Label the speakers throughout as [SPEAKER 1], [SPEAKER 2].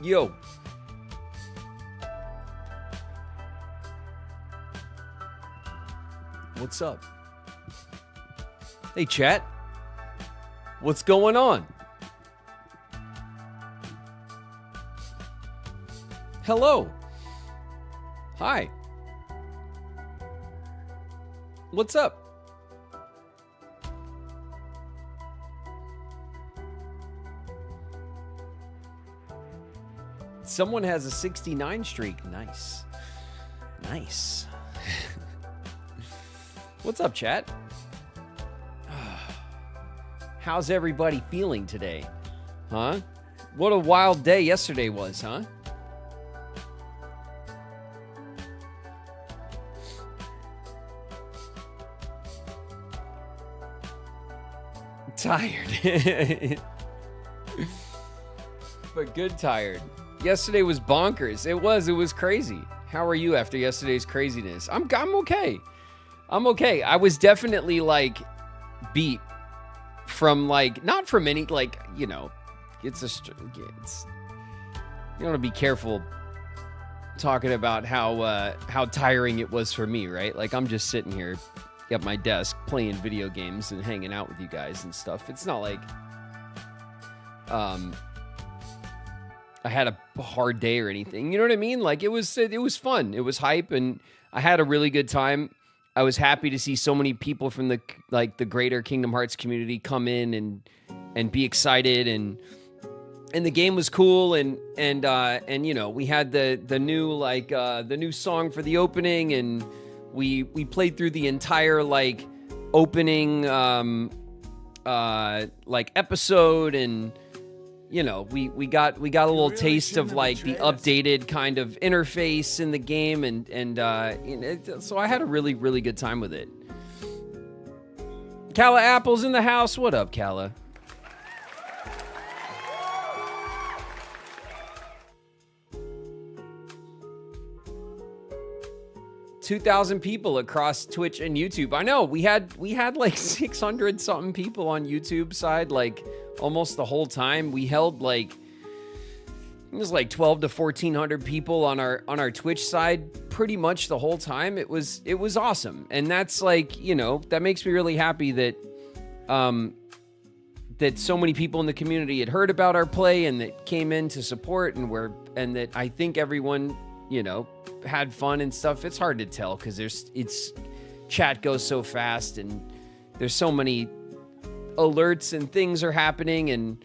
[SPEAKER 1] Yo. What's up? Hey, chat. What's going on? Hello. Hi. What's up? Someone has a 69 streak. Nice. Nice. What's up, chat? How's everybody feeling today? Huh? What a wild day yesterday was, huh? Tired. But good tired. Yesterday was bonkers. It was crazy. How are you after yesterday's craziness? I'm okay. I'm okay. I was definitely like beat from like, not from any, like, you know, you want to be careful talking about how tiring it was for me, right? Like, I'm just sitting here at my desk playing video games and hanging out with you guys and stuff. It's not like I had a hard day or anything. You know what I mean? Like, it was fun. It was hype, and I had a really good time. I was happy to see so many people from the greater Kingdom Hearts community come in and be excited, and the game was cool, and you know, we had the new song for the opening, and we played through the entire like opening like episode, and you know, we got a little taste of like the updated kind of interface in the game, and you know, so I had a really, really good time with it. Kala Apple's in the house. What up, Kala? $2,000 people across Twitch and YouTube. I know we had like 600 something people on YouTube side, like almost the whole time. We held like, it was like 12 to 1400 people on our Twitch side pretty much the whole time. It was awesome. And that's like, you know, that makes me really happy that that so many people in the community had heard about our play and that came in to support, and that I think everyone, you know, had fun and stuff. It's hard to tell because chat goes so fast, and there's so many alerts and things are happening, and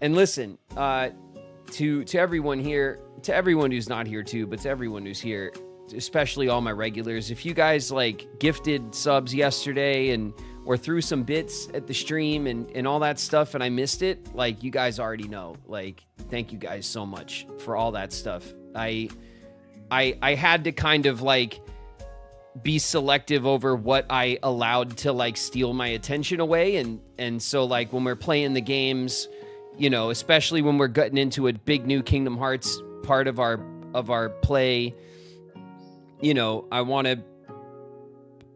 [SPEAKER 1] listen, to everyone here, to everyone who's not here too, but to everyone who's here, especially all my regulars, if you guys like gifted subs yesterday or threw some bits at the stream and all that stuff and I missed it, like, you guys already know, like, thank you guys so much for all that stuff. I had to kind of like be selective over what I allowed to like steal my attention away, and so like when we're playing the games, you know, especially when we're getting into a big new Kingdom Hearts part of our play, you know,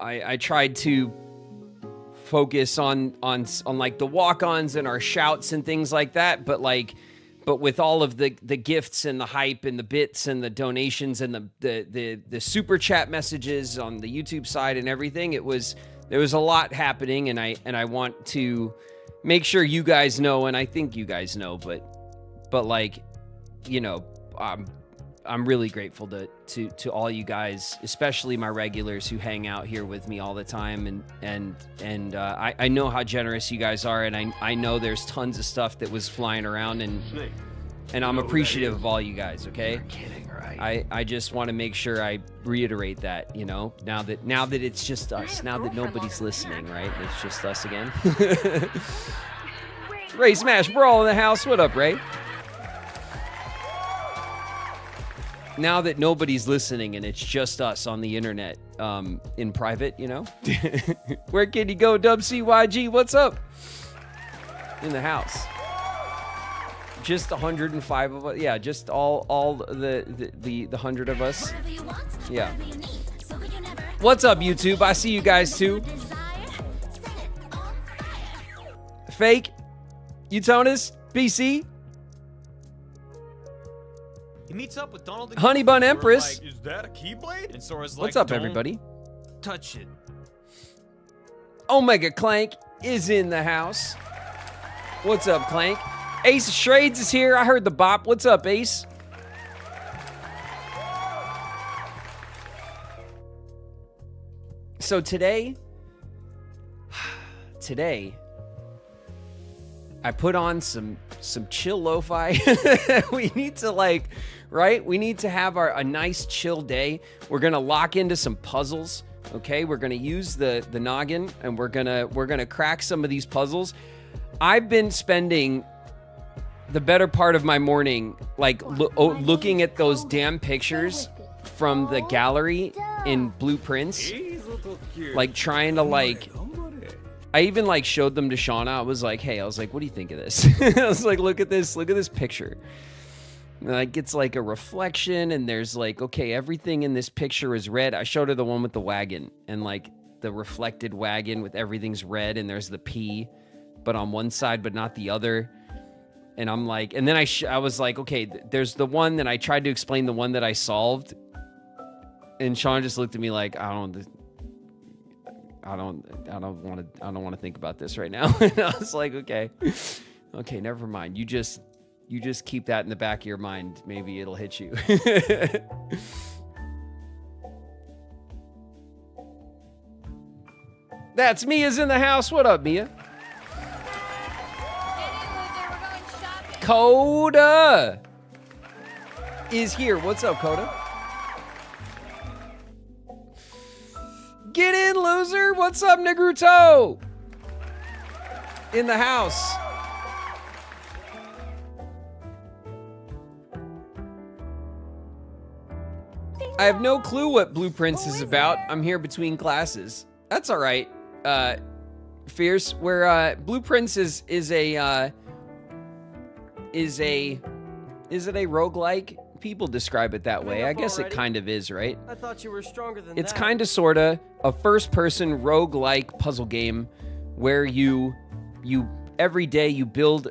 [SPEAKER 1] I tried to focus on like the walk-ons and our shouts and things like that, but with all of the gifts and the hype and the bits and the donations and the super chat messages on the YouTube side and everything, there was a lot happening, and I want to make sure you guys know, and I think you guys know, but like, you know, I'm really grateful to all you guys, especially my regulars who hang out here with me all the time, and I know how generous you guys are, and I know there's tons of stuff that was flying around, and I'm appreciative of all you guys. Okay, you're kidding, right? I just want to make sure I reiterate that, you know, now that it's just us, now that nobody's listening, right? It's just us again. Ray Smash Brawl in the house. What up, Ray? Now that nobody's listening and it's just us on the internet, in private, you know? Where can you go, Dub CYG? What's up? In the house. Just 105 of us. Yeah, just all the 100 of us. Yeah. What's up, YouTube? I see you guys too. Fake, Utonis, BC.
[SPEAKER 2] He meets up with Donald and
[SPEAKER 1] Honey Bun
[SPEAKER 2] Goofy, who are
[SPEAKER 1] Empress.
[SPEAKER 2] like, is that a Keyblade? And Sora's like,
[SPEAKER 1] What's up,
[SPEAKER 2] don't
[SPEAKER 1] everybody?
[SPEAKER 2] touch it.
[SPEAKER 1] Omega Clank is in the house. What's up, Clank? Ace Shrades is here. I heard the bop. What's up, Ace? So today, I put on some chill lo-fi. We need to right? We need to have a nice chill day. We're gonna lock into some puzzles. Okay, we're gonna use the noggin and we're gonna crack some of these puzzles. I've been spending the better part of my morning looking at those damn pictures from the gallery in Blueprints, trying to I even showed them to Shauna. I was like, hey, what do you think of this? I was like, look at this picture. And it's like a reflection, and there's okay, everything in this picture is red. I showed her the one with the wagon, and the reflected wagon with everything's red, and there's the P, but on one side, but not the other. And I'm like, and then I was like, okay, there's the one that I tried to explain, the one that I solved, and Sean just looked at me like, I don't want to think about this right now. And I was like, okay, never mind. You just keep that in the back of your mind. Maybe it'll hit you. That's Mia's in the house. What up, Mia? Coda is here. What's up, Coda? Get in, loser. What's up, Negruto? In the house. I have no clue what Blueprints is about. I'm here between classes. That's all right. Fierce. Where Blueprints is it a roguelike? People describe it that way. I guess it kind of is, right?
[SPEAKER 3] I thought you were stronger than
[SPEAKER 1] It's
[SPEAKER 3] that.
[SPEAKER 1] kind of sorta a first-person roguelike puzzle game where you every day you build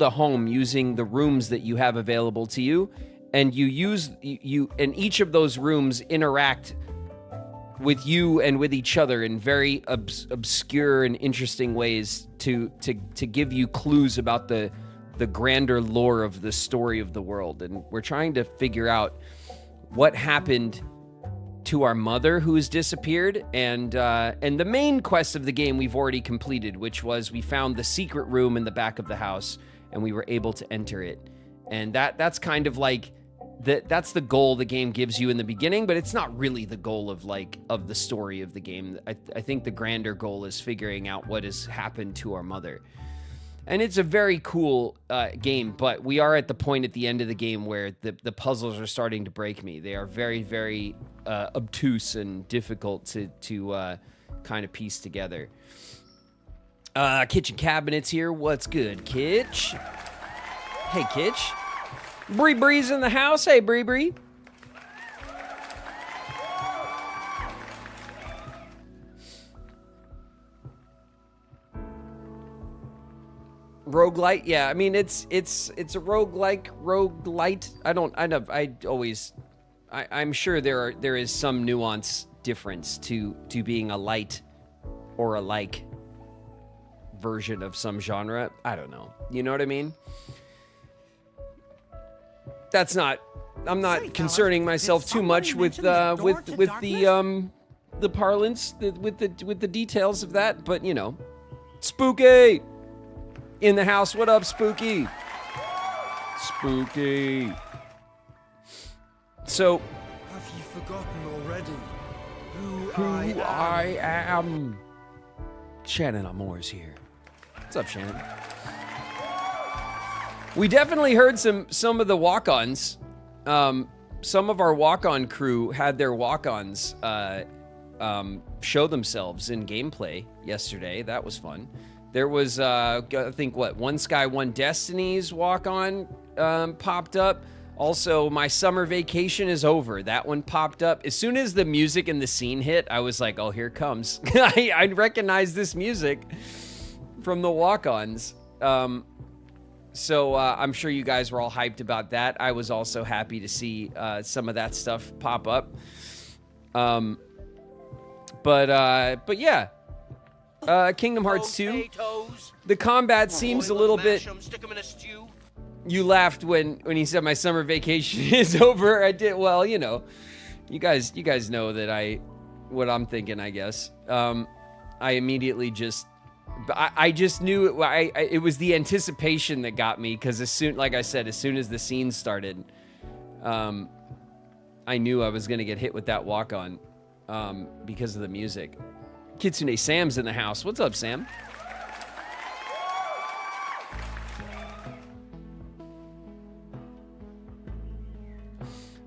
[SPEAKER 1] a home using the rooms that you have available to you, and and each of those rooms interact with you and with each other in very obscure and interesting ways to give you clues about the grander lore of the story of the world. And we're trying to figure out what happened to our mother who has disappeared, and the main quest of the game we've already completed, which was we found the secret room in the back of the house and we were able to enter it. And that's kind of that's the goal the game gives you in the beginning, but it's not really the goal of the story of the game. I think the grander goal is figuring out what has happened to our mother. And it's a very cool game, but we are at the point at the end of the game where the puzzles are starting to break me. They are very, very obtuse and difficult to kind of piece together. Kitchen Cabinets here. What's good, Kitch? Hey, Kitch. Bree Bree's in the house. Hey, Bree Bree. Roguelite, yeah. I mean, it's a roguelite. I'm sure there is some nuance difference to being a light or a like version of some genre. I don't know. You know what I mean? I'm not concerning myself too much with the parlance, with the details of that, but you know, Spooky in the house. What up, Spooky? Spooky. So,
[SPEAKER 3] Have you forgotten already who
[SPEAKER 1] I am? Shannon Amore's here. What's up, Shannon? We definitely heard some of the walk-ons. Some of our walk-on crew had their walk-ons show themselves in gameplay yesterday. That was fun. There was, I think, One Sky, One Destiny's walk-on popped up. Also, My Summer Vacation is Over. That one popped up. As soon as the music and the scene hit, I was like, oh, here it comes. I recognize this music from the walk-ons. So I'm sure you guys were all hyped about that. I was also happy to see some of that stuff pop up. But yeah, Kingdom Hearts 2. The combat seems a little bit. You laughed when he said my summer vacation is over. I did well, you know. You guys know that what I'm thinking, I guess. I immediately just. I just knew it was the anticipation that got me, because like I said, as soon as the scene started, I knew I was going to get hit with that walk-on because of the music. Kitsune Sam's in the house. What's up, Sam?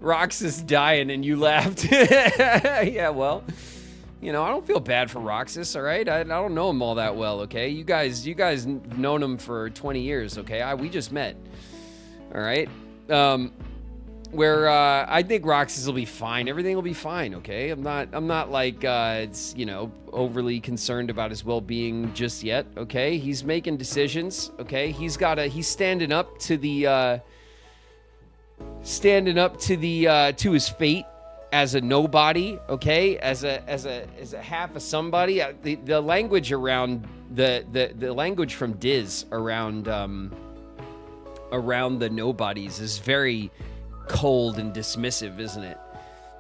[SPEAKER 1] Roxas dying and you laughed. Yeah, well. You know, I don't feel bad for Roxas, all right? I don't know him all that well, okay? You guys known him for 20 years, okay? We just met, all right? I think Roxas will be fine. Everything will be fine, okay? I'm not like, it's, you know, overly concerned about his well-being just yet, okay? He's making decisions, okay? He's standing up to his fate. As a nobody, okay, as a half of somebody. The language around the language from Diz around the nobodies is very cold and dismissive, isn't it?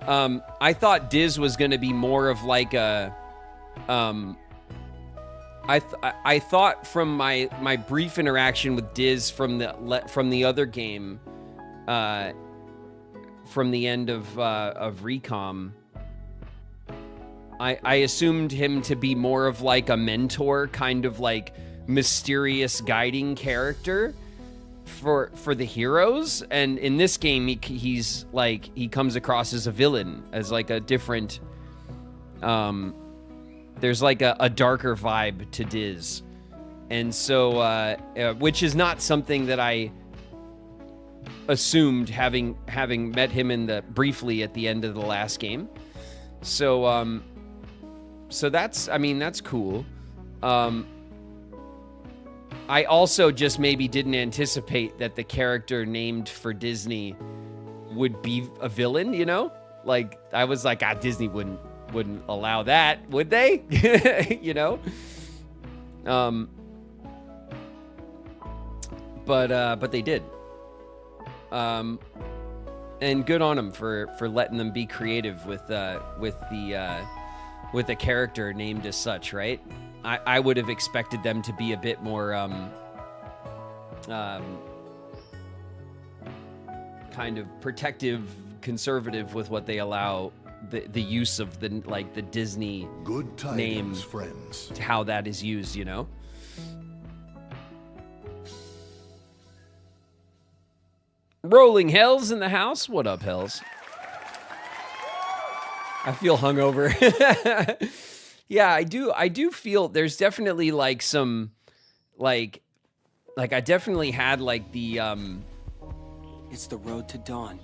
[SPEAKER 1] I thought Diz was going to be more of like a. I thought from my brief interaction with Diz from the other game. From the end of Recom, I assumed him to be more of like a mentor, kind of like mysterious guiding character for the heroes. And in this game, he's like, he comes across as a villain, as like a different. There's like a darker vibe to Diz, and so which is not something that I assumed having met him briefly at the end of the last game. So that's cool. I also just maybe didn't anticipate that the character named for Disney would be a villain, you know? Like, I was like, Disney wouldn't allow that, would they? You know? But they did. And good on them for letting them be creative with a character named as such, right? I would have expected them to be a bit more kind of protective, conservative with what they allow the use of the Disney
[SPEAKER 4] Good tidings,
[SPEAKER 1] name,
[SPEAKER 4] friends.
[SPEAKER 1] to how that is used, you know. Rolling Hells in the house. What up, Hells? I feel hungover. Yeah, I do feel there's definitely like some like I definitely had like the
[SPEAKER 5] It's the road to dawn.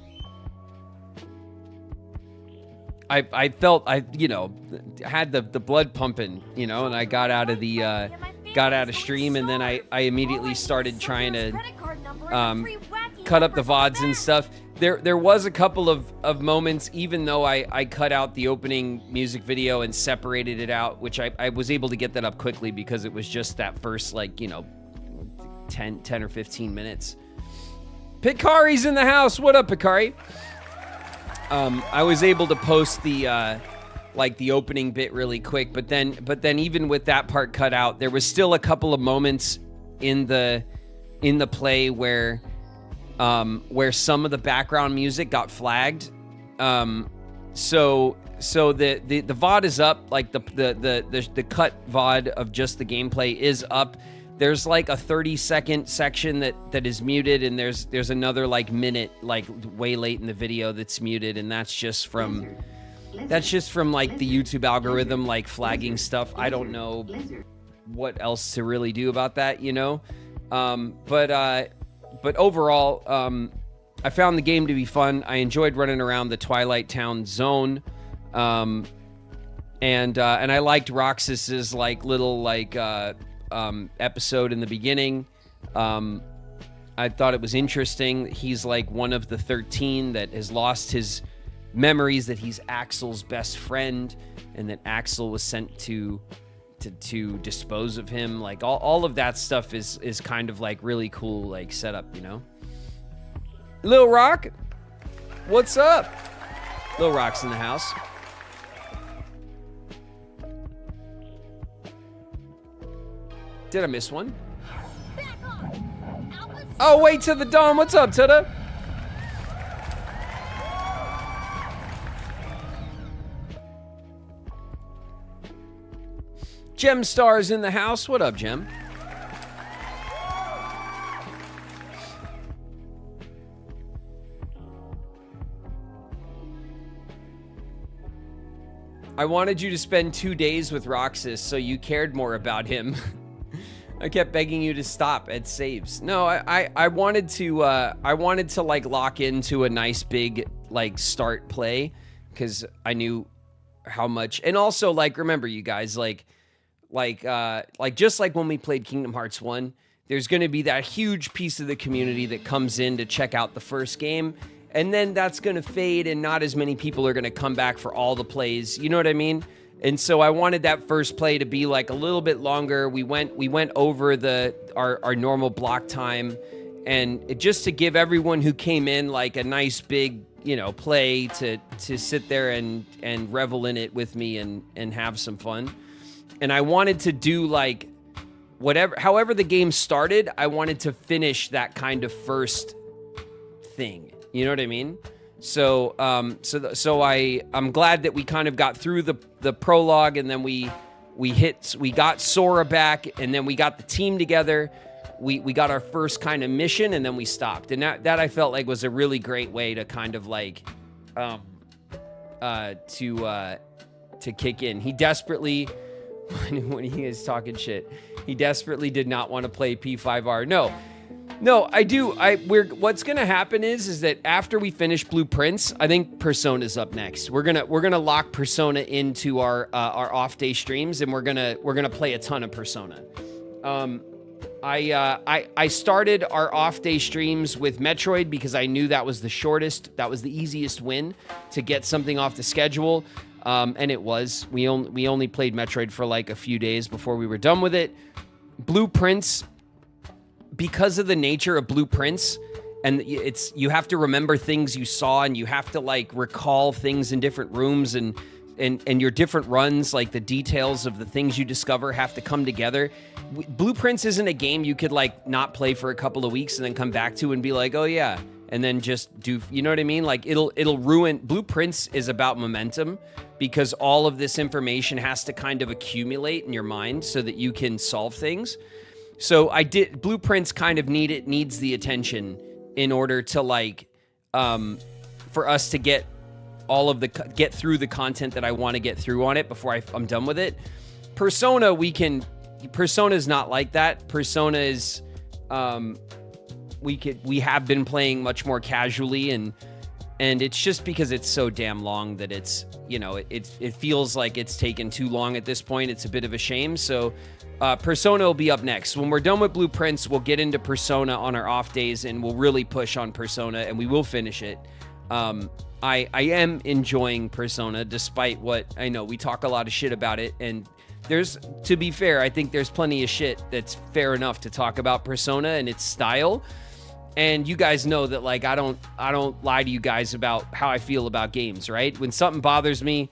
[SPEAKER 1] I felt I had the blood pumping, you know, and I got out of stream, and then I immediately started trying to cut up the VODs and stuff. There was a couple of moments, even though I cut out the opening music video and separated it out, which I was able to get that up quickly because it was just that first 10 or 15 minutes. Pikari's in the house. What up, Pikari? I was able to post the opening bit really quick, but then even with that part cut out, there was still a couple of moments in the play where some of the background music got flagged. So the VOD is up, like the cut VOD of just the gameplay is up. There's like a 30-second section that is muted, and there's another minute way late in the video that's muted, and that's just from the YouTube algorithm flagging stuff. I don't know what else to really do about that, you know. But overall, I found the game to be fun. I enjoyed running around the Twilight Town zone, and I liked Roxas's little episode in the beginning. I thought it was interesting. He's like one of the 13 that has lost his memories, that he's Axel's best friend, and that Axel was sent to dispose of him. Like all of that stuff is kind of like really cool, like setup, you know? Lil Rock, what's up? Lil Rock's in the house. Did I miss one? Oh, wait to the Dom. What's up, Tuda? Gem Star's in the house. What up, Gem? I wanted you to spend 2 days with Roxas so you cared more about him. I kept begging you to stop at saves. No, I wanted to like lock into a nice big like start play, because I knew how much. And also, like, remember, you guys, like just like when we played Kingdom Hearts 1, there's going to be that huge piece of the community that comes in to check out the first game, and then that's going to fade, and not as many people are going to come back for all the plays. You know what I mean? And so I wanted that first play to be like a little bit longer. We went over our normal block time, and just to give everyone who came in like a nice big, you know, play to sit there and revel in it with me and have some fun. And I wanted to do like however the game started, I wanted to finish that kind of first thing. You know what I mean? So I'm glad that we kind of got through the prologue, and then we got Sora back, and then we got the team together. We got our first kind of mission, and then we stopped. And that I felt like was a really great way to kind of like to kick in. He desperately, when he is talking shit, he desperately did not want to play P5R. No, I do. What's gonna happen is that after we finish Blueprints, I think Persona's up next. We're gonna lock Persona into our off day streams, and we're gonna play a ton of Persona. I started our off day streams with Metroid because I knew that was the shortest, that was the easiest win to get something off the schedule. And it was. We only played Metroid for like a few days before we were done with it. Blueprints, because of the nature of Blueprints, and you have to remember things you saw, and you have to like recall things in different rooms, and your different runs, like the details of the things you discover have to come together. Blueprints isn't a game you could like not play for a couple of weeks and then come back to and be like, oh yeah, and then just do, you know what I mean? Like it'll ruin. Blueprints is about momentum, because all of this information has to kind of accumulate in your mind so that you can solve things. So Blueprints kind of needs the attention in order to like, for us to get get through the content that I want to get through on it before I'm done with it. Persona's not like that. Persona is, we have been playing much more casually, and it's just because it's so damn long that it's, you know, it feels like it's taken too long at this point. It's a bit of a shame. So Persona will be up next. When we're done with Blueprints, we'll get into Persona on our off days, and we'll really push on Persona, and we will finish it. I am enjoying Persona, despite what I know. We talk a lot of shit about it, and to be fair, I think there's plenty of shit that's fair enough to talk about Persona and its style. And you guys know that, like, I don't lie to you guys about how I feel about games, right? When something bothers me,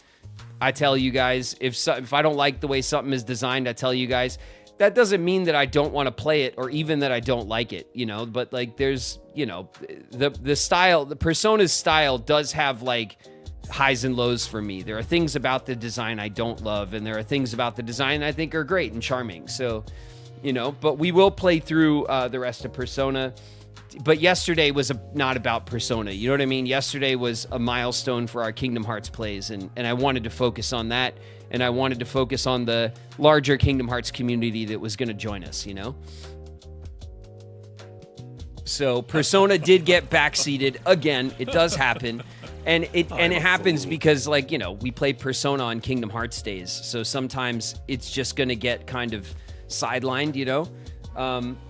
[SPEAKER 1] I tell you guys. If I don't like the way something is designed, I tell you guys. That doesn't mean that I don't want to play it, or even that I don't like it, you know? But like, there's, you know, the style, the Persona's style does have like highs and lows for me. There are things about the design I don't love, and there are things about the design I think are great and charming. So, you know, but we will play through the rest of Persona. But yesterday was not about Persona. You know what I mean? Yesterday was a milestone for our Kingdom Hearts plays, and I wanted to focus on that, and I wanted to focus on the larger Kingdom Hearts community that was going to join us, you know? So Persona did get backseated again. It does happen. And it happens because, like, you know, we play Persona on Kingdom Hearts days. So sometimes it's just going to get kind of sidelined, you know?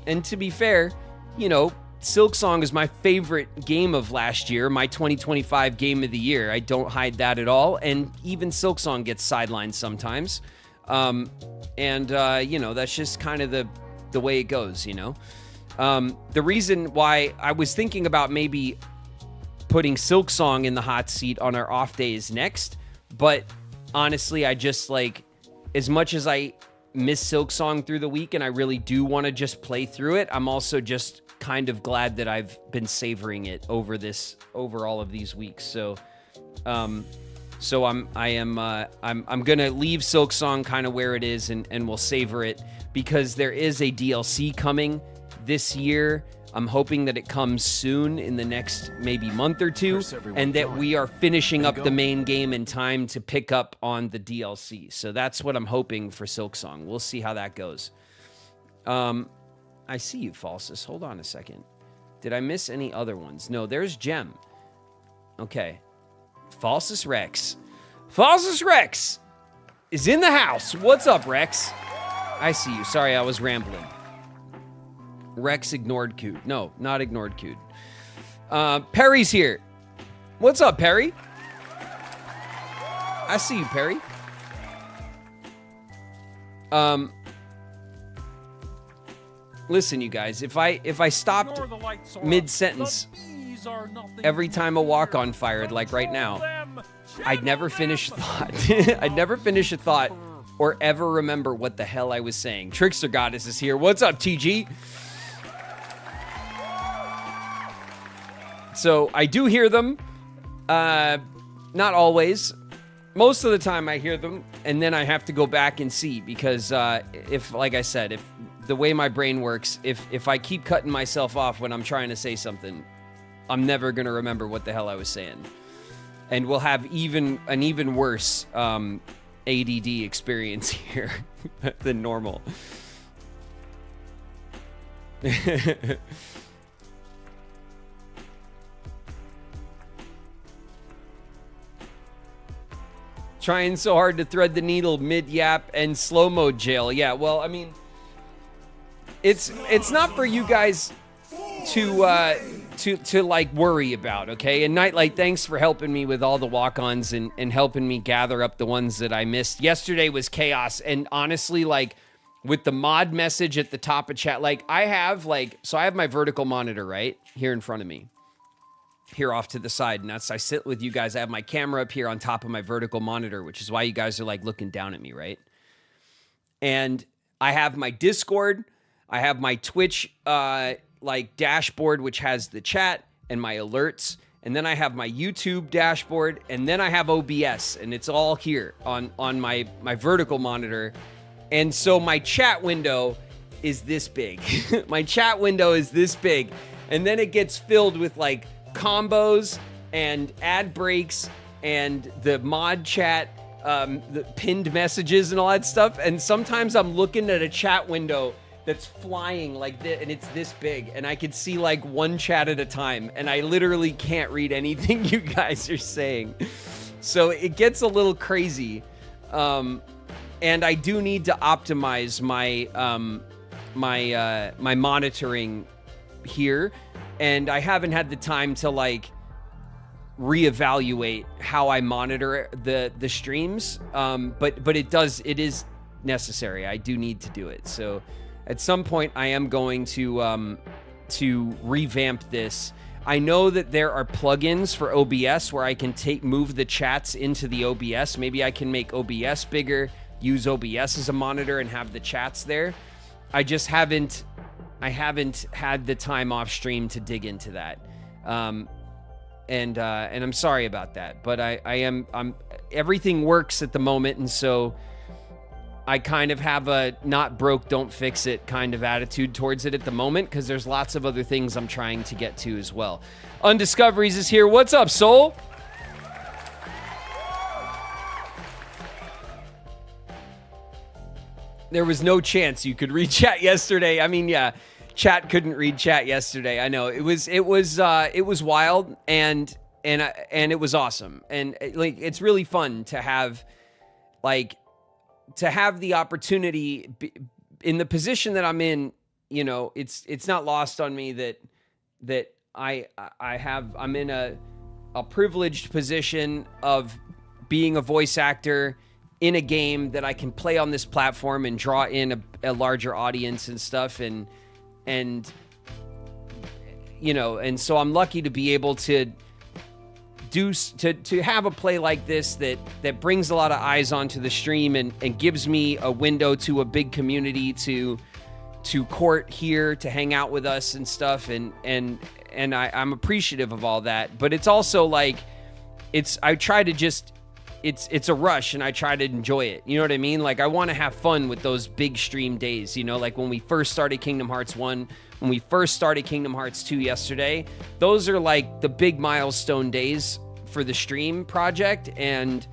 [SPEAKER 1] And to be fair, you know, Silksong is my favorite game of last year, my 2025 game of the year. I don't hide that at all. And even Silksong gets sidelined sometimes. You know, that's just kind of the way it goes, you know. The reason why I was thinking about maybe putting Silksong in the hot seat on our off days next, but honestly, I just like, as much as I miss Silksong through the week and I really do want to just play through it, I'm also just kind of glad that I've been savoring it over all of these weeks. So I'm gonna leave Silksong kind of where it is and we'll savor it, because there is a DLC coming this year. I'm hoping that it comes soon in the next maybe month or two, and that we are finishing up the main game in time to pick up on the DLC. So that's what I'm hoping for Silksong. We'll see how that goes. I see you, Falsus. Hold on a second. Did I miss any other ones? No, there's Gem. Okay. Falsus Rex. Falsus Rex is in the house. What's up, Rex? I see you. Sorry, I was rambling. Rex ignored Cood. No, not ignored Cood. Perry's here. What's up, Perry? I see you, Perry. Listen, you guys, if I stopped mid-sentence every time a walk-on fired, like right now, I'd never finish a thought. I'd never finish a thought or ever remember what the hell I was saying. Trickster Goddess is here. What's up, TG? So I do hear them. Not always. Most of the time I hear them, and then I have to go back and see, because if, like I said, if the way my brain works, if I keep cutting myself off when I'm trying to say something, I'm never going to remember what the hell I was saying. And we'll have an even worse ADD experience here than normal. Trying so hard to thread the needle mid-yap and slow-mo jail. Yeah, well, I mean, it's not for you guys to like worry about, okay? And Nightlight, thanks for helping me with all the walk-ons and helping me gather up the ones that I missed. Yesterday was chaos, and honestly, like, with the mod message at the top of chat, like, I have my vertical monitor right here in front of me, here off to the side, and that's, I sit with you guys. I have my camera up here on top of my vertical monitor, which is why you guys are like looking down at me, right? And I have my Discord, I have my Twitch like dashboard, which has the chat and my alerts, and then I have my YouTube dashboard, and then I have OBS, and it's all here on my vertical monitor. And so my chat window is this big. My chat window is this big, and then it gets filled with like combos and ad breaks and the mod chat, the pinned messages and all that stuff. And sometimes I'm looking at a chat window that's flying like this, and it's this big, and I can see like one chat at a time, and I literally can't read anything you guys are saying. So it gets a little crazy. And I do need to optimize my my monitoring here, and I haven't had the time to like reevaluate how I monitor the streams. But it is necessary. I do need to do it. So at some point I am going to revamp this. I know that there are plugins for OBS where I can move the chats into the OBS. Maybe I can make OBS bigger, use OBS as a monitor, and have the chats there. I just haven't had the time off stream to dig into that. And I'm sorry about that, but I'm everything works at the moment, and so I kind of have a not broke, don't fix it kind of attitude towards it at the moment, because there's lots of other things I'm trying to get to as well. Undiscoveries is here. What's up, Soul? There was no chance you could read chat yesterday. I mean, yeah, chat couldn't read chat yesterday. I know it was wild, and it was awesome, and like it's really fun to have the opportunity in the position that I'm in. You know, it's not lost on me that that I'm in a privileged position of being a voice actor in a game that I can play on this platform and draw in a larger audience and stuff. And you know, and so I'm lucky to be able to have a play like this that brings a lot of eyes onto the stream and gives me a window to a big community to court here, to hang out with us and stuff. And I'm appreciative of all that, but it's also like, it's a rush and I try to enjoy it. You know what I mean? Like, I want to have fun with those big stream days, you know, like when we first started Kingdom Hearts 1, when we first started Kingdom Hearts 2 yesterday, those are like the big milestone days for the stream project. And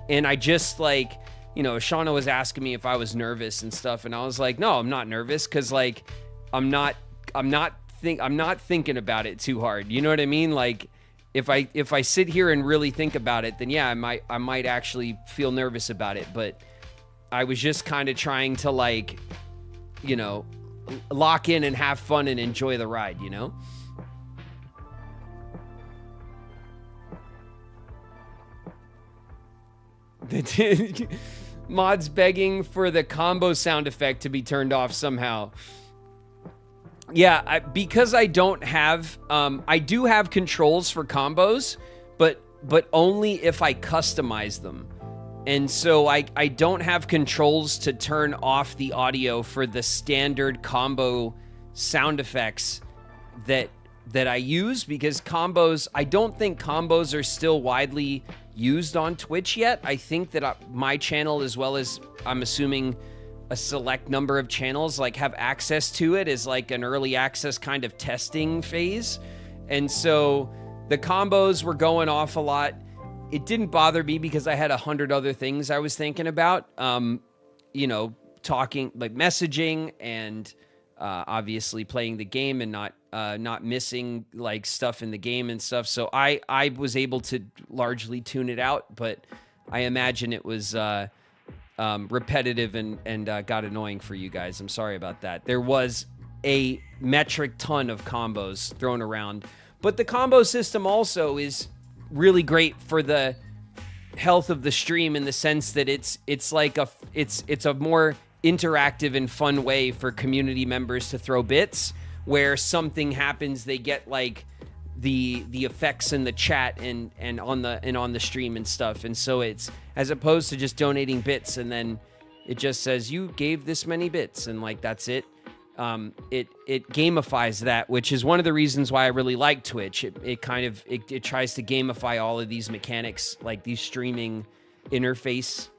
[SPEAKER 1] I just, like, you know, Shauna was asking me if I was nervous and stuff. And I was like, no, I'm not nervous. Cause like, I'm not thinking about it too hard. You know what I mean? Like, if I sit here and really think about it, then yeah, I might actually feel nervous about it. But I was just kind of trying to, like, you know, lock in and have fun and enjoy the ride, you know? Mods begging for the combo sound effect to be turned off somehow. Yeah, because I don't have, I do have controls for combos, but only if I customize them. And so I don't have controls to turn off the audio for the standard combo sound effects that I use, because combos, I don't think combos are still widely used on Twitch yet. I think that my channel, as well as I'm assuming a select number of channels, like, have access to it as like an early access kind of testing phase. And so the combos were going off a lot. It didn't bother me because I had 100 other things I was thinking about, you know, talking, like messaging, and obviously playing the game and not missing like stuff in the game and stuff. So I was able to largely tune it out, but I imagine it was repetitive and got annoying for you guys. I'm sorry about that. There was a metric ton of combos thrown around, but the combo system also is really great for the health of the stream, in the sense that it's a more interactive and fun way for community members to throw bits, where something happens, they get like the effects in the chat and on the stream and stuff. And so it's, as opposed to just donating bits and then it just says you gave this many bits and like that's it. It gamifies that, which is one of the reasons why I really like Twitch. It tries to gamify all of these mechanics, like these streaming interface,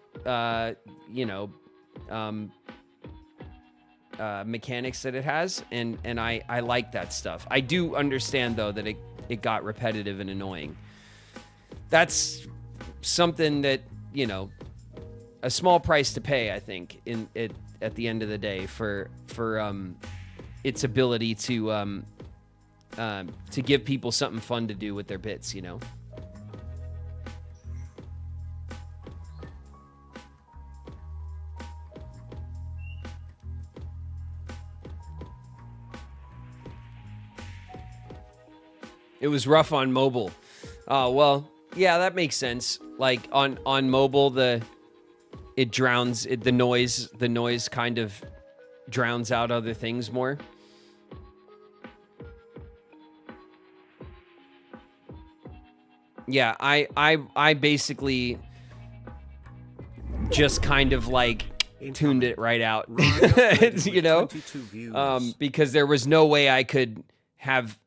[SPEAKER 1] mechanics that it has, and I like that stuff. I do understand though that it got repetitive and annoying. That's something that, you know, a small price to pay, I think, at the end of the day for its ability to give people something fun to do with their bits, you know. It was rough on mobile. Well, yeah, that makes sense. Like on mobile, the noise kind of drowns out other things more. Yeah, I basically just kind of like tuned it right out, you know, because there was no way I could have.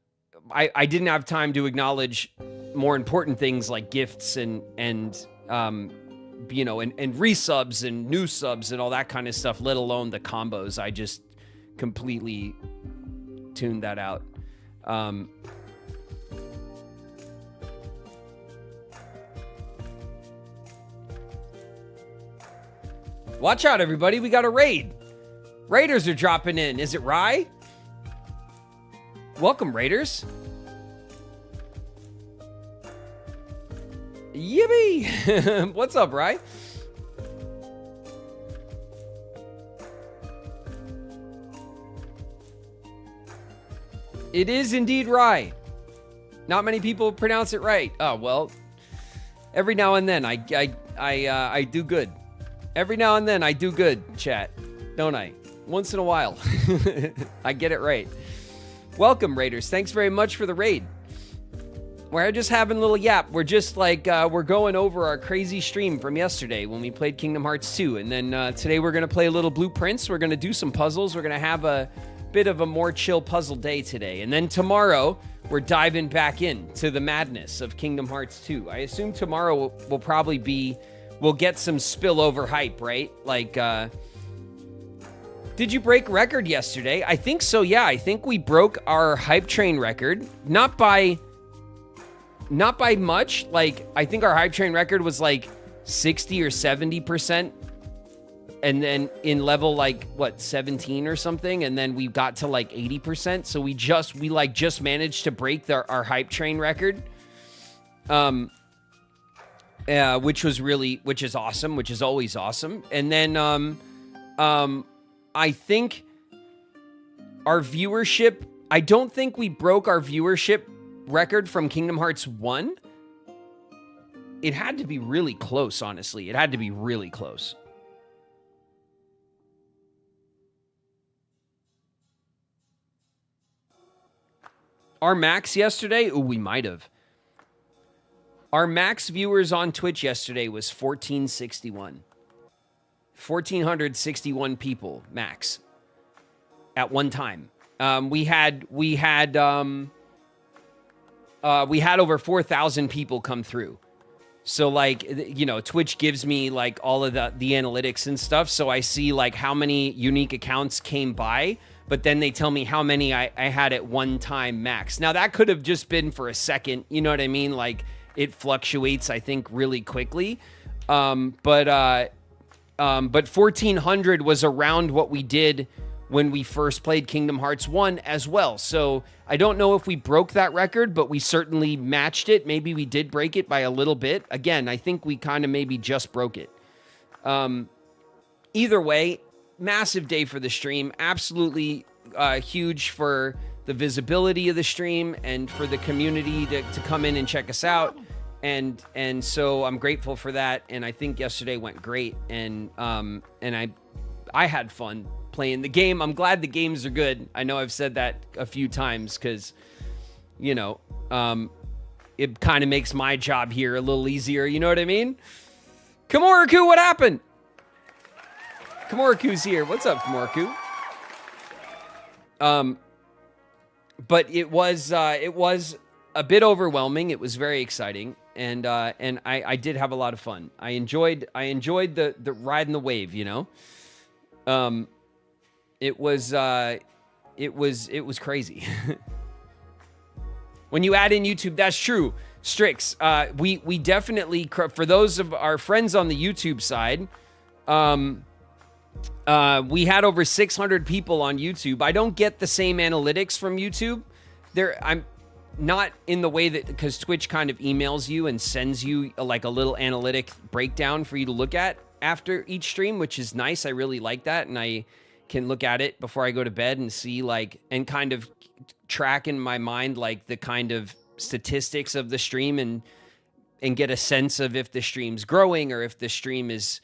[SPEAKER 1] I didn't have time to acknowledge more important things like gifts and you know, and resubs and new subs and all that kind of stuff, let alone the combos. I just completely tuned that out. Watch out, everybody. We got a raid. Raiders are dropping in. Is it Rye? Welcome, Raiders. Yippee! What's up, Rye? It is indeed rye. Not many people pronounce it right. Oh, well, every now and then I do good. Every now and then I do good, chat. Don't I? Once in a while. I get it right. Welcome, Raiders. Thanks very much for the raid. We're just having a little yap. We're just like, we're going over our crazy stream from yesterday when we played Kingdom Hearts 2. And then today we're going to play a little Blueprints. We're going to do some puzzles. We're going to have a bit of a more chill puzzle day today. And then tomorrow, we're diving back into the madness of Kingdom Hearts 2. I assume tomorrow will probably be, we'll get some spillover hype, right? Like, did you break record yesterday? I think so, yeah. I think we broke our hype train record. Not by much. Like, I think our hype train record was like 60 or 70%. And then in level, like, what, 17 or something? And then we got to like 80%. So we just managed to break our hype train record. Which is awesome, which is always awesome. And then, I think our viewership, I don't think we broke our viewership record from Kingdom Hearts 1. It had to be really close, honestly. It had to be really close. Our max yesterday? Ooh, we might have. Our max viewers on Twitch yesterday was 1461. 1,461 people max at one time. We had over 4,000 people come through. So like, you know, Twitch gives me like all of the analytics and stuff. So I see like how many unique accounts came by, but then they tell me how many I had at one time max. Now that could have just been for a second. You know what I mean? Like it fluctuates, I think, really quickly. But 1,400 was around what we did when we first played Kingdom Hearts 1 as well. So I don't know if we broke that record, but we certainly matched it. Maybe we did break it by a little bit. Again, I think we kind of maybe just broke it. Either way, massive day for the stream. Absolutely huge for the visibility of the stream and for the community to come in and check us out. And so I'm grateful for that. And I think yesterday went great. And I had fun playing the game. I'm glad the games are good. I know I've said that a few times because, you know, it kind of makes my job here a little easier. You know what I mean? Kamoriku, what happened? Kamoriku's here. What's up, Kamoriku? But it was a bit overwhelming. It was very exciting. And I did have a lot of fun. I enjoyed the riding the wave, you know? It was crazy. When you add in YouTube, that's true. Strix, we definitely, for those of our friends on the YouTube side, we had over 600 people on YouTube. I don't get the same analytics from YouTube. I'm not in the way that, because Twitch kind of emails you and sends you like a little analytic breakdown for you to look at after each stream, which is nice. I really like that. And I can look at it before I go to bed and see like, and kind of track in my mind, like the kind of statistics of the stream and get a sense of if the stream's growing or if the stream is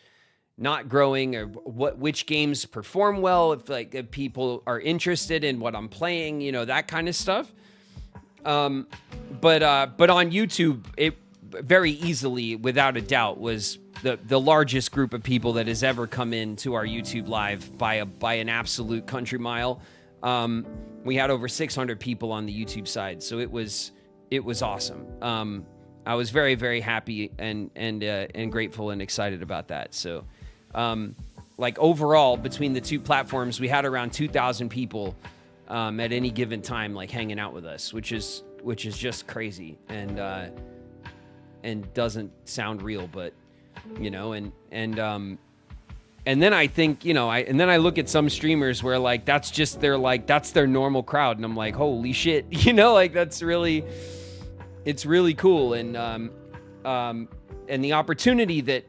[SPEAKER 1] not growing or which games perform well, if people are interested in what I'm playing, you know, that kind of stuff. But on YouTube, it very easily, without a doubt, was the largest group of people that has ever come into our YouTube live by an absolute country mile. We had over 600 people on the YouTube side, so it was awesome. I was very, very happy and grateful and excited about that. So, like overall, between the two platforms, we had around 2,000 people at any given time, like hanging out with us, which is just crazy and doesn't sound real, but you know, and then I think, you know, and then I look at some streamers where like that's their normal crowd, and I'm like, holy shit, you know, like it's really cool, and the opportunity that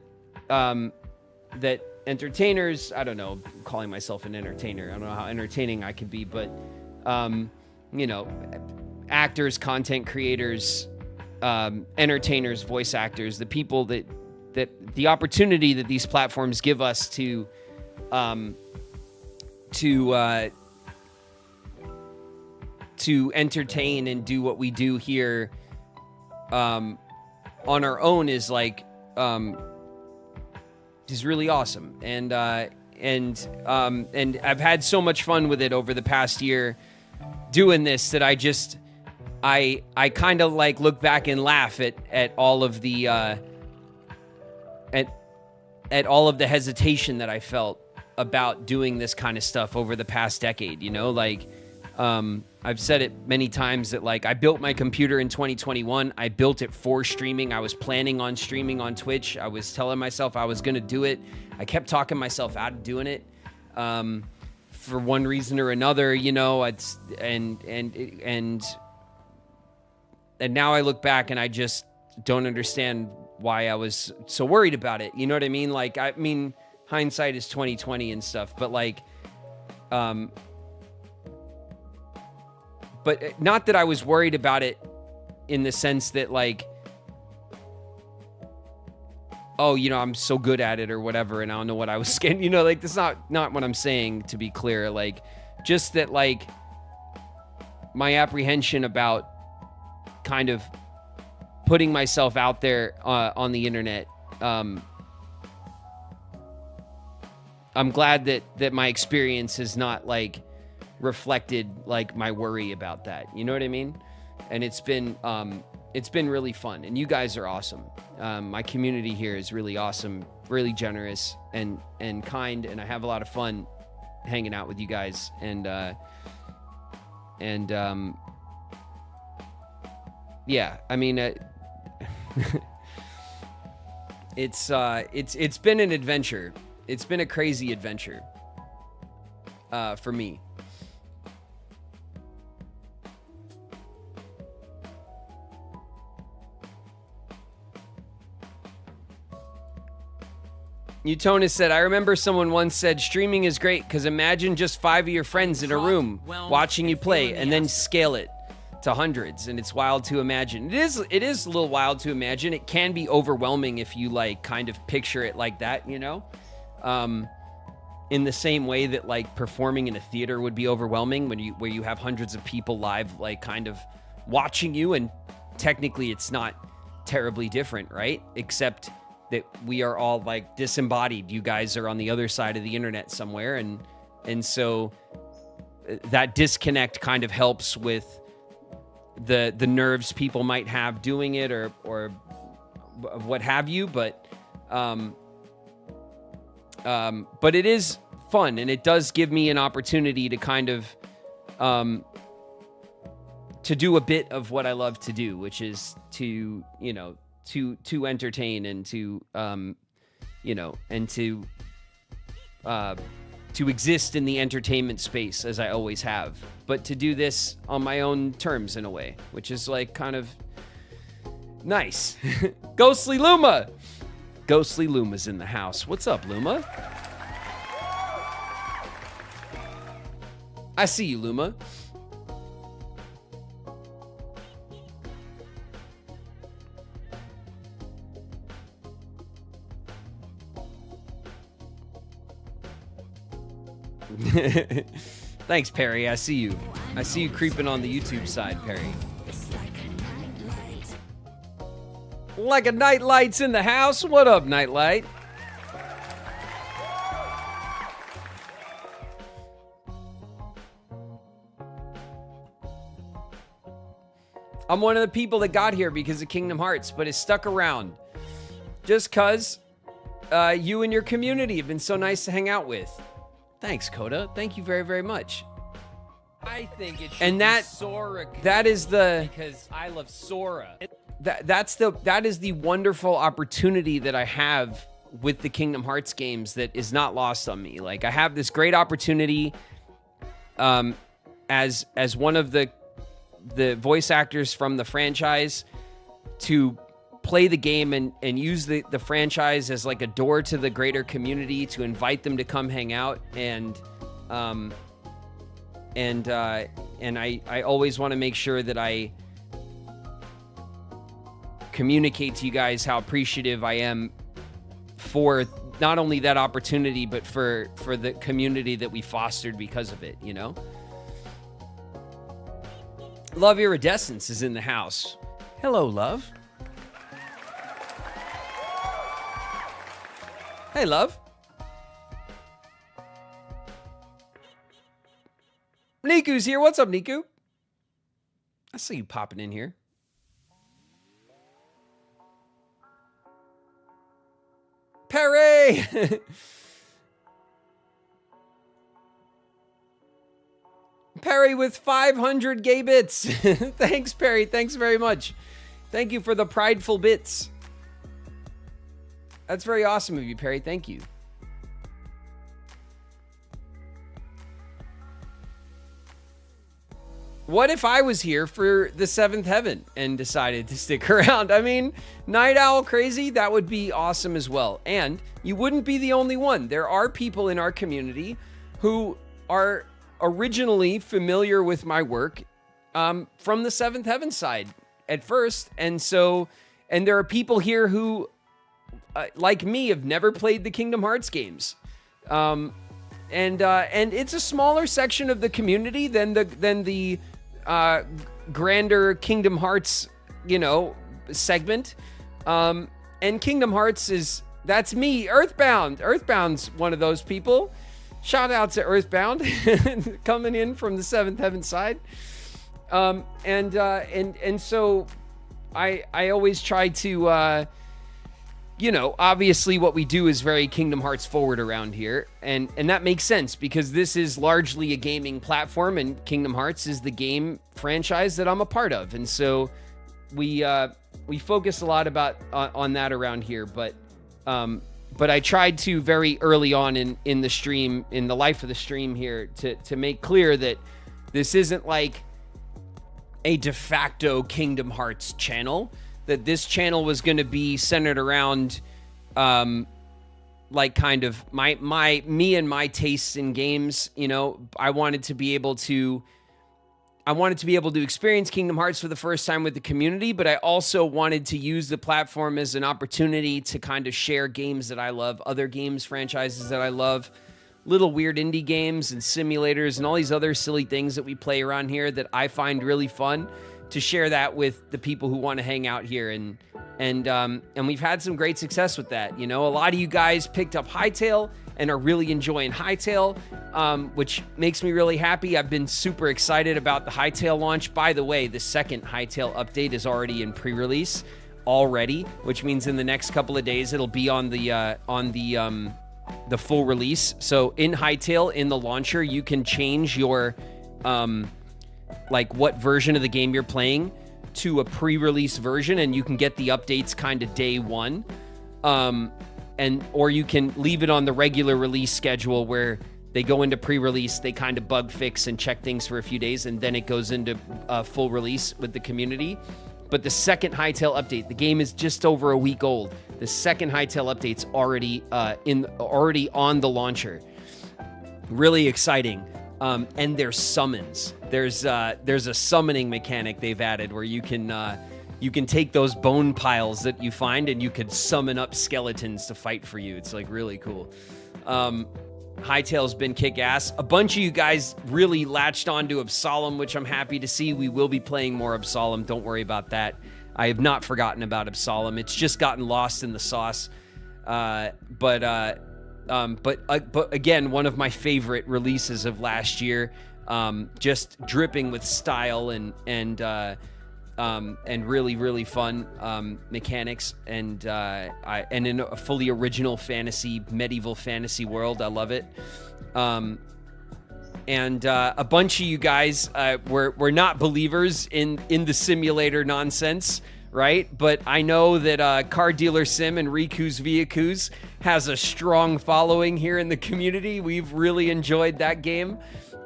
[SPEAKER 1] that entertainers, I don't know, calling myself an entertainer, I don't know how entertaining I could be, but you know, actors, content creators, entertainers, voice actors, the people that the opportunity that these platforms give us to entertain and do what we do here on our own is like is really awesome. And I've had so much fun with it over the past year doing this that I kind of like look back and laugh at all of the at all of the hesitation that I felt about doing this kind of stuff over the past decade, you know, like I've said it many times that like I built my computer in 2021. I built it for streaming. I was planning on streaming on Twitch. I was telling myself I was going to do it. I kept talking myself out of doing it for one reason or another, you know, and now I look back and I just don't understand why I was so worried about it. You know what I mean? Like, I mean, hindsight is 2020 and stuff, but like, but not that I was worried about it in the sense that like, oh, you know, I'm so good at it or whatever, and I don't know what I was scared. You know, like that's not what I'm saying, to be clear. Like, just that like my apprehension about kind of putting myself out there on the internet. I'm glad that my experience has not like reflected like my worry about that. You know what I mean? And it's been really fun, and you guys are awesome. My community here is really awesome, really generous and kind, and I have a lot of fun hanging out with you guys. And yeah, I mean, it's been an adventure. It's been a crazy adventure for me. Utonis said, I remember someone once said streaming is great because imagine just 5 of your friends in a room watching you play and then scale it to hundreds, and it's wild to imagine. It is a little wild to imagine. It can be overwhelming if you like kind of picture it like that, you know? In the same way that like performing in a theater would be overwhelming where you have hundreds of people live like kind of watching you, and technically it's not terribly different, right? Except that we are all like disembodied. You guys are on the other side of the internet somewhere, and so that disconnect kind of helps with the nerves people might have doing it or what have you, but it is fun, and it does give me an opportunity to kind of to do a bit of what I love to do, which is to, you know, to entertain and to you know, and to exist in the entertainment space as I always have, but to do this on my own terms in a way, which is like kind of nice. Ghostly Luma Luma's in the house. What's up, Luma? I see you, Luma. Thanks, Perry. I see you. I see you creeping on the YouTube side, Perry. Like a Nightlight's in the house. What up, Nightlight? I'm one of the people that got here because of Kingdom Hearts, but is stuck around just because you and your community have been so nice to hang out with. Thanks, Coda. Thank you very, very much.
[SPEAKER 2] I think it should
[SPEAKER 1] And
[SPEAKER 2] be
[SPEAKER 1] that-
[SPEAKER 2] Sora.
[SPEAKER 1] That is the
[SPEAKER 2] because I love Sora.
[SPEAKER 1] that is the wonderful opportunity that I have with the Kingdom Hearts games that is not lost on me. Like, I have this great opportunity as one of the voice actors from the franchise to play the game and use the franchise as like a door to the greater community, to invite them to come hang out and and I always want to make sure that I communicate to you guys how appreciative I am for not only that opportunity, but for the community that we fostered because of it, you know? Love Iridescence is in the house. Hello, love. Hey, love. Niku's here. What's up, Niku? I see you popping in here. Perry! Perry with 500 gay bits. Thanks, Perry. Thanks very much. Thank you for the prideful bits. That's very awesome of you, Perry. Thank you. What if I was here for the 7th Heaven and decided to stick around? I mean, Night Owl crazy, that would be awesome as well. And you wouldn't be the only one. There are people in our community who are originally familiar with my work from the 7th Heaven side at first. And there are people here who, like me, have never played the Kingdom Hearts games. And it's a smaller section of the community than the grander Kingdom Hearts, segment. And Kingdom Hearts that's me, Earthbound. Earthbound's one of those people. Shout out to Earthbound coming in from the 7th Heaven side. And so I always try to, obviously what we do is very Kingdom Hearts forward around here. And that makes sense because this is largely a gaming platform and Kingdom Hearts is the game franchise that I'm a part of. And so we focus a lot on that around here. But I tried to very early on in the stream, in the life of the stream here, to make clear that this isn't like a de facto Kingdom Hearts channel. That this channel was going to be centered around, like kind of me and my tastes in games. I wanted to be able to experience Kingdom Hearts for the first time with the community, but I also wanted to use the platform as an opportunity to kind of share games that I love, other games, franchises that I love, little weird indie games and simulators and all these other silly things that we play around here that I find really fun, to share that with the people who want to hang out here. And we've had some great success with that. A lot of you guys picked up Hytale and are really enjoying Hytale, which makes me really happy. I've been super excited about the Hytale launch. By the way, the second Hytale update is already in pre-release already, which means in the next couple of days it'll be on the full release. So in Hytale, in the launcher, you can change your like what version of the game you're playing to a pre-release version, and you can get the updates kind of day one. Or you can leave it on the regular release schedule where they go into pre-release, they kind of bug fix and check things for a few days, and then it goes into full release with the community. But the second Hytale update, the game is just over a week old. The second Hytale update's already on the launcher. Really exciting. And there's summons. There's a summoning mechanic they've added where you can take those bone piles that you find and you could summon up skeletons to fight for you. It's like really cool. Hytale's been kick-ass. A bunch of you guys really latched onto Absolem, which I'm happy to see. We will be playing more Absolem. Don't worry about that. I have not forgotten about Absolem. It's just gotten lost in the sauce. But again, one of my favorite releases of last year. Just dripping with style and really, really fun mechanics, and in a fully original medieval fantasy world. I love it. And a bunch of you guys were not believers in the simulator nonsense, right? But I know that Car Dealer Sim and Riku's Vehicles has a strong following here in the community. We've really enjoyed that game.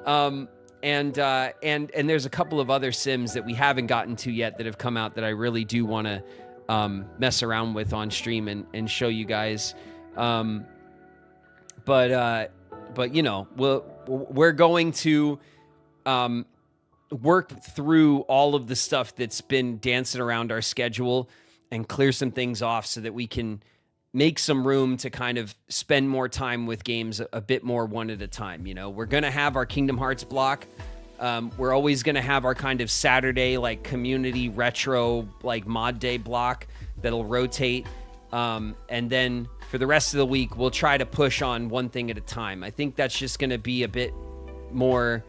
[SPEAKER 1] And there's a couple of other sims that we haven't gotten to yet that have come out that I really do want to mess around with on stream and show you guys. But we're going to work through all of the stuff that's been dancing around our schedule and clear some things off so that we can make some room to kind of spend more time with games a bit more one at a time. You know, we're going to have our Kingdom Hearts block. We're always going to have our kind of Saturday, like community retro, like mod day block that'll rotate. And then for the rest of the week, we'll try to push on one thing at a time. I think that's just going to be a bit more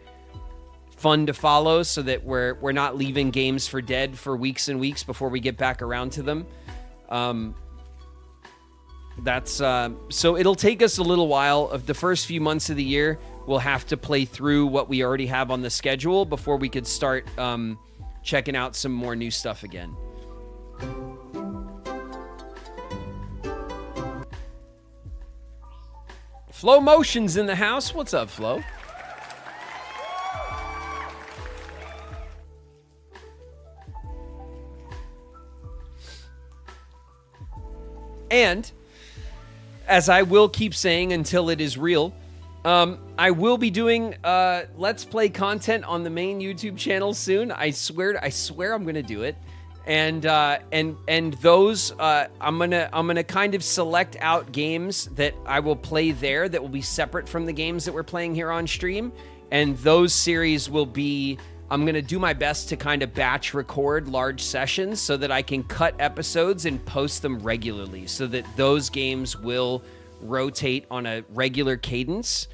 [SPEAKER 1] fun to follow so that we're not leaving games for dead for weeks and weeks before we get back around to them. So it'll take us a little while. Of the first few months of the year, we'll have to play through what we already have on the schedule before we could start checking out some more new stuff again. Flo Motion's in the house. What's up, Flo? And as I will keep saying until it is real, I will be doing Let's Play content on the main YouTube channel soon. I swear I'm gonna do it. And those I'm gonna kind of select out games that I will play there that will be separate from the games that we're playing here on stream. And those series will be, I'm going to do my best to kind of batch record large sessions so that I can cut episodes and post them regularly so that those games will rotate on a regular cadence.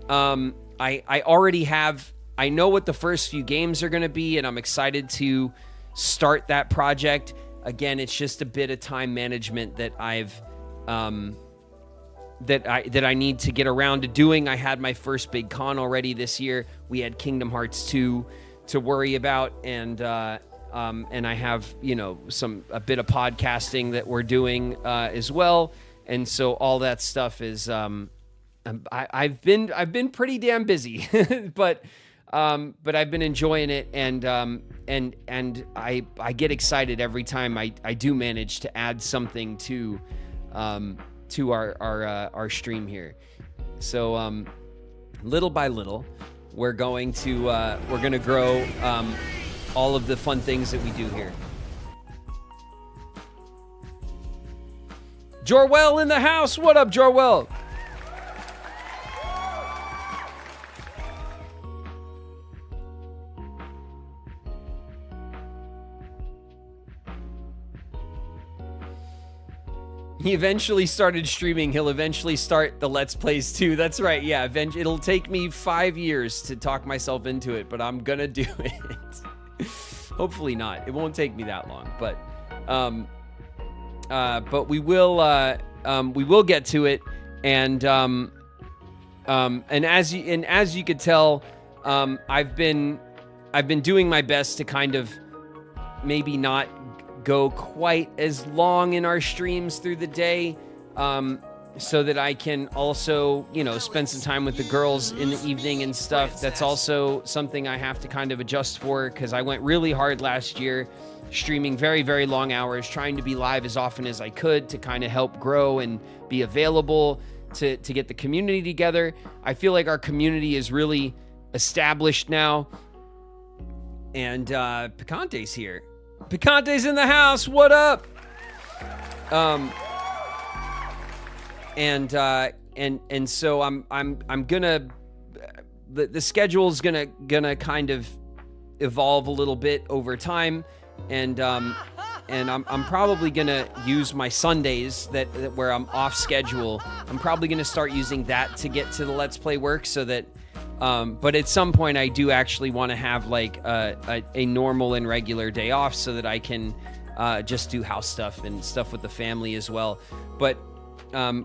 [SPEAKER 1] I already have, I know what the first few games are going to be, and I'm excited to start that project. Again, it's just a bit of time management that I've that I need to get around to doing. I had my first big con already this year. We had Kingdom Hearts 2 to worry about, and I have, you know, a bit of podcasting that we're doing as well. And so all that stuff is I've been pretty damn busy, but I've been enjoying it, and I get excited every time I do manage to add something to our stream here. So little by little, we're going to grow all of the fun things that we do here. Jorwell in the house. What up, Jorwell? He eventually started streaming. He'll eventually start the Let's Plays too. That's right. Yeah, it'll take me 5 years to talk myself into it, but I'm gonna do it. Hopefully not. It won't take me that long, but we will get to it. And as you could tell, I've been doing my best to kind of maybe not go quite as long in our streams through the day, so that I can also, you know, spend some time with the girls in the evening and stuff. That's also something I have to kind of adjust for, because I went really hard last year, streaming very, very long hours, trying to be live as often as I could to kind of help grow and be available to get the community together. I feel like our community is really established now. And Picante's here. Picante's in the house. What up? And so I'm gonna, the schedule's gonna kind of evolve a little bit over time, and I'm probably gonna use my Sundays that where I'm off schedule. I'm probably gonna start using that to get to the Let's Play work, so that but at some point I do actually want to have like a normal and regular day off, so that I can just do house stuff and stuff with the family as well. But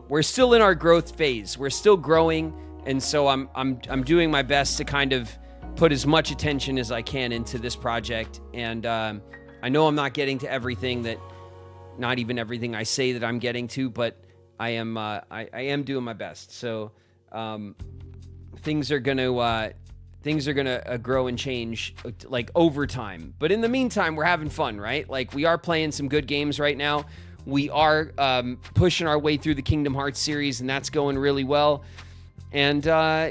[SPEAKER 1] we're still in our growth phase. We're still growing, and so I'm doing my best to kind of put as much attention as I can into this project. And I know I'm not getting to everything not even everything I say that I'm getting to, but I am doing my best. So things are gonna grow and change like over time. But in the meantime, we're having fun, right? Like, we are playing some good games right now. We are pushing our way through the Kingdom Hearts series, and that's going really well. And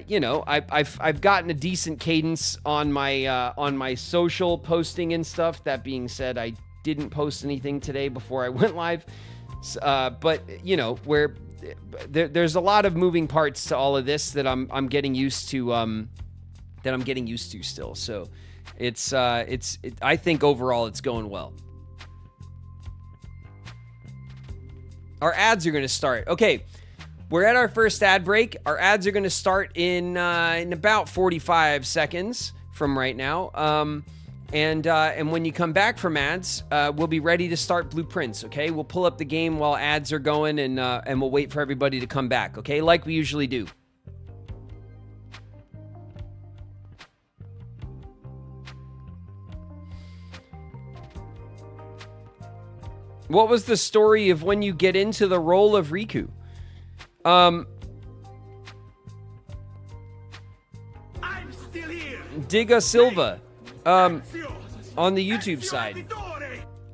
[SPEAKER 1] you know, I've gotten a decent cadence on my social posting and stuff. That being said, I didn't post anything today before I went live. But you know, there's a lot of moving parts to all of this that I'm getting used to. That I'm getting used to still. So I think overall it's going well. Our ads are going to start. Okay. We're at our first ad break. Our ads are going to start in about 45 seconds from right now. And when you come back from ads, we'll be ready to start blueprints. Okay, we'll pull up the game while ads are going, and we'll wait for everybody to come back. Okay, like we usually do. What was the story of when you get into the role of Riku?
[SPEAKER 3] I'm still here.
[SPEAKER 1] Diga Silva, on the YouTube side.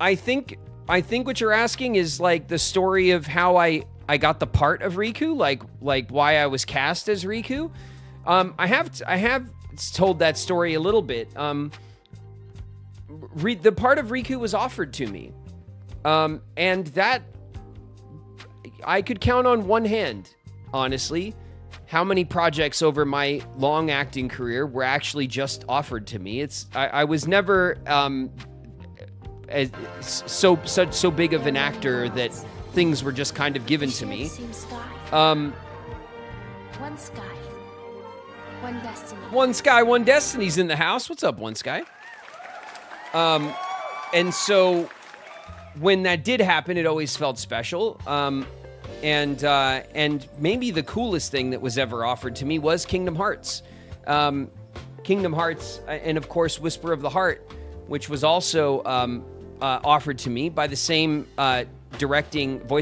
[SPEAKER 1] I think what you're asking is like the story of how I got the part of Riku, like why I was cast as Riku. I have told that story a little bit. The part of Riku was offered to me, and that I could count on one hand, honestly, how many projects over my long acting career were actually just offered to me. I was never so big of an actor that things were just kind of given to me.
[SPEAKER 4] One sky, one destiny.
[SPEAKER 1] One Sky, One Destiny's in the house. What's up, One Sky? And so when that did happen, it always felt special. And maybe the coolest thing that was ever offered to me was Kingdom Hearts. Kingdom Hearts, and of course, Whisper of the Heart, which was also offered to me by the same voice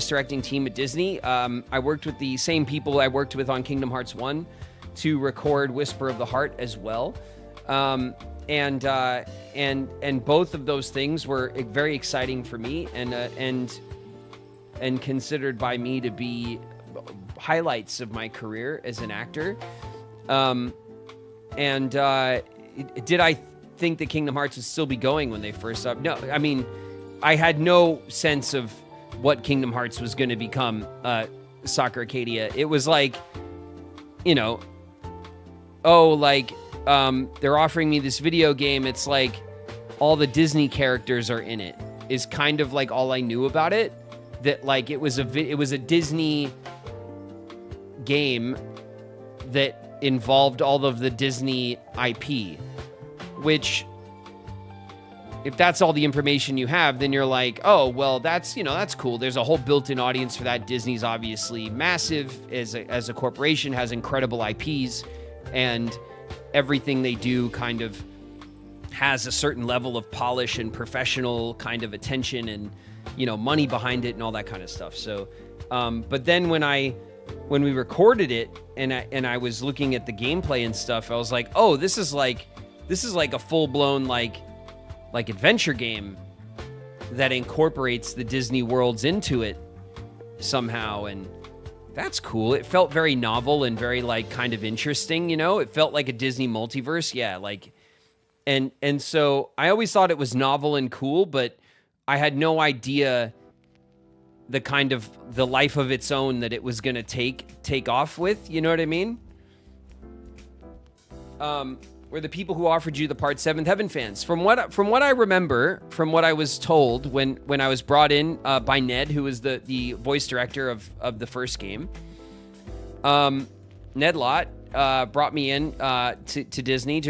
[SPEAKER 1] directing team at Disney. I worked with the same people I worked with on Kingdom Hearts 1 to record Whisper of the Heart as well. And both of those things were very exciting for me and considered by me to be highlights of my career as an actor. Did I think that Kingdom Hearts would still be going when they first up? No, I mean, I had no sense of what Kingdom Hearts was going to become, Soccer Acadia. It was like, you know, they're offering me this video game. It's like all the Disney characters are in it, is kind of like all I knew about it. That like it was a Disney game that involved all of the Disney IP, which if that's all the information you have, then you're like, oh, well, that's cool. There's a whole built-in audience for that. Disney's obviously massive as a corporation, has incredible IPs, and everything they do kind of has a certain level of polish and professional kind of attention and, you know, money behind it and all that kind of stuff. So, but then when we recorded it and I was looking at the gameplay and stuff, I was like, oh, this is like a full-blown like adventure game that incorporates the Disney worlds into it somehow, and that's cool. It felt very novel and very like kind of interesting, you know? It felt like a Disney multiverse, yeah, like and so I always thought it was novel and cool, but I had no idea the kind of the life of its own that it was going to take off with, you know what I mean? Were the people who offered you the part Seventh Heaven fans? From what I remember, from what I was told when I was brought in by Ned, who was the voice director of the first game, Ned Lott brought me in to Disney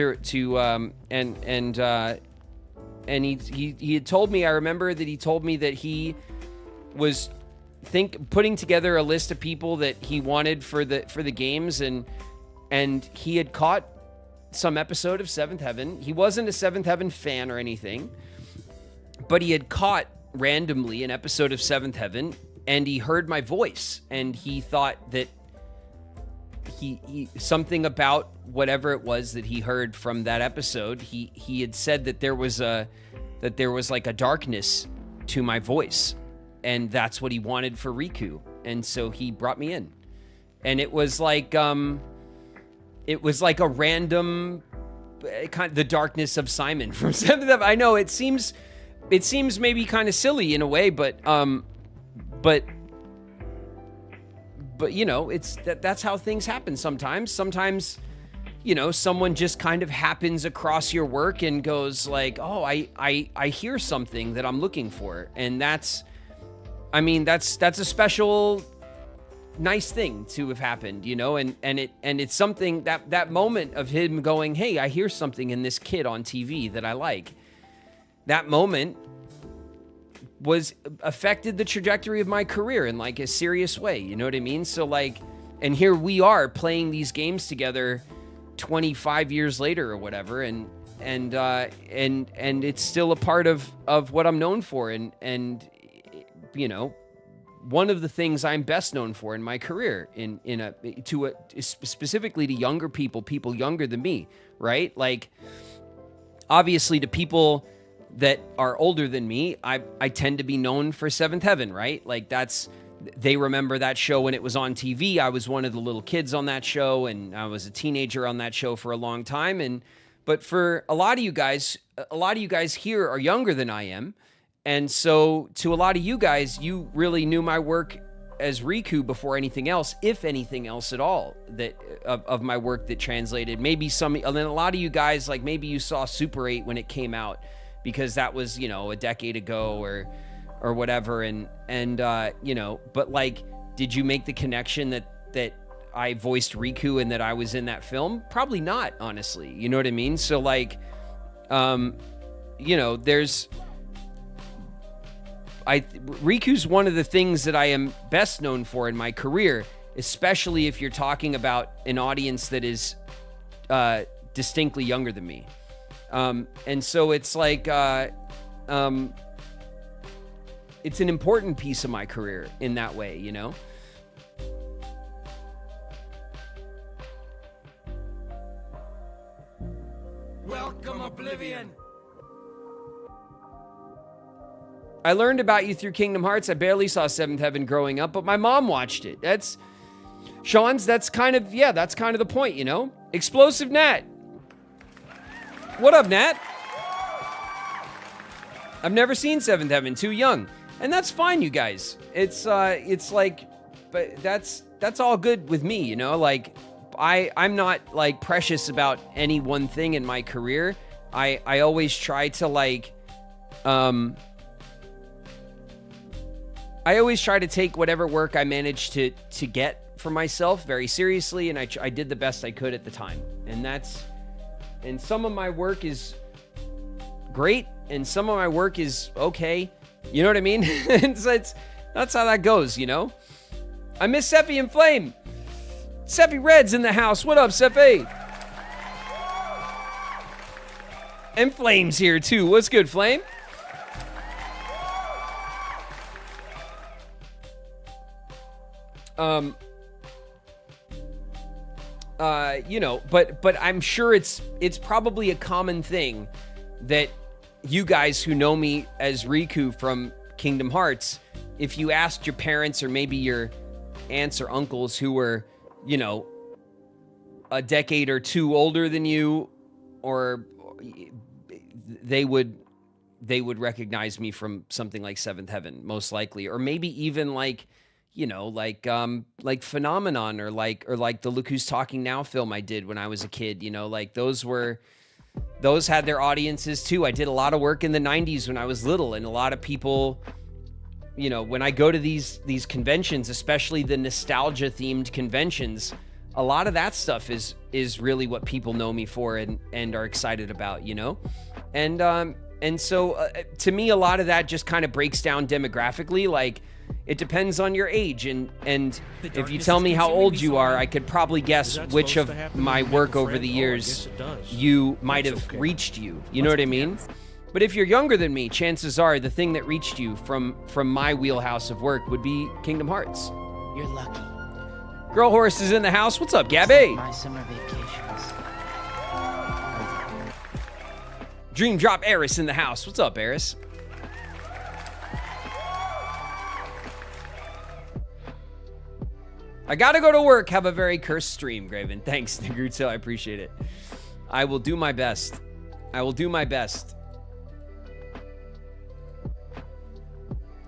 [SPEAKER 1] and he had told me, I remember that he told me that he was putting together a list of people that he wanted for the games, and he had caught some episode of Seventh Heaven. He wasn't a Seventh Heaven fan or anything, but he had caught randomly an episode of Seventh Heaven, and he heard my voice, and he thought that he something about whatever it was that he heard from that episode, he had said that there was like a darkness to my voice, and that's what he wanted for Riku, and so he brought me in. And it was like it was like a random kind of the darkness of Simon from Seventh Heaven. I know it seems maybe kind of silly in a way, but you know, it's that's how things happen sometimes. Sometimes, you know, someone just kind of happens across your work and goes like, "Oh, I hear something that I'm looking for." And that's a special nice thing to have happened, you know, and it's something that moment of him going, "Hey, I hear something in this kid on TV that I like." That moment was affected the trajectory of my career in like a serious way, you know what I mean? So like, and here we are playing these games together 25 years later or whatever, and it's still a part of what I'm known for, and you know, one of the things I'm best known for in my career, specifically to younger people younger than me, right? Like, obviously to people that are older than me, I tend to be known for Seventh Heaven, right? Like they remember that show when it was on TV. I was one of the little kids on that show, and I was a teenager on that show for a long time. But for a lot of you guys here are younger than I am. And so to a lot of you guys, you really knew my work as Riku before anything else, if anything else at all, that of my work that translated. Maybe and then a lot of you guys, like maybe you saw Super 8 when it came out, because that was, you know, a decade ago or whatever. And you know, but like, did you make the connection that I voiced Riku and that I was in that film? Probably not, honestly. You know what I mean? So like, you know, Riku's one of the things that I am best known for in my career, especially if you're talking about an audience that is distinctly younger than me. And so it's like, it's an important piece of my career in that way, you know?
[SPEAKER 3] Welcome, Oblivion.
[SPEAKER 1] I learned about you through Kingdom Hearts. I barely saw Seventh Heaven growing up, but my mom watched it. That's kind of the point, you know? Explosive Nat. What up, Nat? I've never seen Seventh Heaven, too young. And that's fine, you guys. It's like, but that's all good with me, you know? Like, I'm not, like, precious about any one thing in my career. I always try to, like, I always try to take whatever work I manage to get for myself very seriously, and I did the best I could at the time. And some of my work is great, and some of my work is okay. You know what I mean? That's how that goes, you know? I miss Sephi and Flame. Sephi Red's in the house. What up, Sephi? And Flame's here, too. What's good, Flame? You know, but I'm sure it's probably a common thing that you guys who know me as Riku from Kingdom Hearts, if you asked your parents or maybe your aunts or uncles who were, you know, a decade or two older than you, or they would recognize me from something like Seventh Heaven, most likely, or maybe even like, you know, like Phenomenon or like the Look Who's Talking Now film I did when I was a kid, you know, like those had their audiences too. I did a lot of work in the 90s when I was little, and a lot of people, you know, when I go to these conventions, especially the nostalgia themed conventions, a lot of that stuff is really what people know me for and are excited about, you know? And so to me, a lot of that just kind of breaks down demographically. Like, it depends on your age, and if you tell me how old you are, I could probably guess which of my work over the years you might have reached you. You know what I mean? But if you're younger than me, chances are the thing that reached you from my wheelhouse of work would be Kingdom Hearts.
[SPEAKER 6] You're lucky.
[SPEAKER 1] Girl Horse is in the house. What's up, Gabby?
[SPEAKER 6] My summer vacations.
[SPEAKER 1] Dream Drop Eris in the house. What's up, Eris? I gotta go to work. Have a very cursed stream, Graven. Thanks, Negruto. I appreciate it. I will do my best. I will do my best.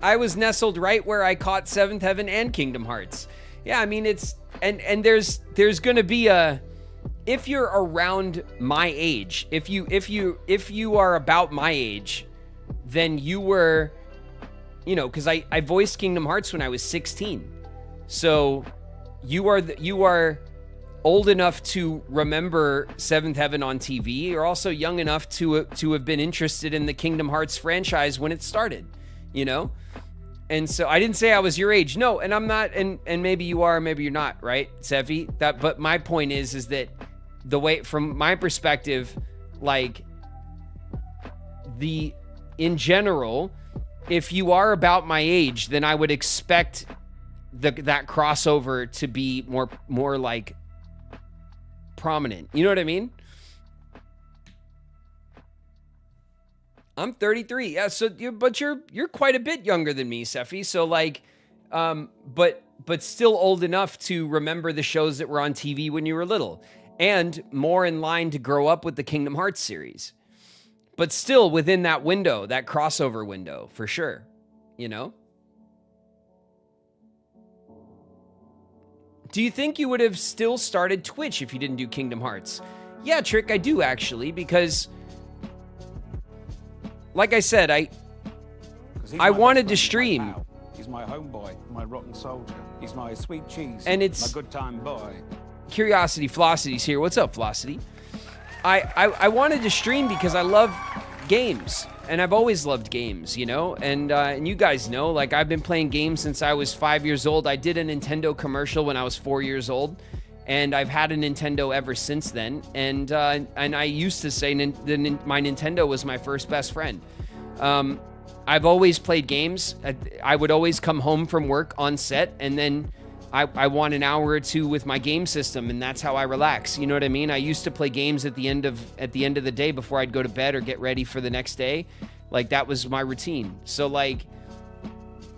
[SPEAKER 1] I was nestled right where I caught Seventh Heaven and Kingdom Hearts. Yeah, I mean, it's... And there's gonna be a... If you're around my age, if you are about my age, then you were... You know, because I voiced Kingdom Hearts when I was 16. So... You are old enough to remember Seventh Heaven on TV. You're also young enough to have been interested in the Kingdom Hearts franchise when it started, you know? And so I didn't say I was your age. No, and I'm not, and maybe you are, maybe you're not, right, Sevi? But my point is that the way, from my perspective, like, in general, if you are about my age, then I would expect that crossover to be more like prominent. You know what I mean? I'm 33. Yeah, so you're quite a bit younger than me, Seffi. So like, but still old enough to remember the shows that were on TV when you were little, and more in line to grow up with the Kingdom Hearts series. But still within that window, that crossover window, for sure. You know? Do you think you would have still started Twitch if you didn't do Kingdom Hearts? Yeah, Trick, I do actually, because like I said, I wanted to stream.
[SPEAKER 7] He's my homeboy, my rotten soldier. He's my sweet cheese,
[SPEAKER 1] and it's
[SPEAKER 7] my good time boy.
[SPEAKER 1] Curiosity Flossity's here. What's up, Flossity? I wanted to stream because I love games, and I've always loved games, you know, and you guys know, like, I've been playing games since I was 5 years old. I did a Nintendo commercial when I was 4 years old, and I've had a Nintendo ever since then. And I used to say my Nintendo was my first best friend. I've always played games. I would always come home from work on set, and then I want an hour or two with my game system, and that's how I relax. You know what I mean? I used to play games at the end of the day before I'd go to bed or get ready for the next day. Like, that was my routine. So like,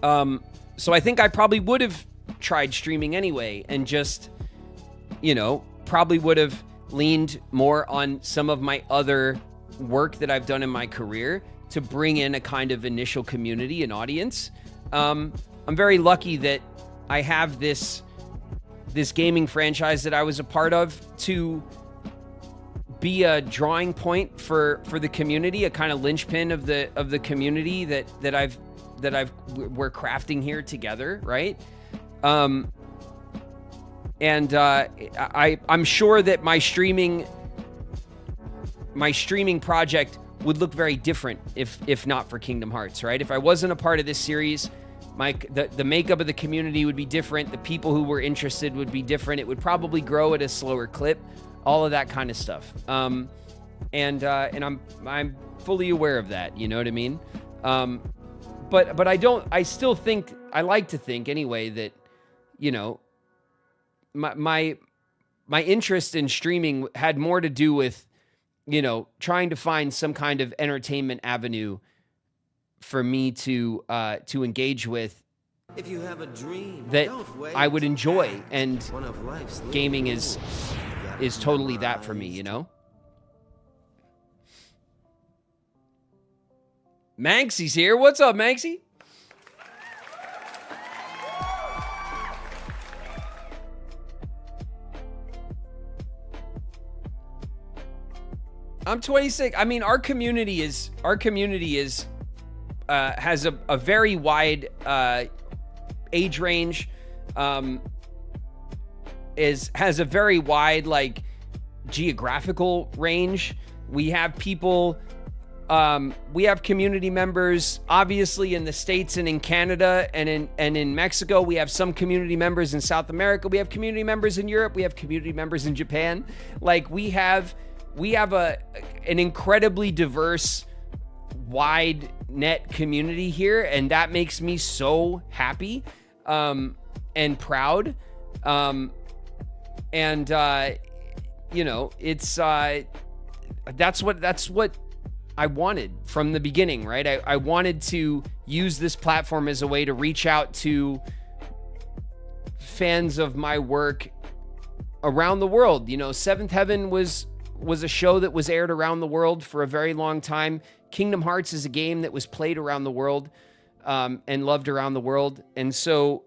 [SPEAKER 1] so I think I probably would have tried streaming anyway, and just, you know, probably would have leaned more on some of my other work that I've done in my career to bring in a kind of initial community and audience. I'm very lucky that I have this gaming franchise that I was a part of to be a drawing point for the community, a kind of linchpin of the community that we're crafting here together, right? I'm sure that my streaming project would look very different if not for Kingdom Hearts, right? If I wasn't a part of this series, the makeup of the community would be different. The people who were interested would be different. It would probably grow at a slower clip. All of that kind of stuff. And I'm fully aware of that. You know what I mean? But I still think, I like to think anyway that, you know, my interest in streaming had more to do with, you know, trying to find some kind of entertainment avenue for me to engage with,
[SPEAKER 8] if you have a dream,
[SPEAKER 1] that I would enjoy, and gaming is totally that for me, you know? Manksy's here. What's up, Manksy? I'm 26. I mean, our community is has a very wide age range, has a very wide, like, geographical range. We have people, we have community members obviously in the States and in Canada and in Mexico. We have some community members in South America. We have community members in Europe. We have community members in Japan. Like, we have an incredibly diverse, wide net community here, and that makes me so happy and proud. You know, it's that's what I wanted from the beginning, right? I wanted to use this platform as a way to reach out to fans of my work around the world. You know, Seventh Heaven was a show that was aired around the world for a very long time. Kingdom Hearts is a game that was played around the world and loved around the world. And so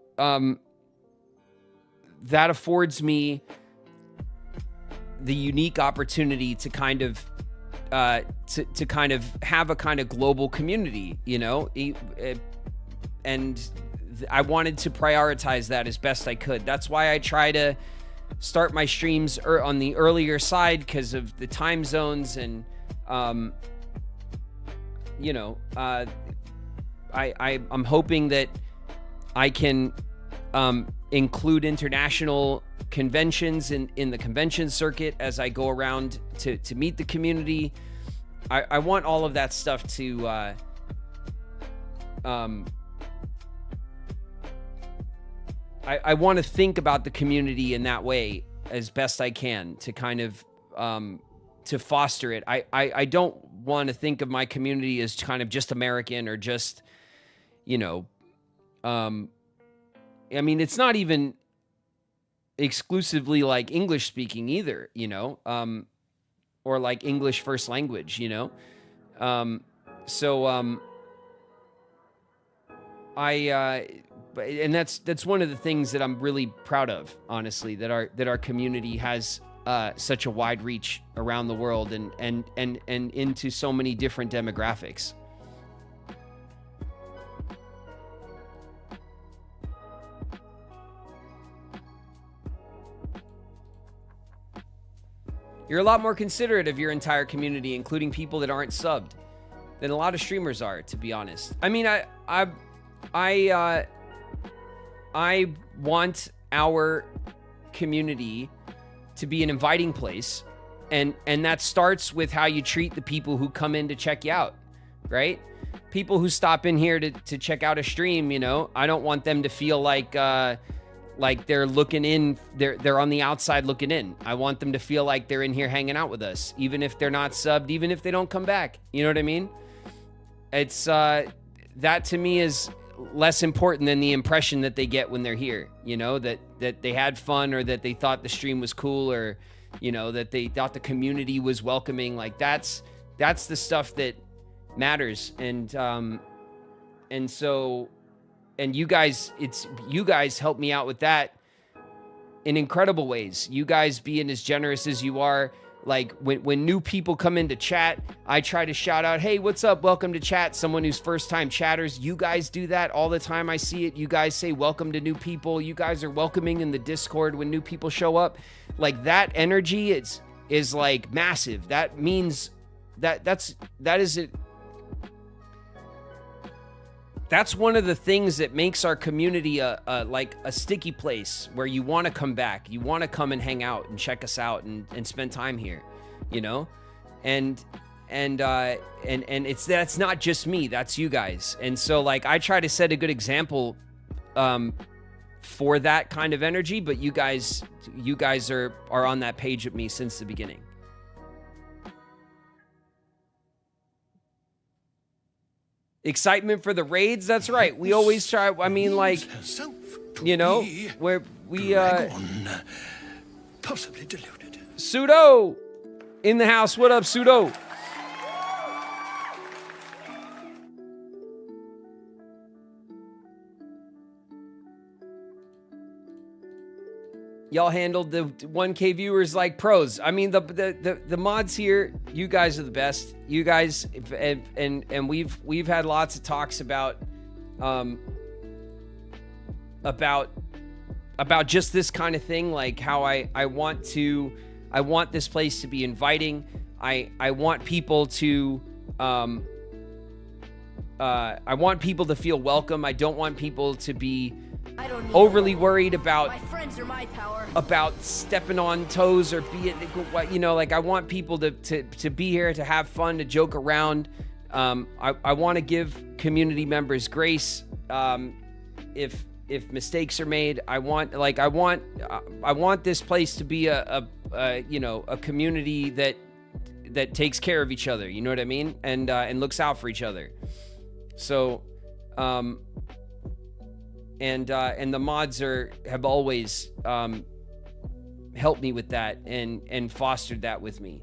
[SPEAKER 1] that affords me the unique opportunity to kind of to kind of have a kind of global community, you know, and I wanted to prioritize that as best I could. That's why I try to start my streams on the earlier side, because of the time zones, and you know, I'm hoping that I can include international conventions in the convention circuit as I go around to meet the community. I want all of that stuff to I want to think about the community in that way as best I can, to kind of to foster it. I don't want to think of my community as kind of just American or just, you know, I mean, it's not even exclusively like English speaking either, you know, or like English first language, you know. And that's one of the things that I'm really proud of, honestly, that our community has such a wide reach around the world and into so many different demographics. You're a lot more considerate of your entire community, including people that aren't subbed, than a lot of streamers are, to be honest. I mean, I want our community to be an inviting place, and that starts with how you treat the people who come in to check you out, right? People who stop in here to check out a stream, you know, I don't want them to feel like they're looking in, they're on the outside looking in. I want them to feel like they're in here hanging out with us, even if they're not subbed, even if they don't come back. You know what I mean? It's that to me is less important than the impression that they get when they're here, you know, that they had fun, or that they thought the stream was cool, or, you know, that they thought the community was welcoming. Like that's the stuff that matters. And you guys help me out with that in incredible ways. You guys being as generous as you are. Like when new people come into chat, I try to shout out, hey, what's up? Welcome to chat. Someone who's first time chatters. You guys do that all the time. I see it. You guys say welcome to new people. You guys are welcoming in the Discord when new people show up. Like that energy is like massive. That means that is it. That's one of the things that makes our community like a sticky place where you want to come back. You want to come and hang out and check us out and spend time here, you know? And that's not just me, that's you guys. And so like I try to set a good example for that kind of energy, but you guys are on that page with me since the beginning. Excitement for the raids, that's right. We always try, I mean, like, you know, where we
[SPEAKER 3] possibly deluded.
[SPEAKER 1] Pseudo in the house. What up, Pseudo? Y'all handled the 1K viewers like pros. I mean, the mods here, you guys are the best. You guys, and we've had lots of talks about just this kind of thing, like how I want this place to be inviting. I want people to I want people to feel welcome. I don't want people to be overly worried about stepping on toes or being, you know, like I want people to be here, to have fun, to joke around. I want to give community members grace if mistakes are made. I want this place to be a community that takes care of each other. You know what I mean? And looks out for each other. So and the mods have always helped me with that and fostered that with me.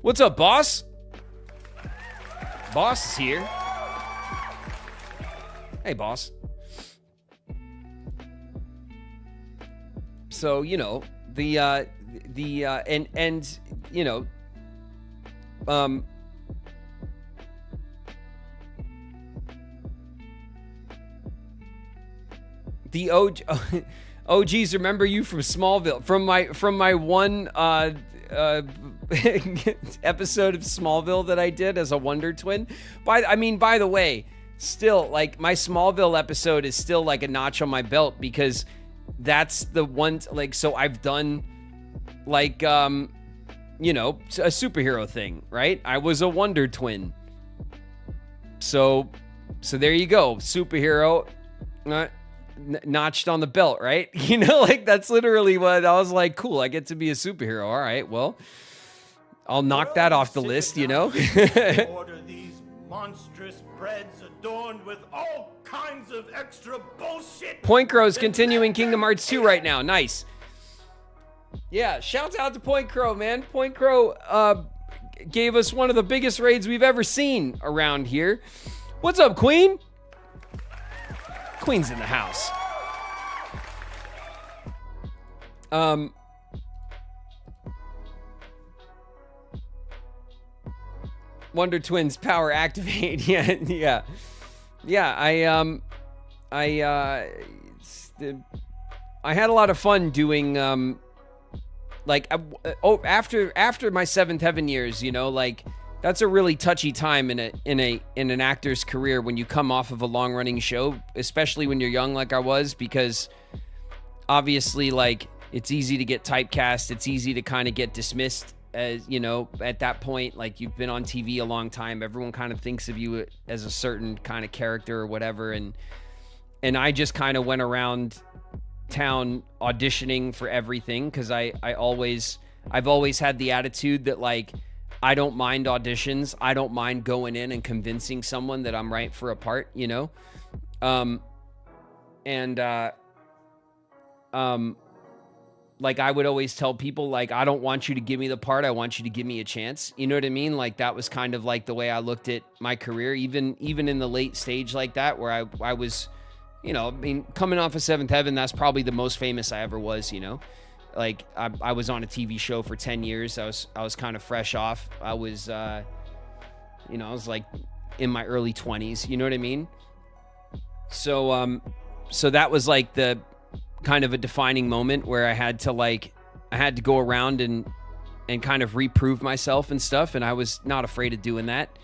[SPEAKER 1] What's up, boss? Boss is here. Hey, boss. So, you know, the you know, the OGs remember you from Smallville, from my one episode of Smallville that I did as a Wonder Twin. By the way, still, like, my Smallville episode is still like a notch on my belt, because that's the one, like, so I've done, like, you know, a superhero thing, right? I was a Wonder Twin. So there you go. Superhero, notched on the belt, right? You know, like, that's literally what I was like. Cool, I get to be a superhero. All right, well, I'll knock that off the list, you know.
[SPEAKER 3] Order these monstrous breads adorned with all kinds of extra bullshit.
[SPEAKER 1] Point Crow's continuing Kingdom Hearts 2 right now. Nice. Yeah, shouts out to Point Crow, man. Point Crow gave us one of the biggest raids we've ever seen around here. What's up, Queen? Queen's in the house. Wonder Twins power activate. Yeah. I had a lot of fun doing like after my Seventh Heaven years, you know, like, that's a really touchy time in an actor's career when you come off of a long running show, especially when you're young like I was, because obviously, like, it's easy to get typecast. It's easy to kind of get dismissed, as, you know, at that point. Like, you've been on TV a long time. Everyone kind of thinks of you as a certain kind of character or whatever. And I just kind of went around town auditioning for everything, because I've always had the attitude that, like, I don't mind auditions. I don't mind going in and convincing someone that I'm right for a part, you know? Like, I would always tell people, like, I don't want you to give me the part. I want you to give me a chance. You know what I mean? Like, that was kind of like the way I looked at my career, even in the late stage like that, where I was, you know, I mean, coming off of Seventh Heaven, that's probably the most famous I ever was, you know? Like, I was on a TV show for 10 years. I was kind of fresh off. I was, you know, I was like in my early 20s, you know what I mean? So that was like the kind of a defining moment where I had to go around and kind of reprove myself and stuff. And I was not afraid of doing that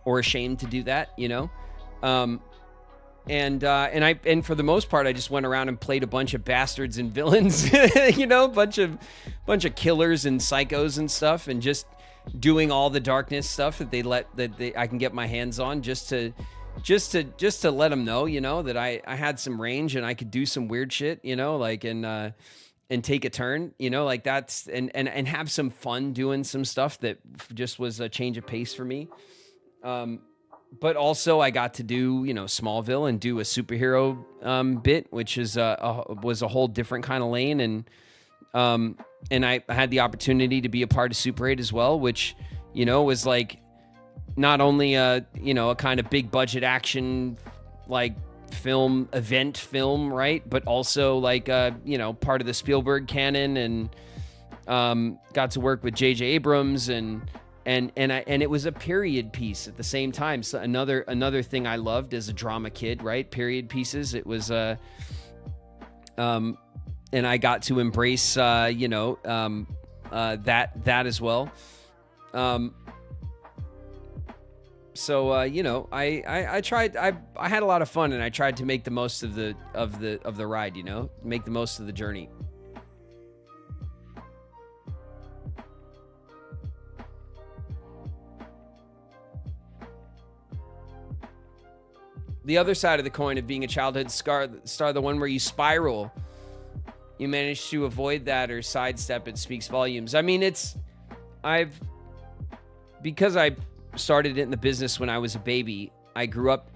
[SPEAKER 1] or ashamed to do that, you know? And for the most part, I just went around and played a bunch of bastards and villains, you know, bunch of killers and psychos and stuff, and just doing all the darkness stuff that I can get my hands on, just to let them know, you know, that I had some range and I could do some weird shit, you know, like, and take a turn, you know, like, that's, and have some fun doing some stuff that just was a change of pace for me. But also I got to do, you know, Smallville and do a superhero bit, which was a whole different kind of lane. And I had the opportunity to be a part of Super 8 as well, which, you know, was like not only a kind of big budget action, like, event film, right? But also like, you know, part of the Spielberg canon, and got to work with J.J. Abrams and it was a period piece at the same time. So another thing I loved as a drama kid, right? Period pieces. It was and I got to embrace you know, that as well. So you know, I tried. I had a lot of fun, and I tried to make the most of the ride. You know, make the most of the journey. The other side of the coin of being a childhood star, the one where you spiral, you manage to avoid that or sidestep it, speaks volumes. I mean, because I started it in the business when I was a baby, I grew up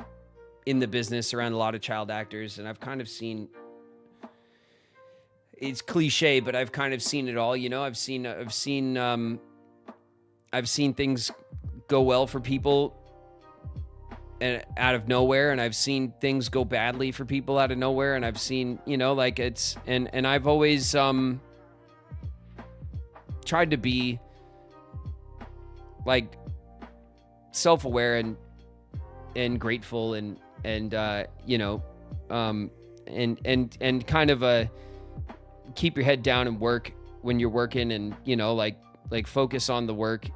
[SPEAKER 1] in the business around a lot of child actors, and I've kind of seen, it's cliche, but I've kind of seen it all, you know. I've seen things go well for people and out of nowhere, and I've seen things go badly for people out of nowhere, and I've seen, you know, like it's, and I've always tried to be like self-aware and grateful and you know, and kind of keep your head down and work when you're working, and, you know, like focus on the work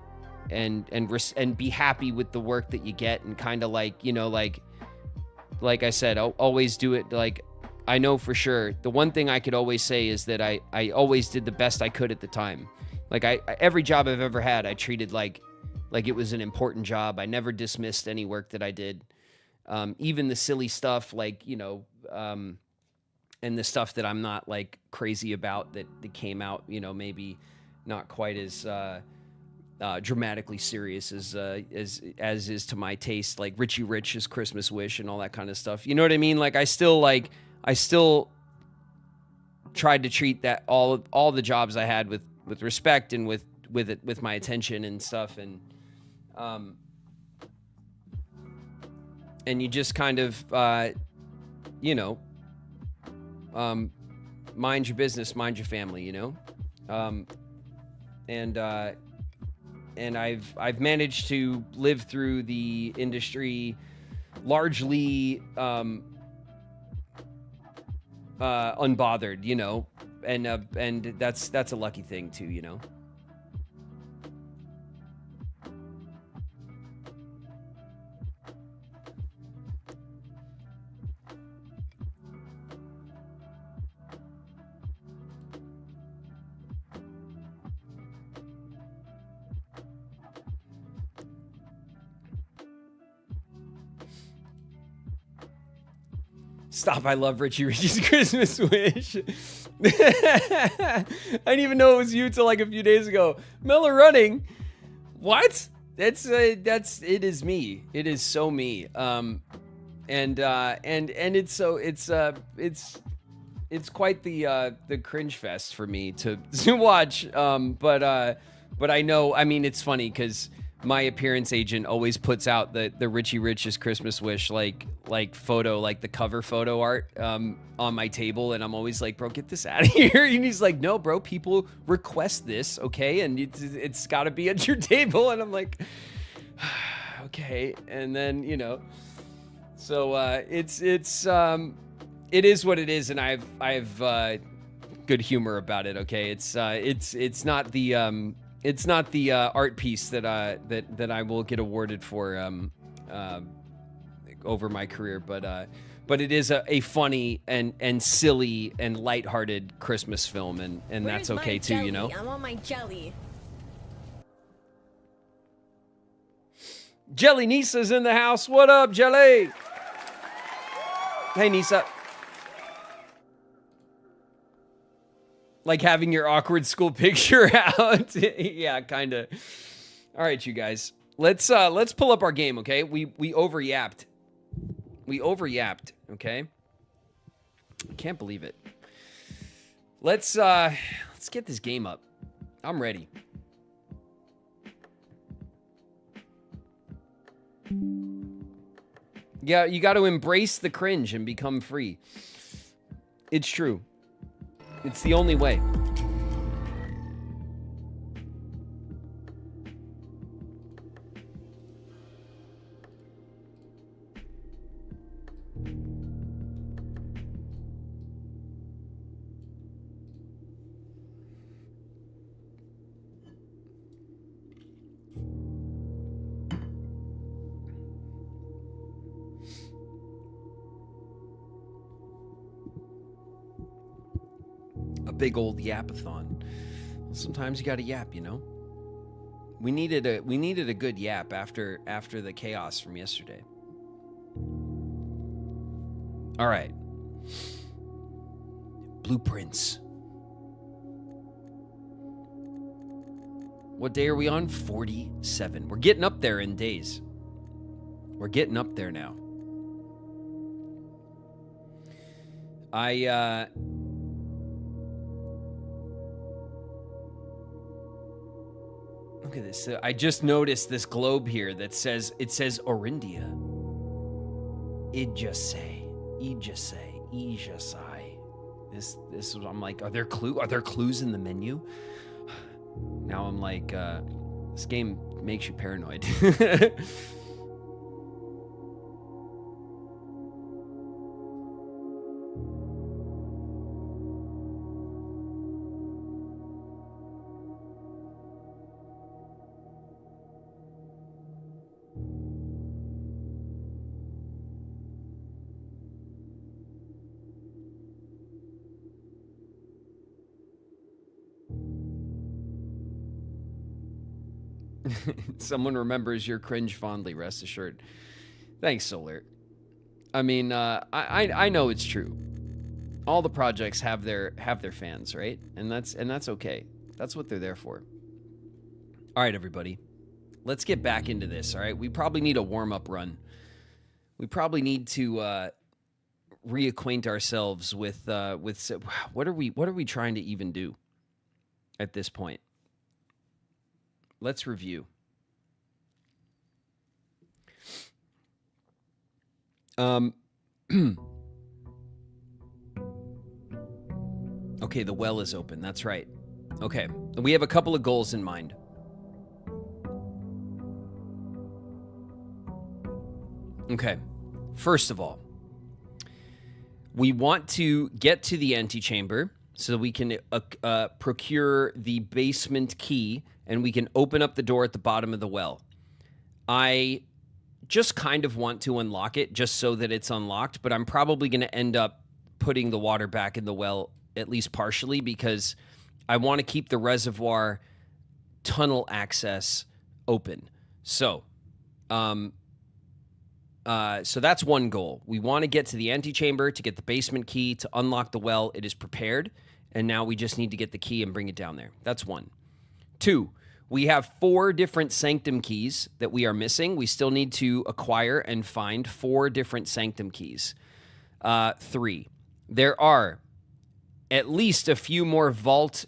[SPEAKER 1] and be happy with the work that you get, and kind of like, you know, like I said, I'll always do it. Like, I know for sure the one thing I could always say is that I always did the best I could at the time. Like every job I've ever had, I treated like it was an important job. I never dismissed any work that I did. Even the silly stuff, like, you know, and the stuff that I'm not like crazy about that came out, you know, maybe not quite as dramatically serious as is to my taste, like Richie Rich's Christmas Wish and all that kind of stuff. You know what I mean? Like I still tried to treat that all the jobs I had with respect and with my attention and stuff, and you just kind of you know, mind your business, mind your family, you know, and I've managed to live through the industry largely unbothered, you know, and that's a lucky thing too, you know. Stop, I love Richie's Christmas Wish. I didn't even know it was you till like a few days ago. Miller Running? What? That's it is me. It is so me. And it's so it's quite the cringe fest for me to watch. But I know, I mean, it's funny because my appearance agent always puts out the Richie Rich's Christmas Wish like photo, like the cover photo art on my table, and I'm always like, bro, get this out of here. And he's like, no, bro, people request this, okay, and it's got to be at your table. And I'm like, okay. And then, you know, so it is what it is, and I've good humor about it. Okay, it's not the art piece that I will get awarded for over my career, but it is a funny and silly and lighthearted Christmas film, and that's okay too, you know.
[SPEAKER 9] I want my jelly.
[SPEAKER 1] Jelly Nisa's in the house. What up, Jelly? Hey, Nisa. Like having your awkward school picture out. Yeah, kind of. All right, you guys. Let's pull up our game, okay? We over-yapped. We over-yapped, okay? I can't believe it. Let's get this game up. I'm ready. Yeah, you got to embrace the cringe and become free. It's true. It's the only way. Big old yapathon. Sometimes you got to yap, you know. We needed a good yap after the chaos from yesterday. All right. Blueprints. What day are we on? 47. We're getting up there in days. We're getting up there now. Look at this. I just noticed this globe here that says Orindia. Ijasai. This I'm like, are there clues in the menu? Now I'm like, this game makes you paranoid. Someone remembers your cringe fondly, rest assured. Thanks, Solar. I mean, I know it's true. All the projects have their fans, right? And that's okay. That's what they're there for. All right, everybody. Let's get back into this, all right? We probably need a warm-up run. We probably need to reacquaint ourselves with what are we trying to even do at this point? Let's review. Okay, the well is open. That's right. Okay, we have a couple of goals in mind. Okay, first of all, we want to get to the antechamber so that we can procure the basement key and we can open up the door at the bottom of the well. I just kind of want to unlock it just so that it's unlocked, but I'm probably going to end up putting the water back in the well, at least partially, because I want to keep the reservoir tunnel access open. So that's one goal. We want to get to the antechamber to get the basement key to unlock the well. It is prepared, and now we just need to get the key and bring it down there. That's one. 2, we have 4 different sanctum keys that we are missing. We still need to acquire and find 4 different sanctum keys. 3, there are at least a few more vault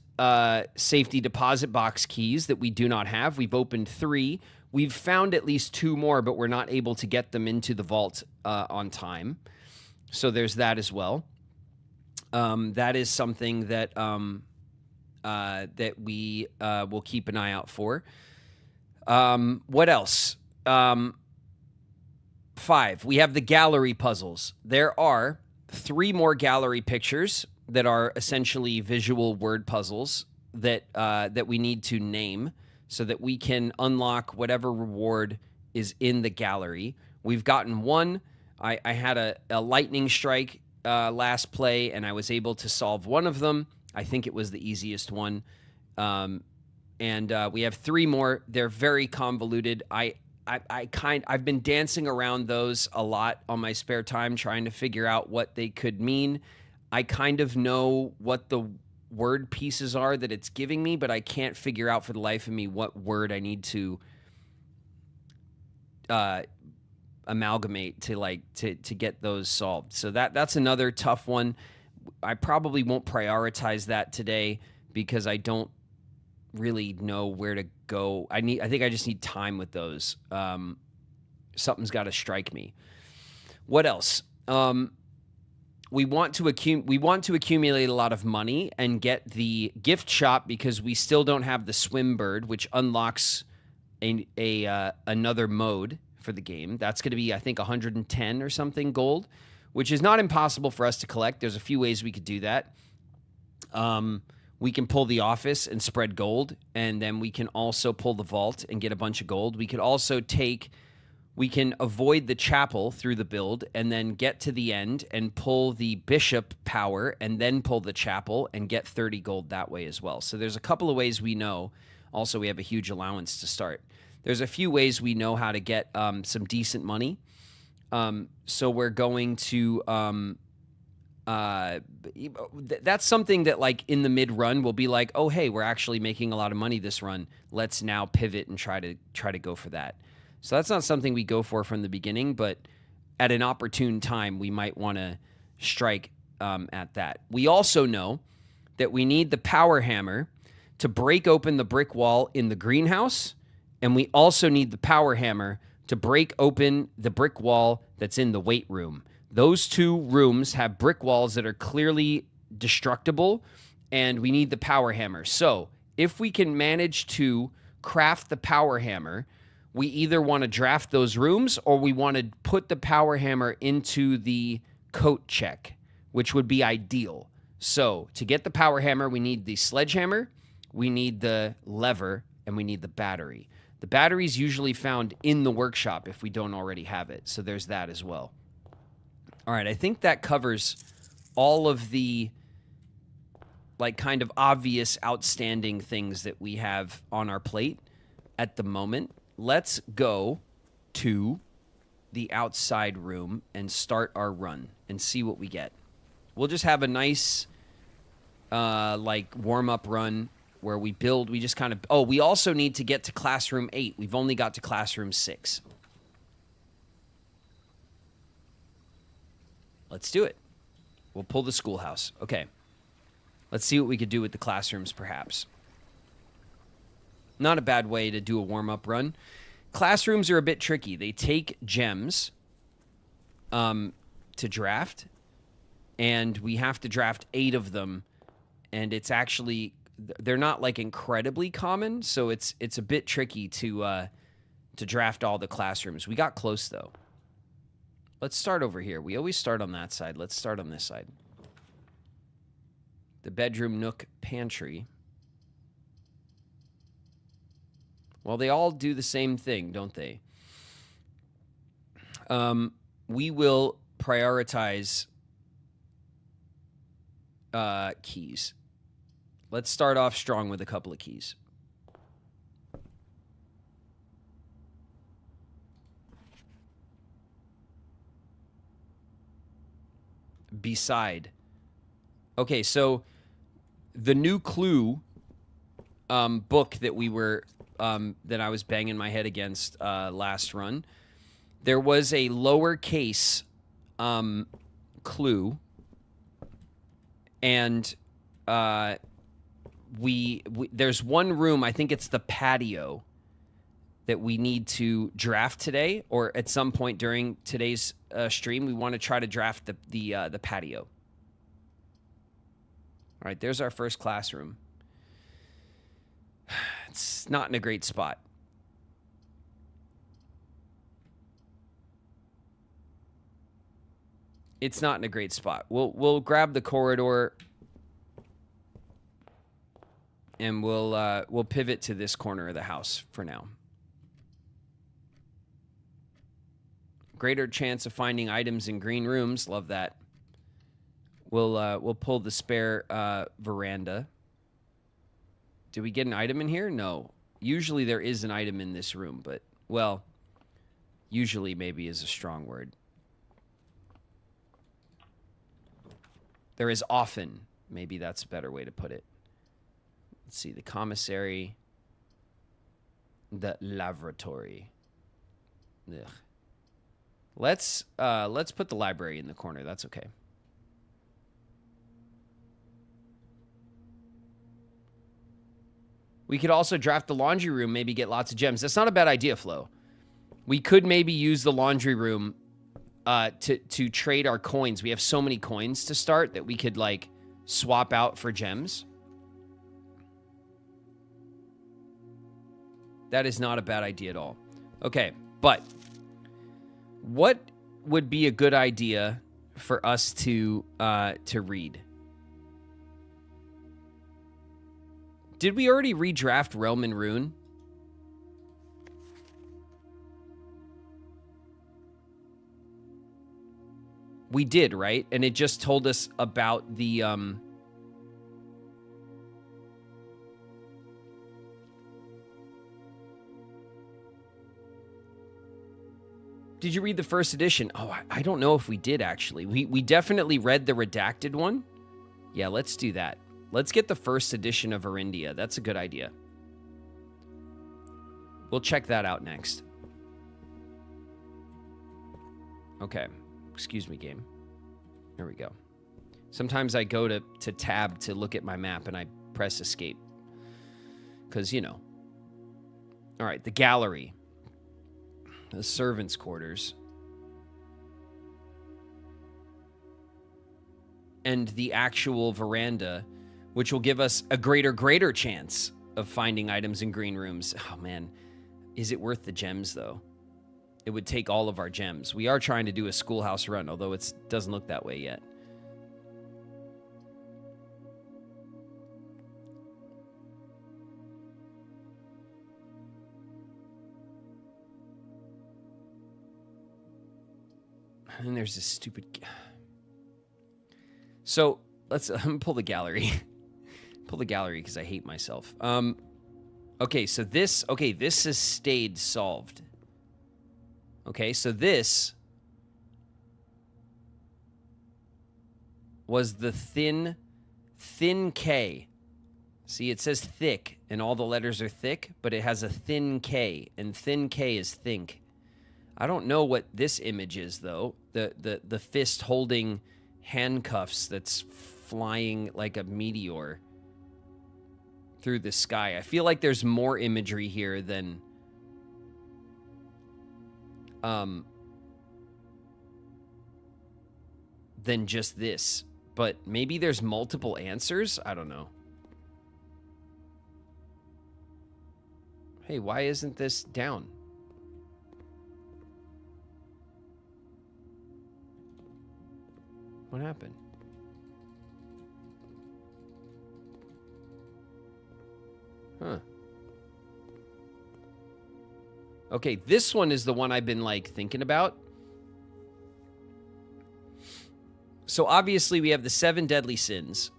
[SPEAKER 1] safety deposit box keys that we do not have. We've opened 3. We've found at least 2 more, but we're not able to get them into the vault on time. So there's that as well. That is something that that we will keep an eye out for. What else? 5, we have the gallery puzzles. There are 3 more gallery pictures that are essentially visual word puzzles that that we need to name so that we can unlock whatever reward is in the gallery. We've gotten 1. I had a lightning strike last play, and I was able to solve one of them. I think it was the easiest one. And we have 3 more. They're very convoluted. I've been dancing around those a lot on my spare time, trying to figure out what they could mean. I kind of know what the word pieces are that it's giving me, but I can't figure out for the life of me what word I need to amalgamate to get those solved. So that's another tough one. I probably won't prioritize that today because I don't really know where to go. I think I just need time with those. Something's got to strike me. What else? We want to accumulate a lot of money and get the gift shop because we still don't have the swim bird, which unlocks another mode for the game. That's going to be, I think, 110 or something gold, which is not impossible for us to collect. There's a few ways we could do that. We can pull the office and spread gold, and then we can also pull the vault and get a bunch of gold. We could also we can avoid the chapel through the build and then get to the end and pull the bishop power and then pull the chapel and get 30 gold that way as well. So there's a couple of ways we know. Also, we have a huge allowance to start. There's a few ways we know how to get some decent money. So we're going to that's something that, like, in the mid-run we'll be like, oh, hey, we're actually making a lot of money this run. Let's now pivot and try to go for that. So that's not something we go for from the beginning, but at an opportune time, we might want to strike at that. We also know that we need the power hammer to break open the brick wall in the greenhouse, and we also need the power hammer to break open the brick wall that's in the weight room. Those two rooms have brick walls that are clearly destructible, and we need the power hammer. So if we can manage to craft the power hammer, we either want to draft those rooms or we want to put the power hammer into the coat check, which would be ideal. So to get the power hammer, we need the sledgehammer, we need the lever, and we need the battery. The battery is usually found in the workshop if we don't already have it. So there's that as well. All right, I think that covers all of the like kind of obvious outstanding things that we have on our plate at the moment. Let's go to the outside room and start our run and see what we get. We'll just have a nice like warm-up run where we build, we just kind of... Oh, we also need to get to classroom 8. We've only got to classroom 6. Let's do it. We'll pull the schoolhouse. Okay. Let's see what we could do with the classrooms, perhaps. Not a bad way to do a warm-up run. Classrooms are a bit tricky. They take gems to draft, and we have to draft 8 of them, and it's actually... They're not, like, incredibly common, so it's a bit tricky to draft all the classrooms. We got close, though. Let's start over here. We always start on that side. Let's start on this side. The bedroom, nook, pantry. Well, they all do the same thing, don't they? We will prioritize keys. Let's start off strong with a couple of keys. Beside. Okay, so the new Clue book that we were that I was banging my head against last run, there was a lowercase clue, and we there's one room, I think it's the patio, that we need to draft today, or at some point during today's stream. We want to try to draft the patio. All right, there's our first classroom. It's not in a great spot. It's not in a great spot. We'll grab the corridor, and we'll pivot to this corner of the house for now. Greater chance of finding items in green rooms. Love that. We'll pull the spare veranda. Did we get an item in here? No. Usually there is an item in this room, but, well, usually maybe is a strong word. There is often. Maybe that's a better way to put it. Let's see. The commissary. The laboratory. Ugh. Let's put the library in the corner. That's okay. We could also draft the laundry room, maybe get lots of gems. That's not a bad idea, Flo. We could maybe use the laundry room to trade our coins. We have so many coins to start that we could, like, swap out for gems. That is not a bad idea at all. Okay, but what would be a good idea for us to read? Did we already redraft Realm and Rune? We did, right? And it just told us about the... Did you read the first edition? Oh, I don't know if we did, actually. We definitely read the redacted one. Yeah, let's do that. Let's get the first edition of Arindia. That's a good idea. We'll check that out next. Okay. Excuse me, game. There we go. Sometimes I go to tab to look at my map and I press escape. Because, you know. All right, the gallery. The servants' quarters. And the actual veranda, which will give us a greater chance of finding items in green rooms. Oh, man. Is it worth the gems, though? It would take all of our gems. We are trying to do a schoolhouse run, although it doesn't look that way yet. And there's this stupid... So, I'm gonna pull the gallery. Pull the gallery because I hate myself. Okay, so this has stayed solved. Okay, so this was the thin K. See, it says thick, and all the letters are thick, but it has a thin K, and thin K is think. I don't know what this image is, though. The fist holding handcuffs that's flying like a meteor through the sky. I feel like there's more imagery here than just this. But maybe there's multiple answers? I don't know. Hey, why isn't this down? What happened? Huh. Okay, this one is the one I've been, like, thinking about. So, obviously, we have the 7 deadly sins.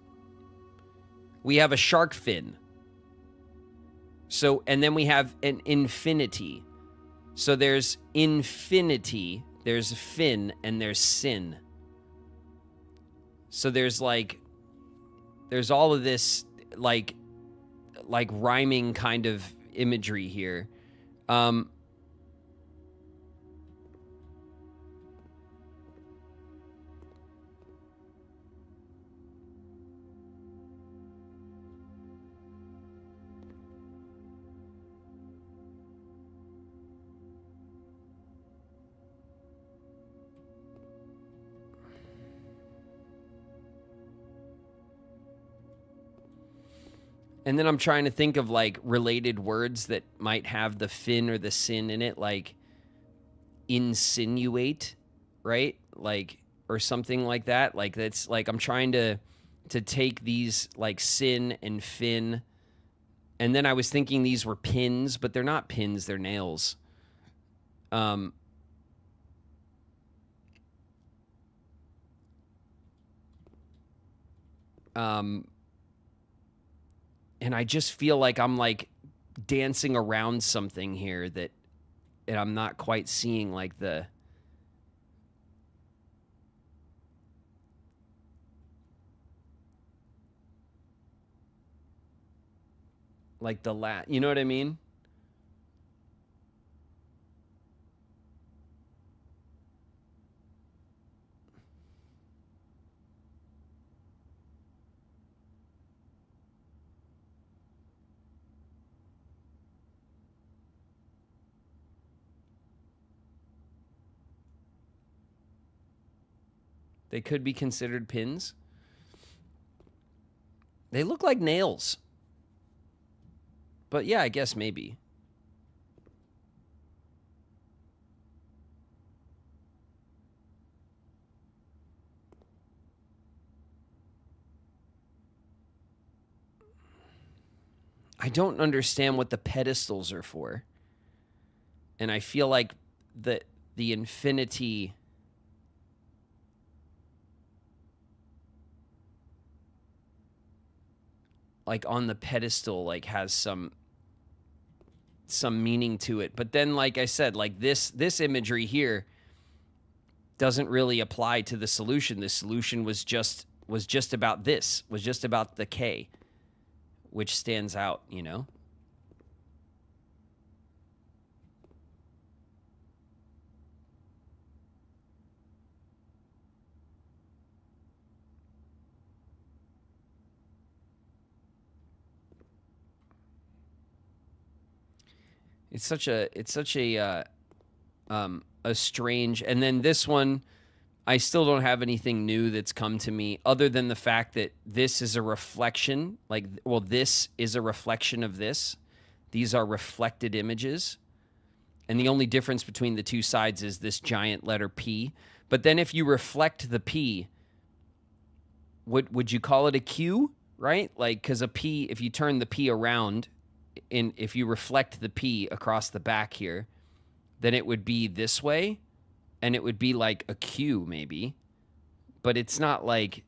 [SPEAKER 1] We have a shark fin. So, and then we have an infinity. So, there's infinity, there's fin, and there's sin. So, there's all of this, like rhyming kind of imagery here. And then I'm trying to think of, like, related words that might have the fin or the sin in it, like insinuate, right? Like, or something like that. Like, that's, like, I'm trying to take these, like, sin and fin. And then I was thinking these were pins, but they're not pins, they're nails. And I just feel like I'm, like, dancing around something here and I'm not quite seeing, like, the... Like, you know what I mean? They could be considered pins. They look like nails. But yeah, I guess maybe. I don't understand what the pedestals are for. And I feel like the infinity... like on the pedestal, like has some meaning to it. But then, like I said, like this imagery here doesn't really apply to the solution. The solution was just about this, was just about the K, which stands out, you know? It's such a strange. And then this one, I still don't have anything new that's come to me other than the fact that this is a reflection. Like, well, this is a reflection of this. These are reflected images. And the only difference between the two sides is this giant letter P. But then if you reflect the P, would you call it a Q, right? Like, because a P, if you turn the P around, if you reflect the P across the back here, then it would be this way, and it would be like a Q maybe. But it's not like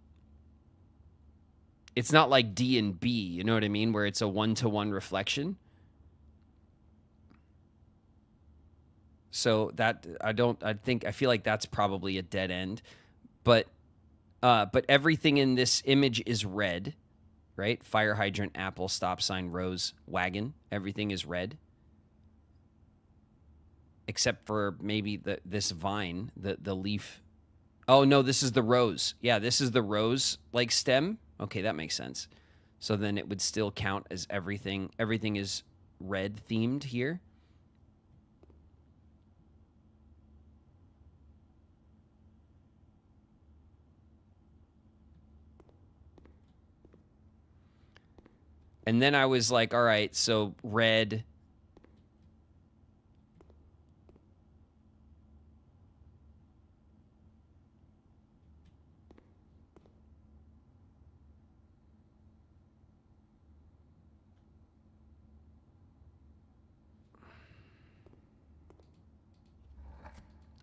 [SPEAKER 1] D and B, you know what I mean? Where it's a one-to-one reflection. So that I feel like that's probably a dead end. But everything in this image is red, right? Fire hydrant, apple, stop sign, rose, wagon. Everything is red. Except for maybe this vine, the leaf. Oh, no, this is the rose. Yeah, this is the rose, like, stem. Okay, that makes sense. So then it would still count as everything. Everything is red themed here. And then I was like, all right, so red.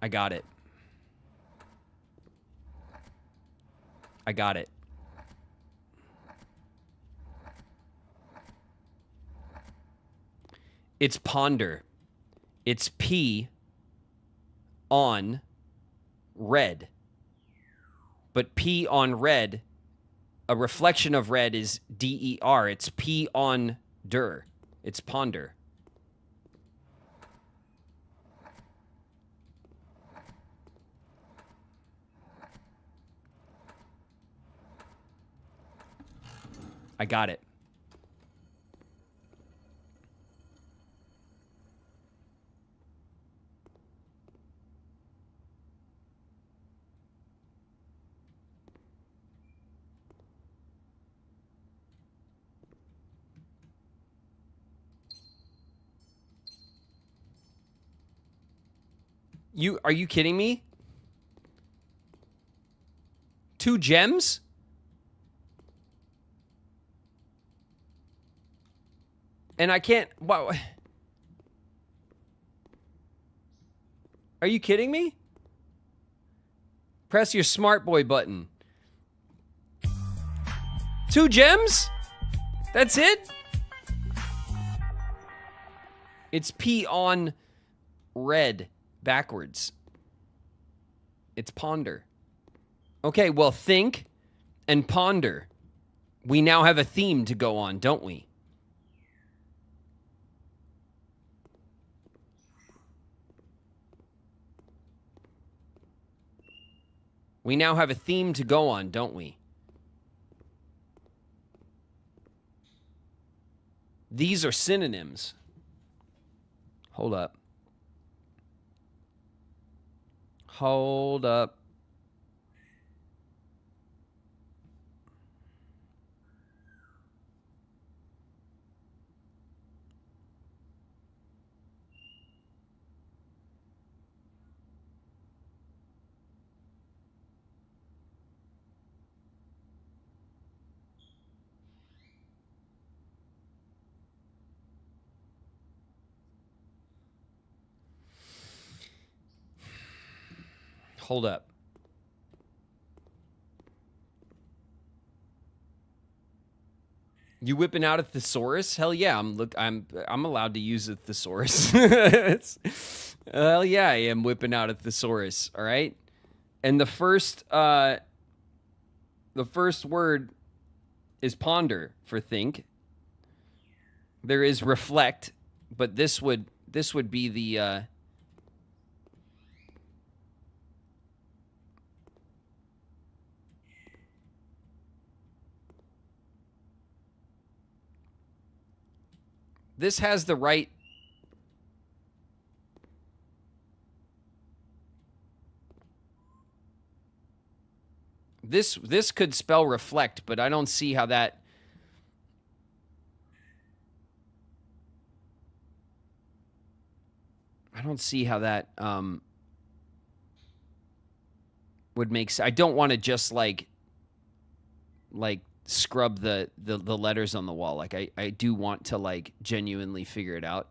[SPEAKER 1] I got it. I got it. It's ponder. It's P on red. But P on red, a reflection of red is DER. It's P on der. It's ponder. I got it. Are you kidding me? 2 gems? And I can't. Wow. Are you kidding me? Press your smart boy button. 2 gems? That's it? It's P on red backwards. It's ponder. Okay, well, think and ponder. We now have a theme to go on, don't we? We now have a theme to go on, don't we? These are synonyms. Hold up. Hold up. Hold up. You whipping out a thesaurus? Hell yeah! I'm allowed to use a thesaurus. Hell yeah, I am whipping out a thesaurus. All right, and the first word is ponder for think. There is reflect, but this would be the this has the right This could spell reflect, but I don't see how that... I don't see how that would make sense. I don't want to just like scrub the letters on the wall. Like I do want to like genuinely figure it out.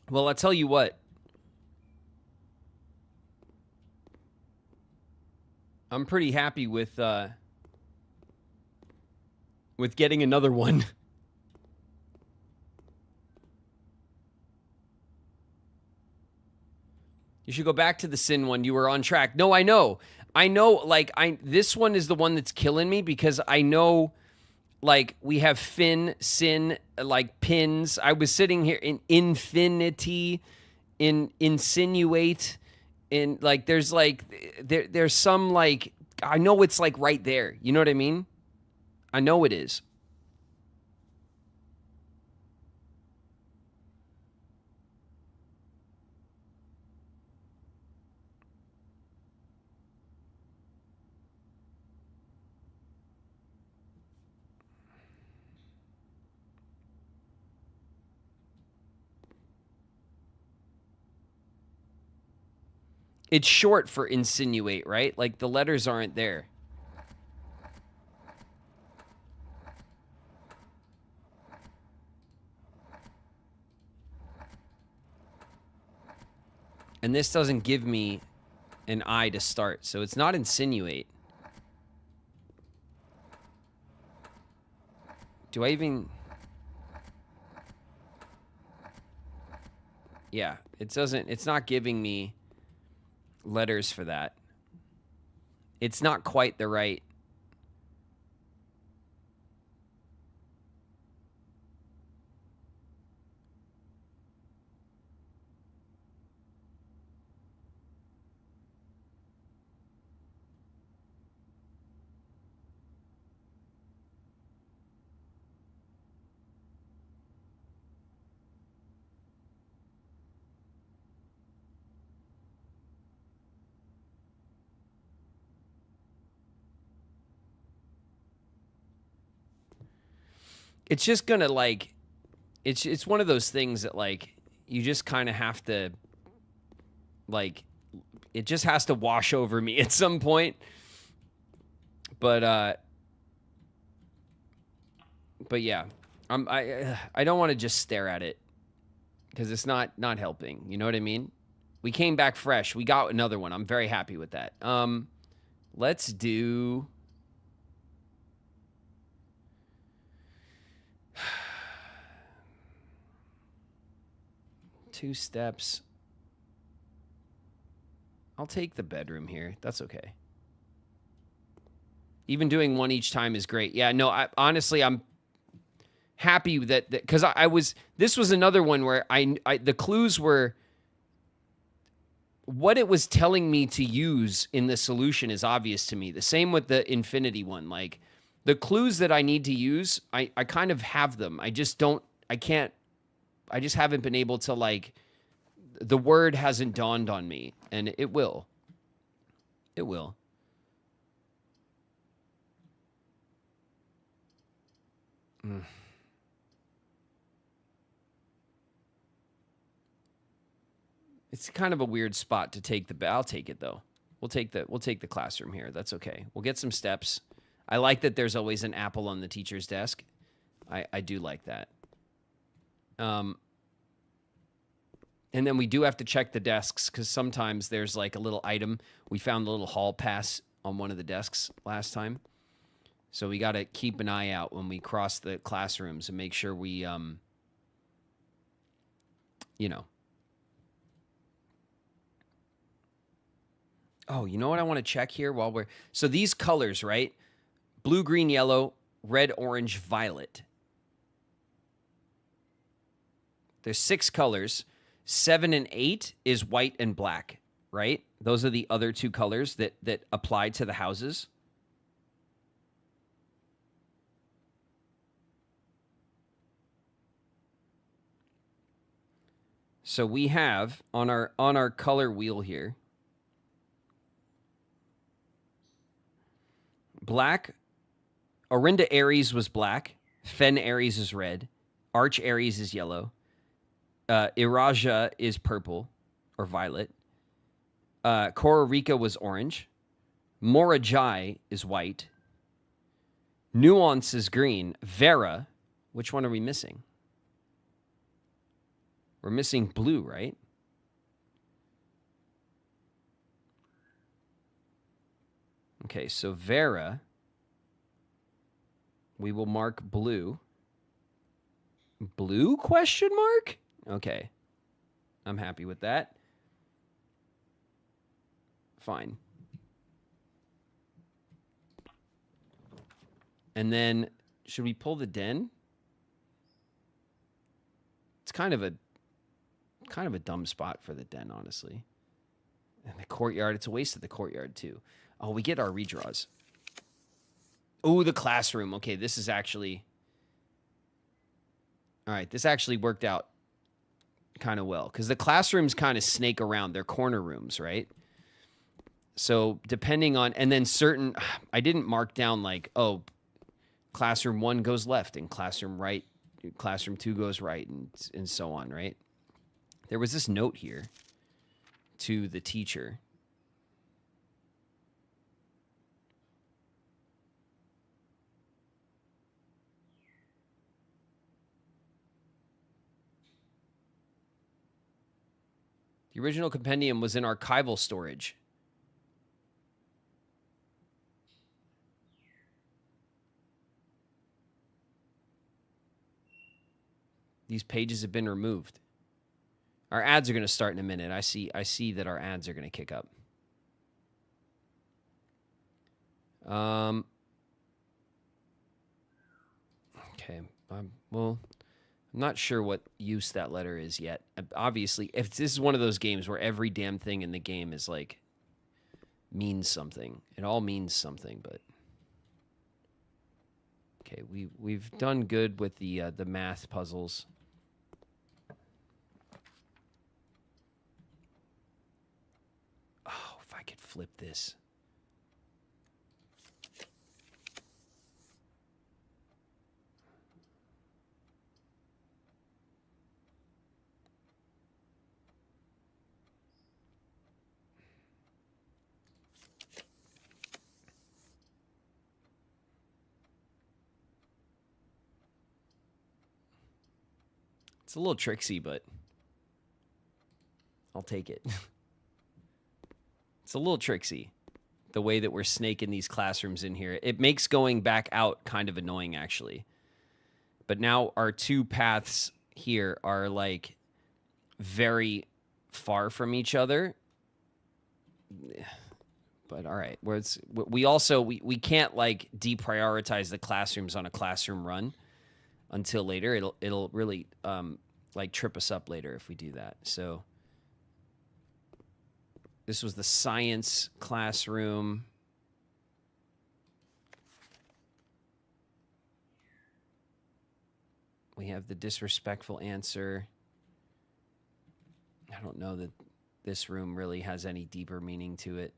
[SPEAKER 1] Well, I'll tell you what. I'm pretty happy with getting another one. You should go back to the Sin one. You were on track. No, I know. Like this one is the one that's killing me because I know. Like, we have Finn, Sin, like, pins. I was sitting here in infinity, in insinuate, in, like, there's, like, there's some, like, I know it's, like, right there. You know what I mean? I know it is. It's short for insinuate, right? Like, the letters aren't there. And this doesn't give me an I to start, so it's not insinuate. Do I even... Yeah, it doesn't... It's not giving me letters for that. It's not quite the right. It's just gonna like, it's one of those things that like you just kind of have to like, it just has to wash over me at some point. But yeah, I don't want to just stare at it because it's not helping. You know what I mean? We came back fresh. We got another one. I'm very happy with that. Let's do. Two steps. I'll take the bedroom here. That's okay. Even doing one each time is great. Yeah, no, honestly, I'm happy that because I was. This was another one where the clues were what it was telling me to use in the solution is obvious to me. The same with the infinity one. Like the clues that I need to use, I kind of have them. I just don't. I can't. I just haven't been able to like the word hasn't dawned on me, and it will. It will. It's kind of a weird spot to take the. I'll take it though. We'll take the classroom here. That's okay. We'll get some steps. I like that there's always an apple on the teacher's desk. I do like that. And then we do have to check the desks because sometimes there's like a little item. We found a little hall pass on one of the desks last time. So we got to keep an eye out when we cross the classrooms and make sure we, you know. Oh, you know what I want to check here while we're... So these colors, right? Blue, green, yellow, red, orange, violet. There's 6 colors. 7 and 8 is white and black, right? Those are the other 2 colors that apply to the houses. So we have on our color wheel here, black. Orinda Aries was black. Fen Aries is red. Arch Aries is yellow. Iraja is purple or violet. Cora Rica was orange. Morajai is white. Nuance is green. Vera, which one are we missing? We're missing blue, right? Okay, so Vera, we will mark blue. Blue question mark? Okay. I'm happy with that. Fine. And then, should we pull the den? It's kind of a dumb spot for the den, honestly. And the courtyard, it's a waste of the courtyard, too. Oh, we get our redraws. Oh, the classroom. Okay, this is actually... All right, this actually worked out kind of well. Because the classrooms kind of snake around. They're corner rooms, right? So, depending on... And then certain... I didn't mark down like, oh, classroom 1 goes left and classroom 2 goes right, and so on, right? There was this note here to the teacher. The original compendium was in archival storage. These pages have been removed. Our ads are going to start in a minute. I see that our ads are going to kick up. Okay. Well, I'm not sure what use that letter is yet. Obviously, if this is one of those games where every damn thing in the game is like means something. It all means something, but okay, we've done good with the math puzzles. Oh, if I could flip this. It's a little tricksy, but I'll take it. It's a little tricksy, the way that we're snaking these classrooms in here. It makes going back out kind of annoying, actually. But now our 2 paths here are, like, very far from each other. But, all right. We can't, like, deprioritize the classrooms on a classroom run until later. It'll really like trip us up later if we do that. So this was the science classroom. We have the disrespectful answer. I don't know that this room really has any deeper meaning to it.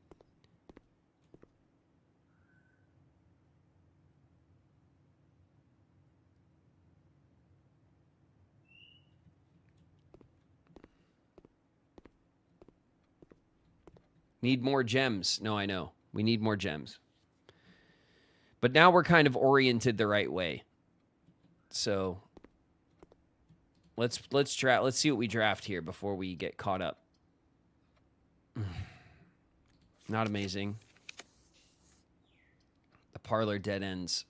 [SPEAKER 1] Need more gems. No, I know. We need more gems. But now we're kind of oriented the right way. So let's draft. Let's see what we draft here before we get caught up. Not amazing. The parlor dead ends.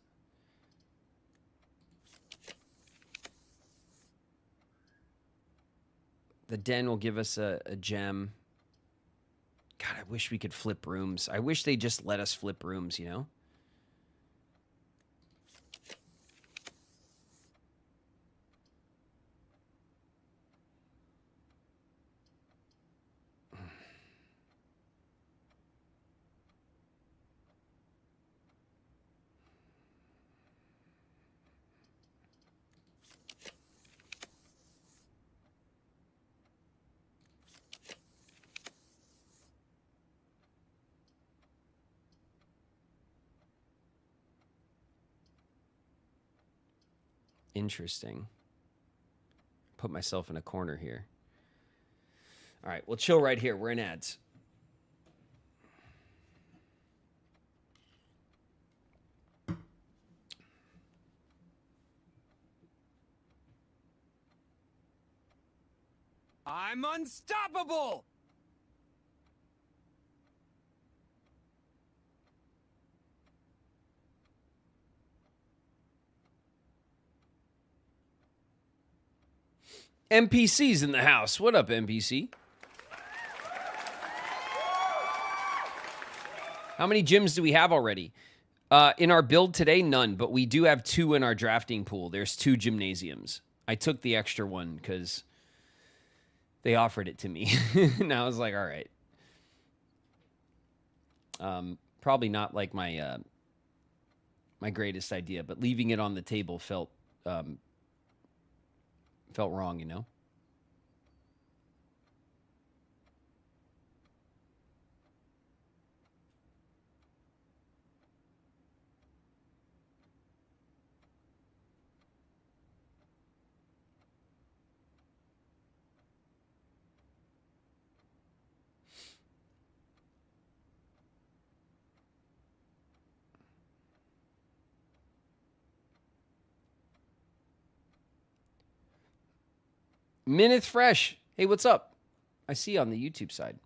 [SPEAKER 1] The den will give us a gem. God, I wish we could flip rooms. I wish they just let us flip rooms, you know? Interesting. Put myself in a corner here. All right, we'll chill right here. We're in ads.
[SPEAKER 2] I'm unstoppable!
[SPEAKER 1] NPC's in the house. What up, NPC? How many gyms do we have already? In our build today, none, but we do have 2 in our drafting pool. There's 2 gymnasiums. I took the extra one because they offered it to me. And I was like, all right. Probably not like my my greatest idea, but leaving it on the table felt wrong, you know? Minute Fresh. Hey, what's up? I see you on the YouTube side.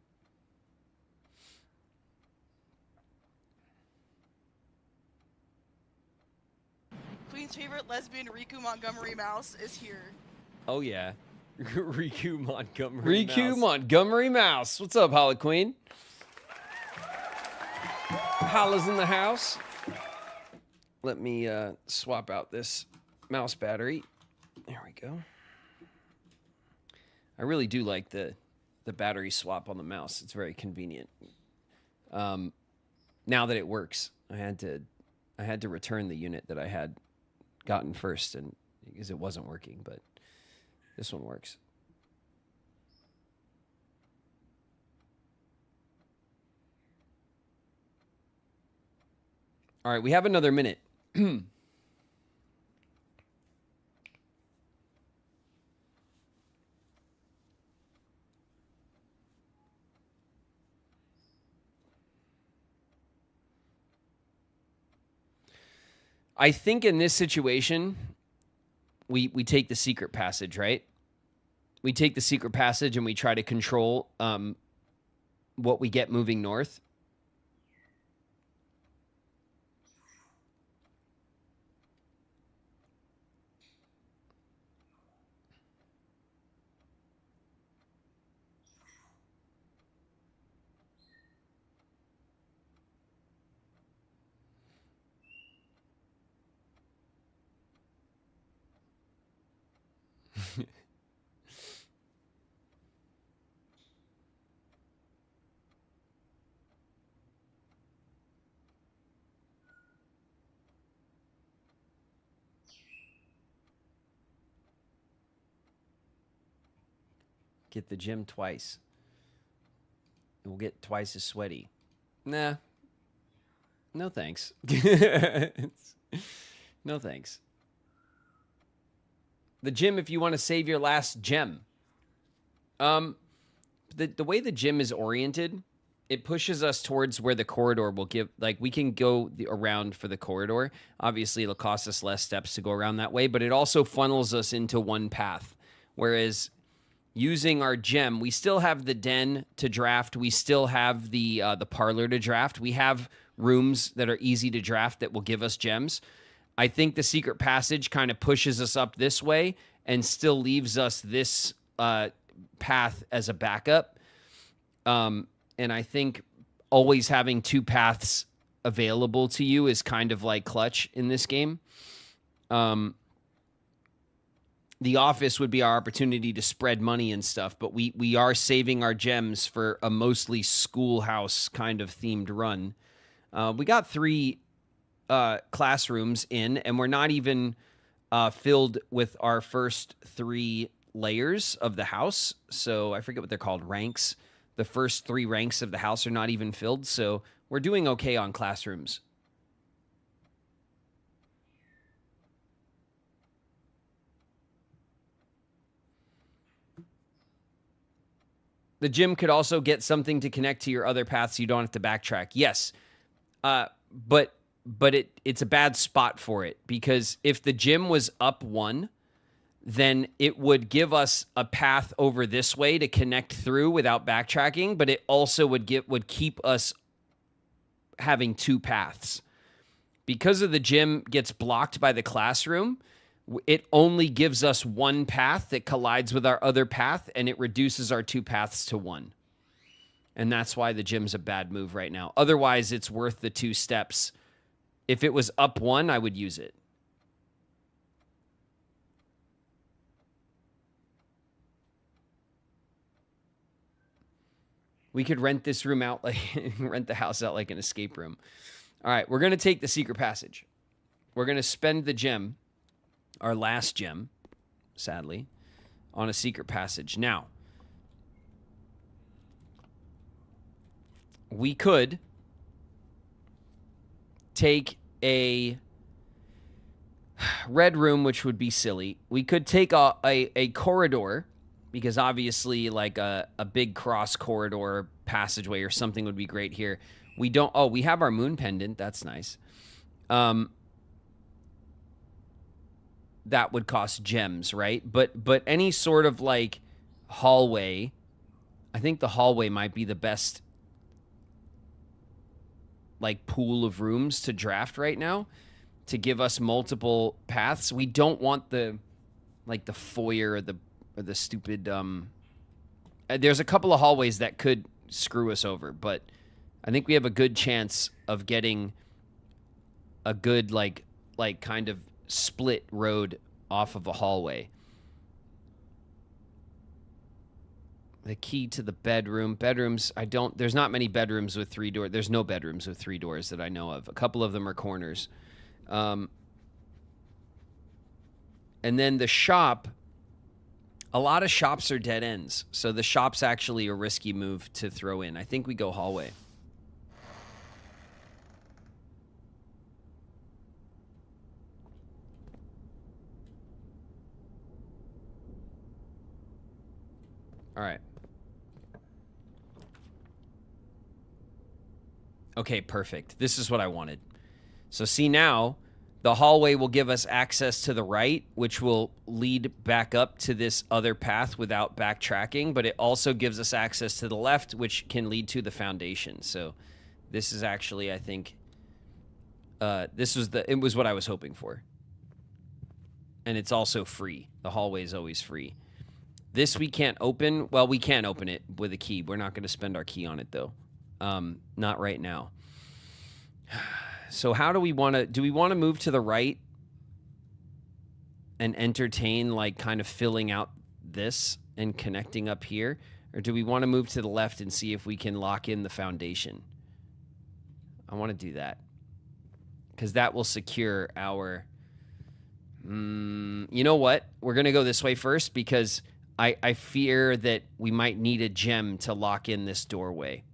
[SPEAKER 9] Queen's favorite lesbian Riku Montgomery Mouse is here.
[SPEAKER 1] Oh, yeah.
[SPEAKER 2] Riku Montgomery
[SPEAKER 1] Riku Montgomery Mouse. What's up, Holly Queen? Holla's in the house. Let me swap out this mouse battery. There we go. I really do like the battery swap on the mouse. It's very convenient. Now that it works, I had to return the unit that I had gotten first, and because it wasn't working, but this one works. All right, we have another minute. I think in this situation, we take the secret passage, right? We take the secret passage and we try to control what we get moving north. Get the gym twice. We'll get twice as sweaty. Nah. No thanks. No thanks. The gym if you want to save your last gem. The way the gym is oriented, it pushes us towards where the corridor will give, like we can go around for the corridor. Obviously, it'll cost us less steps to go around that way, but it also funnels us into one path. Whereas using our gem, we still have the den to draft. We still have the parlor to draft. We have rooms that are easy to draft that will give us gems. I think the secret passage kind of pushes us up this way and still leaves us this path as a backup. And I think always having two paths available to you is kind of like clutch in this game. The office would be our opportunity to spread money and stuff, but we are saving our gems for a mostly schoolhouse kind of themed run. We got 3 classrooms in, and we're not even filled with our first 3 layers of the house. So I forget what they're called, ranks. The first 3 ranks of the house are not even filled, so we're doing okay on classrooms. The gym could also get something to connect to your other paths so you don't have to backtrack. Yes, but it's a bad spot for it, because if the gym was up 1, then it would give us a path over this way to connect through without backtracking, but it also would keep us having 2 paths. Because of the gym gets blocked by the classroom, it only gives us 1 path that collides with our other path, and it reduces our 2 paths to 1. And that's why the gym's a bad move right now. Otherwise, it's worth the 2 steps. If it was up 1, I would use it. We could rent this room out, like rent the house out like an escape room. All right, we're going to take the secret passage. We're going to spend the gem, our last gem, sadly, on a secret passage. Now, we could take a red room, which would be silly. We could take a corridor, because obviously like a big cross corridor passageway or something would be great here. We don't, we have our moon pendant. That's nice. That would cost gems, right? But any sort of like hallway, I think the hallway might be the best like pool of rooms to draft right now to give us multiple paths. We don't want the foyer or the stupid there's a couple of hallways that could screw us over, but I think we have a good chance of getting a good like kind of split road off of a hallway. The key to the bedrooms, there's not many bedrooms with 3 doors. There's no bedrooms with 3 doors that I know of. A couple of them are corners. And then the shop, a lot of shops are dead ends. So the shop's actually a risky move to throw in. I think we go hallway. All right. Okay, perfect. This is what I wanted. So see now, the hallway will give us access to the right, which will lead back up to this other path without backtracking, but it also gives us access to the left, which can lead to the foundation. So this is actually, I think, it was what I was hoping for. And it's also free. The hallway is always free. This we can't open. Well, we can open it with a key. We're not going to spend our key on it, though. Not right now. So how do we want to... Do we want to move to the right and entertain, like, kind of filling out this and connecting up here? Or do we want to move to the left and see if we can lock in the foundation? I want to do that. Because that will secure our... you know what? We're going to go this way first because... I fear that we might need a gem to lock in this doorway,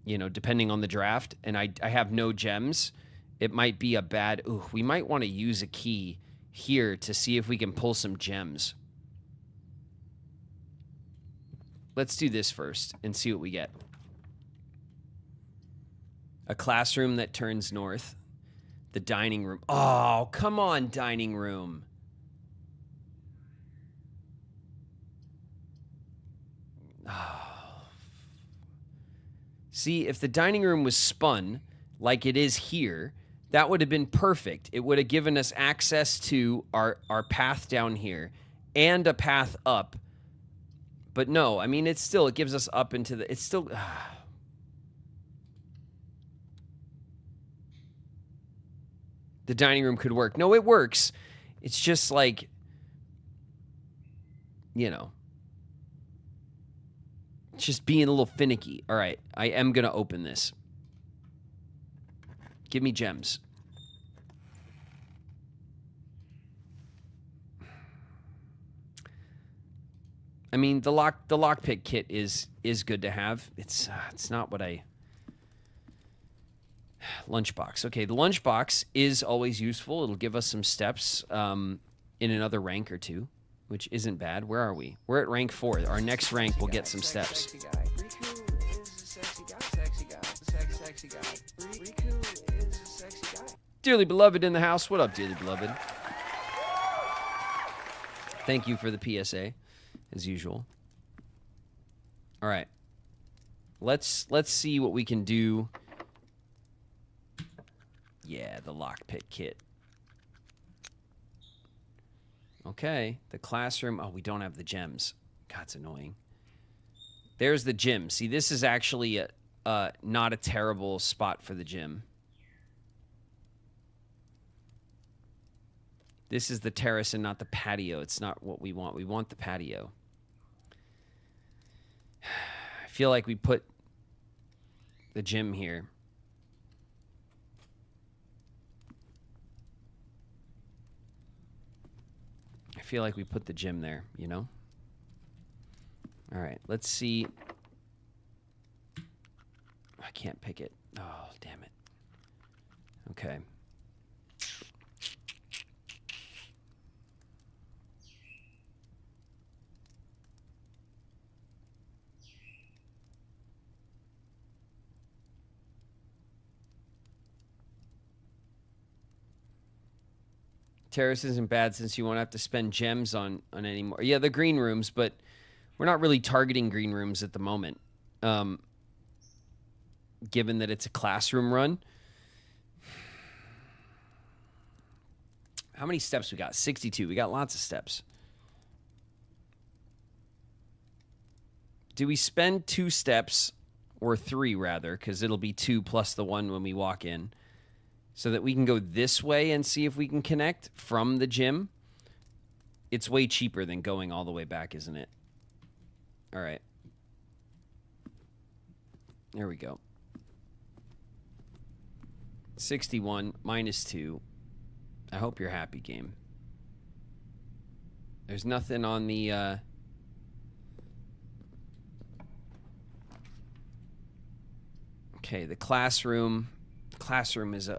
[SPEAKER 1] you know, depending on the draft. And I have no gems. It might be a bad... Ooh, we might want to use a key here to see if we can pull some gems. Let's do this first and see what we get. A classroom that turns north. The dining room. Oh, come on, dining room. Oh. See, if the dining room was spun like it is here, that would have been perfect. It would have given us access to our path down here and a path up. But no, I mean, it gives us up into the... It's still... The dining room could work. No, it works. It's just like, you know, it's just being a little finicky. All right, I am going to open this. Give me gems. I mean, the lockpick kit is good to have. It's not what I... Lunchbox. Okay, the lunchbox is always useful. It'll give us some steps in another rank or two, which isn't bad. Where are we? We're at rank 4. Our next rank will get some steps. Dearly beloved in the house. What up, dearly beloved? Thank you for the PSA, as usual. All right. Let's see what we can do. Yeah, the lockpick kit. Okay, the classroom. Oh, we don't have the gems. God, it's annoying. There's the gym. See, this is actually not a terrible spot for the gym. This is the terrace and not the patio. It's not what we want. We want the patio. I feel like we put the gym here. I feel like we put the gym there, you know? All right, let's see. I can't pick it. Oh, damn it. Okay. Terrace isn't bad since you won't have to spend gems on anymore. Yeah, the green rooms, but we're not really targeting green rooms at the moment. Given that it's a classroom run. How many steps we got? 62. We got lots of steps. Do we spend 2 steps, or 3 rather, because it'll be 2 plus the 1 when we walk in, so that we can go this way and see if we can connect from the gym? It's way cheaper than going all the way back, isn't it? All right. There we go. 61 minus 2. I hope you're happy, game. There's nothing on the... Okay, the classroom... Classroom is a...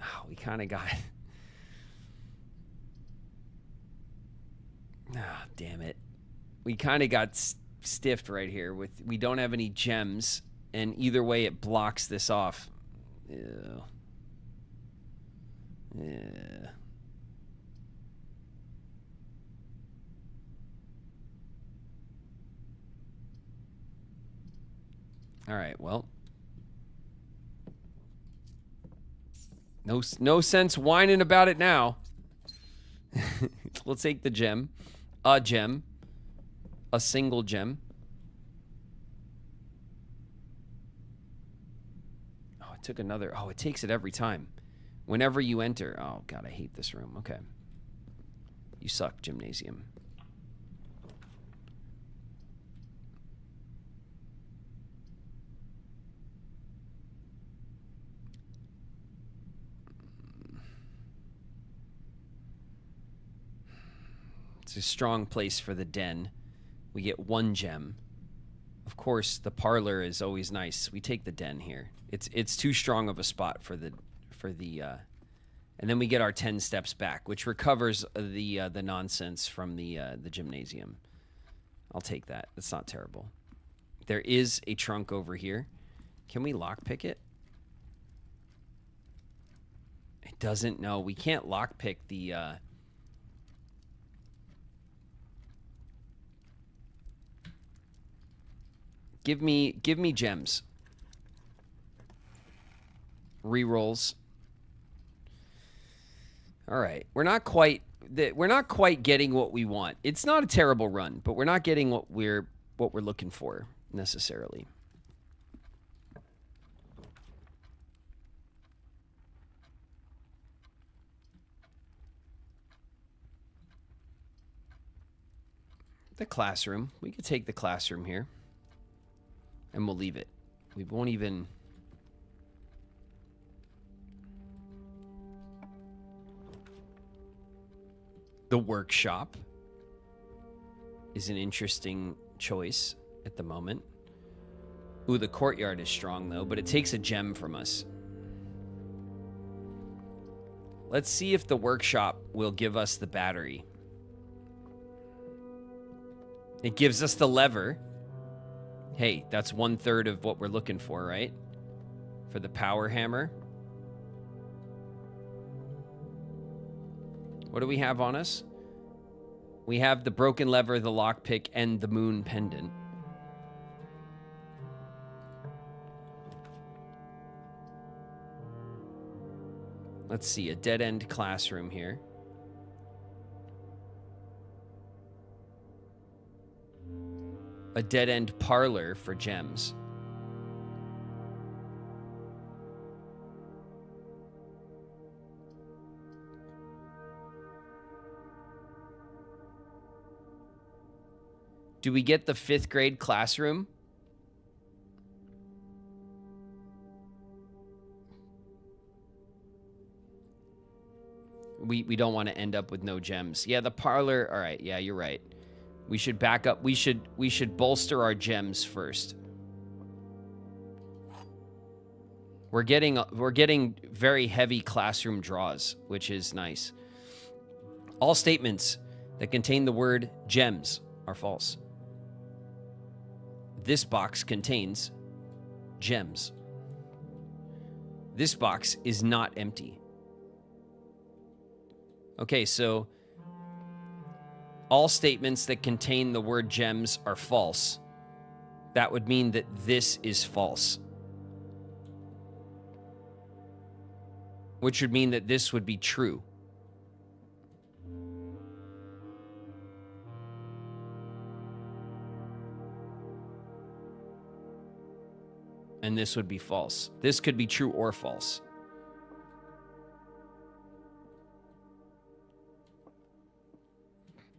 [SPEAKER 1] Oh, we kind of got it. Ah, damn it. We kind of got stiffed right here. We don't have any gems, and either way it blocks this off. Ew. Yeah. All right, well. No sense whining about it now. Let's take the gem. A gem. A single gem. Oh, it took another. Oh, it takes it every time. Whenever you enter. Oh, God, I hate this room. Okay. You suck, gymnasium. It's a strong place for the den. We get 1 gem. Of course, the parlor is always nice. We take the den here. It's too strong of a spot for the and then we get our 10 steps back, which recovers the nonsense from the gymnasium. I'll take that. It's not terrible. There is a trunk over here. Can we lockpick it? It doesn't. No, we can't lockpick the. Give me gems. Rerolls. All right, we're not quite getting what we want. It's not a terrible run, but we're not getting what we're looking for necessarily. The classroom. We could take the classroom here. And we'll leave it. We won't even... The workshop is an interesting choice at the moment. Ooh, the courtyard is strong, though, but it takes a gem from us. Let's see if the workshop will give us the battery. It gives us the lever. Hey, that's 1/3 of what we're looking for, right? For the power hammer. What do we have on us? We have the broken lever, the lockpick, and the moon pendant. Let's see, a dead-end classroom here. A dead-end parlor for gems. Do we get the 5th grade classroom? We don't want to end up with no gems. Yeah, the parlor. All right. Yeah, you're right. We should back up. We should bolster our gems first. We're getting very heavy classroom draws, which is nice. All statements that contain the word gems are false. This box contains gems. This box is not empty. Okay, so all statements that contain the word gems are false. That would mean that this is false. Which would mean that this would be true. And this would be false. This could be true or false.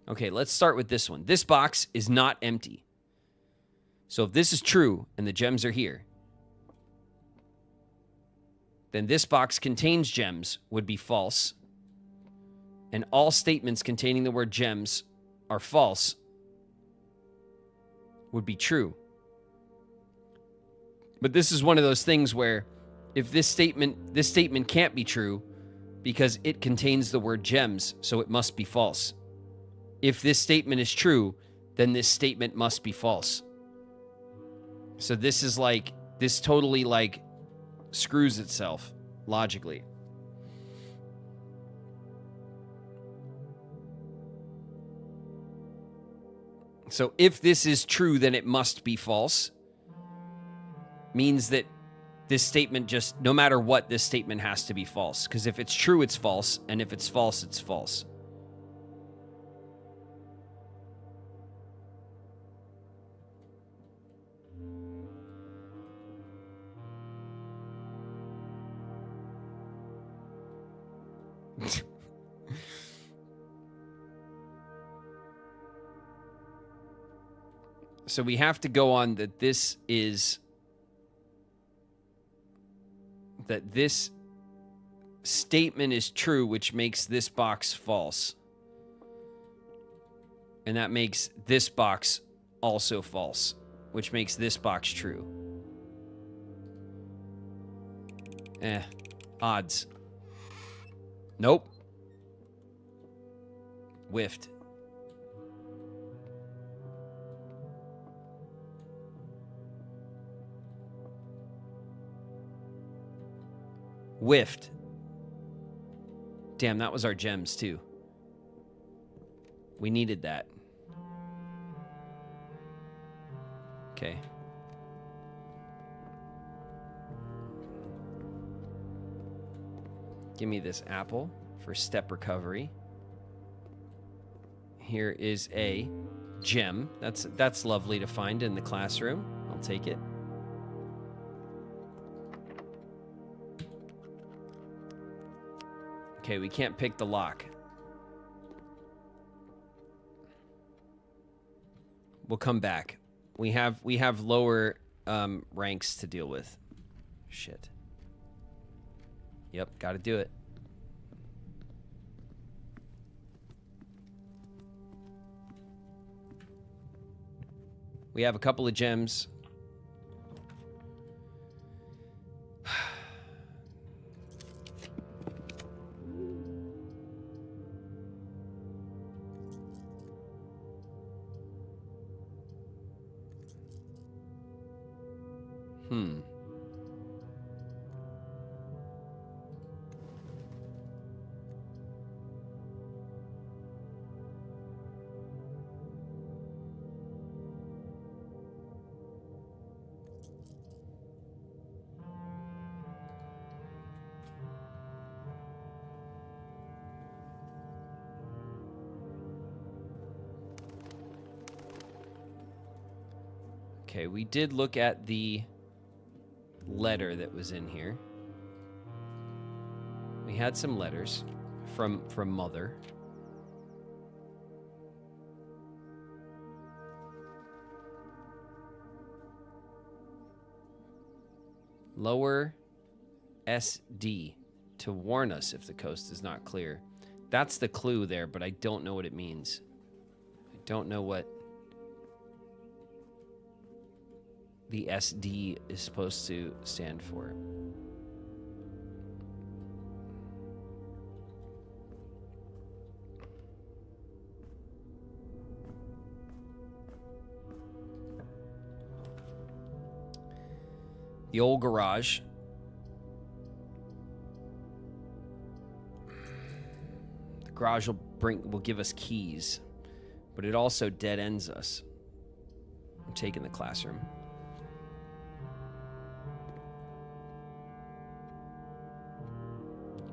[SPEAKER 1] Okay, let's start with this one. This box is not empty. So if this is true and the gems are here, then this box contains gems would be false. And all statements containing the word gems are false would be true. But this is one of those things where if this statement can't be true because it contains the word gems, so it must be false. If this statement is true, then this statement must be false. So this is like, this totally like screws itself logically. So if this is true, then it must be false. Means that this statement just, no matter what, this statement has to be false. Because if it's true, it's false. And if it's false, it's false. So we have to go on that this statement is true, which makes this box false. And that makes this box also false, which makes this box true. Odds. Nope. Whiffed. Whiffed. Damn, that was our gems too. We needed that. Okay. Give me this apple for step recovery. Here is a gem. That's lovely to find in the classroom. I'll take it. Okay, we can't pick the lock. We'll come back. We have lower ranks to deal with. Shit. Yep, got to do it. We have a couple of gems. Okay, we did look at the letter that was in here. We had some letters from Mother. Lower SD to warn us if the coast is not clear. That's the clue there, but I don't know what it means. I don't know what the SD is supposed to stand for. The old garage. The garage will give us keys, but it also dead ends us. I'm taking the classroom.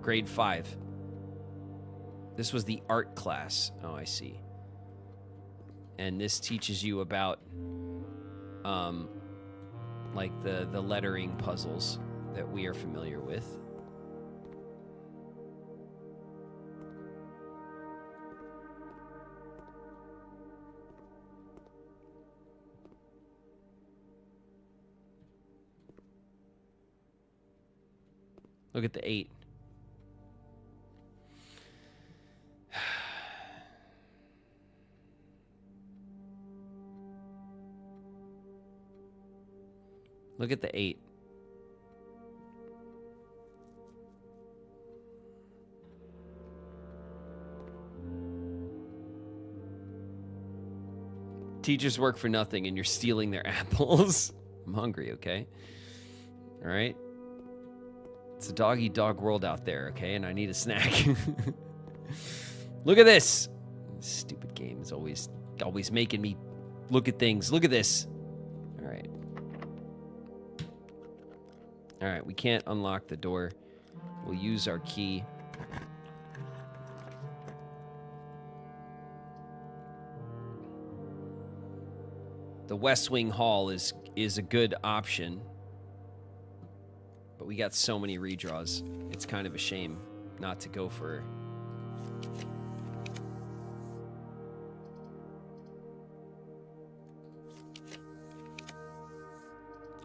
[SPEAKER 1] Grade 5. This was the art class. Oh, I see. And this teaches you about like the lettering puzzles that we are familiar with. Look at the 8. Look at the 8. Teachers work for nothing and you're stealing their apples. I'm hungry, okay? All right? It's a dog-eat-dog world out there, okay? And I need a snack. Look at this. Stupid game is always making me look at things. Look at this. All right. All right, we can't unlock the door. We'll use our key. The West Wing Hall is a good option. But we got so many redraws. It's kind of a shame not to go for...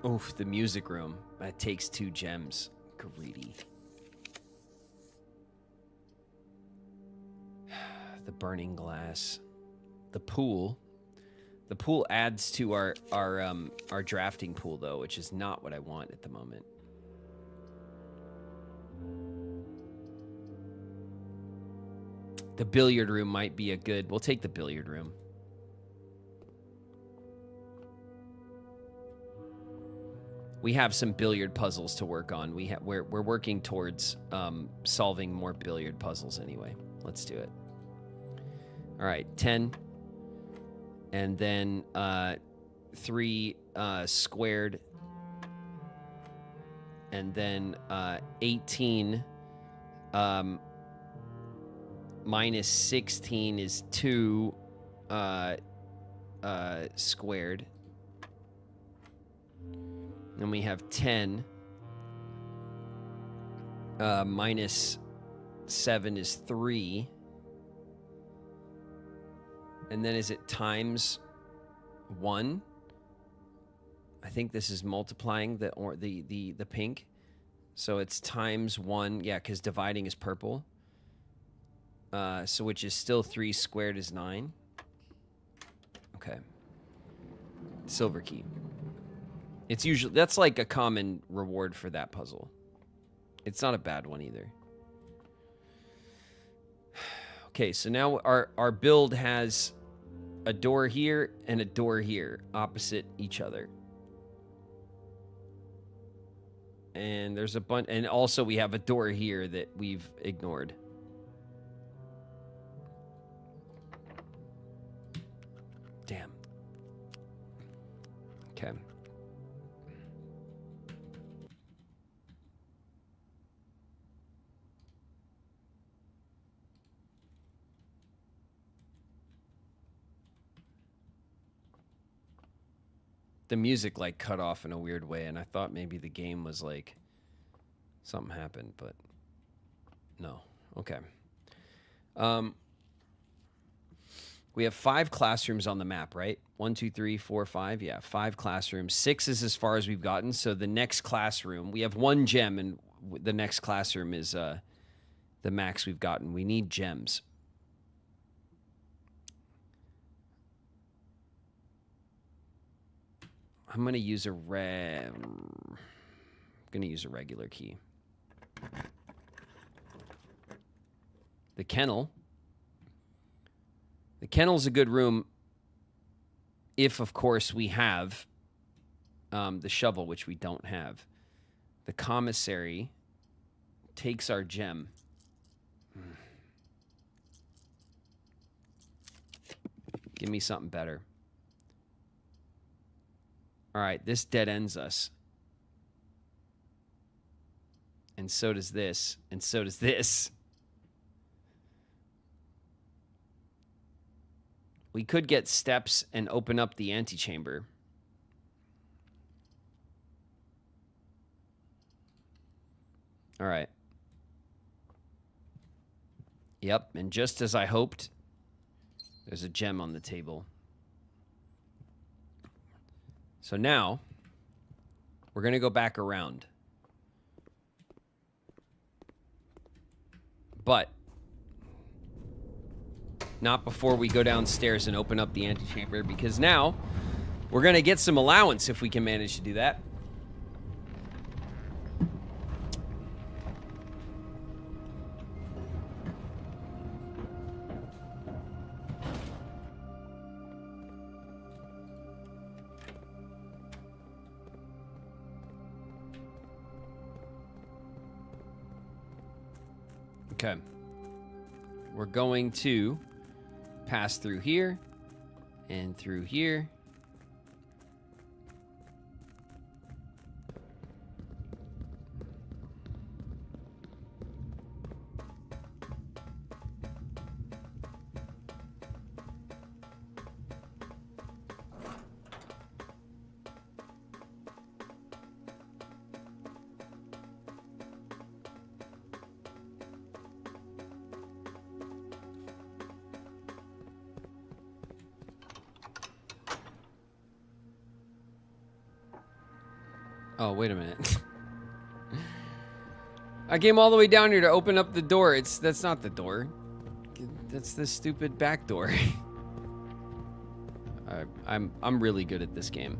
[SPEAKER 1] Oof, the music room. That takes 2 gems. Greedy. The burning glass. the pool. The pool adds to our drafting pool though, which is not what I want at the moment. The billiard room might be a good. We'll take the billiard room. We have some billiard puzzles to work on. We're working towards solving more billiard puzzles anyway. Let's do it. All right, 10. And then 3 squared. And then 18 minus 16 is 2 squared. Then we have 10 minus 7 is 3. And then is it times 1? I think this is multiplying the pink. So it's times 1. Yeah, because dividing is purple. So which is still 3 squared is 9. Okay. Silver key. It's usually, that's like a common reward for that puzzle. It's not a bad one either. Okay, so now our build has a door here and a door here opposite each other. And there's a bunch, and also we have a door here that we've ignored. Damn. Okay. The music like cut off in a weird way, and I thought maybe the game was like something happened, but no. Okay. We have 5 classrooms on the map, right? 1, 2, 3, 4, 5. Yeah, 5 classrooms. 6 is as far as we've gotten. So the next classroom, we have 1 gem, and the next classroom is the max we've gotten. We need gems. I'm gonna use a regular key. The kennel. The kennel's a good room if, of course, we have the shovel, which we don't have. The commissary takes our gem. Give me something better. All right, this dead ends us. And so does this. And so does this. We could get steps and open up the antechamber. All right. Yep, and just as I hoped, there's a gem on the table. So now, we're going to go back around. But not before we go downstairs and open up the antechamber, because now we're going to get some allowance if we can manage to do that. Okay. We're going to pass through here and through here. Oh, wait a minute. I came all the way down here to open up the door. That's not the door. That's the stupid back door. I'm really good at this game.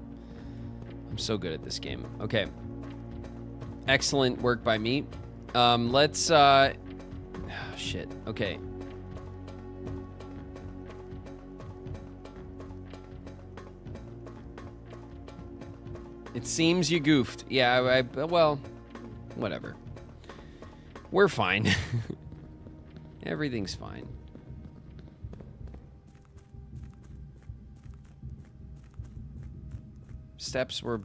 [SPEAKER 1] I'm so good at this game. Okay. Excellent work by me. Let's oh, shit. Okay. It seems you goofed. Yeah, well, whatever. We're fine. Everything's fine. Steps were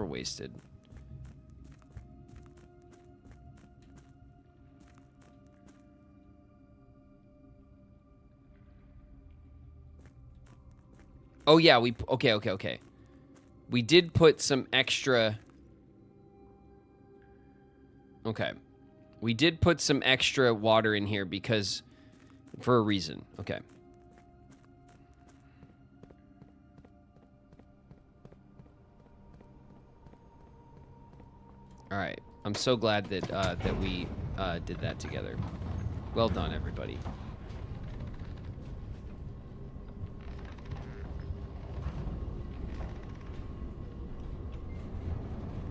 [SPEAKER 1] wasted. Oh yeah, okay. We did put some extra. Okay. We did put some extra water in here because for a reason. Okay. All right. I'm so glad that that we did that together. Well done, everybody.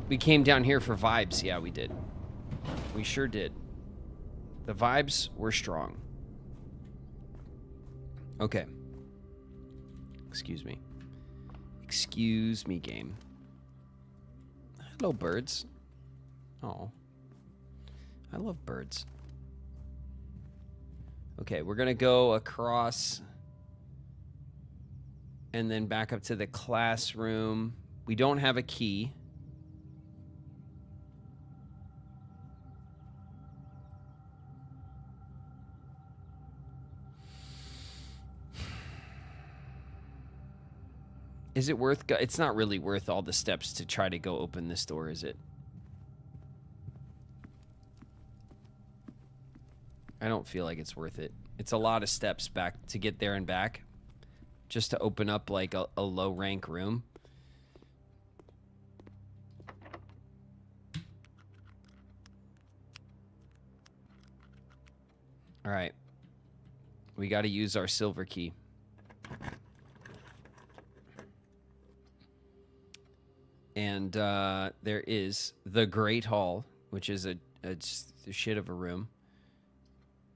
[SPEAKER 1] We came down here for vibes. Yeah, we did. We sure did. The vibes were strong. Okay. Excuse me. Excuse me, game. Hello, birds. Oh. I love birds. Okay, we're gonna go across and then back up to the classroom. We don't have a key. Is it worth it's not really worth all the steps to try to go open this door, is it? I don't feel like it's worth it. It's a lot of steps back to get there and back just to open up like a low rank room. All right. We got to use our silver key. And there is the Great Hall, which is a shit of a room.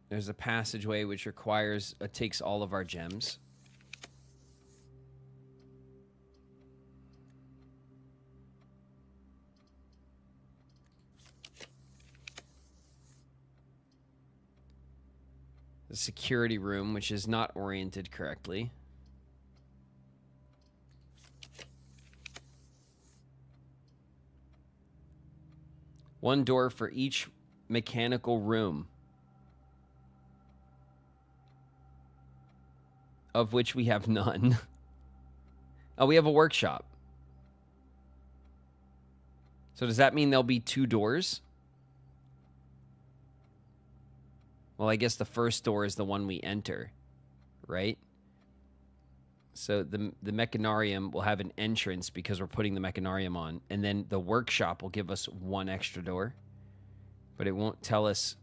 [SPEAKER 1] There's a passageway which requires takes all of our gems. The security room, which is not oriented correctly. One door for each mechanical room, of which we have none. Oh, we have a workshop. So does that mean there'll be 2 doors? Well, I guess the first door is the one we enter, right? So the mechanarium will have an entrance because we're putting the mechanarium on. And then the workshop will give us 1 extra door. But it won't tell us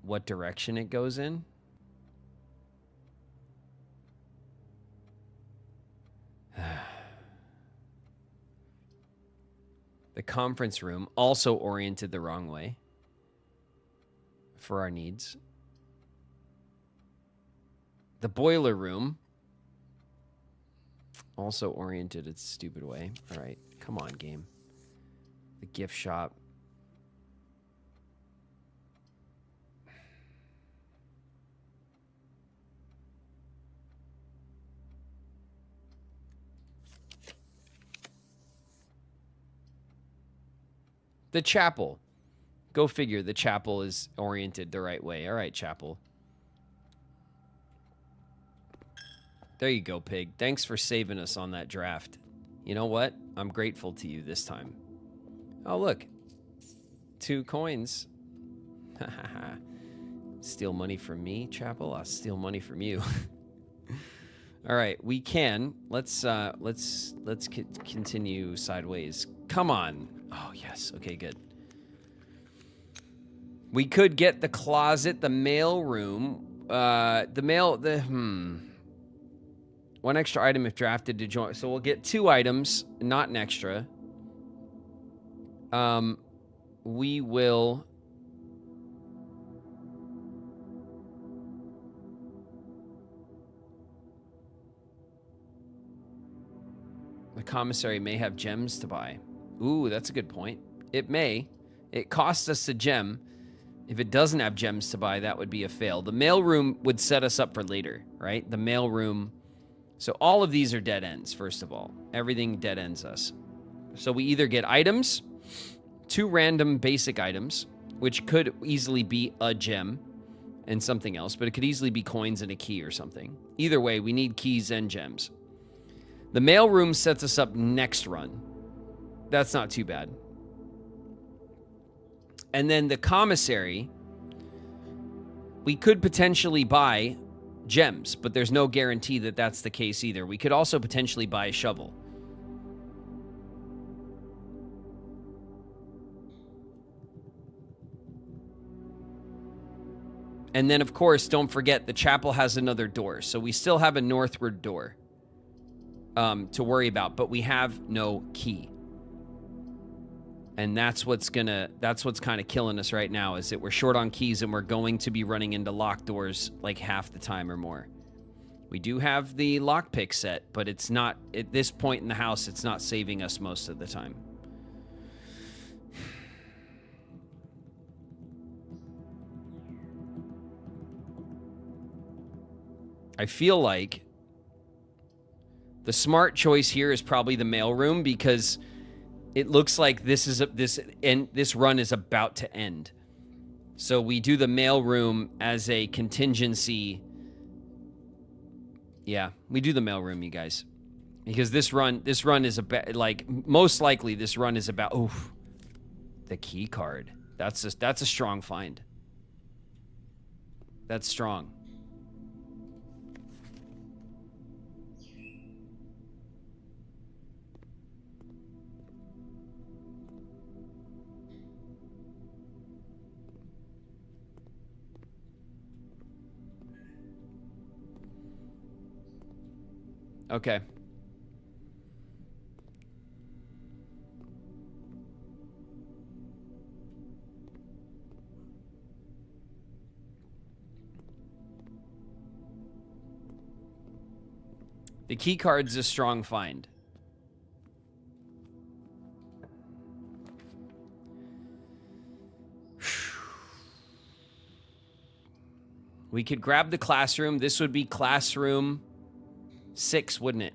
[SPEAKER 1] what direction it goes in. The conference room, also oriented the wrong way for our needs. The boiler room, also oriented its stupid way. All right, come on, game. The gift shop. The chapel. Go figure, the chapel is oriented the right way. All right, chapel. There you go, pig. Thanks for saving us on that draft. You know what? I'm grateful to you this time. Oh, look. 2 coins. Steal money from me, chapel? I'll steal money from you. All right, we can. Let's continue sideways. Come on. Oh, yes. Okay, good. We could get the closet, the mail room, well, 1 extra item if drafted to join. So we'll get 2 items, not an extra. We will... The commissary may have gems to buy. Ooh, that's a good point. It may. It costs us a gem. If it doesn't have gems to buy, that would be a fail. The mailroom would set us up for later, right? The mailroom. So all of these are dead ends, first of all. Everything dead ends us. So we either get items, 2 random basic items, which could easily be a gem and something else, but it could easily be coins and a key or something. Either way, we need keys and gems. The mailroom sets us up next run. That's not too bad. And then the commissary, we could potentially buy gems, but there's no guarantee that that's the case either. We could also potentially buy a shovel. And then, of course, don't forget the chapel has another door. So we still have a northward door to worry about, but we have no key. And that's what's kind of killing us right now, is that we're short on keys and we're going to be running into locked doors like half the time or more. We do have the lockpick set, but it's not, at this point in the house, it's not saving us most of the time. I feel like the smart choice here is probably the mailroom, because it looks like this run is about to end. So we do the mailroom as a contingency. Yeah, we do the mailroom, you guys, because this run is about, like, most likely this run is about. Oof, the key card. That's a strong find. That's strong. Okay. The key card's a strong find. We could grab the classroom. This would be classroom 6, wouldn't it?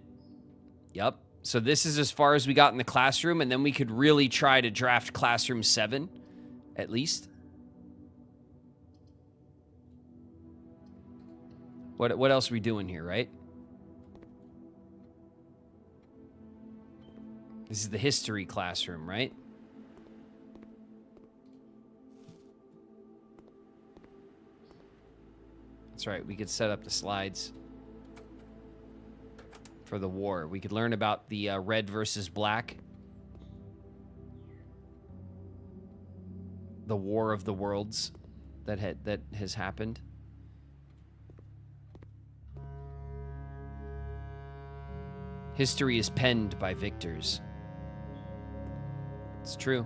[SPEAKER 1] Yep. So this is as far as we got in the classroom, and then we could really try to draft classroom 7, at least. What else are we doing here, right? This is the history classroom, right? That's right. We could set up the slides for the war. We could learn about the red versus black. The War of the Worlds that has happened. History is penned by victors. It's true.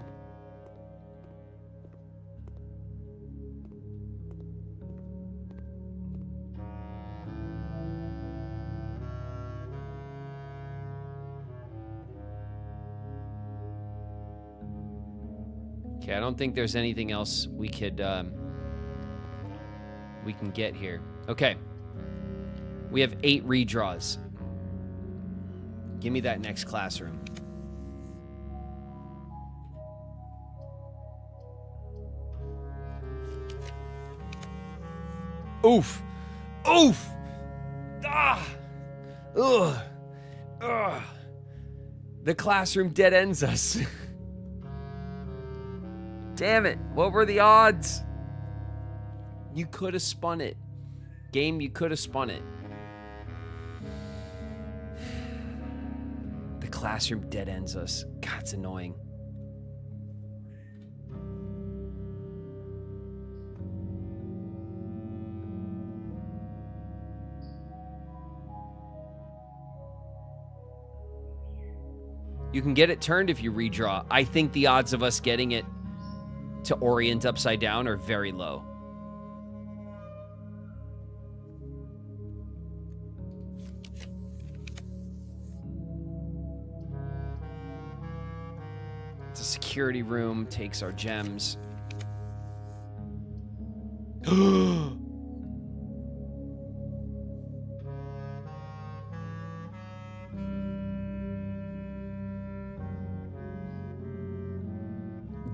[SPEAKER 1] Okay, I don't think there's anything else we could we can get here. Okay. We have 8 redraws. Give me that next classroom. Oof. Oof. Ah. Ugh. Ugh. The classroom dead ends us. Damn it. What were the odds? You could have spun it. Game, you could have spun it. The classroom dead ends us. God, it's annoying. You can get it turned if you redraw. I think the odds of us getting it to orient upside down are very low. It's a security room, takes our gems.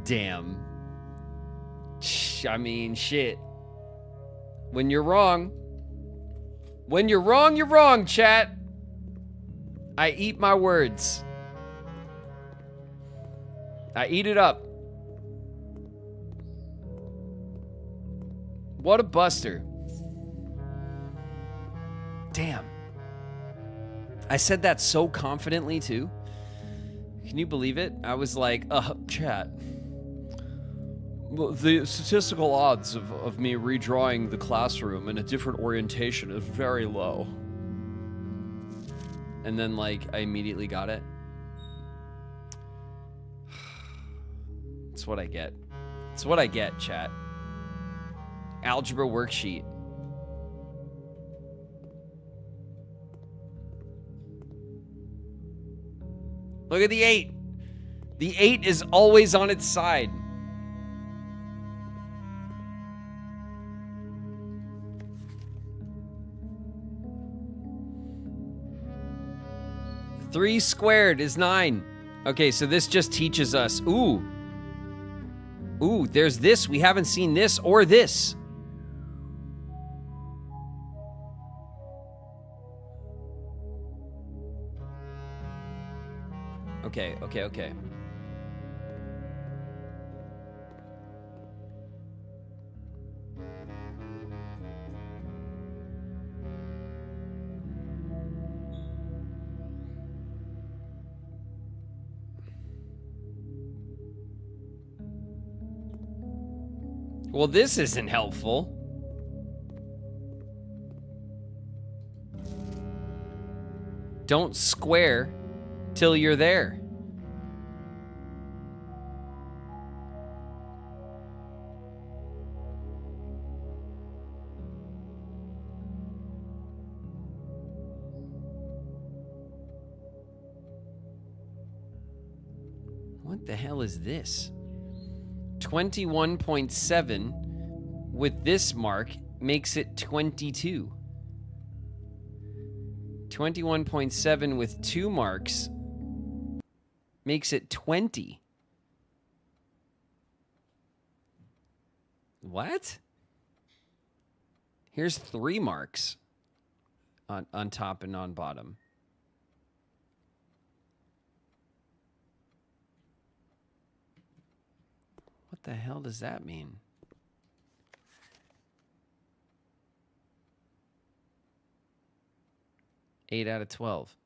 [SPEAKER 1] Damn. I mean, shit. When you're wrong, you're wrong, chat. I eat my words. I eat it up. What a buster. Damn. I said that so confidently, too. Can you believe it? I was like, chat. The statistical odds of me redrawing the classroom in a different orientation is very low. And then, like, I immediately got it. It's what I get. It's what I get, chat. Algebra worksheet. Look at the 8. The 8 is always on its side. Three squared is 9. Okay, so this just teaches us. Ooh, there's this. We haven't seen this or this. Okay. Well, this isn't helpful. Don't square till you're there. What the hell is this? 21.7 with this mark makes it 22. 21.7 with 2 marks makes it 20. What? Here's 3 marks on top and on bottom. What the hell does that mean? Eight out of 12.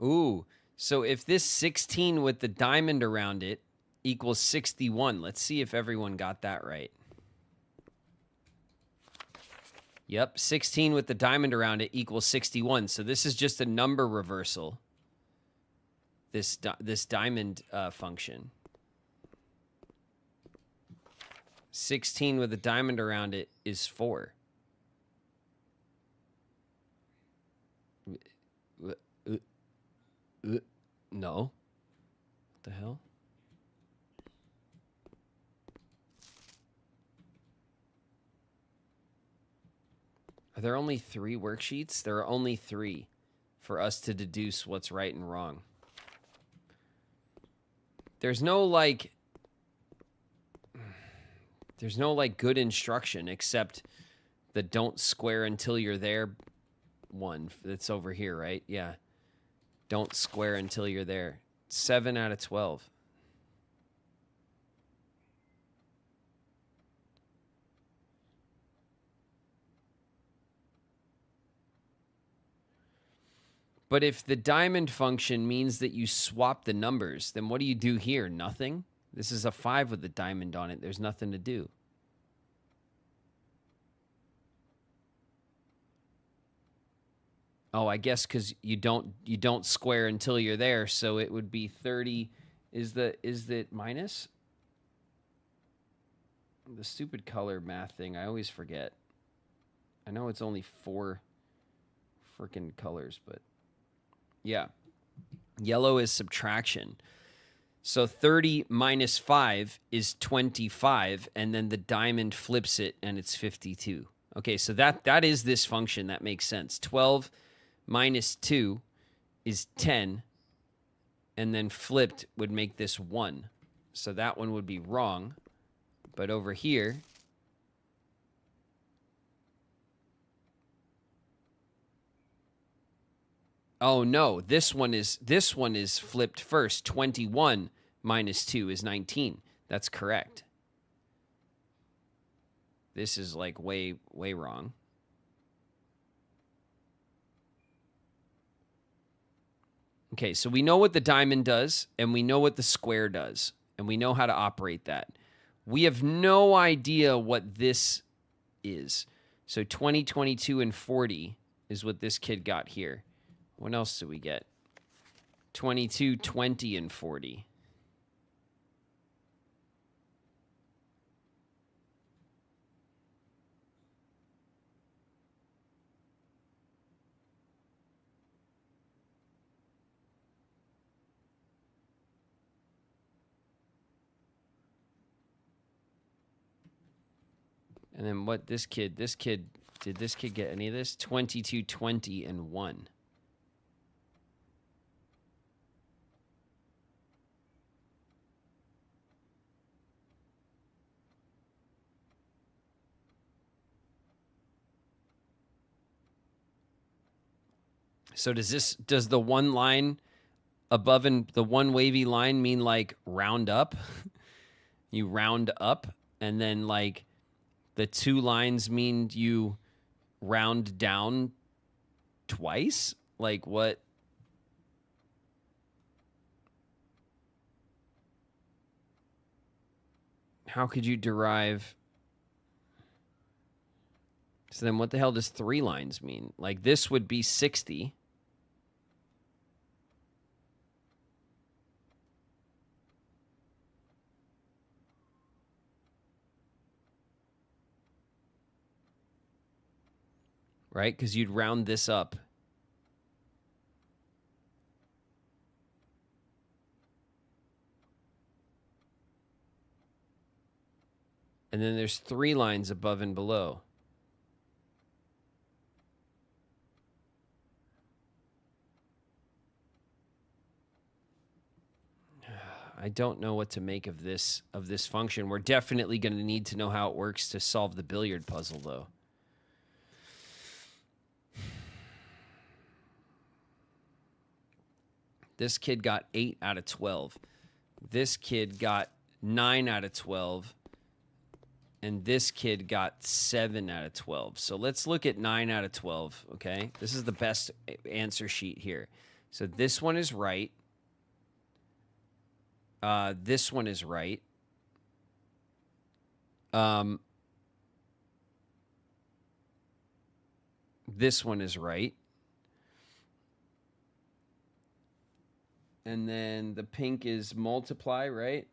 [SPEAKER 1] Ooh, so if this 16 with the diamond around it equals 61. Let's see if everyone got that right. Yep, 16 with the diamond around it equals 61. So this is just a number reversal. This diamond function. 16 with a diamond around it is 4. No. What the hell? Are there only 3 worksheets? There are only 3 for us to deduce what's right and wrong. There's no like good instruction except the don't square until you're there one that's over here, right? Yeah. Don't square until you're there. 7 out of 12. But if the diamond function means that you swap the numbers, then what do you do here? Nothing? This is a 5 with a diamond on it. There's nothing to do. Oh, I guess because you don't square until you're there, so it would be 30. Is the minus? The stupid color math thing, I always forget. I know it's only 4 freaking colors, but yeah. Yellow is subtraction. So 30 minus 5 is 25, and then the diamond flips it, and it's 52. Okay, so that is this function. That makes sense. 12 minus 2 is 10, and then flipped would make this 1. So that one would be wrong. But over here, oh no, this one is flipped first. 21 minus 2 is 19. That's correct. This is like way wrong. Okay, so we know what the diamond does, and we know what the square does, and we know how to operate that. We have no idea what this is. So 20, 22, and 40 is what this kid got here. What else do we get? 22, 20, and 40. And then what did this kid get any of this? 22, 20, and 1. So does the one line above and the one wavy line mean like round up? You round up, and then like the 2 lines mean you round down twice? Like what? How could you derive? So then what the hell does 3 lines mean? Like this would be 60. Right? Because you'd round this up. And then there's 3 lines above and below. I don't know what to make of this function. We're definitely going to need to know how it works to solve the billiard puzzle, though. This kid got 8 out of 12. This kid got 9 out of 12. And this kid got 7 out of 12. So let's look at 9 out of 12, okay? This is the best answer sheet here. So this one is right. This one is right. This one is right. And then the pink is multiply, right?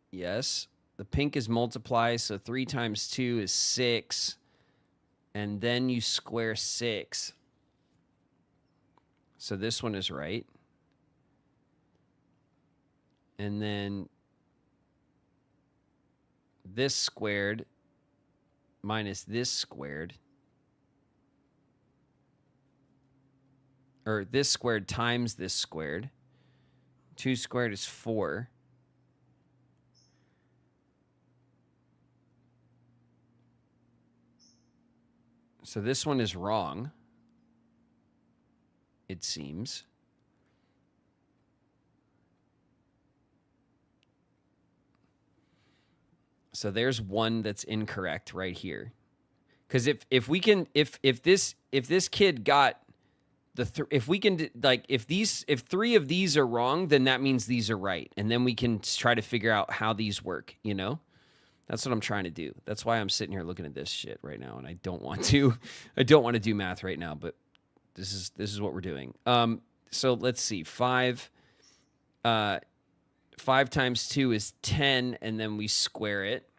[SPEAKER 1] Yes. The pink is multiply, so 3 times 2 is 6. And then you square 6. So this one is right. And then this squared minus this squared. Or this squared times this squared. 2 squared is 4. So this one is wrong, it seems. So there's one that's incorrect right here. Because if this kid got if we can like if 3 of these are wrong, then that means these are right, and then we can try to figure out how these work. You know, that's what I'm trying to do. That's why I'm sitting here looking at this shit right now, and I don't want to do math right now, but this is what we're doing. So let's see, 5 times 2 is 10, and then we square it.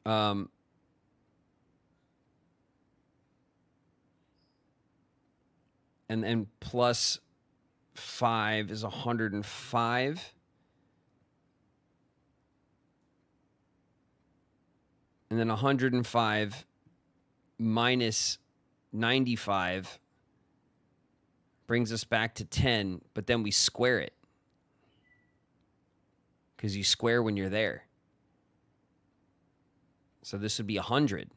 [SPEAKER 1] And then plus 5 is 105. And then 105 minus 95 brings us back to 10, but then we square it. Because you square when you're there. So this would be 100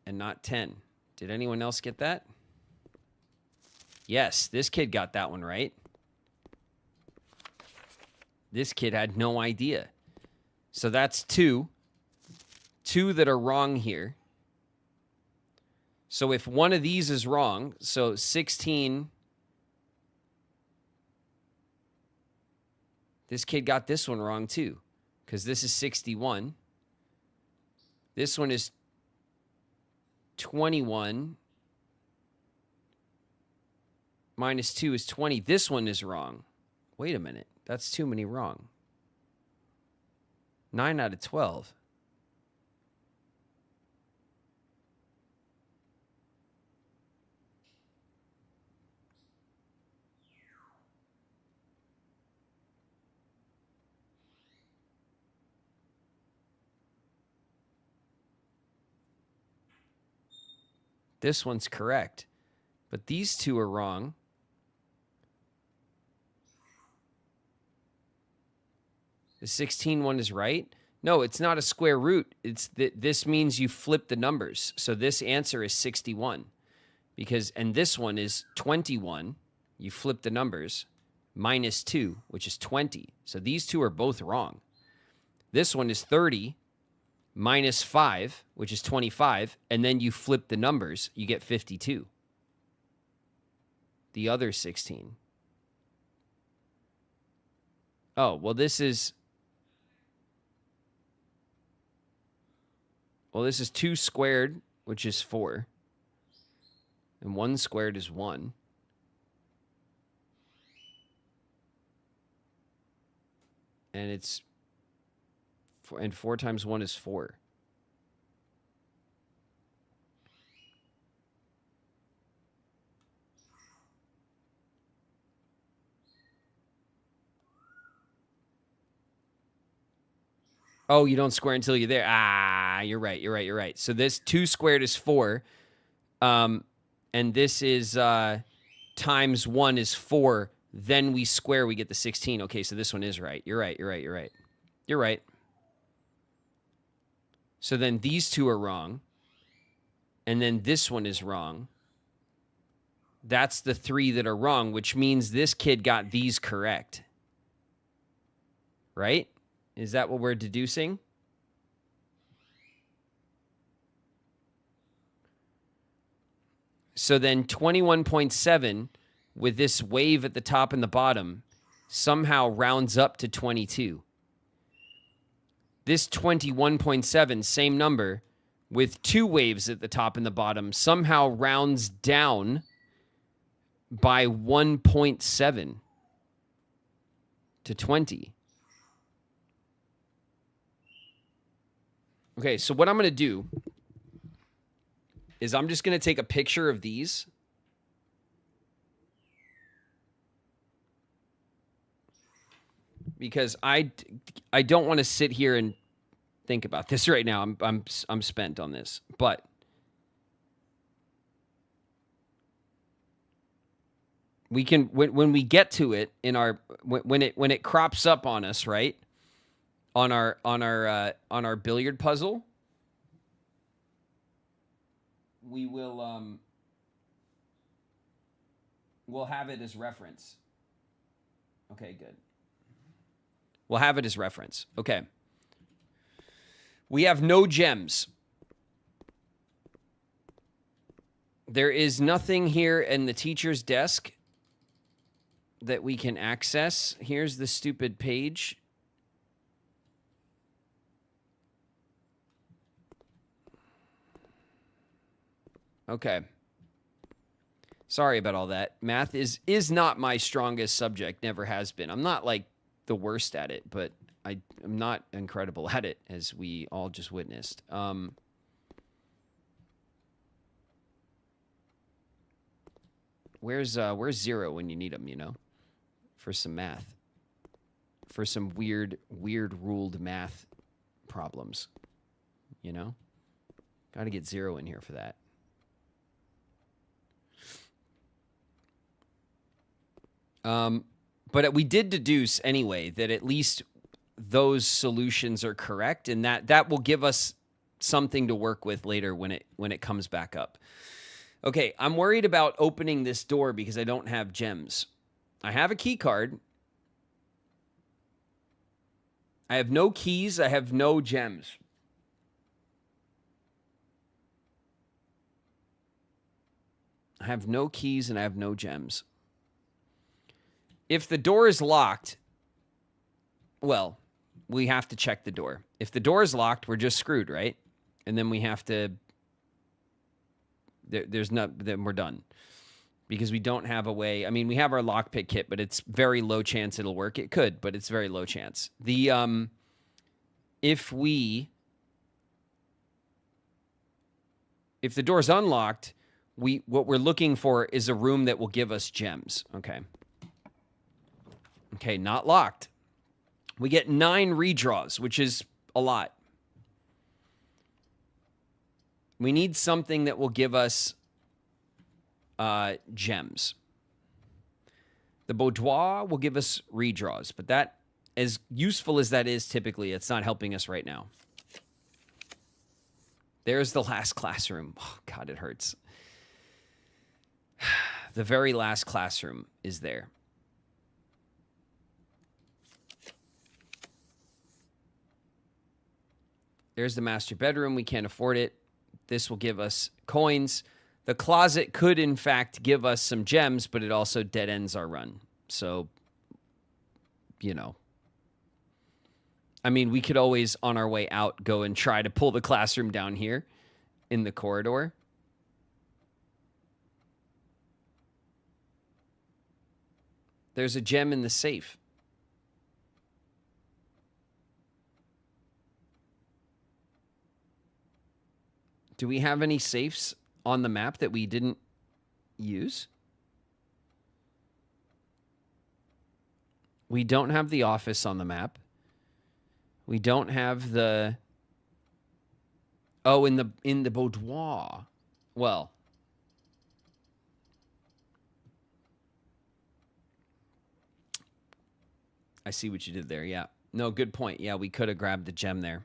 [SPEAKER 1] and not 10. Did anyone else get that? Yes, this kid got that one right. This kid had no idea. So that's 2. 2 that are wrong here. So if one of these is wrong, so 16, this kid got this one wrong too, because this is 61. This one is 21. Minus 2 is 20. This one is wrong. Wait a minute. That's too many wrong. 9 out of 12. This one's correct. But these 2 are wrong. The 16 one is right. No, it's not a square root. It's this means you flip the numbers. So this answer is 61. And this one is 21. You flip the numbers. Minus 2, which is 20. So these 2 are both wrong. This one is 30 minus 5, which is 25. And then you flip the numbers. You get 52. The other 16. Oh, well, this is 2 squared, which is 4. And 1 squared is 1. And 4 times 1 is 4. Oh, you don't square until you're there. Ah, you're right. So this 2 squared is 4. And this is times 1 is 4. Then we square, we get the 16. Okay, so this one is right. You're right. So then these 2 are wrong. And then this one is wrong. That's the 3 that are wrong, which means this kid got these correct. Right? Is that what we're deducing? So then 21.7 with this wave at the top and the bottom somehow rounds up to 22. This 21.7, same number, with 2 waves at the top and the bottom somehow rounds down by 1.7 to 20. Okay, so what I'm going to do is I'm just going to take a picture of these. Because I don't want to sit here and think about this right now. I'm spent on this. But we can when we get to it in our when it crops up on us, right? On our billiard puzzle, we will we'll have it as reference. Okay, good. We'll have it as reference. Okay. We have no gems. There is nothing here in the teacher's desk that we can access. Here's the stupid page. Okay. Sorry about all that. Math is not my strongest subject, never has been. I'm not like the worst at it, but I'm not incredible at it, as we all just witnessed. Where's Zero when you need him, you know? For some math. For some weird ruled math problems. You know? Got to get Zero in here for that. But we did deduce anyway that at least those solutions are correct, and that will give us something to work with later when it comes back up. Okay, I'm worried about opening this door because I don't have gems. I have a key card. I have no keys. I have no gems. I have no keys and I have no gems. If the door is locked, well, we have to check the door. If the door is locked, we're just screwed, right? And then we have to... then we're done. Because we don't have a way... I mean, we have our lockpick kit, but it's very low chance it'll work. It could, but it's very low chance. If the door's unlocked, what we're looking for is a room that will give us gems. Okay. Okay, not locked. We get 9 redraws, which is a lot. We need something that will give us gems. The boudoir will give us redraws, but that, as useful as that is typically, it's not helping us right now. There's the last classroom. Oh, God, it hurts. The very last classroom is there. There's the master bedroom. We can't afford it. This will give us coins. The closet could, in fact, give us some gems, but it also dead ends our run. So, you know. I mean, we could always, on our way out, go and try to pull the classroom down here in the corridor. There's a gem in the safe. Do we have any safes on the map that we didn't use? We don't have the office on the map. We don't have the... Oh, in the boudoir. Well... I see what you did there, yeah. No, good point. Yeah, we could have grabbed the gem there.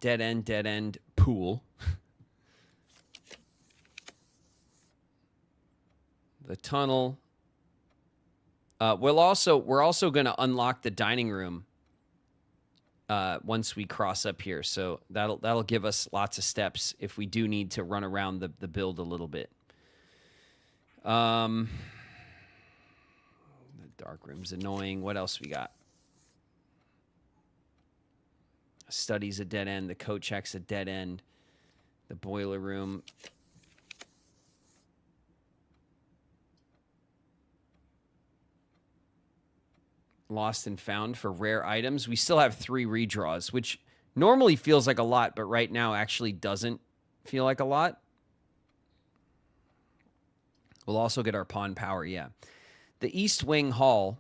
[SPEAKER 1] Dead end, pool. The tunnel. We're also going to unlock the dining room once we cross up here. So that'll give us lots of steps if we do need to run around the build a little bit. The dark room's annoying. What else we got? Study's a dead end. The coat check's a dead end. The boiler room. Lost and found for rare items. We still have 3 redraws, which normally feels like a lot, but right now actually doesn't feel like a lot. We'll also get our pawn power, yeah. The East Wing Hall.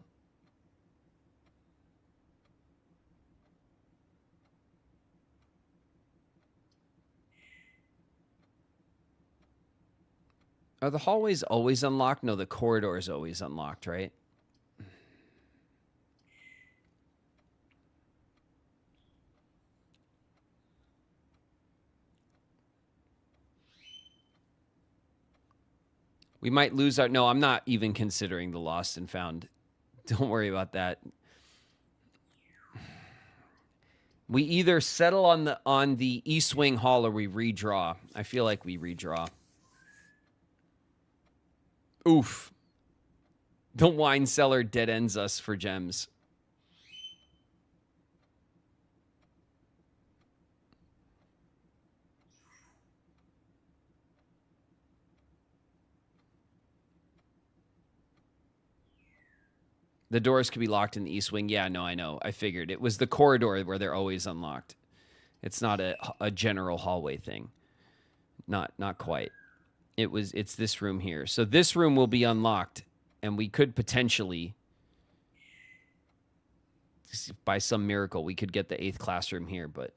[SPEAKER 1] Are the hallways always unlocked? No, the corridor is always unlocked, right? We might lose our... No, I'm not even considering the lost and found. Don't worry about that. We either settle on the East Wing Hall or we redraw. I feel like we redraw. Oof. The wine cellar dead ends us for gems. The doors could be locked in the East Wing. Yeah, no, I know. I figured. It was the corridor where they're always unlocked. It's not a general hallway thing. Not quite. It's this room here. So this room will be unlocked, and we could potentially, by some miracle, we could get the 8th classroom here, but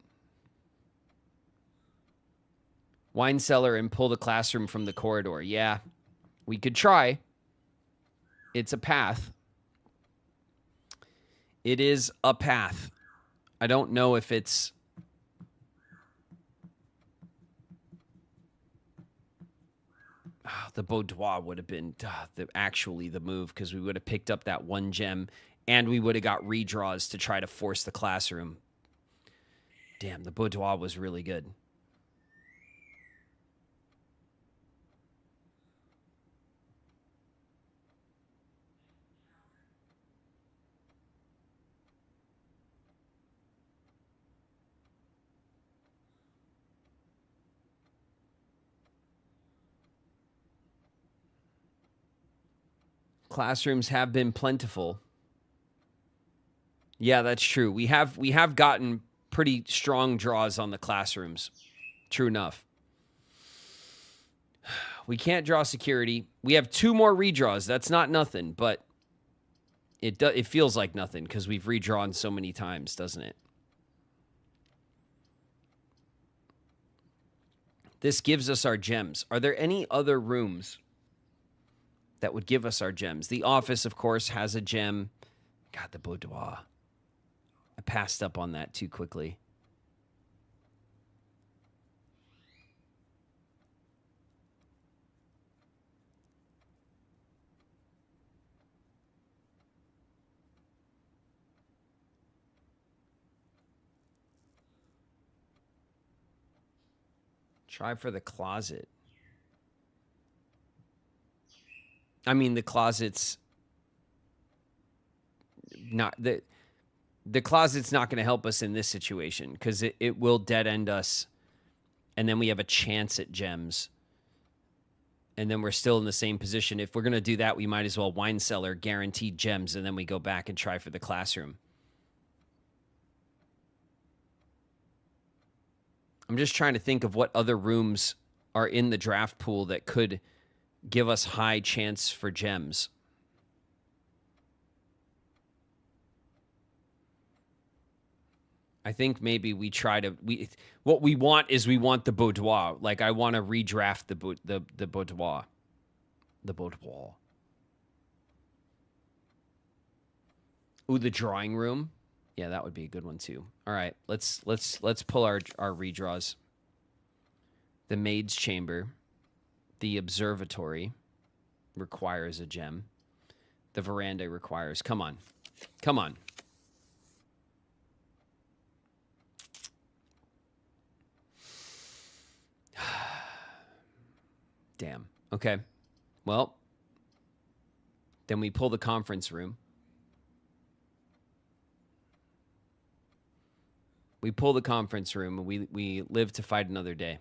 [SPEAKER 1] wine cellar and pull the classroom from the corridor. Yeah, we could try. It's a path. It is a path. I don't know if it's... the boudoir would have been actually the move, because we would have picked up that 1 gem and we would have got redraws to try to force the classroom. Damn, the boudoir was really good. Classrooms have been plentiful. Yeah, that's true. We have gotten pretty strong draws on the classrooms. True enough. We can't draw security. We have 2 more redraws. That's not nothing, but it feels like nothing because we've redrawn so many times, doesn't it? This gives us our gems. Are there any other rooms that would give us our gems? The office, of course, has a gem. God, the boudoir. I passed up on that too quickly. Try for the closet. I mean, the closet's not the closet's not going to help us in this situation because it will dead end us, and then we have a chance at gems, and then we're still in the same position. If we're going to do that, we might as well wine cellar, guaranteed gems, and then we go back and try for the classroom. I'm just trying to think of what other rooms are in the draft pool that could give us high chance for gems. I think maybe we try to what we want is we want the boudoir. Like I want to redraft the boudoir. The boudoir. Ooh, the drawing room. Yeah, that would be a good one too. All right, let's pull our redraws. The maid's chamber, the observatory requires a gem. The veranda requires. Come on. Come on. Damn. Okay. Well, then we pull the conference room. We pull the conference room and we live to fight another day.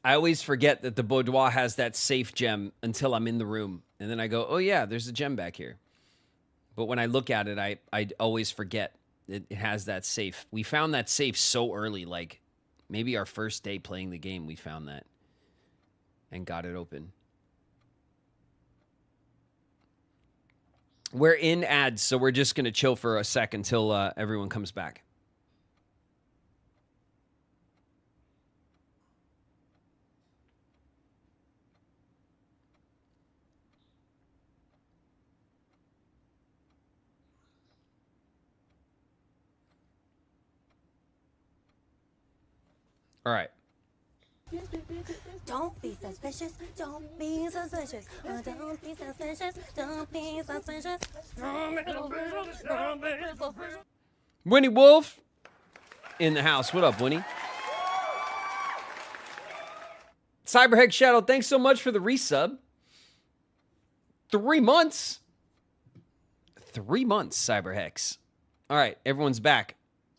[SPEAKER 1] I always forget that the boudoir has that safe gem until I'm in the room. And then I go, oh yeah, there's a gem back here. But when I look at it, I always forget it has that safe. We found that safe so early, like maybe our first day playing the game, we found that and got it open. We're in ads, so we're just going to chill for a sec until everyone comes back. All right.
[SPEAKER 10] Don't be suspicious. Don't be suspicious. Don't be suspicious. Don't be suspicious.
[SPEAKER 1] Winnie Wolf in the house. What up, Winnie? Cyberhex Shadow, thanks so much for the resub. 3 months. 3 months, Cyberhex. All right, everyone's back.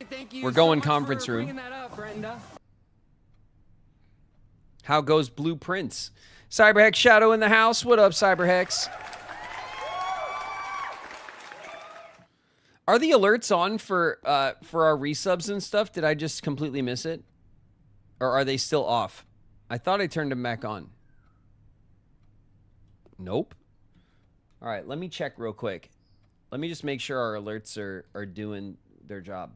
[SPEAKER 6] Thank you
[SPEAKER 1] We're going
[SPEAKER 6] so much
[SPEAKER 1] conference
[SPEAKER 6] for
[SPEAKER 1] room.
[SPEAKER 6] bringing that up, Brenda.
[SPEAKER 1] How goes Blueprints? Cyberhex Shadow in the house. What up, Cyberhex? Are the alerts on for our resubs and stuff? Did I just completely miss it? Or are they still off? I thought I turned them back on. Nope. All right, let me check real quick. Let me just make sure our alerts are doing their job.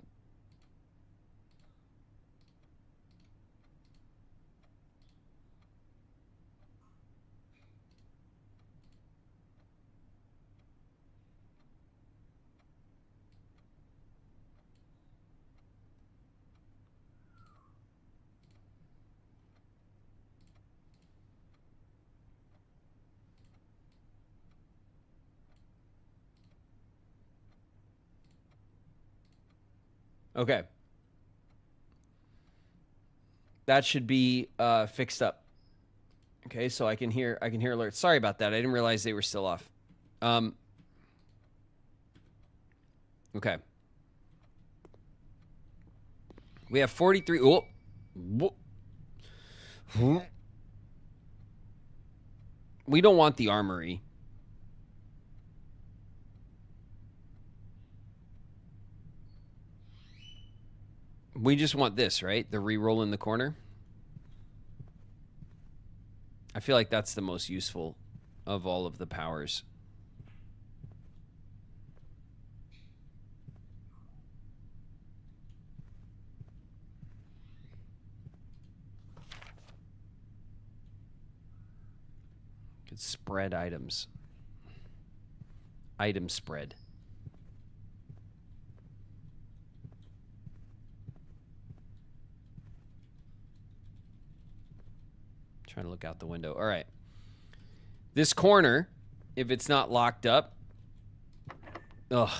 [SPEAKER 1] Okay. That should be fixed up. Okay, so I can hear alerts. Sorry about that. I didn't realize they were still off. Okay. We have 43. Oh. We don't want the armory. We just want this, right? The reroll in the corner. I feel like that's the most useful of all of the powers. Could spread items. Item spread. Trying to look out the window. All right. This corner, if it's not locked up. Ugh.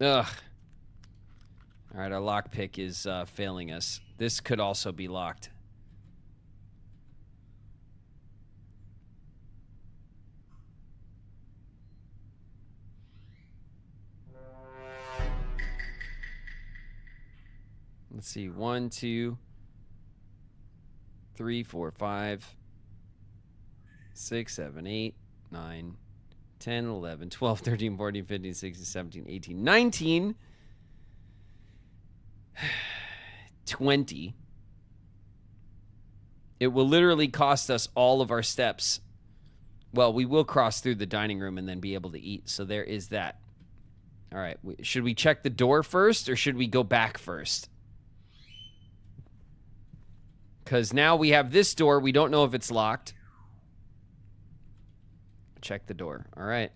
[SPEAKER 1] Ugh. All right, our lockpick is failing us. This could also be locked. Let's see. 1, 2, 3, 4, 5, 6, 7, 8, 9, 10, 11, 12, 13, 14, 15, 16, 17, 18, 19, 20. It will literally cost us all of our steps. Well, we will cross through the dining room and then be able to eat. So there is that. All right. Should we check the door first or should we go back first? Because now we have this door. We don't know if it's locked. Check the door. All right.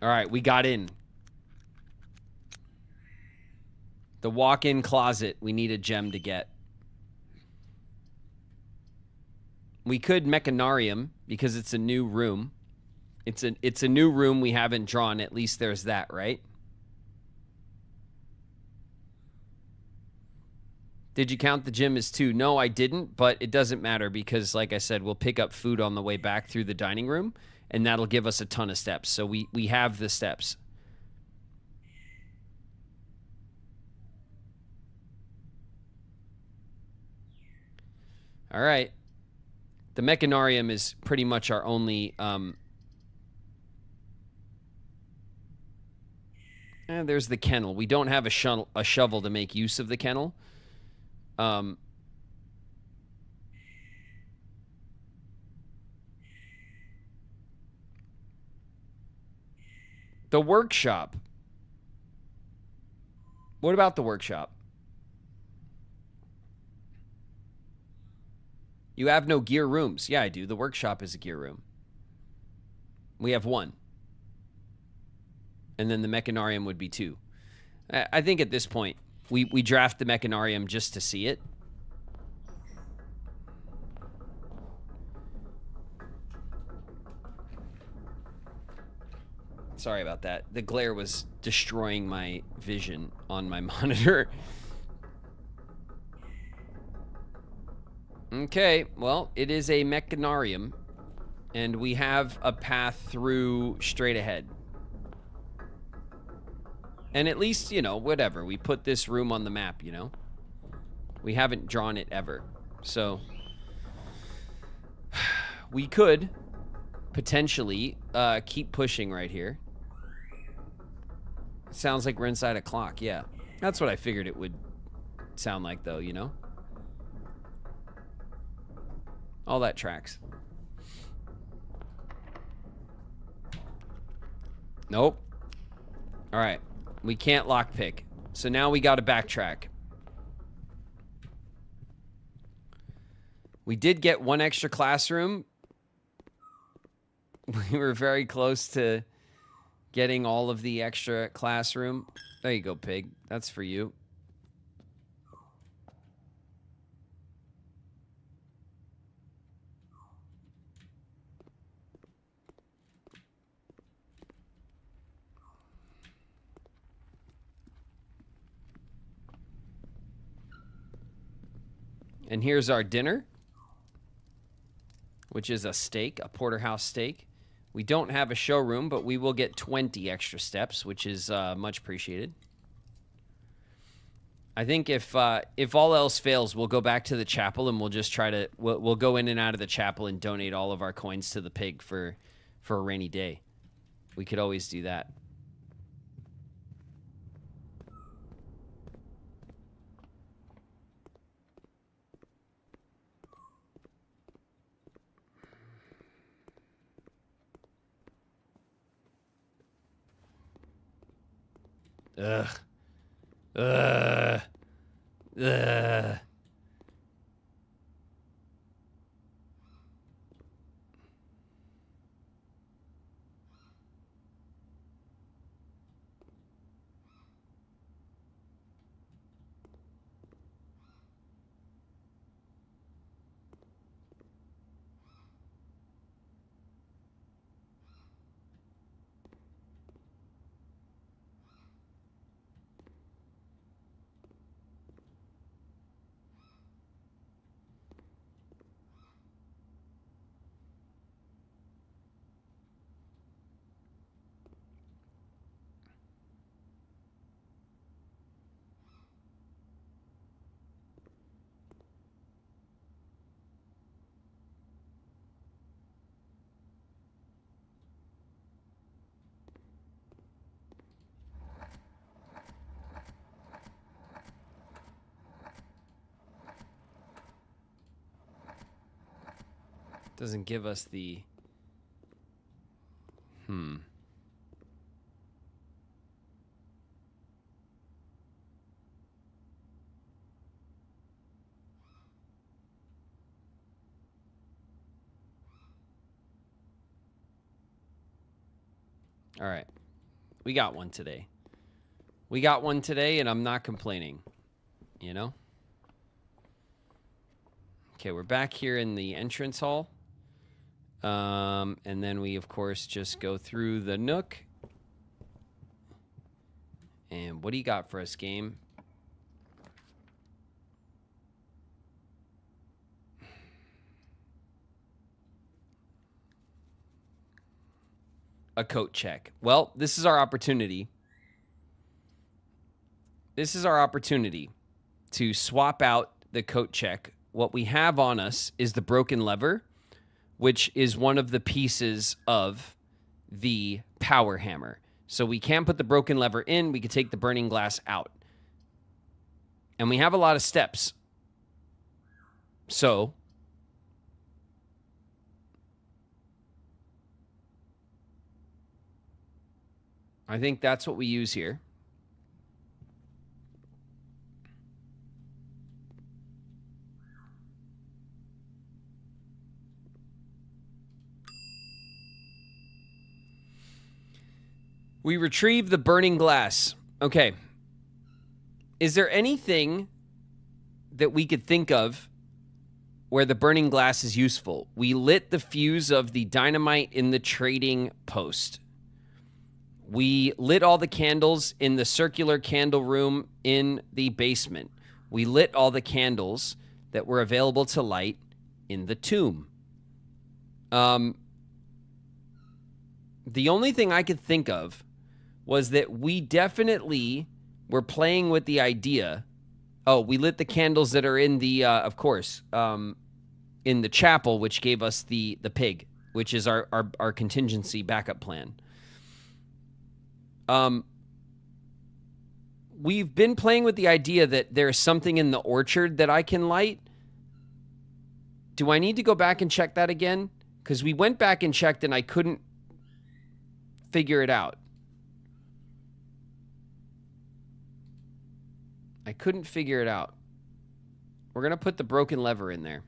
[SPEAKER 1] All right, we got in. The walk-in closet. We need a gem to get. We could Mechanarium because it's a new room. It's a new room we haven't drawn. At least there's that, right? Did you count the gym as 2? No, I didn't, but it doesn't matter because, like I said, we'll pick up food on the way back through the dining room, and that'll give us a ton of steps. So we have the steps. All right. The Mechanarium is pretty much our only... there's the kennel. We don't have a shovel to make use of the kennel. The workshop. What about the workshop? You have no gear rooms. Yeah, I do. The workshop is a gear room. We have 1. And then the Mechanarium would be 2. I think at this point, we draft the Mechanarium just to see it. Sorry about that. The glare was destroying my vision on my monitor. Okay, well, it is a Mechanarium, and we have a path through straight ahead. And at least, you know, whatever. We put this room on the map, you know? We haven't drawn it ever. So, we could potentially keep pushing right here. Sounds like we're inside a clock, yeah. That's what I figured it would sound like, though, you know? All that tracks. Nope. All right. We can't lockpick. So now we got to backtrack. We did get one extra classroom. We were very close to getting all of the extra classroom. There you go, pig. That's for you. And here's our dinner, which is a steak, a porterhouse steak. We don't have a showroom, but we will get 20 extra steps, which is much appreciated. I think if all else fails, we'll go back to the chapel and we'll just try to we'll go in and out of the chapel and donate all of our coins to the pig for a rainy day. We could always do that. Ugh. Ugh. Ugh. Doesn't give us the... All right. We got one today. We got one today, and I'm not complaining. You know? Okay, we're back here in the entrance hall. And then we, of course, just go through the nook. And what do you got for us, game? A coat check. Well, this is our opportunity. This is our opportunity to swap out the coat check. What we have on us is the broken lever, which is one of the pieces of the power hammer. So we can't put the broken lever in. We can take the burning glass out. And we have a lot of steps. So I think that's what we use here. We retrieve the burning glass. Okay. Is there anything that we could think of where the burning glass is useful? We lit the fuse of the dynamite in the trading post. We lit all the candles in the circular candle room in the basement. We lit all the candles that were available to light in the tomb. The only thing I could think of was that we definitely were playing with the idea. Oh, we lit the candles that are in the, of course, in the chapel, which gave us the pig, which is our contingency backup plan. We've been playing with the idea that there's something in the orchard that I can light. Do I need to go back and check that again? Because we went back and checked and I couldn't figure it out. I couldn't figure it out. We're going to put the broken lever in there.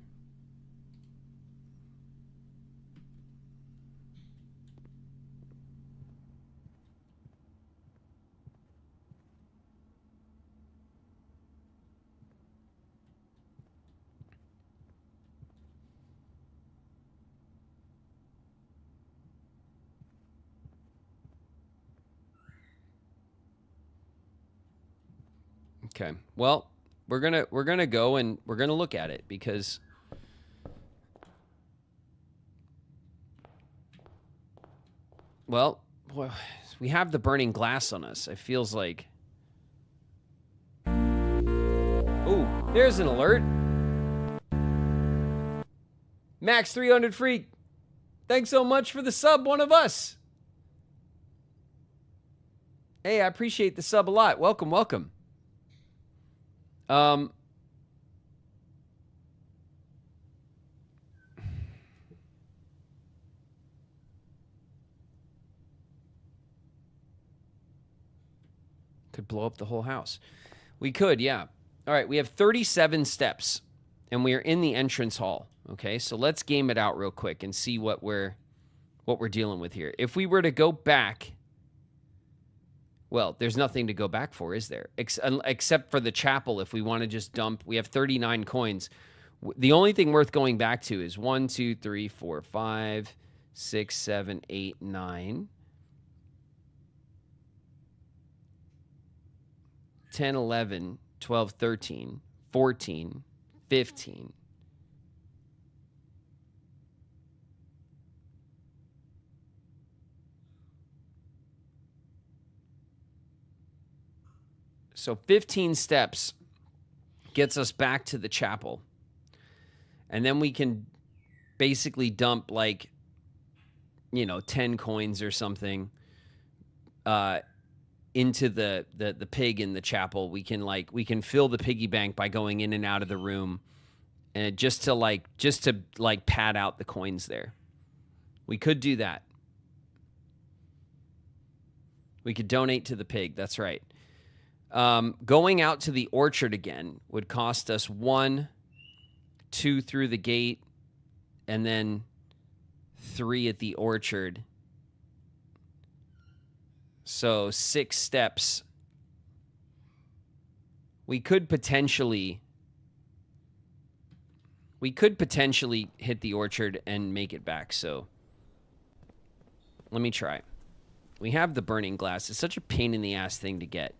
[SPEAKER 1] Okay. Well, we're gonna go and we're gonna look at it because well, we have the burning glass on us. It feels like oh, there's an alert. Max 300 Freak. Thanks so much for the sub, one of us. Hey, I appreciate the sub a lot. Welcome, welcome. Could blow up the whole house. We could, yeah. All right, we have 37 steps, and we are in the entrance hall. Okay, so let's game it out real quick and see what we're dealing with here. If we were to go back, well, there's nothing to go back for, is there? Except for the chapel. If we want to just dump, we have 39 coins. The only thing worth going back to is 1, 2, 3, 4, 5, 6, 7, 8, 9, 10, 11, 12, 13, 14, 15. So 15 steps gets us back to the chapel. And then we can basically dump like, 10 coins or something into the pig in the chapel. We can fill the piggy bank by going in and out of the room and just to pad out the coins there. We could do that. We could donate to the pig. That's right. Going out to the orchard again would cost us 1, 2 through the gate, and then 3 at the orchard. So 6 steps. We could potentially hit the orchard and make it back. So let me try. We have the burning glass. It's such a pain in the ass thing to get.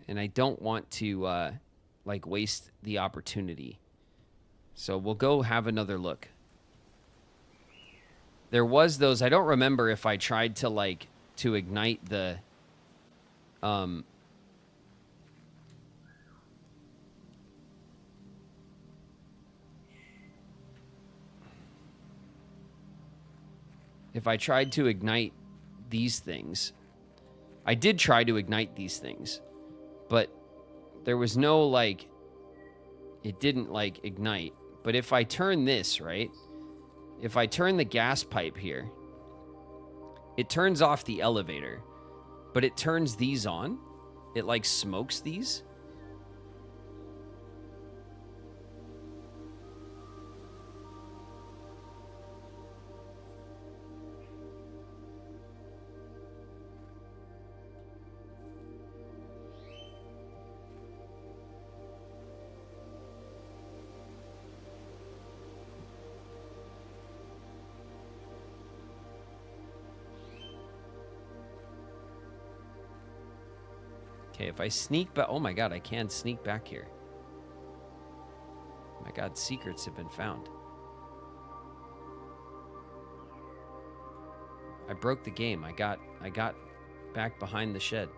[SPEAKER 1] And I don't want to, waste the opportunity. So we'll go have another look. There was those, I don't remember if I tried to ignite the, if I tried to ignite these things. I did try to ignite these things. But there was no, it didn't, ignite. But if I turn this, right? If I turn the gas pipe here, it turns off the elevator. But it turns these on. It, smokes these. Okay, if I sneak back... Oh my god, I can sneak back here. My god, secrets have been found. I broke the game. I got back behind the shed.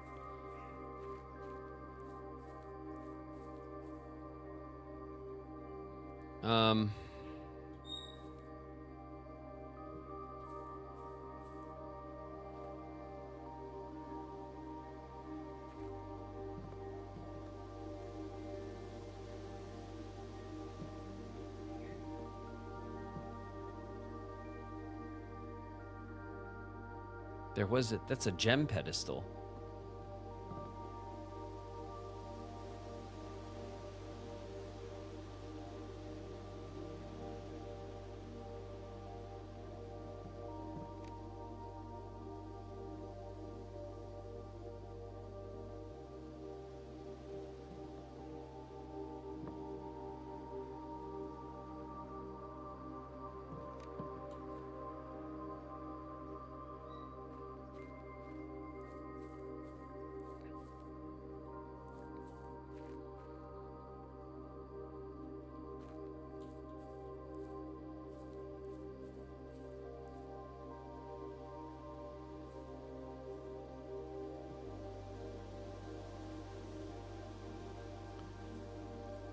[SPEAKER 1] There was that's a gem pedestal.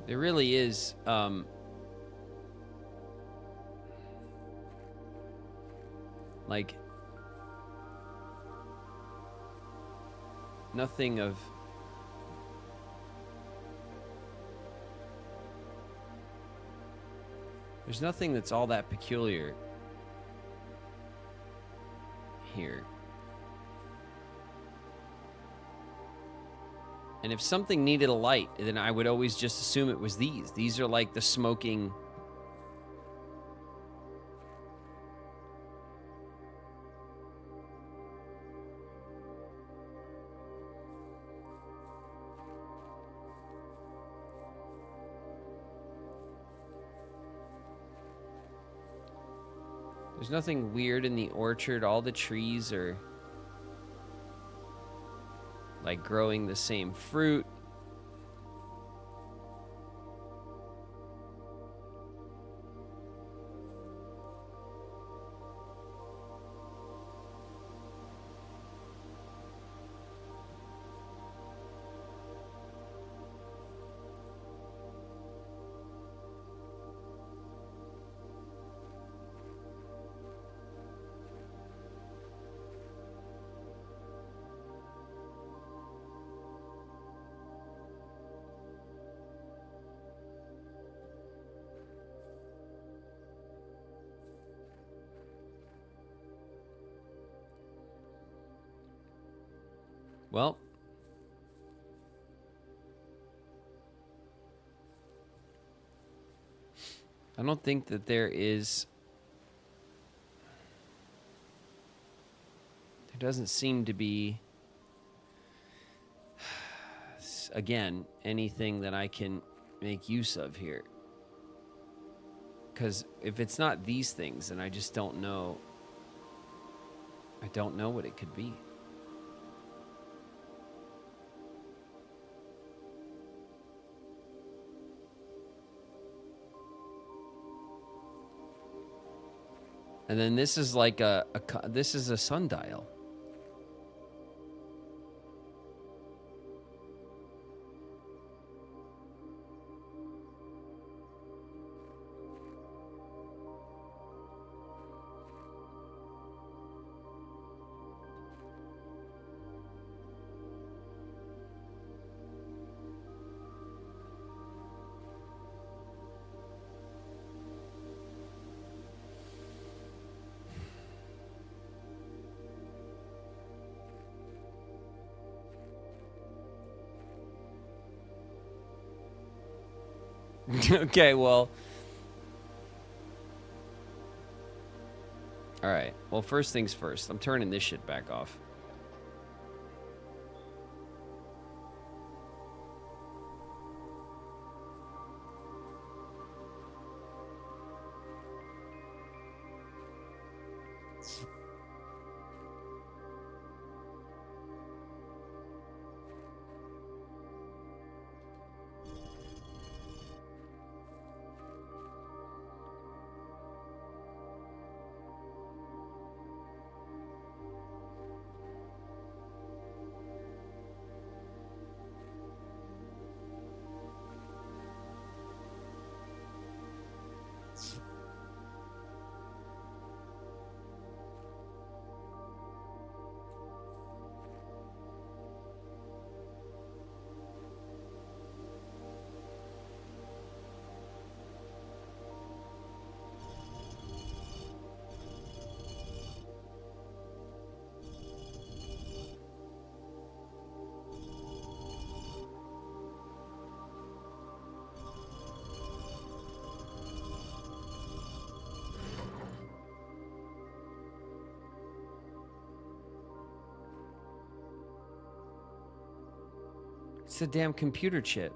[SPEAKER 1] There really is, like, nothing of... There's nothing that's all that peculiar here. And if something needed a light, then I would always just assume it was these. These are like the smoking... There's nothing weird in the orchard. All the trees are... like growing the same fruit. Well, I don't think that there is... There doesn't seem to be, again, anything that I can make use of here. Because if it's not these things, then I just don't know. I don't know what it could be. And then this is like this is a sundial. Okay, well. Alright, well, first things first. I'm turning this shit back off. It's a damn computer chip.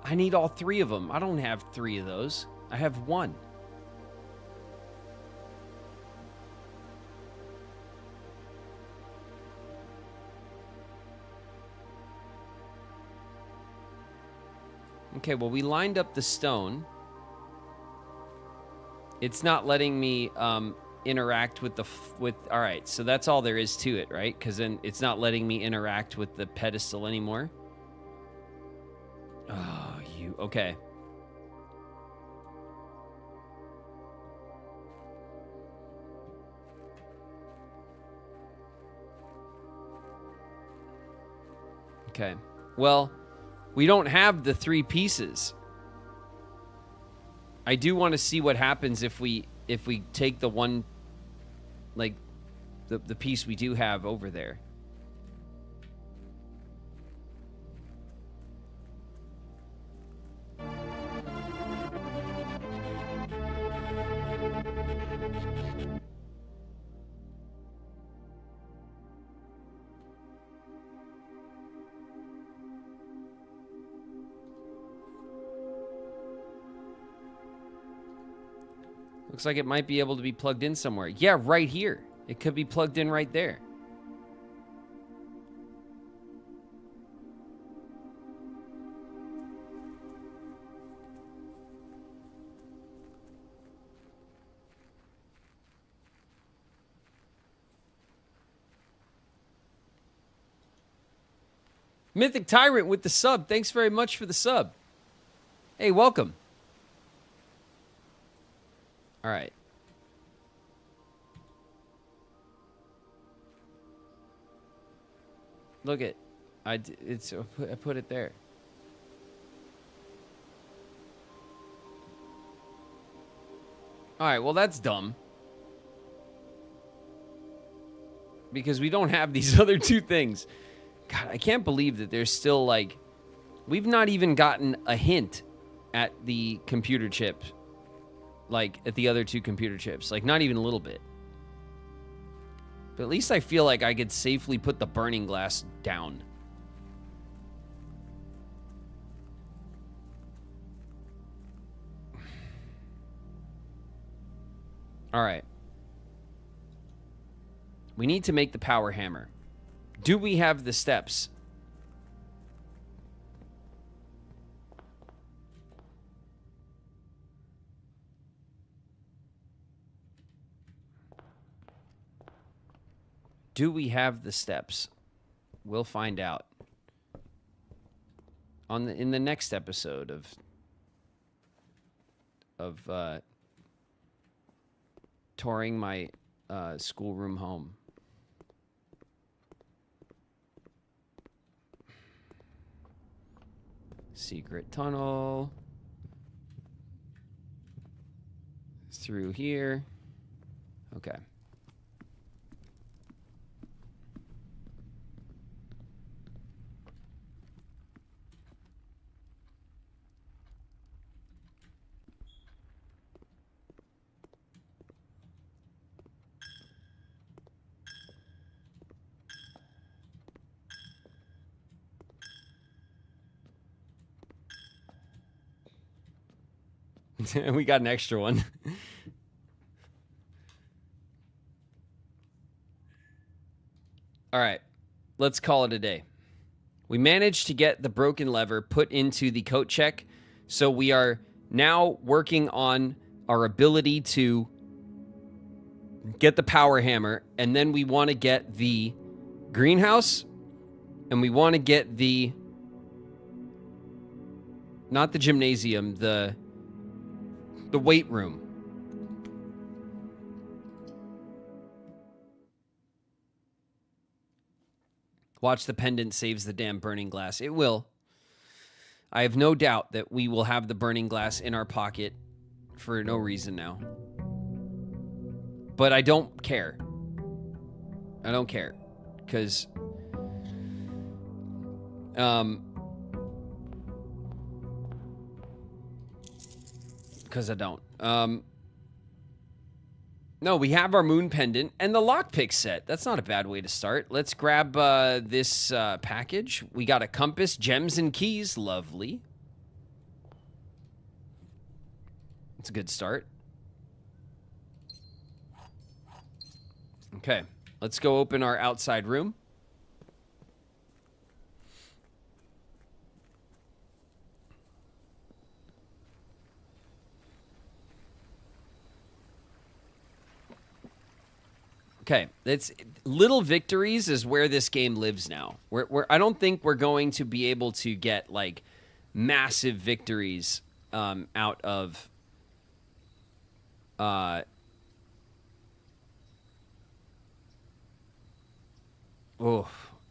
[SPEAKER 1] I need all 3 of them. I don't have 3 of those. I have 1. Okay, well, we lined up the stone. It's not letting me interact with the... all right, so that's all there is to it, right? Because then it's not letting me interact with the pedestal anymore. Oh, you... Okay. Okay. Well, we don't have the 3 pieces. I do want to see what happens if we take the one, like, the piece we do have over there. Looks like it might be able to be plugged in somewhere. Yeah, right here. It could be plugged in right there. Mythic Tyrant with the sub. Thanks very much for the sub. Hey, welcome. All right. Look at, I put it there. All right, well that's dumb. Because we don't have these other 2 things. God, I can't believe that there's still like, we've not even gotten a hint at the computer chip. Like, at the other 2 computer chips. Like, not even a little bit. But at least I feel like I could safely put the burning glass down. All right. We need to make the power hammer. Do we have the steps? Do we have the steps? We'll find out in the next episode of touring my schoolroom home. Secret tunnel through here. Okay. We got an extra one. All right, let's call it a day. We managed to get the broken lever put into the coat check, so we are now working on our ability to get the power hammer, and then we want to get the greenhouse, and we want to get the, not the gymnasium, the weight room. Watch the pendant saves the damn burning glass. It will. I have no doubt that we will have the burning glass in our pocket for no reason now. But I don't care. I don't care. Because... Because I don't. No, we have our moon pendant and the lockpick set. That's not a bad way to start. Let's grab this package. We got a compass, gems, and keys. Lovely. It's a good start. Okay, let's go open our outside room. Okay, it's little victories is where this game lives now. I don't think we're going to be able to get like massive victories out of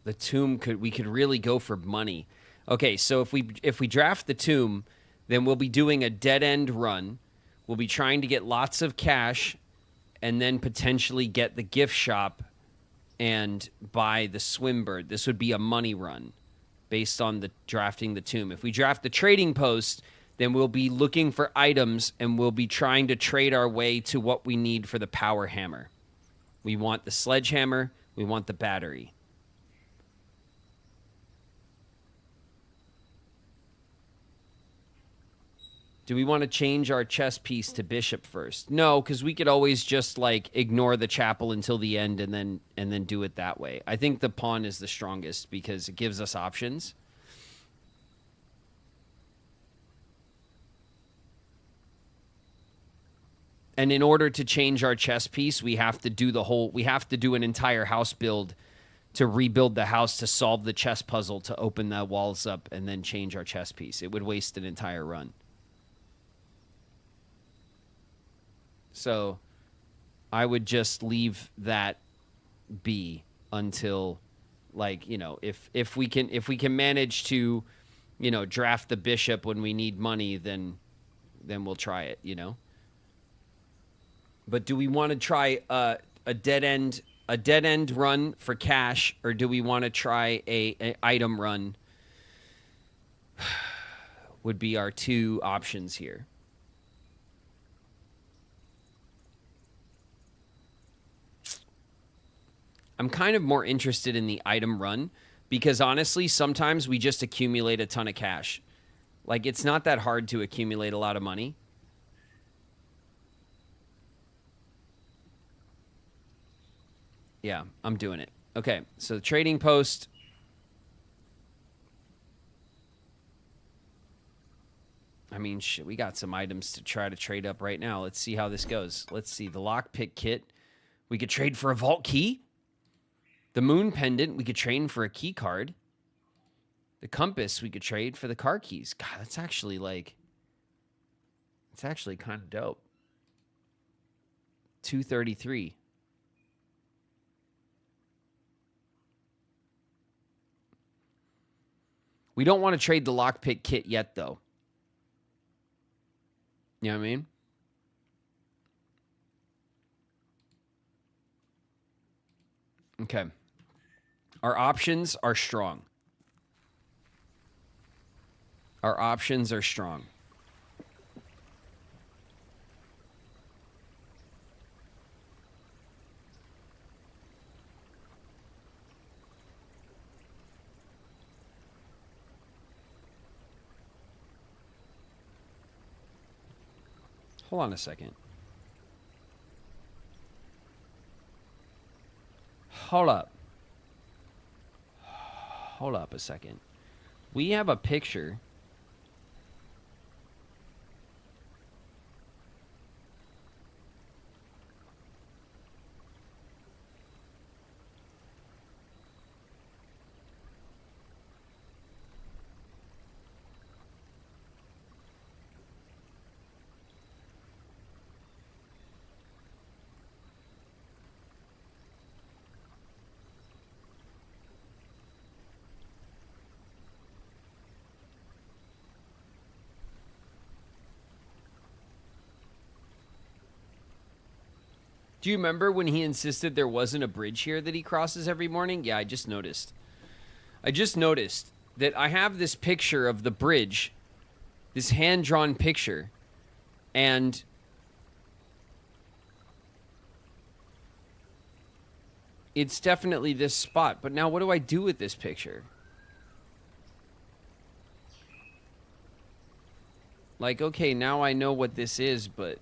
[SPEAKER 1] the tomb. We could really go for money. Okay, so if we draft the tomb, then we'll be doing a dead end run. We'll be trying to get lots of cash and then potentially get the gift shop and buy the swimbird. This would be a money run based on the drafting the tomb. If we draft the trading post, then we'll be looking for items and we'll be trying to trade our way to what we need for the power hammer. We want the sledgehammer. We want the battery. Do we want to change our chess piece to bishop first? No, because we could always just like ignore the chapel until the end and then do it that way. I think the pawn is the strongest because it gives us options. And in order to change our chess piece, we have to do an entire house build to rebuild the house to solve the chess puzzle to open the walls up and then change our chess piece. It would waste an entire run. So I would just leave that be until, like, you know, if we can manage to, you know, draft the bishop when we need money, then we'll try it, you know. But do we want to try a dead end run for cash, or do we want to try a item run? Would be our two options here. I'm kind of more interested in the item run because honestly, sometimes we just accumulate a ton of cash. Like, it's not that hard to accumulate a lot of money. Yeah, I'm doing it. Okay, so the trading post. I mean, shit, we got some items to try to trade up right now. Let's see how this goes. Let's see, the lockpick kit. We could trade for a vault key. The moon pendant, we could trade for a key card. The compass, we could trade for the car keys. God, that's actually like... It's actually kind of dope. 233. We don't want to trade the lockpick kit yet, though. You know what I mean? Okay. Our options are strong. Our options are strong. Hold on a second. Hold up. Hold up a second. We have a picture. Do you remember when he insisted there wasn't a bridge here that he crosses every morning? Yeah, I just noticed. I just noticed that I have this picture of the bridge, this hand-drawn picture, and it's definitely this spot. But now what do I do with this picture? Like, okay, now I know what this is, but...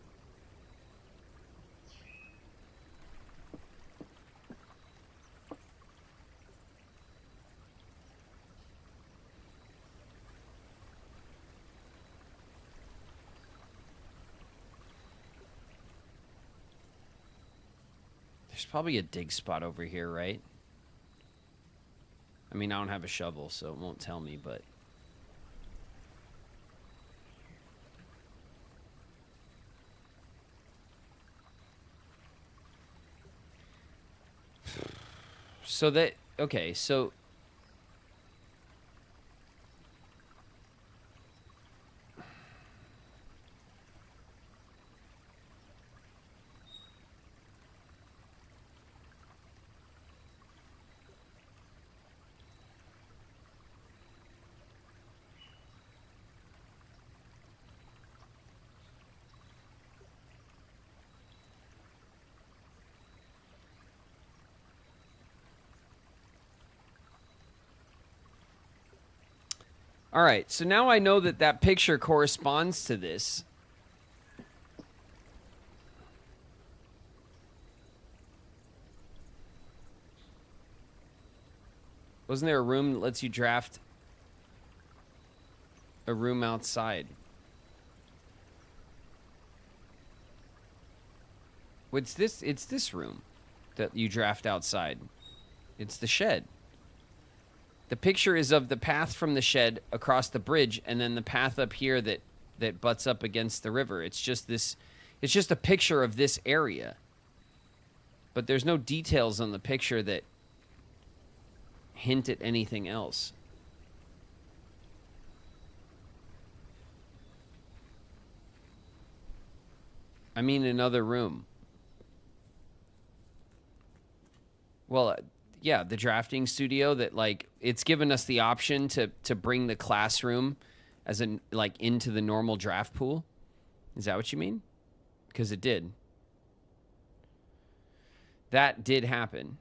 [SPEAKER 1] There's probably a dig spot over here, right? I mean, I don't have a shovel, so it won't tell me, but... So that... Okay, so... All right, so now I know that that picture corresponds to this. Wasn't there a room that lets you draft a room outside? What's this? It's this room that you draft outside. It's the shed. The picture is of the path from the shed across the bridge and then the path up here that butts up against the river. It's just this, it's just a picture of this area. But there's no details on the picture that hint at anything else. I mean another room. Well, yeah, the drafting studio that, like, it's given us the option to bring the classroom as in, like, into the normal draft pool. Is that what you mean? Because it did. That did happen.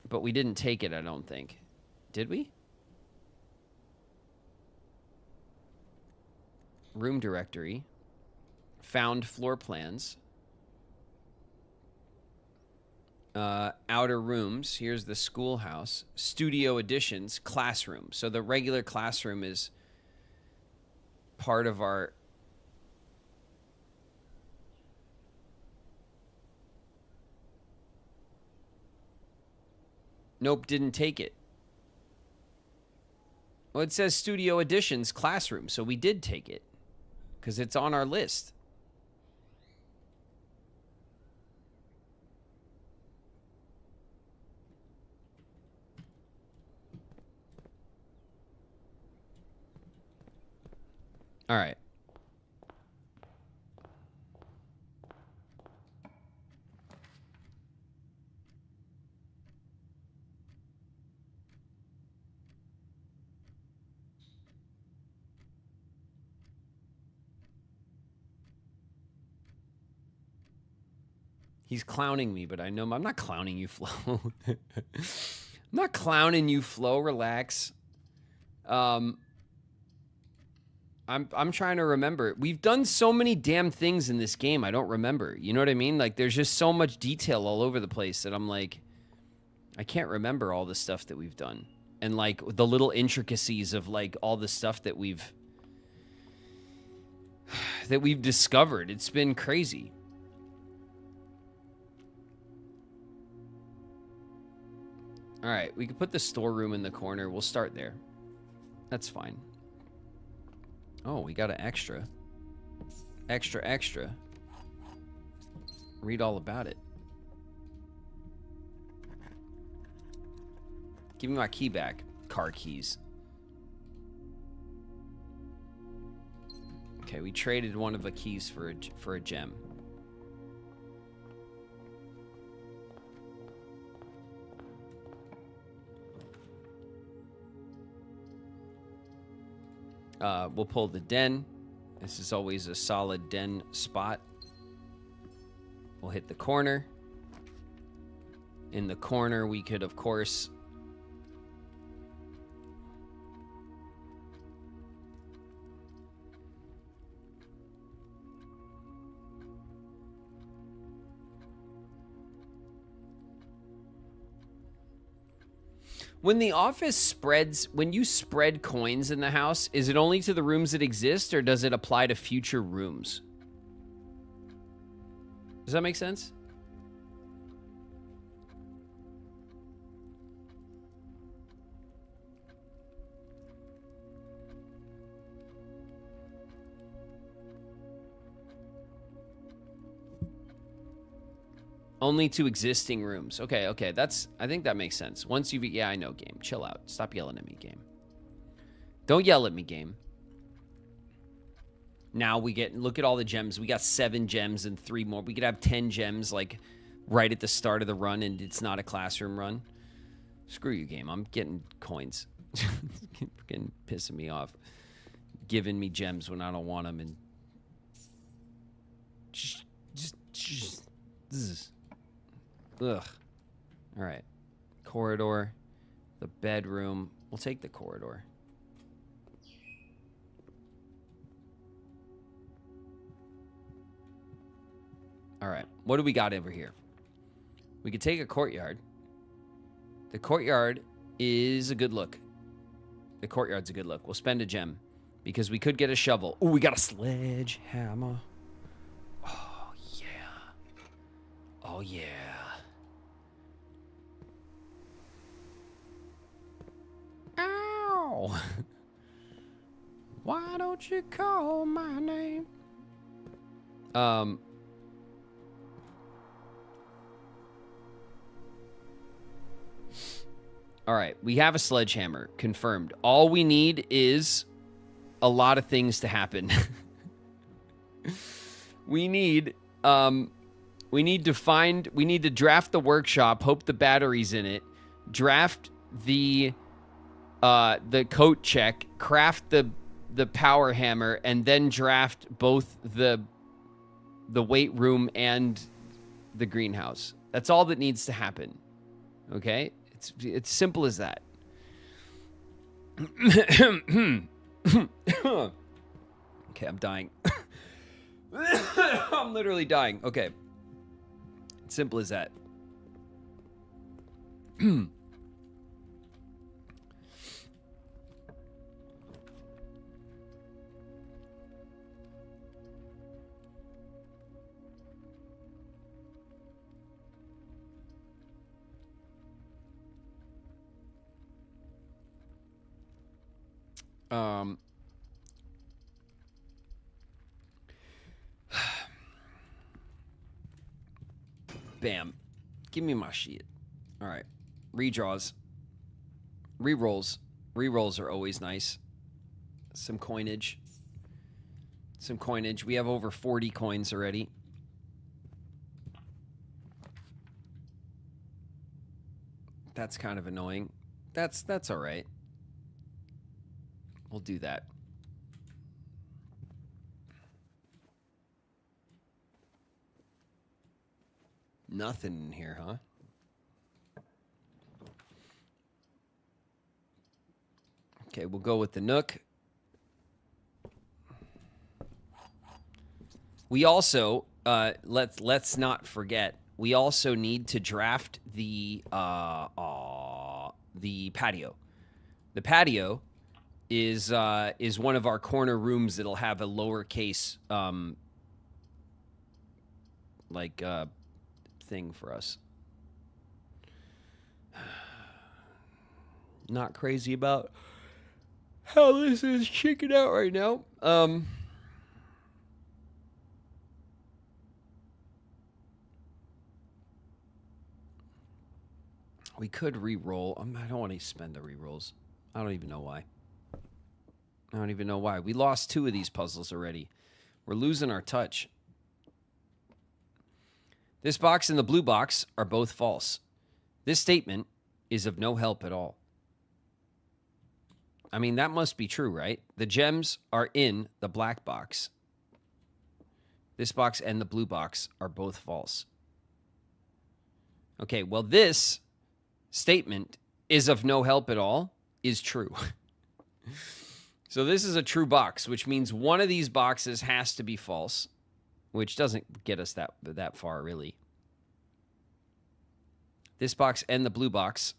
[SPEAKER 1] But we didn't take it, I don't think. Did we? Room directory. Found floor plans. Outer rooms. Here's the schoolhouse. Studio additions. Classroom. So the regular classroom is part of our... Nope, didn't take it. Well, it says studio additions classroom, so we did take it. Because it's on our list. All right. He's clowning me, but I know I'm not clowning you, Flo. I'm not clowning you, Flo. Relax. I'm trying to remember. We've done so many damn things in this game, I don't remember. You know what I mean? Like, there's just so much detail all over the place that I'm like, I can't remember all the stuff that we've done. And, like, the little intricacies of, like, all the stuff that we've discovered. It's been crazy. All right, we could put the storeroom in the corner. We'll start there. That's fine. Oh, we got an extra. Extra. Read all about it. Give me my key back. Car keys. Okay, we traded one of the keys for a gem. We'll pull the den. This is always a solid den spot. We'll hit the corner. In the corner, we could, of course... When the office spreads, when you spread coins in the house, is it only to the rooms that exist, or does it apply to future rooms? Does that make sense? Only to existing rooms. Okay, okay. I think that makes sense. Once you've... Yeah, I know, game. Chill out. Stop yelling at me, game. Don't yell at me, game. Now we get... Look at all the gems. We got 7 gems and 3 more. We could have 10 gems, like, right at the start of the run, and it's not a classroom run. Screw you, game. I'm getting coins. Freaking pissing me off. Giving me gems when I don't want them, and... Just... Ugh. All right. Corridor. The bedroom. We'll take the corridor. All right. What do we got over here? We could take a courtyard. The courtyard is a good look. The courtyard's a good look. We'll spend a gem because we could get a shovel. Oh, we got a sledgehammer. Oh, yeah. Oh, yeah. Ow! Why don't you call my name? All right, we have a sledgehammer confirmed. All we need is a lot of things to happen. we need to draft the workshop, hope the battery's in it, draft the coat check, craft the power hammer, and then draft both the weight room and the greenhouse. That's all that needs to happen. Okay? It's simple as that. Okay, I'm dying. I'm literally dying. Okay. It's simple as that. Bam. Give me my shit. All right. Redraws. Rerolls. Rerolls are always nice. Some coinage. Some coinage. We have over 40 coins already. That's kind of annoying. That's all right. We'll do that. Nothing in here, huh? Okay, we'll go with the Nook. We also let's not forget. We also need to draft the patio. The patio is one of our corner rooms that'll have a lowercase thing for us. Not crazy about how this is shaking out right now. We could re-roll. I don't want to spend the re-rolls. I don't even know why. We lost 2 of these puzzles already. We're losing our touch. This box and the blue box are both false. This statement is of no help at all. I mean, that must be true, right? The gems are in the black box. This box and the blue box are both false. Okay, well, this statement is of no help at all is true. So this is a true box, which means one of these boxes has to be false, which doesn't get us that far, really. This box and the blue box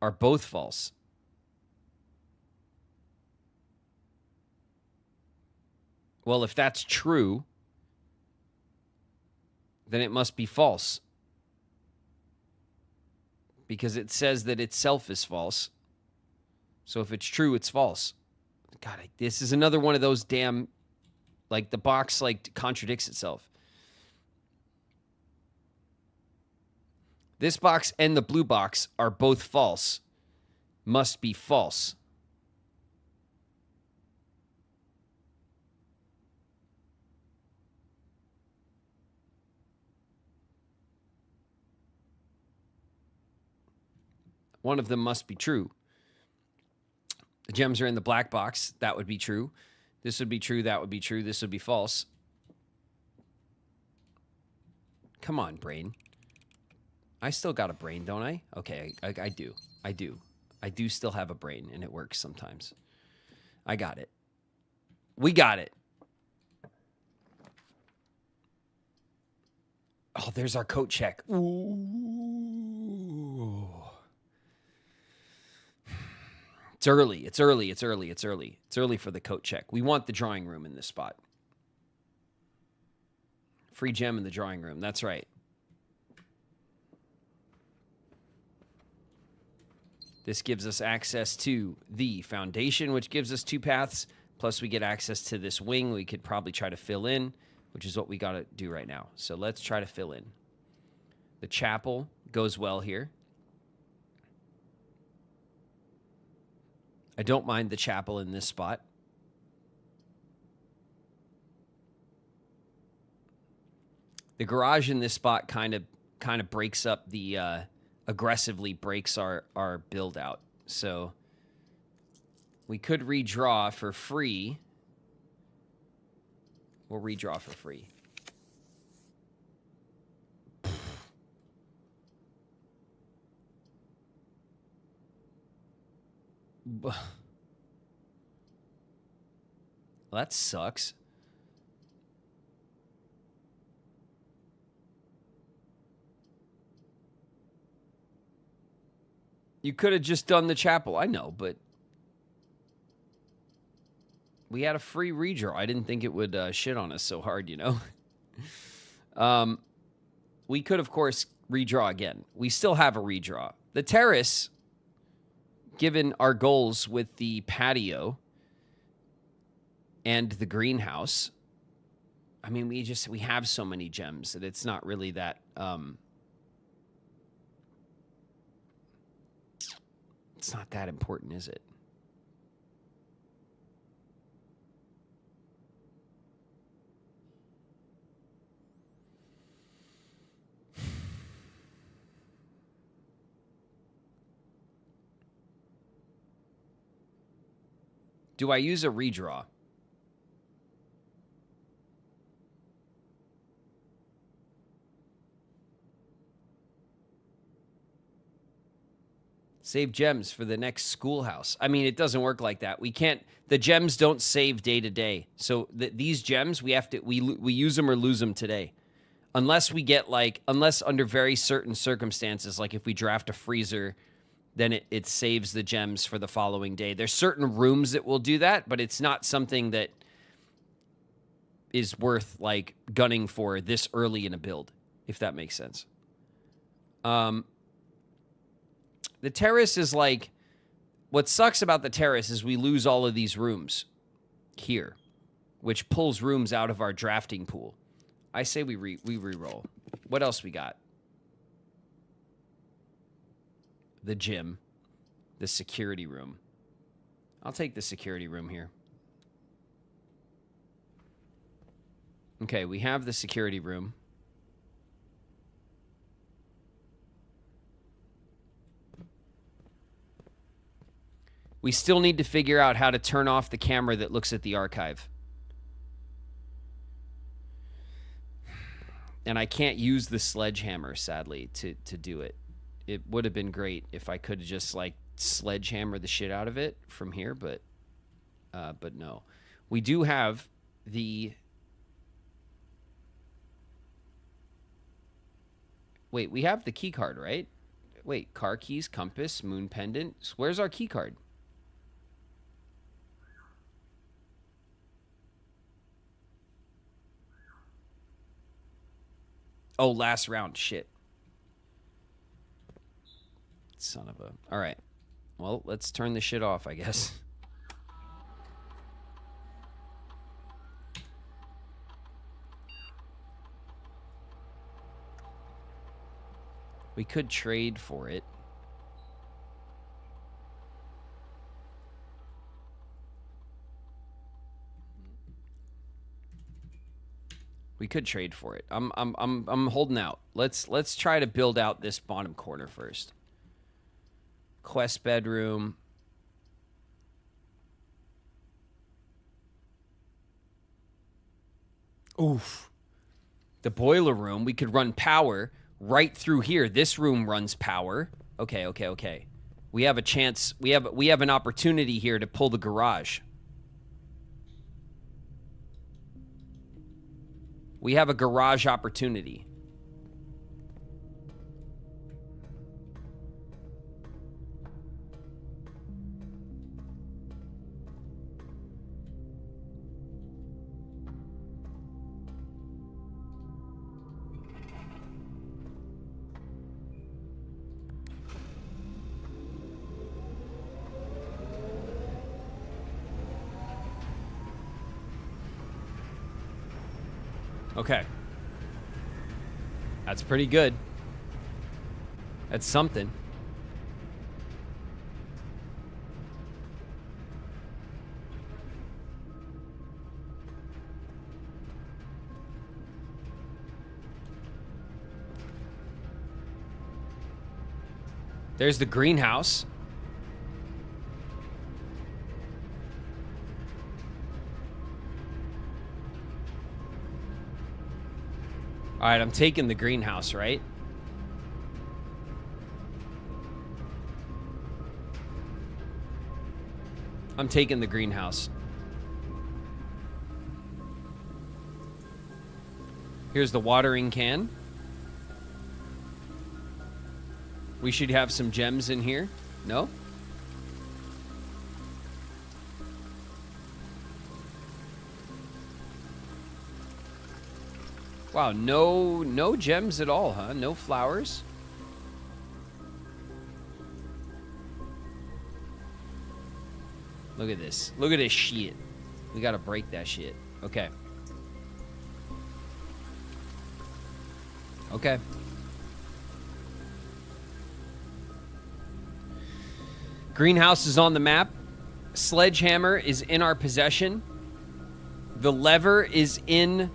[SPEAKER 1] are both false. Well, if that's true, then it must be false. Because it says that itself is false. So if it's true, it's false. God, this is another one of those damn, like, the box, like, contradicts itself. This box and the blue box are both false. Must be false. One of them must be true. The gems are in the black box. That would be true. This would be true. That would be true. This would be false. Come on, brain. I still got a brain, don't I? Okay, I do. I do. I do still have a brain, and it works sometimes. I got it. We got it. Oh, there's our coat check. Ooh. It's early. It's early. It's early. It's early. It's early for the coat check. We want the drawing room in this spot. Free gem in the drawing room. That's right. This gives us access to the foundation, which gives us 2 paths. Plus, we get access to this wing we could probably try to fill in, which is what we got to do right now. So let's try to fill in. The chapel goes well here. I don't mind the chapel in this spot. The garage in this spot kind of breaks up the aggressively breaks our build out. So we could redraw for free. We'll redraw for free. Well, that sucks. You could have just done the chapel. I know, but we had a free redraw. I didn't think it would shit on us so hard, you know? We could, of course, redraw again. We still have a redraw. The terrace, given our goals with the patio and the greenhouse, I mean, we have so many gems that it's not really that... it's not that important, is it? Do I use a redraw? Save gems for the next schoolhouse. I mean, it doesn't work like that. We can't. The gems don't save day to day. So these gems, we use them or lose them today, unless we get unless under very certain circumstances, like if we draft a freezer, then it saves the gems for the following day. There's certain rooms that will do that, but it's not something that is worth gunning for this early in a build, if that makes sense. The terrace is what sucks about the terrace is we lose all of these rooms here, which pulls rooms out of our drafting pool. I say we re-roll. What else we got? The gym, the security room. I'll take the security room here. Okay, we have the security room. We still need to figure out how to turn off the camera that looks at the archive. And I can't use the sledgehammer, sadly, to do it. It would have been great if I could have just, like, sledgehammer the shit out of it from here, but no. We do have the... Wait, we have the key card, right? Wait, car keys, compass, moon pendant. Where's our key card? Oh, last round. Shit. Son of a... All right. Well, let's turn the shit off, I guess. We could trade for it. We could trade for it. I'm holding out. Let's try to build out this bottom corner first. Quest bedroom. Oof. The boiler room, we could run power right through here. This room runs power. Okay. We have a chance. We have an opportunity here to pull the garage. We have a garage opportunity. Okay. That's pretty good. That's something. There's the greenhouse. All right, I'm taking the greenhouse, right? I'm taking the greenhouse. Here's the watering can. We should have some gems in here. No? Wow, no gems at all, huh? No flowers? Look at this. Look at this shit. We gotta break that shit. Okay. Okay. Greenhouse is on the map. Sledgehammer is in our possession. The lever is in...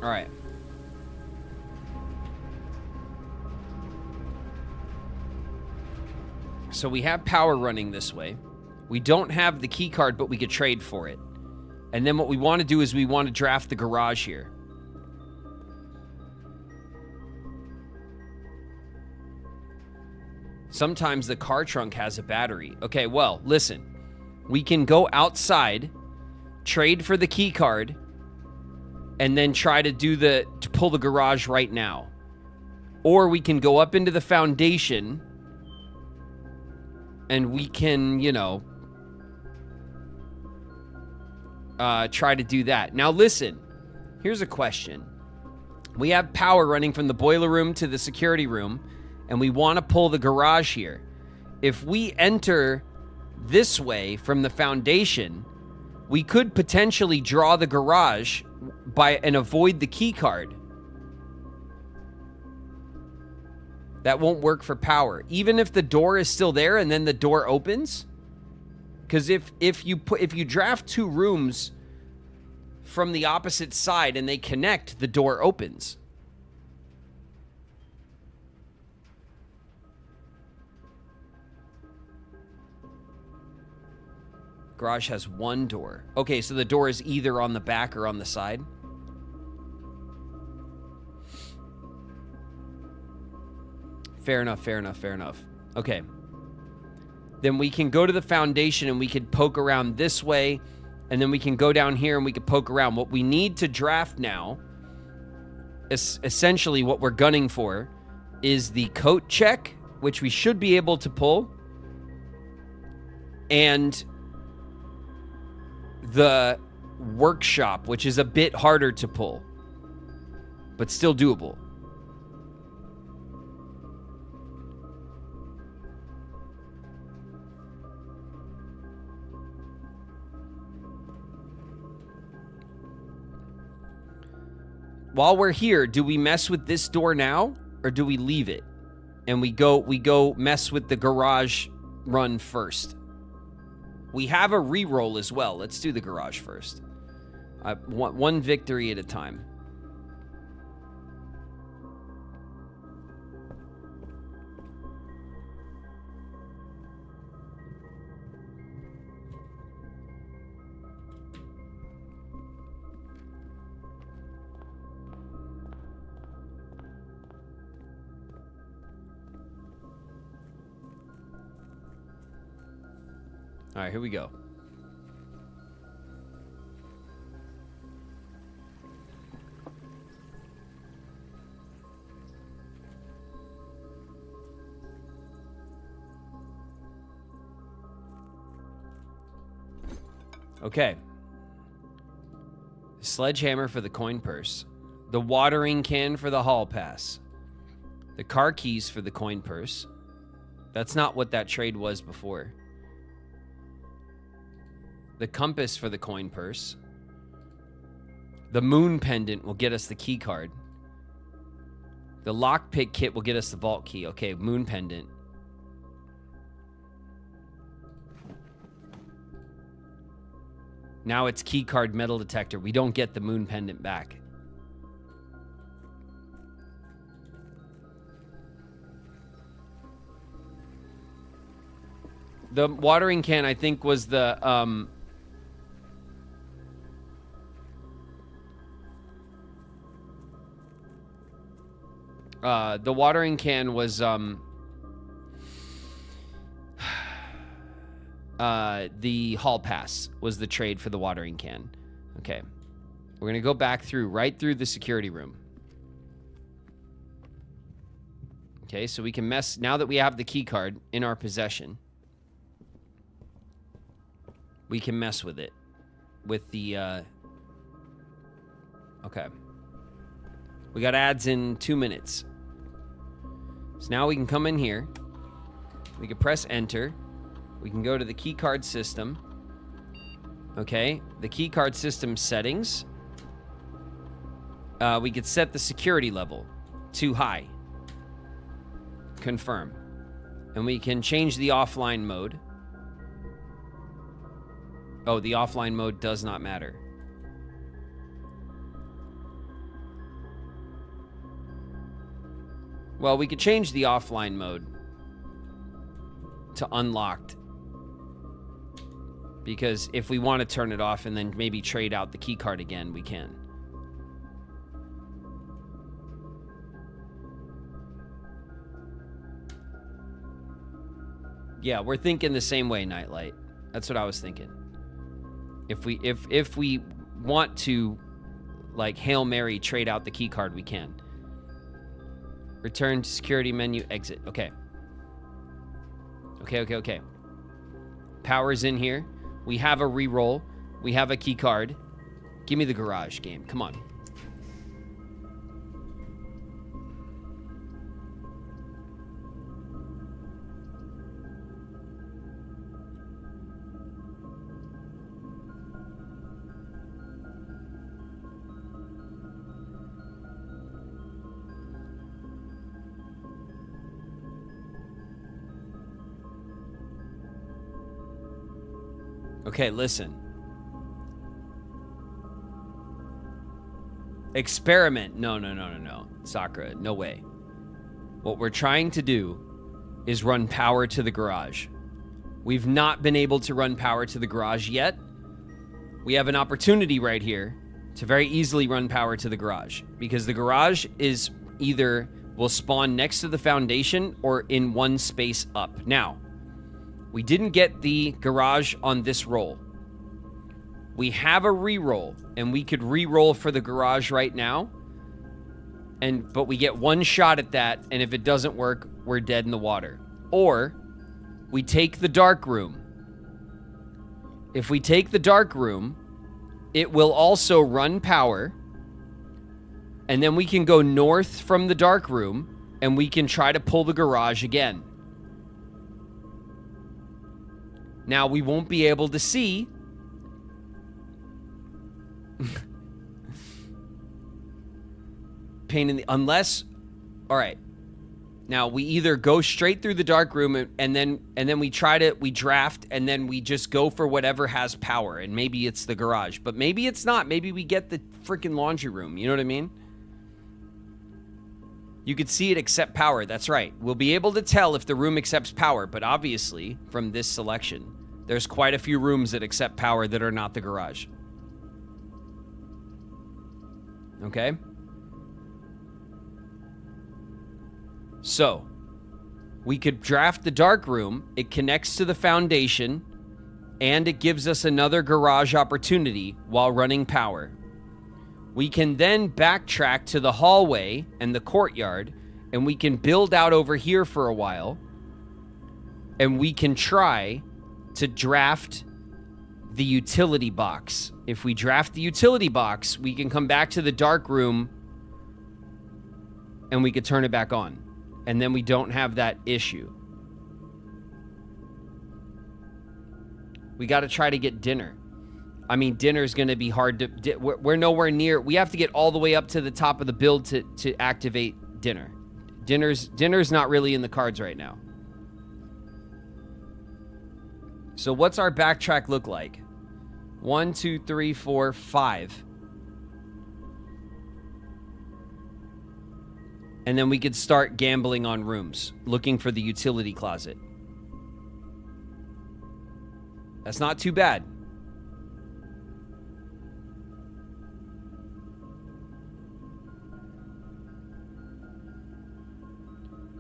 [SPEAKER 1] All right. So we have power running this way. We don't have the key card, but we could trade for it. And then what we want to do is we want to draft the garage here. Sometimes the car trunk has a battery. Okay, well, listen. We can go outside, trade for the key card, and then try to to pull the garage right now. Or we can go up into the foundation and we can, you know, try to do that. Now listen, here's a question. We have power running from the boiler room to the security room, and we want to pull the garage here. If we enter this way from the foundation, we could potentially draw the garage and avoid the key card. That won't work for power. Even if the door is still there and then the door opens, because if you draft two rooms from the opposite side and they connect, the door opens. Garage has one door. Okay, so the door is either on the back or on the side. Fair enough, fair enough, fair enough. Okay. Then we can go to the foundation and we could poke around this way. And then we can go down here and we could poke around. What we need to draft now, is essentially what we're gunning for, is the coat check, which we should be able to pull. And the workshop, which is a bit harder to pull, but still doable. While we're here, do we mess with this door now, or do we leave it and we go mess with the garage run first? We have a reroll as well. Let's do the garage first. One victory at a time. All right, here we go. Okay. Sledgehammer for the coin purse. The watering can for the hall pass. The car keys for the coin purse. That's not what that trade was before. The compass for the coin purse. The moon pendant will get us the key card. The lockpick kit will get us the vault key. Okay, moon pendant. Now it's key card metal detector. We don't get the moon pendant back. The watering can, I think, was the watering can was the hall pass was the trade for the watering can. Okay. We're going to go back right through the security room. Okay, so we can mess, now that we have the key card in our possession, we can mess with it. With the, okay. We got ads in 2 minutes. So now we can come in here. We can press enter. We can go to the keycard system. Okay, the keycard system settings. We could set the security level to high. Confirm. And we can change the offline mode. Oh, the offline mode does not matter. Well, we could change the offline mode to unlocked. Because if we want to turn it off and then maybe trade out the key card again, we can. Yeah, we're thinking the same way, Nightlight. That's what I was thinking. If we want to, like, Hail Mary trade out the key card, we can. Return to security menu, exit. Okay. Okay. Power's in here. We have a reroll. We have a key card. Give me the garage game. Come on. Okay, listen. Experiment. No. Sakura, no way. What we're trying to do is run power to the garage. We've not been able to run power to the garage yet. We have an opportunity right here to very easily run power to the garage, because the garage is either will spawn next to the foundation or in one space up. Now, we didn't get the garage on this roll. We have a re-roll, and we could re-roll for the garage right now. But we get one shot at that, and if it doesn't work, we're dead in the water. Or we take the dark room. If we take the dark room, it will also run power, and then we can go north from the dark room, and we can try to pull the garage again. Now, we won't be able to see. Pain in the... Unless... All right. Now, we either go straight through the dark room, and then we draft, and then we just go for whatever has power, and maybe it's the garage. But maybe it's not. Maybe we get the freaking laundry room. You know what I mean? You could see it accept power. That's right. We'll be able to tell if the room accepts power, but obviously, from this selection, there's quite a few rooms that accept power that are not the garage. Okay? So, we could draft the dark room. It connects to the foundation, and it gives us another garage opportunity while running power. We can then backtrack to the hallway and the courtyard, and we can build out over here for a while, and we can try to draft the utility box. If we draft the utility box, we can come back to the dark room, and we could turn it back on. And then we don't have that issue. We got to try to get dinner. I mean, dinner's going to be hard to... We're nowhere near... We have to get all the way up to the top of the build to activate dinner. Dinner's not really in the cards right now. So what's our backtrack look like? 1, 2, 3, 4, 5. And then we could start gambling on rooms, looking for the utility closet. That's not too bad.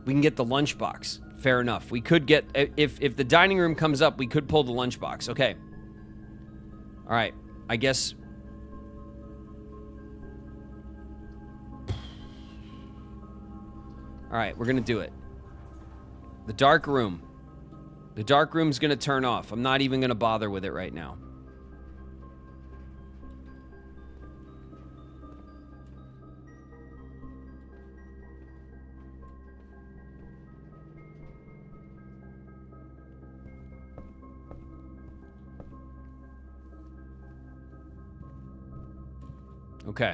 [SPEAKER 1] We can get the lunchbox. Fair enough. We could get... If the dining room comes up, we could pull the lunchbox. Okay. All right. I guess... All right, we're going to do it. The dark room. The dark room's going to turn off. I'm not even going to bother with it right now. Okay.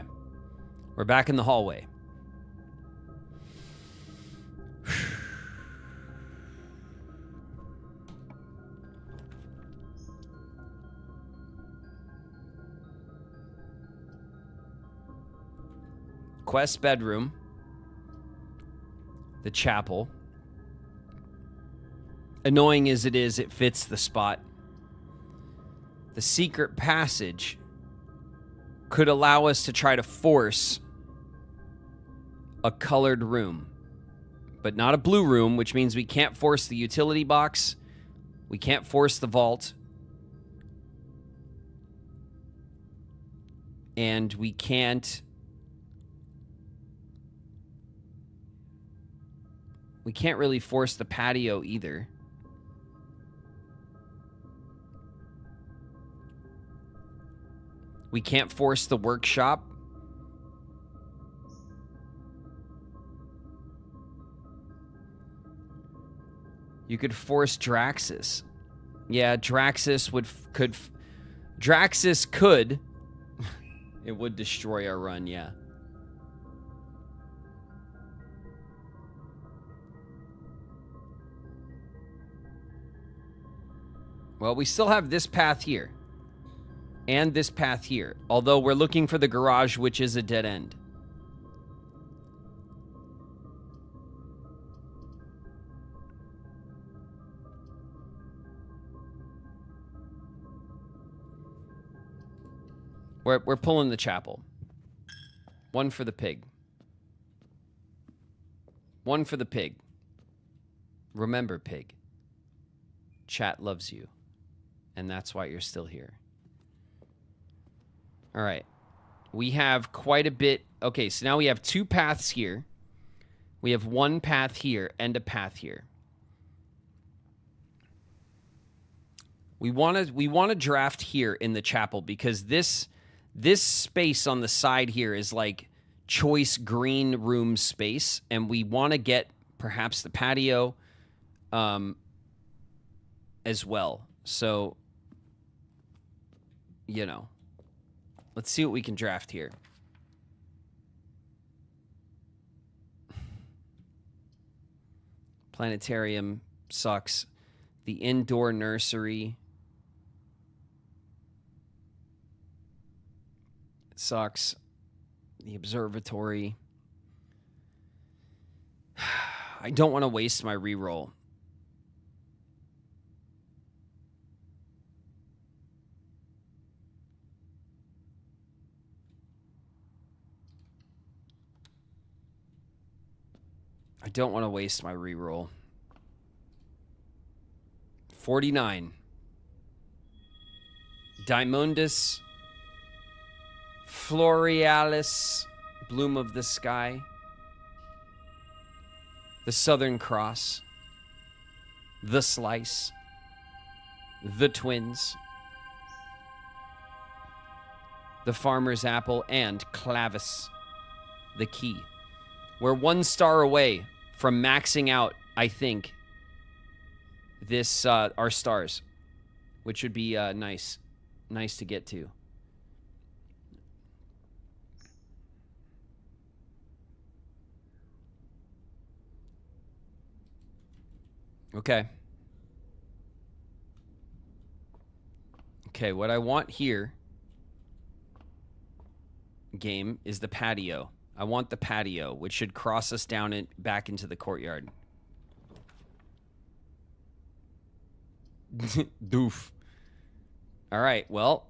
[SPEAKER 1] We're back in the hallway. Quest bedroom. The chapel. Annoying as it is, it fits the spot. The secret passage could allow us to try to force a colored room, but not a blue room, which means we can't force the utility box. We can't force the vault. And we can't really force the patio either. We can't force the workshop. You could force Draxus. Yeah, Draxus could. Draxus could. It would destroy our run, yeah. Well, we still have this path here. And this path here. Although we're looking for the garage, which is a dead end. We're pulling the chapel. One for the pig. One for the pig. Remember, pig. Chat loves you. And that's why you're still here. All right. We have quite a bit. Okay, so now we have 2 paths here. We have 1 path here and a path here. We want to draft here in the chapel because this space on the side here is like choice green room space, and we want to get perhaps the patio as well. So, you know, let's see what we can draft here. Planetarium sucks. The indoor nursery sucks. The observatory. I don't want to waste my reroll. I don't want to waste my reroll. 49. Dimundus Florealis, Bloom of the Sky. The Southern Cross. The Slice. The Twins. The Farmer's Apple, and Clavis, the Key. We're 1 star away from maxing out, I think, this our stars, which would be nice to get to. Okay. Okay, what I want here, game, is the patio. I want the patio, which should cross us down and back into the courtyard. Doof. All right, well,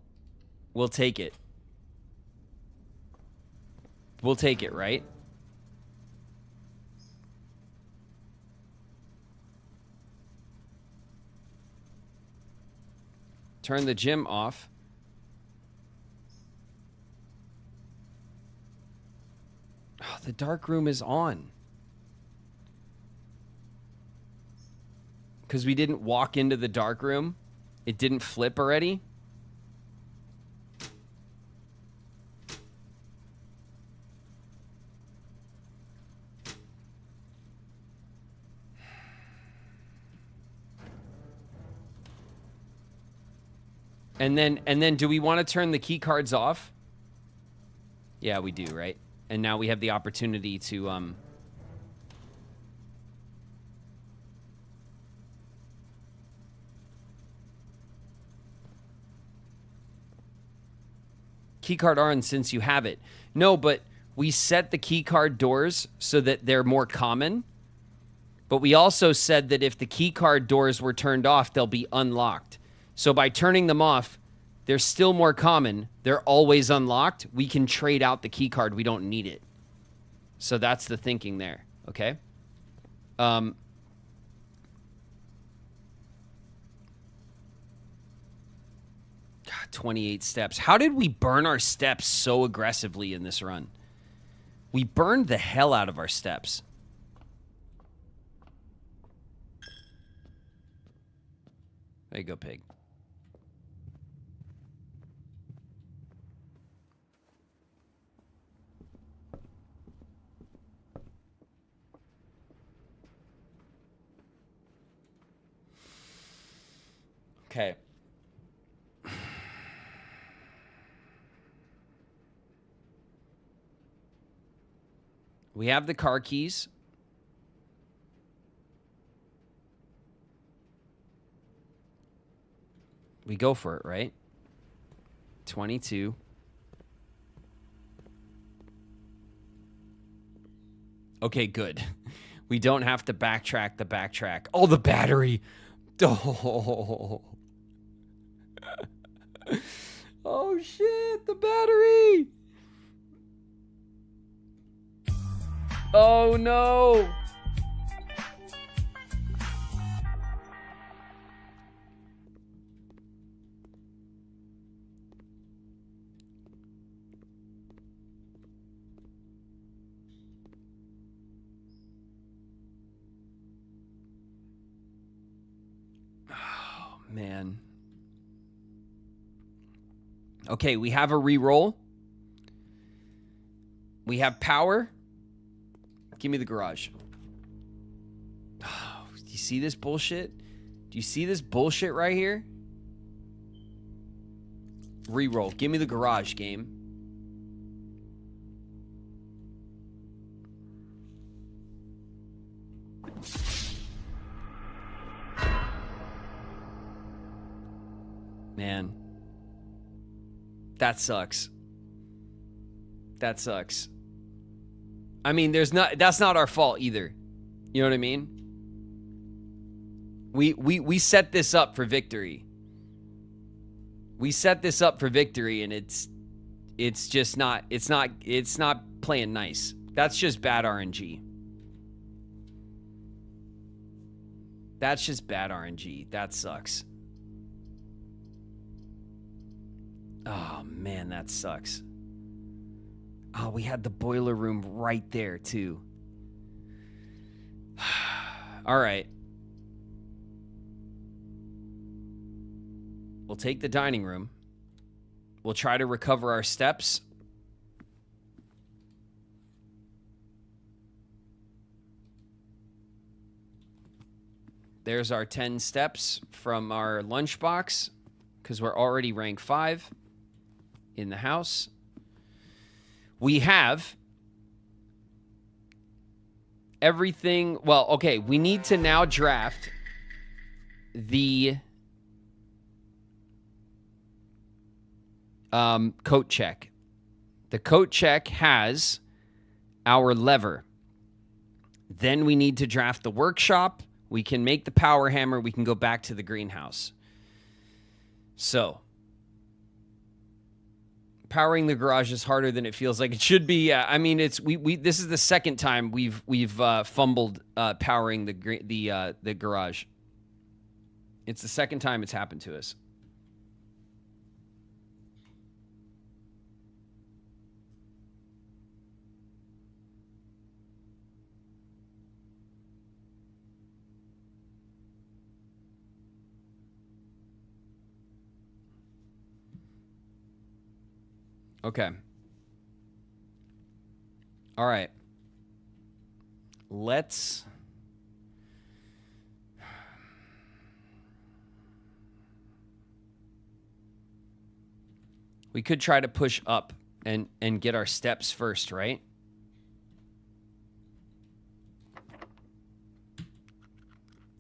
[SPEAKER 1] we'll take it. We'll take it, right? Turn the gym off. Oh, the dark room is on. Because we didn't walk into the dark room. It didn't flip already. And then do we want to turn the key cards off? Yeah, we do, right? And now we have the opportunity to keycard on since you have it. No, but we set the keycard doors so that they're more common. But we also said that if the keycard doors were turned off, they'll be unlocked. So by turning them off, they're still more common. They're always unlocked. We can trade out the keycard. We don't need it. So that's the thinking there. Okay? 28 steps. How did we burn our steps so aggressively in this run? We burned the hell out of our steps. There you go, pig. Okay. We have the car keys. We go for it, right? 22. Okay, good. We don't have to backtrack the backtrack. Oh, the battery. Oh. Oh shit, the battery. Oh no. Oh man. Okay, we have a reroll. We have power. Give me the garage. Oh, do you see this bullshit? Do you see this bullshit right here? Reroll. Give me the garage, game. Man. That sucks. That sucks. I mean, that's not our fault either. You know what I mean? We set this up for victory. We set this up for victory, and it's just not playing nice. That's just bad RNG. That's just bad RNG. That sucks. Oh man, that sucks. Oh, we had the boiler room right there, too. All right. We'll take the dining room. We'll try to recover our steps. There's our 10 steps from our lunchbox, because we're already rank 5 in the house. We have everything. Well, okay, we need to now draft the coat check. The coat check has our lever. Then we need to draft the workshop. We can make the power hammer. We can go back to the greenhouse. So powering the garage is harder than it feels like it should be. I mean, it's we this is the second time we've fumbled powering the garage. It's the second time it's happened to us. Okay. All right. Let's... We could try to push up and get our steps first, right?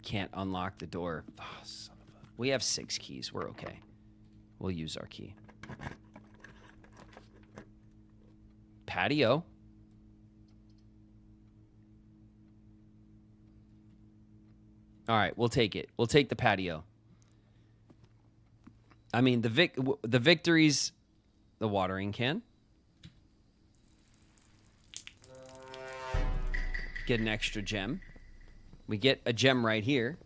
[SPEAKER 1] Can't unlock the door. Oh, son of a... We have 6 keys. We're okay. We'll use our key. Patio. All right, we'll take it. We'll take the patio. I mean, the victories, the watering can. Get an extra gem. We get a gem right here.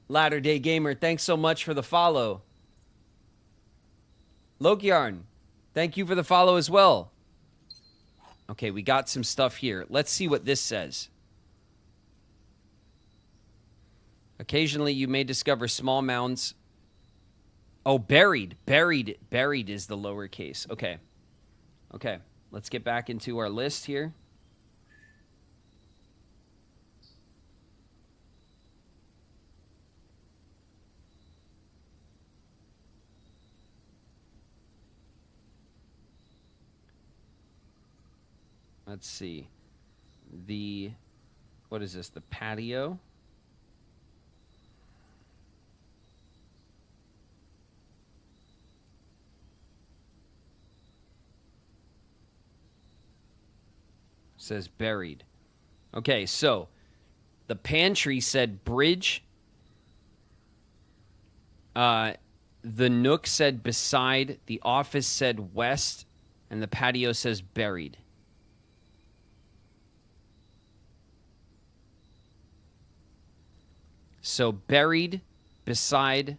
[SPEAKER 1] Latter Day Gamer, thanks so much for the follow. Lokiarn, thank you for the follow as well. Okay, we got some stuff here. Let's see what this says. Occasionally, you may discover small mounds. Oh, buried. Buried is the lowercase. Okay. Okay, let's get back into our list here. Let's see. What is this? The patio? Says buried. Okay, so the pantry said bridge. The Nook said beside, the office said west, and the patio says buried. So buried beside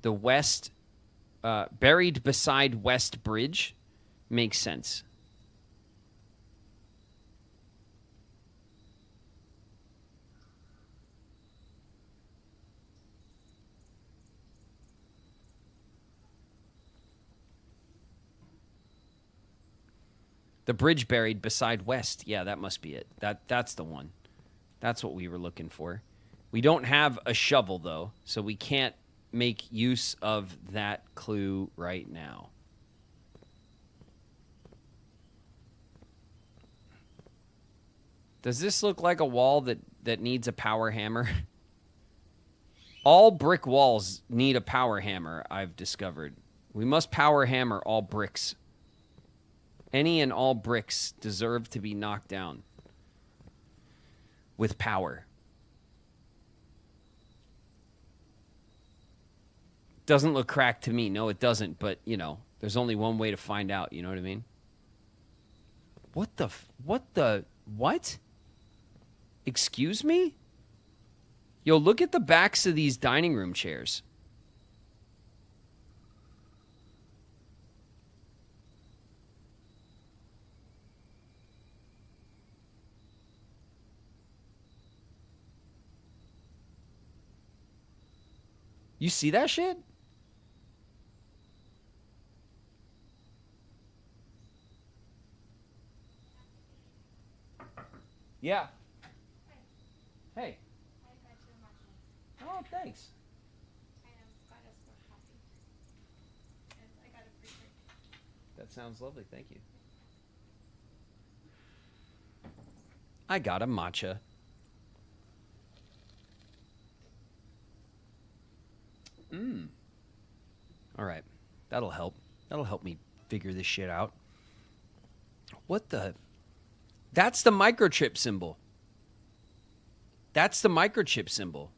[SPEAKER 1] the west, buried beside West Bridge makes sense. The bridge buried beside West. Yeah, that must be it. That's the one. That's what we were looking for. We don't have a shovel, though, so we can't make use of that clue right now. Does this look like a wall that needs a power hammer? All brick walls need a power hammer, I've discovered. We must power hammer all bricks. Any and all bricks deserve to be knocked down with power. Doesn't look cracked to me. No, it doesn't. But, you know, there's only one way to find out. You know what I mean? What? Excuse me? Yo, look at the backs of these dining room chairs. You see that shit? Yeah. Hey. Oh, thanks. That sounds lovely. Thank you. I got a matcha. All right. That'll help. That'll help me figure this shit out. What the? That's the microchip symbol. That's the microchip symbol.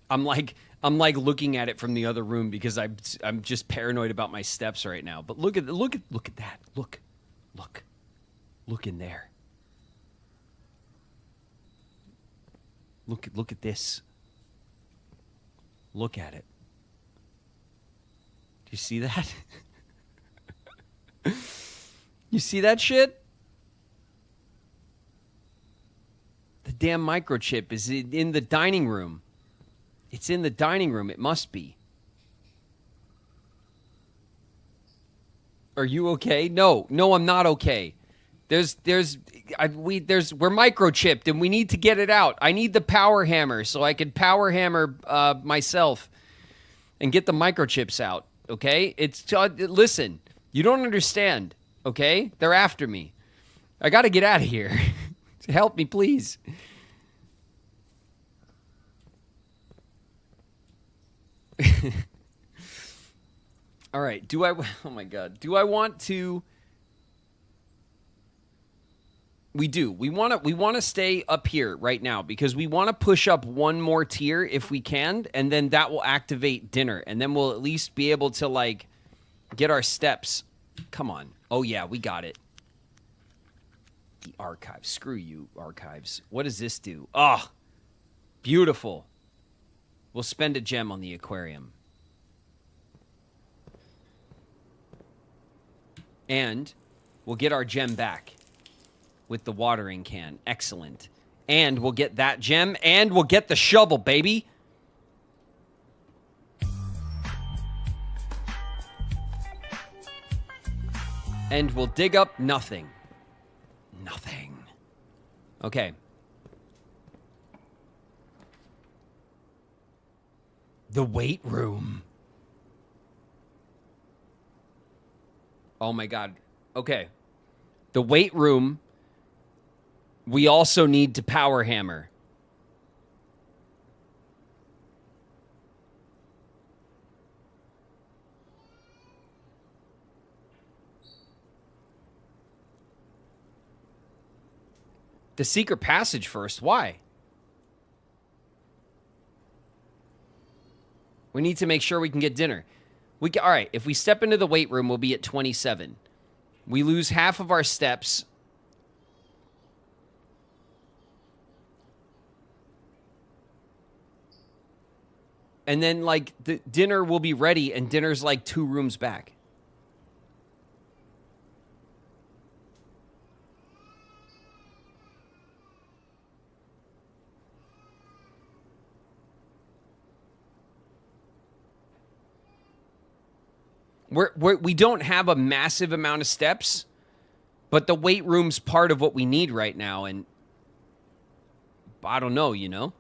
[SPEAKER 1] I'm like looking at it from the other room because I'm just paranoid about my steps right now. But look at that. Look in there. Look at this. Look at it. Do you see that? You see that shit? The damn microchip is in the dining room. It's in the dining room. It must be. Are you okay? No, I'm not okay. We're microchipped and we need to get it out. I need the power hammer so I can power hammer myself and get the microchips out. Okay? Listen, you don't understand. Okay? They're after me. I got to get out of here. Help me, please. All right. Oh my God. Do I want to? We do. We want to stay up here right now because we want to push up one more tier if we can, and then that will activate dinner, and then we'll at least be able to like get our steps. Come on. Oh yeah, we got it. The archives. Screw you, archives. What does this do? Ah, beautiful. We'll spend a gem on the aquarium. And we'll get our gem back with the watering can. Excellent. And we'll get that gem, and we'll get the shovel, baby. And we'll dig up nothing. Nothing. Okay. The weight room. Oh my God. Okay. The weight room. We also need to power hammer. The secret passage first. Why? We need to make sure we can get dinner. All right, if we step into the weight room, we'll be at 27. We lose half of our steps. And then, like, the dinner will be ready, and dinner's like 2 rooms back. We don't have a massive amount of steps, but the weight room's part of what we need right now, and I don't know, you know?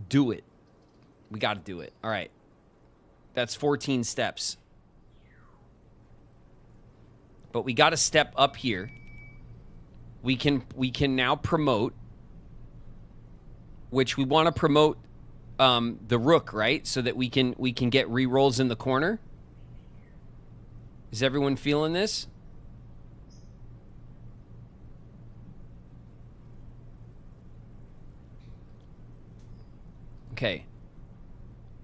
[SPEAKER 1] Do it. We got to do it. All right. That's 14 steps. But we got to step up here. We can now promote, which we want to promote the rook, right? So that we can get rerolls in the corner. Is everyone feeling this? Okay.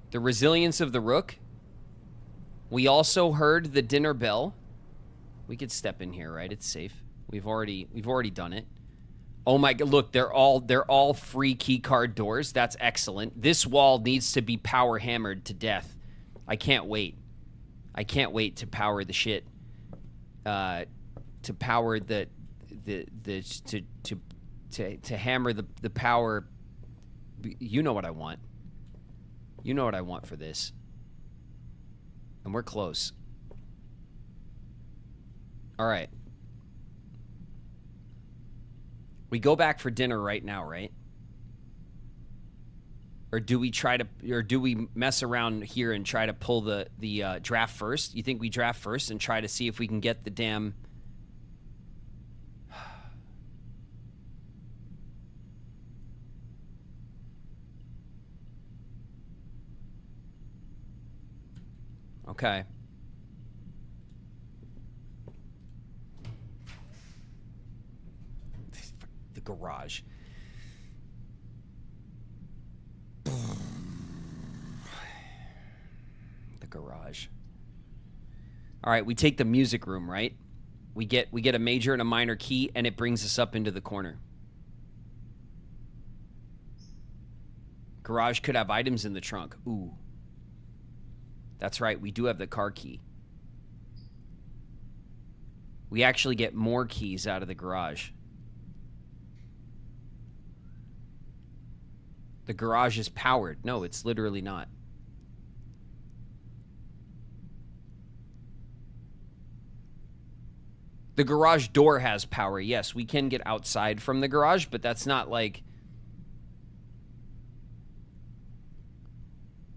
[SPEAKER 1] The resilience of the rook. We also heard the dinner bell. We could step in here, right? It's safe. We've already done it. Oh my god, look, they're all free key card doors. That's excellent. This wall needs to be power hammered to death. I can't wait. I can't wait to power the shit. To power to hammer the power. You know what I want. You know what I want for this. And we're close. All right. We go back for dinner right now, right? Or do we mess around here and try to pull the draft first? You think we draft first and try to see if we can get the damn... Okay. The garage. The garage. All right, we take the music room, right? We get a major and a minor key, and it brings us up into the corner. Garage could have items in the trunk. Ooh. That's right, we do have the car key. We actually get more keys out of the garage. The garage is powered. No, it's literally not. The garage door has power. Yes, we can get outside from the garage, but that's not like...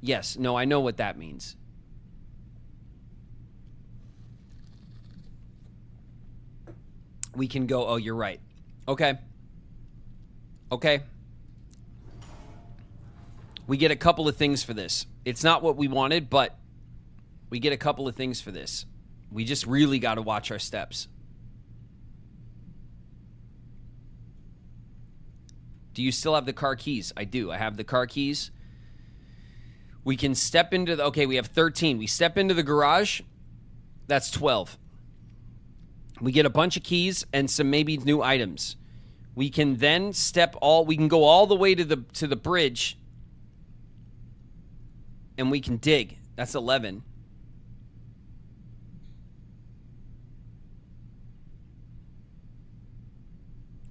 [SPEAKER 1] Yes, no, I know what that means. We can go... Oh, you're right. Okay. Okay. We get a couple of things for this. It's not what we wanted, but we get a couple of things for this. We just really got to watch our steps. Do you still have the car keys? I do. I have the car keys. We can step into the... Okay, we have 13. We step into the garage. That's 12. We get a bunch of keys and some maybe new items. We can then we can go all the way to the bridge, and we can dig. That's 11.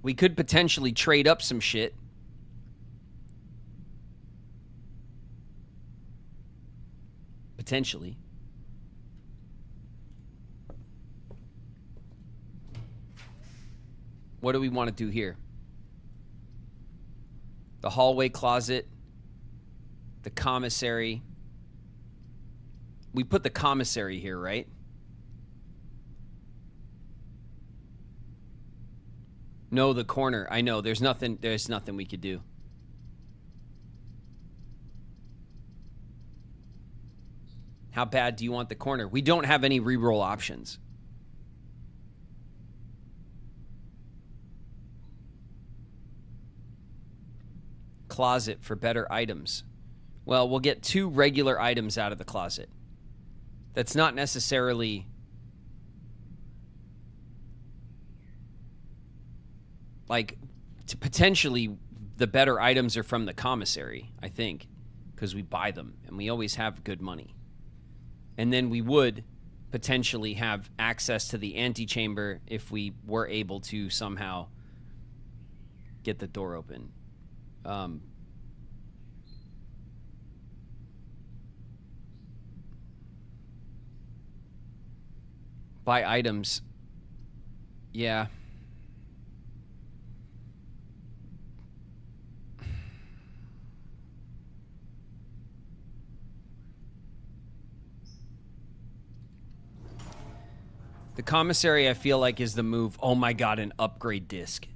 [SPEAKER 1] We could potentially trade up some shit. Potentially. What do we want to do here? The hallway closet. The commissary. We put the commissary here, right? No, the corner. I know. There's nothing we could do. How bad do you want the corner? We don't have any reroll options. closet for better items. Well, we'll get 2 regular items out of the closet. That's not necessarily... Like, potentially, the better items are from the commissary, I think. Because we buy them, and we always have good money. And then we would potentially have access to the antechamber if we were able to somehow get the door open. Buy items. Yeah. The commissary, I feel like, is the move. Oh my god, an upgrade disc.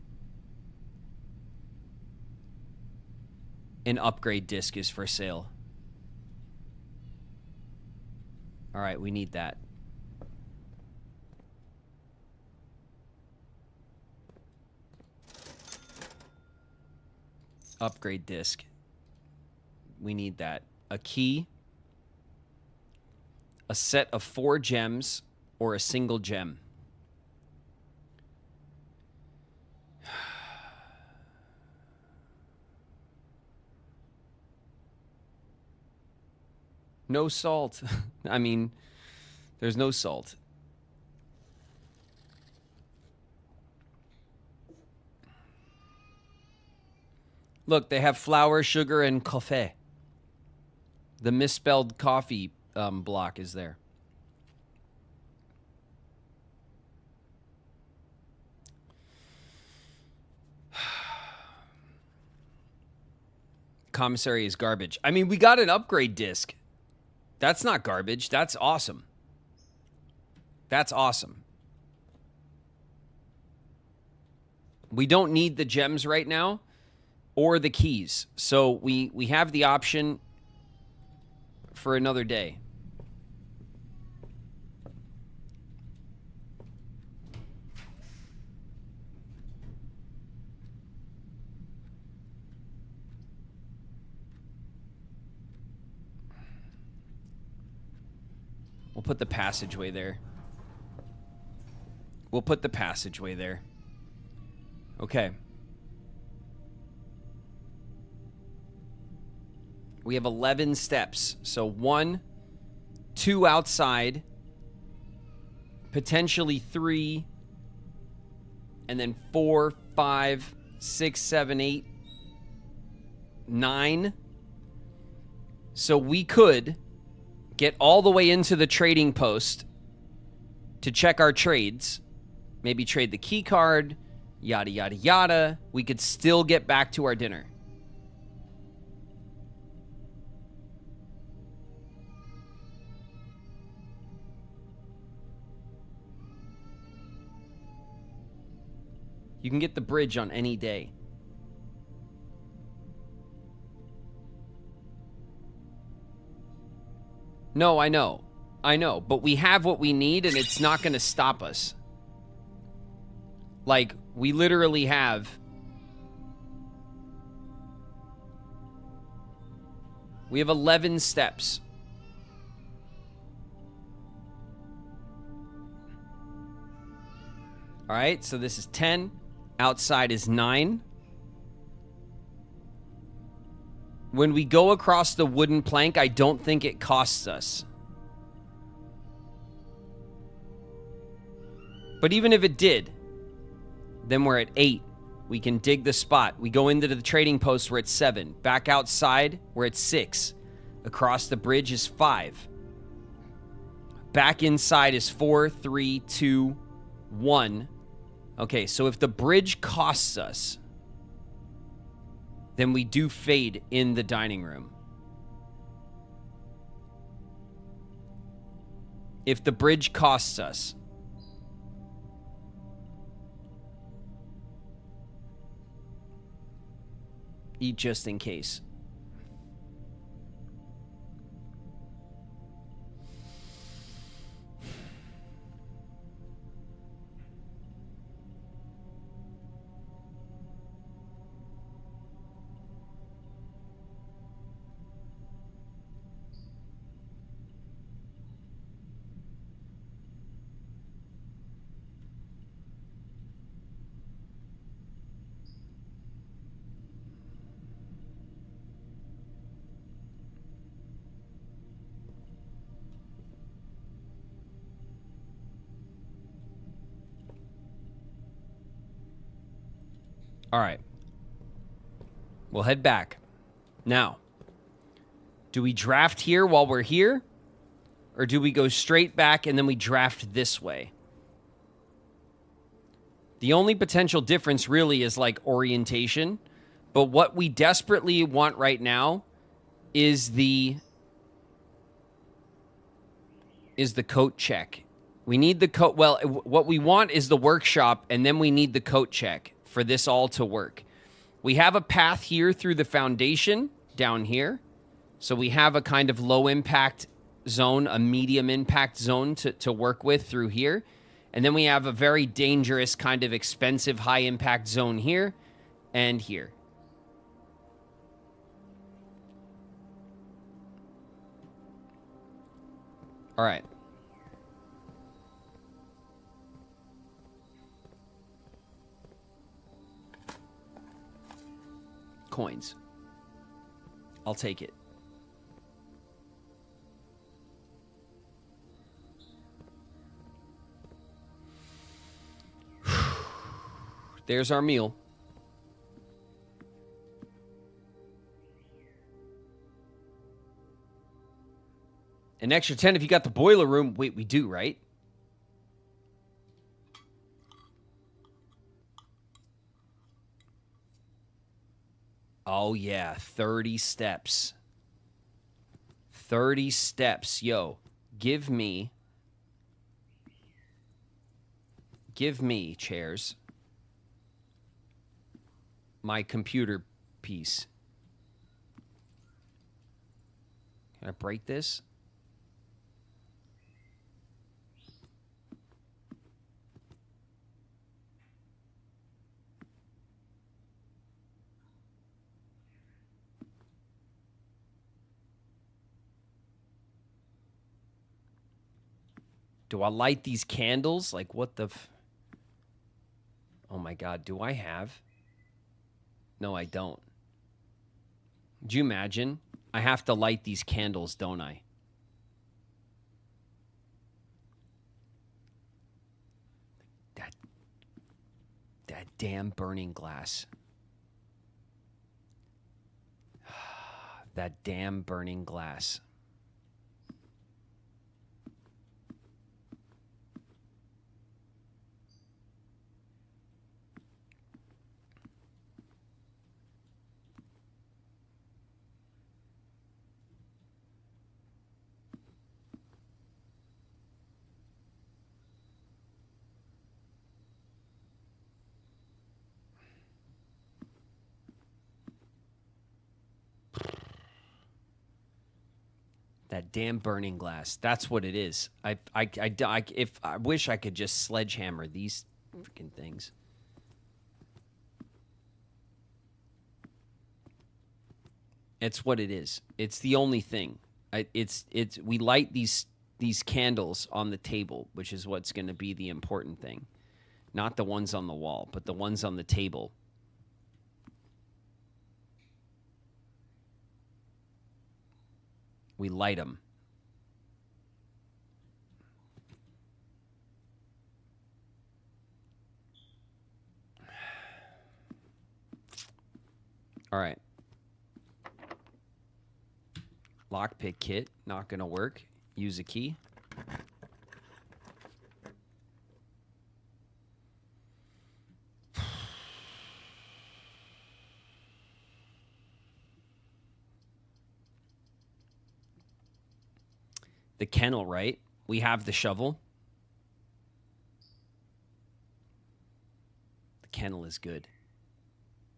[SPEAKER 1] An upgrade disc is for sale. Alright, we need that. Upgrade disc. We need that. A key. A set of 4 gems. Or a single gem. No salt. I mean, there's no salt. Look, they have flour, sugar, and coffee. The misspelled coffee block is there. Commissary is garbage. I mean, we got an upgrade disc. That's not garbage. That's awesome. That's awesome. We don't need the gems right now or the keys. So we have the option for another day. We'll put the passageway there. We'll put the passageway there. Okay. We have 11 steps. So 1, 2 outside, potentially 3, and then 4, 5, 6, 7, 8, 9. So we could get all the way into the trading post to check our trades. Maybe trade the key card, yada, yada, yada. We could still get back to our dinner. You can get the bridge on any day. No, I know. I know. But we have what we need, and it's not going to stop us. Like, we literally have... We have 11 steps. All right, so this is 10. Outside is 9. When we go across the wooden plank, I don't think it costs us. But even if it did, then we're at 8. We can dig the spot. We go into the trading post, we're at 7. Back outside, we're at 6. Across the bridge is 5. Back inside is 4, 3, 2, 1. Okay, so if the bridge costs us, then we do fade in the dining room. If the bridge costs us. Eat just in case. All right. We'll head back. Now, do we draft here while we're here? Or do we go straight back and then we draft this way? The only potential difference really is like orientation. But what we desperately want right now is the coat check. We need the coat. Well, what we want is the workshop, and then we need the coat check for this all to work. We have a path here through the foundation down here. So we have a kind of low impact zone, a medium impact zone to work with through here. And then we have a very dangerous kind of expensive high impact zone here and here. All right. Coins. I'll take it. There's our meal. An extra 10 if you got the boiler room. Wait, we do, right? Oh, yeah. 30 steps. 30 steps. Yo, give me, chairs, my computer piece. Can I break this? Do I light these candles? Like, what the oh my God, do I have? No, I don't. Do you imagine? I have to light these candles, don't I? That damn burning glass. That damn burning glass. That damn burning glass. That's what it is. I wish I could just sledgehammer these freaking things. It's what it is. It's the only thing. We light these candles on the table, which is what's going to be the important thing. Not the ones on the wall, but the ones on the table. We light them. All right. Lockpick kit, not going to work. Use a key. The kennel, right? We have the shovel. The kennel is good.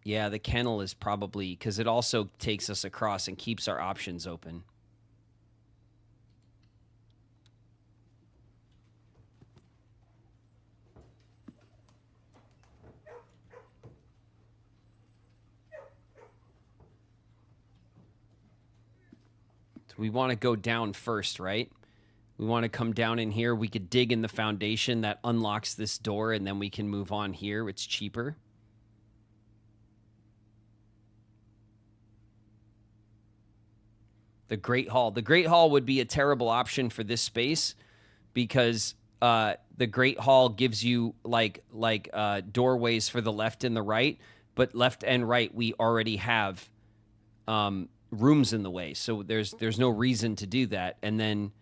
[SPEAKER 1] Yeah, the kennel is probably, because it also takes us across and keeps our options open. We want to go down first, right? We want to come down in here. We could dig in the foundation that unlocks this door, and then we can move on here. It's cheaper. The Great Hall. The Great Hall would be a terrible option for this space because the Great Hall gives you like doorways for the left and the right, but left and right we already have rooms in the way, so there's no reason to do that. And then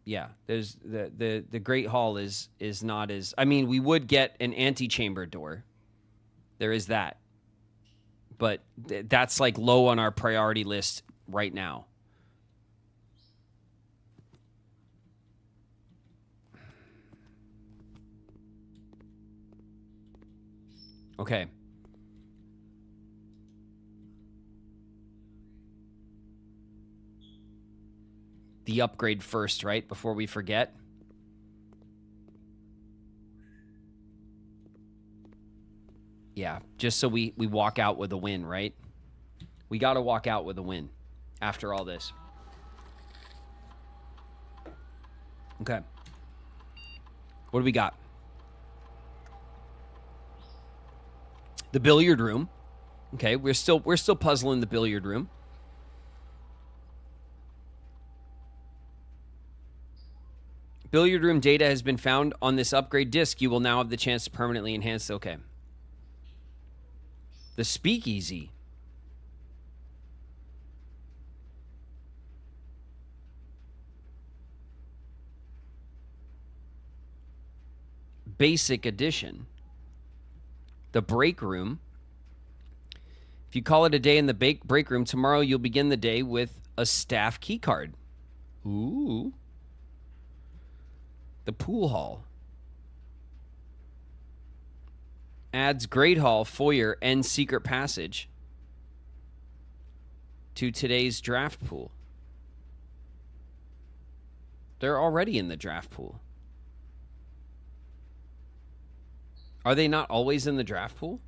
[SPEAKER 1] yeah, there's the Great Hall is not as, I mean, we would get an antechamber door. There is that. But that's like low on our priority list right now. Okay. The upgrade first, right? Before we forget. Yeah, just so we walk out with a win, right? We got to walk out with a win after all this. Okay. What do we got? The billiard room. Okay, we're still puzzling the billiard room. Billiard room data has been found on this upgrade disc. You will now have the chance to permanently enhance. Okay. The speakeasy. Basic edition. The break room. If you call it a day in the break room, tomorrow you'll begin the day with a staff key card. Ooh. The pool hall. Adds Great Hall, foyer, and secret passage to today's draft pool. They're already in the draft pool. Are they not always in the draft pool?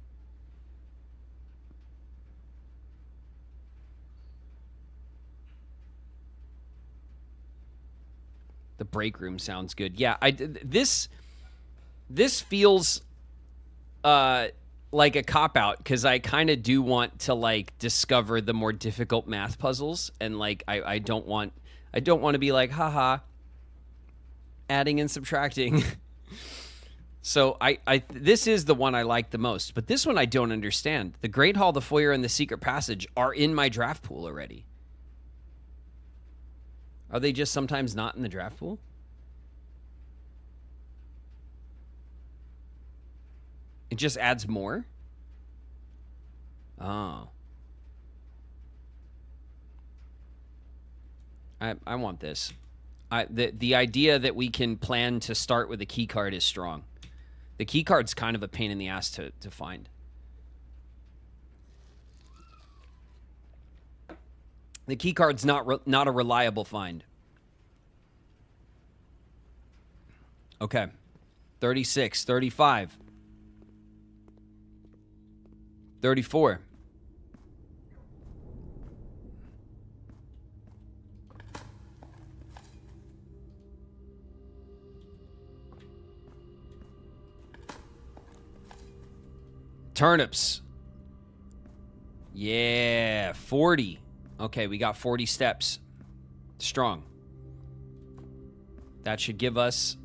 [SPEAKER 1] The break room sounds good. Yeah, this feels like a cop-out, because I kind of do want to like discover the more difficult math puzzles, and like I don't want to be like, haha, adding and subtracting. So this is the one I like the most, but this one I don't understand. The Great Hall, the foyer, and the secret passage are in my draft pool already. Are they just sometimes not in the draft pool? It just adds more? Oh. I want this. The idea that we can plan to start with a key card is strong. The key card's kind of a pain in the ass to find. The key card's not a reliable find. Okay. 36, 35. 34. Turnips. Yeah, 40. Okay, we got 40 steps. Strong. That should give us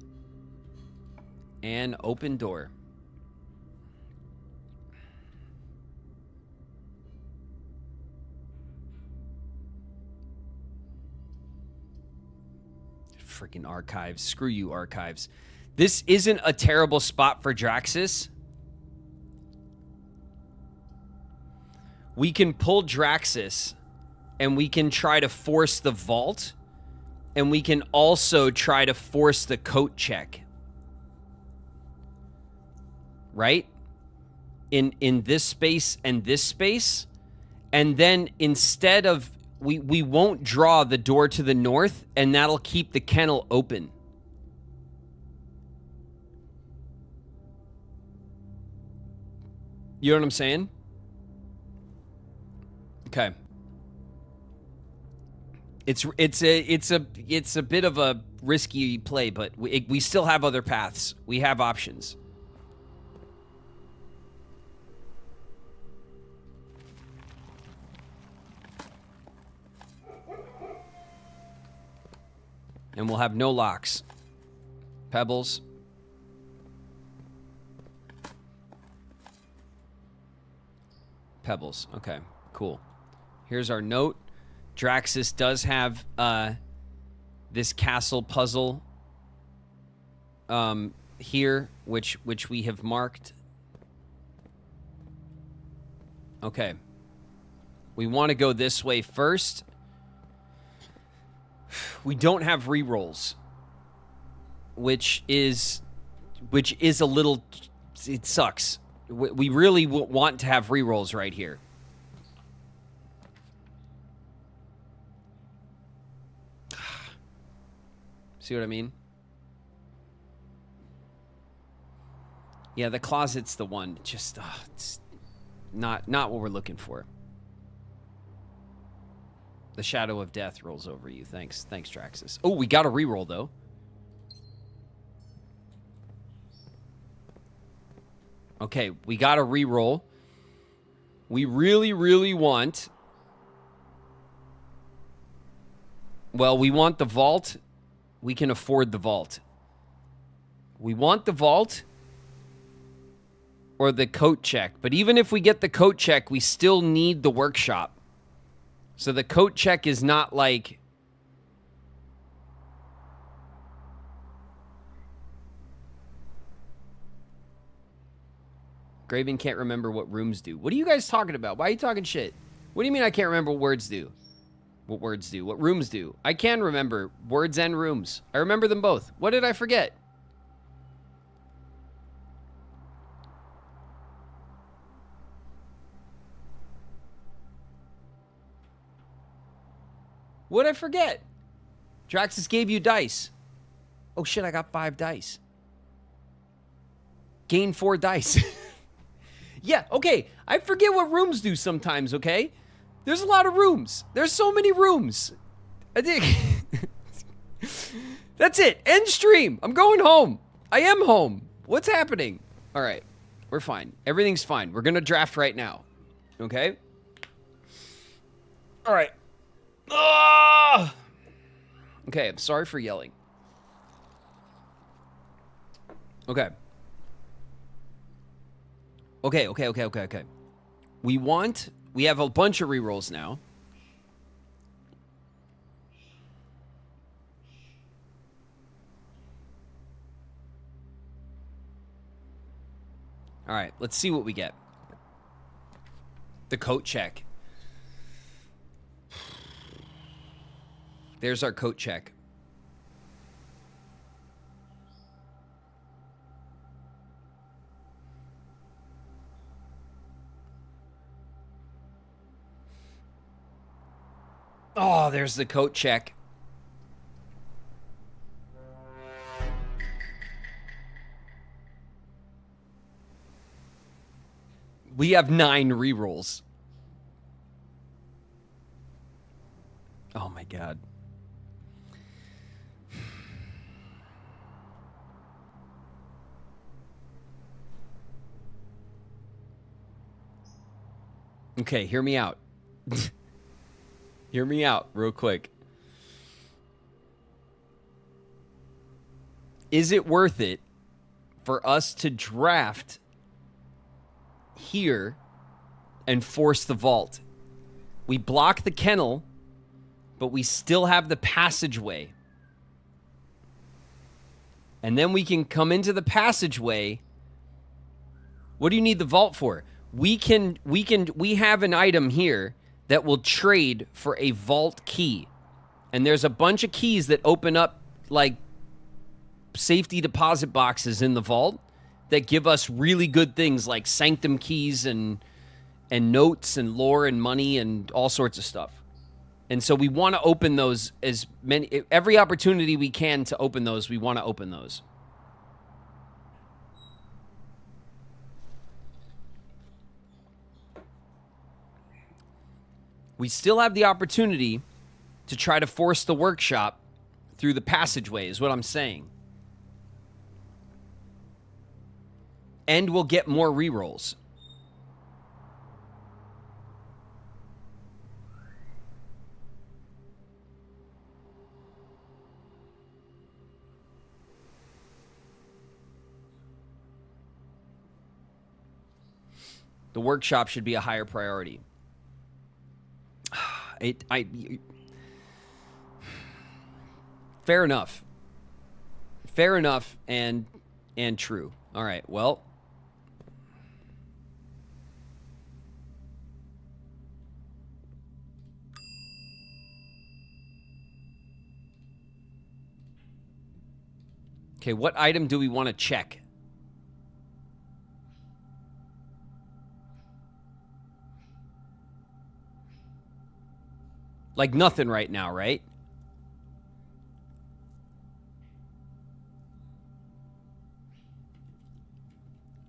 [SPEAKER 1] an open door. Freaking archives. Screw you, archives. This isn't a terrible spot for Draxus. We can pull Draxus, and we can try to force the vault, and we can also try to force the coat check. Right? In this space and this space. And then instead of... We won't draw the door to the north, and that'll keep the kennel open. You know what I'm saying? Okay. It's a bit of a risky play, but we still have other paths. We have options. And we'll have no locks. Pebbles. Pebbles. Okay, cool. Here's our note. Draxus does have this castle puzzle here, which we have marked. Okay. We want to go this way first. We don't have rerolls, which is a little, it sucks. We really want to have rerolls right here. See what I mean? Yeah, the closet's the one. Just, it's not what we're looking for. The shadow of death rolls over you. Thanks, Draxus. Oh, we got a reroll though. Okay, we got a reroll. We really, really want. Well, we want the vault. We can afford the vault. We want the vault or the coat check. But even if we get the coat check, we still need the workshop. So the coat check is not like... Graven can't remember what rooms do. What are you guys talking about? Why are you talking shit? What do you mean I can't remember what words do? What words do? What rooms do? I can remember words and rooms. I remember them both. What did I forget? What'd I forget? Draxus gave you dice. Oh shit, I got 5 dice. Gain 4 dice. Yeah, okay. I forget what rooms do sometimes, okay? There's a lot of rooms. There's so many rooms. I think. That's it. End stream. I'm going home. I am home. What's happening? All right. We're fine. Everything's fine. We're going to draft right now. Okay? All right. Ah! Okay, I'm sorry for yelling. Okay. Okay. We have a bunch of rerolls now. All right, let's see what we get. The coat check. There's our coat check. Oh, there's the coat check. We have 9 rerolls. Oh my god. Okay, hear me out. Hear me out real quick. Is it worth it for us to draft here and force the vault? We block the kennel, but we still have the passageway. And then we can come into the passageway. What do you need the vault for? We have an item here that will trade for a vault key. And there's a bunch of keys that open up like safety deposit boxes in the vault that give us really good things like sanctum keys and notes and lore and money and all sorts of stuff. And so we want to open those every opportunity we can to open those, we want to open those. We still have the opportunity to try to force the workshop through the passageway, is what I'm saying. And we'll get more rerolls. The workshop should be a higher priority. Fair enough. Fair enough and true. All right, well. Okay, what item do we want to check? Like nothing right now, right?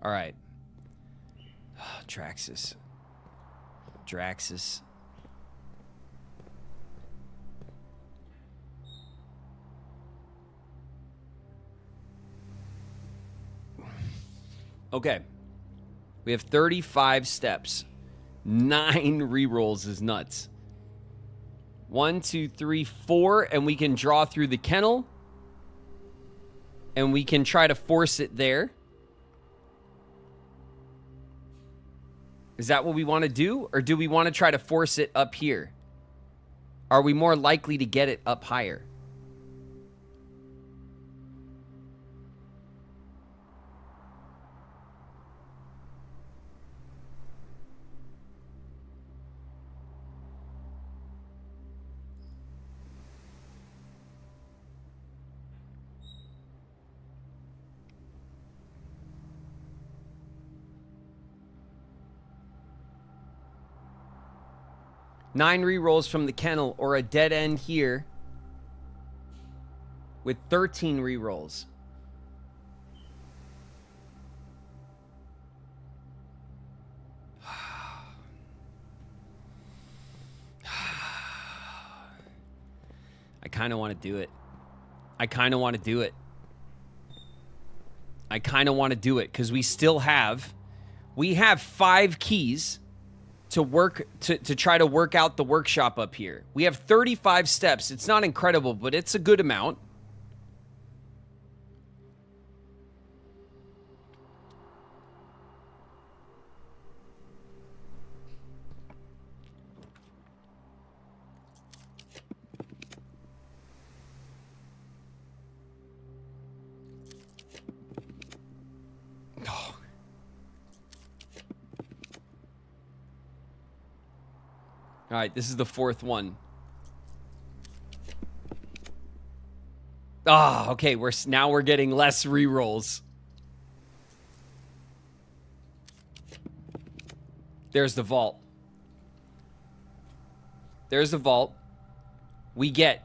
[SPEAKER 1] All right. Oh, Draxus. Okay. We have 35 steps. 9 rerolls is nuts. 1, 2, 3, 4, and we can draw through the kennel. And we can try to force it there. Is that what we want to do? Or do we want to try to force it up here? Are we more likely to get it up higher? Nine rerolls from the kennel or a dead end here with 13 rerolls. I kind of want to do it. I kind of want to do it because we still have 5 keys to work to try to work out the workshop up here. We have 35 steps. It's not incredible, but it's a good amount. All right, this is the 4th one. Ah, okay, now we're getting less rerolls. There's the vault. There's the vault. We get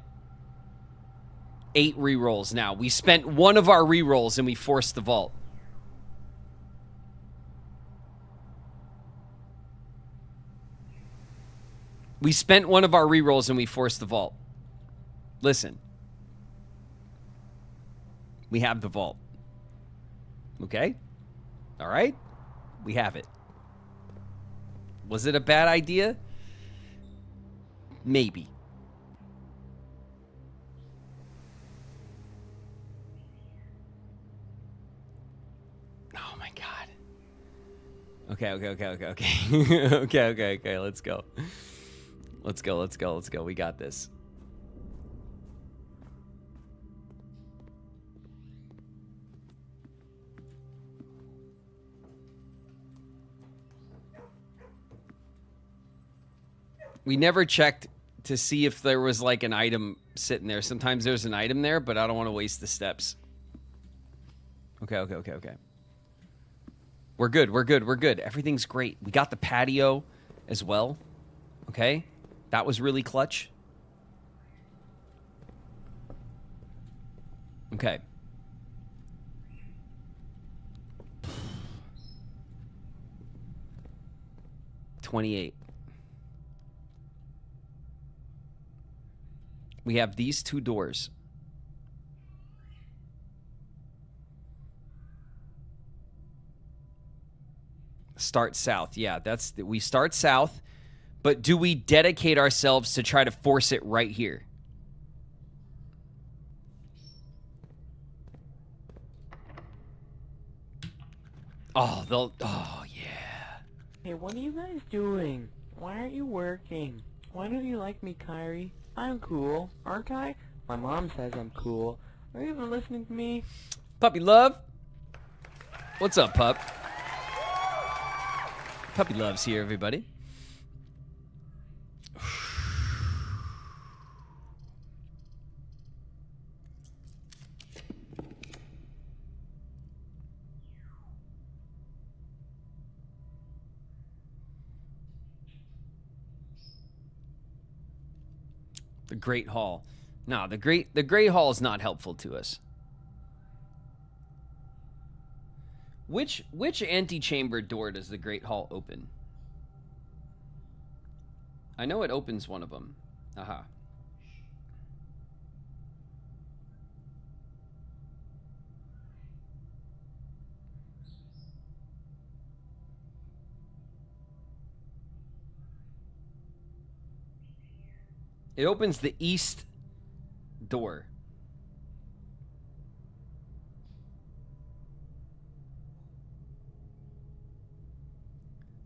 [SPEAKER 1] 8 rerolls now. We spent one of our rerolls and we forced the vault. We spent one of our rerolls and we forced the vault. Listen. We have the vault. Okay? All right? We have it. Was it a bad idea? Maybe. Oh my God. Okay. Okay, let's go. Let's go. We got this. We never checked to see if there was like an item sitting there. Sometimes there's an item there, but I don't want to waste the steps. Okay. We're good. Everything's great. We got the patio as well. Okay? That was really clutch. Okay. $28. We have these 2 doors. Start south. Yeah, we start south. But do we dedicate ourselves to try to force it right here? Oh, yeah.
[SPEAKER 6] Hey, what are you guys doing? Why aren't you working? Why don't you like me, Kyrie? I'm cool, aren't I? My mom says I'm cool. Are you even listening to me?
[SPEAKER 1] Puppy Love. What's up, pup? Puppy Love's here, everybody. The Great Hall. No, the Great Hall is not helpful to us. Which antechamber door does the Great Hall open? I know it opens one of them. Aha. It opens the east door.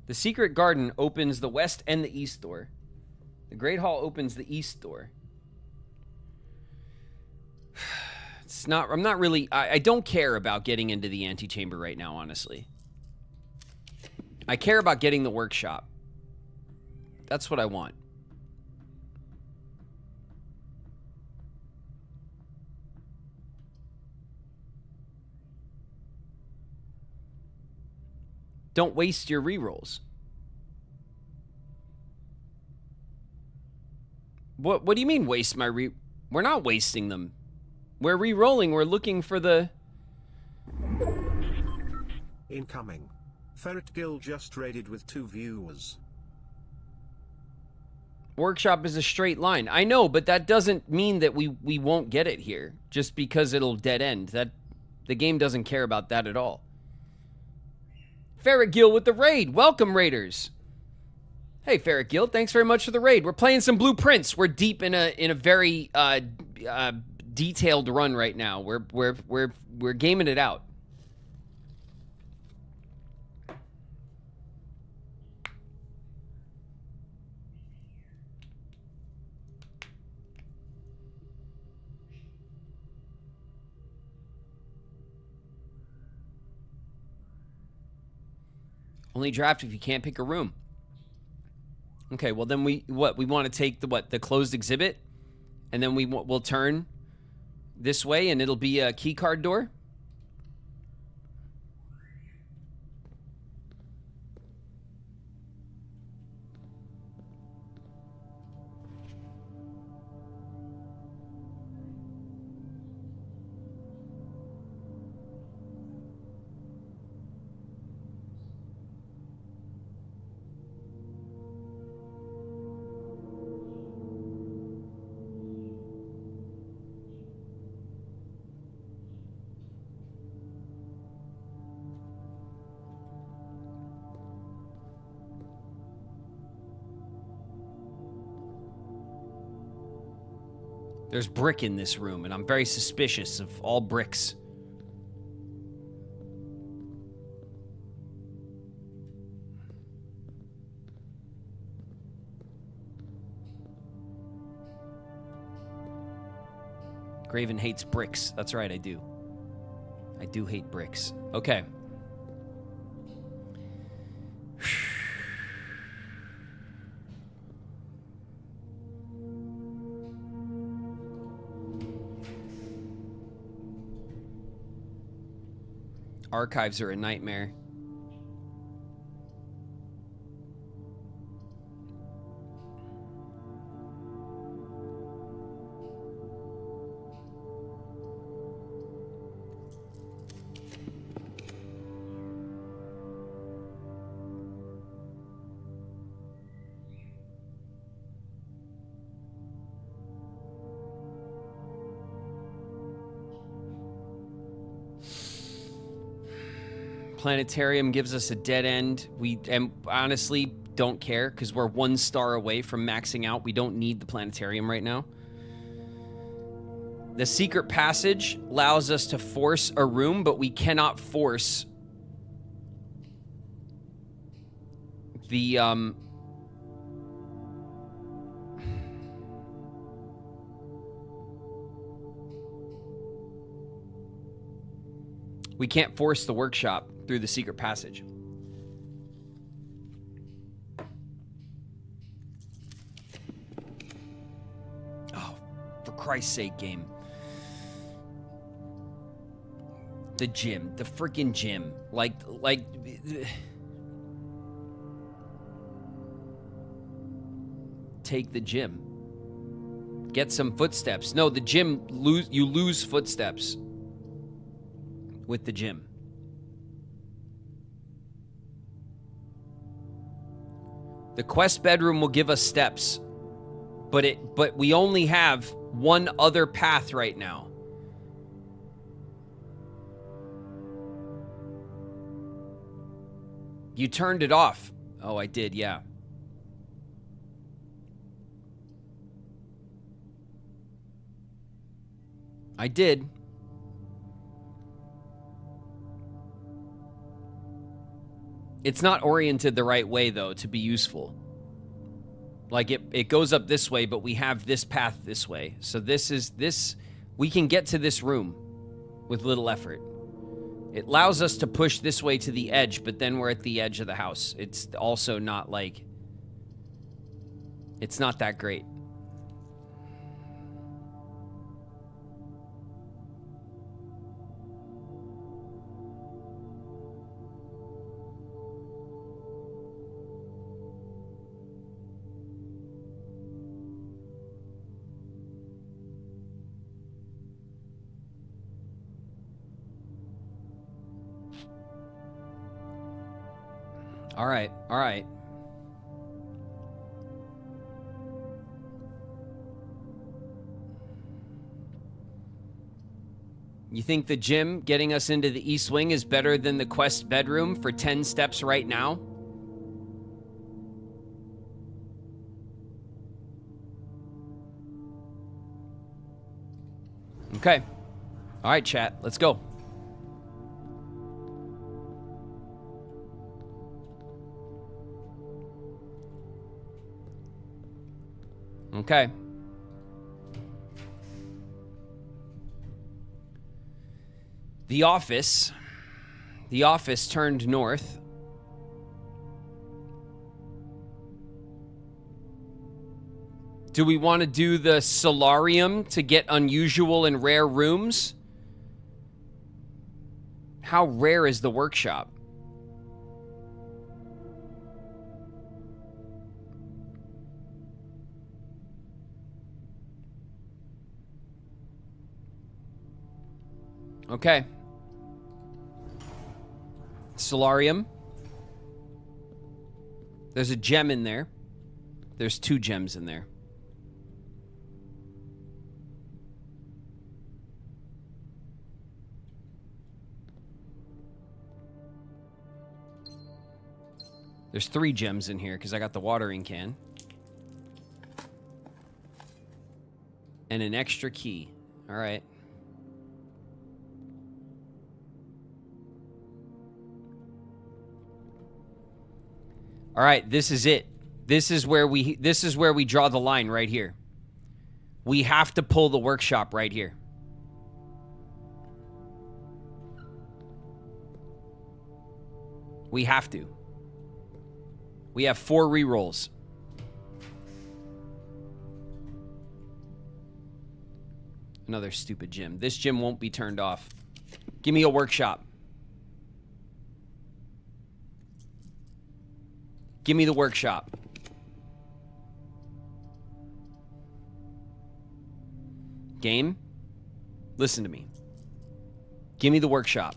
[SPEAKER 1] The secret garden opens the west and the east door. The Great Hall opens the east door. It's not, I'm not really, I don't care about getting into the antechamber right now, honestly. I care about getting the workshop. That's what I want. Don't waste your rerolls. What do you mean waste my We're not wasting them. We're re-rolling. We're looking for the...
[SPEAKER 11] Incoming. Ferret Guild just raided with 2 viewers.
[SPEAKER 1] Workshop is a straight line. I know, but that doesn't mean that we won't get it here just because it'll dead end. That the game doesn't care about that at all. Ferret Guild with the raid. Welcome, raiders. Hey, Ferret Guild, thanks very much for the raid. We're playing some blueprints. We're deep in a very detailed run right now. We're gaming it out. Only draft if you can't pick a room. Okay, well then we want to take the closed exhibit, and then we'll turn this way, and it'll be a key card door. There's brick in this room, and I'm very suspicious of all bricks. Graven hates bricks. That's right, I do. I do hate bricks. Okay. Archives are a nightmare. Planetarium gives us a dead end. We honestly don't care because we're 1 star away from maxing out. We don't need the planetarium right now. The secret passage allows us to force a room, but we cannot force The, we can't force the workshop through the secret passage. Oh, for Christ's sake, game. The gym. The freaking gym. Like... Take the gym. Get some footsteps. No, the gym, you lose footsteps with the gym. The quest bedroom will give us steps, but we only have one other path right now. You turned it off. Oh, I did, yeah. I did. It's not oriented the right way, though, to be useful. Like, it goes up this way, but we have this path this way. So we can get to this room with little effort. It allows us to push this way to the edge, but then we're at the edge of the house. It's also not like... It's not that great. All right, all right. You think the gym getting us into the East Wing is better than the quest bedroom for 10 steps right now? Okay. All right, chat, let's go. Okay. The office turned north. Do we want to do the solarium to get unusual and rare rooms? How rare is the workshop? Okay. Solarium. There's a gem in there. There's 2 gems in there. There's 3 gems in here because I got the watering can. And an extra key. All right. All right, this is it. This is where we draw the line right here. We have to pull the workshop right here. We have to. We have 4 rerolls. Another stupid gym. This gym won't be turned off. Give me a workshop. Give me the workshop. Game, listen to me. Give me the workshop.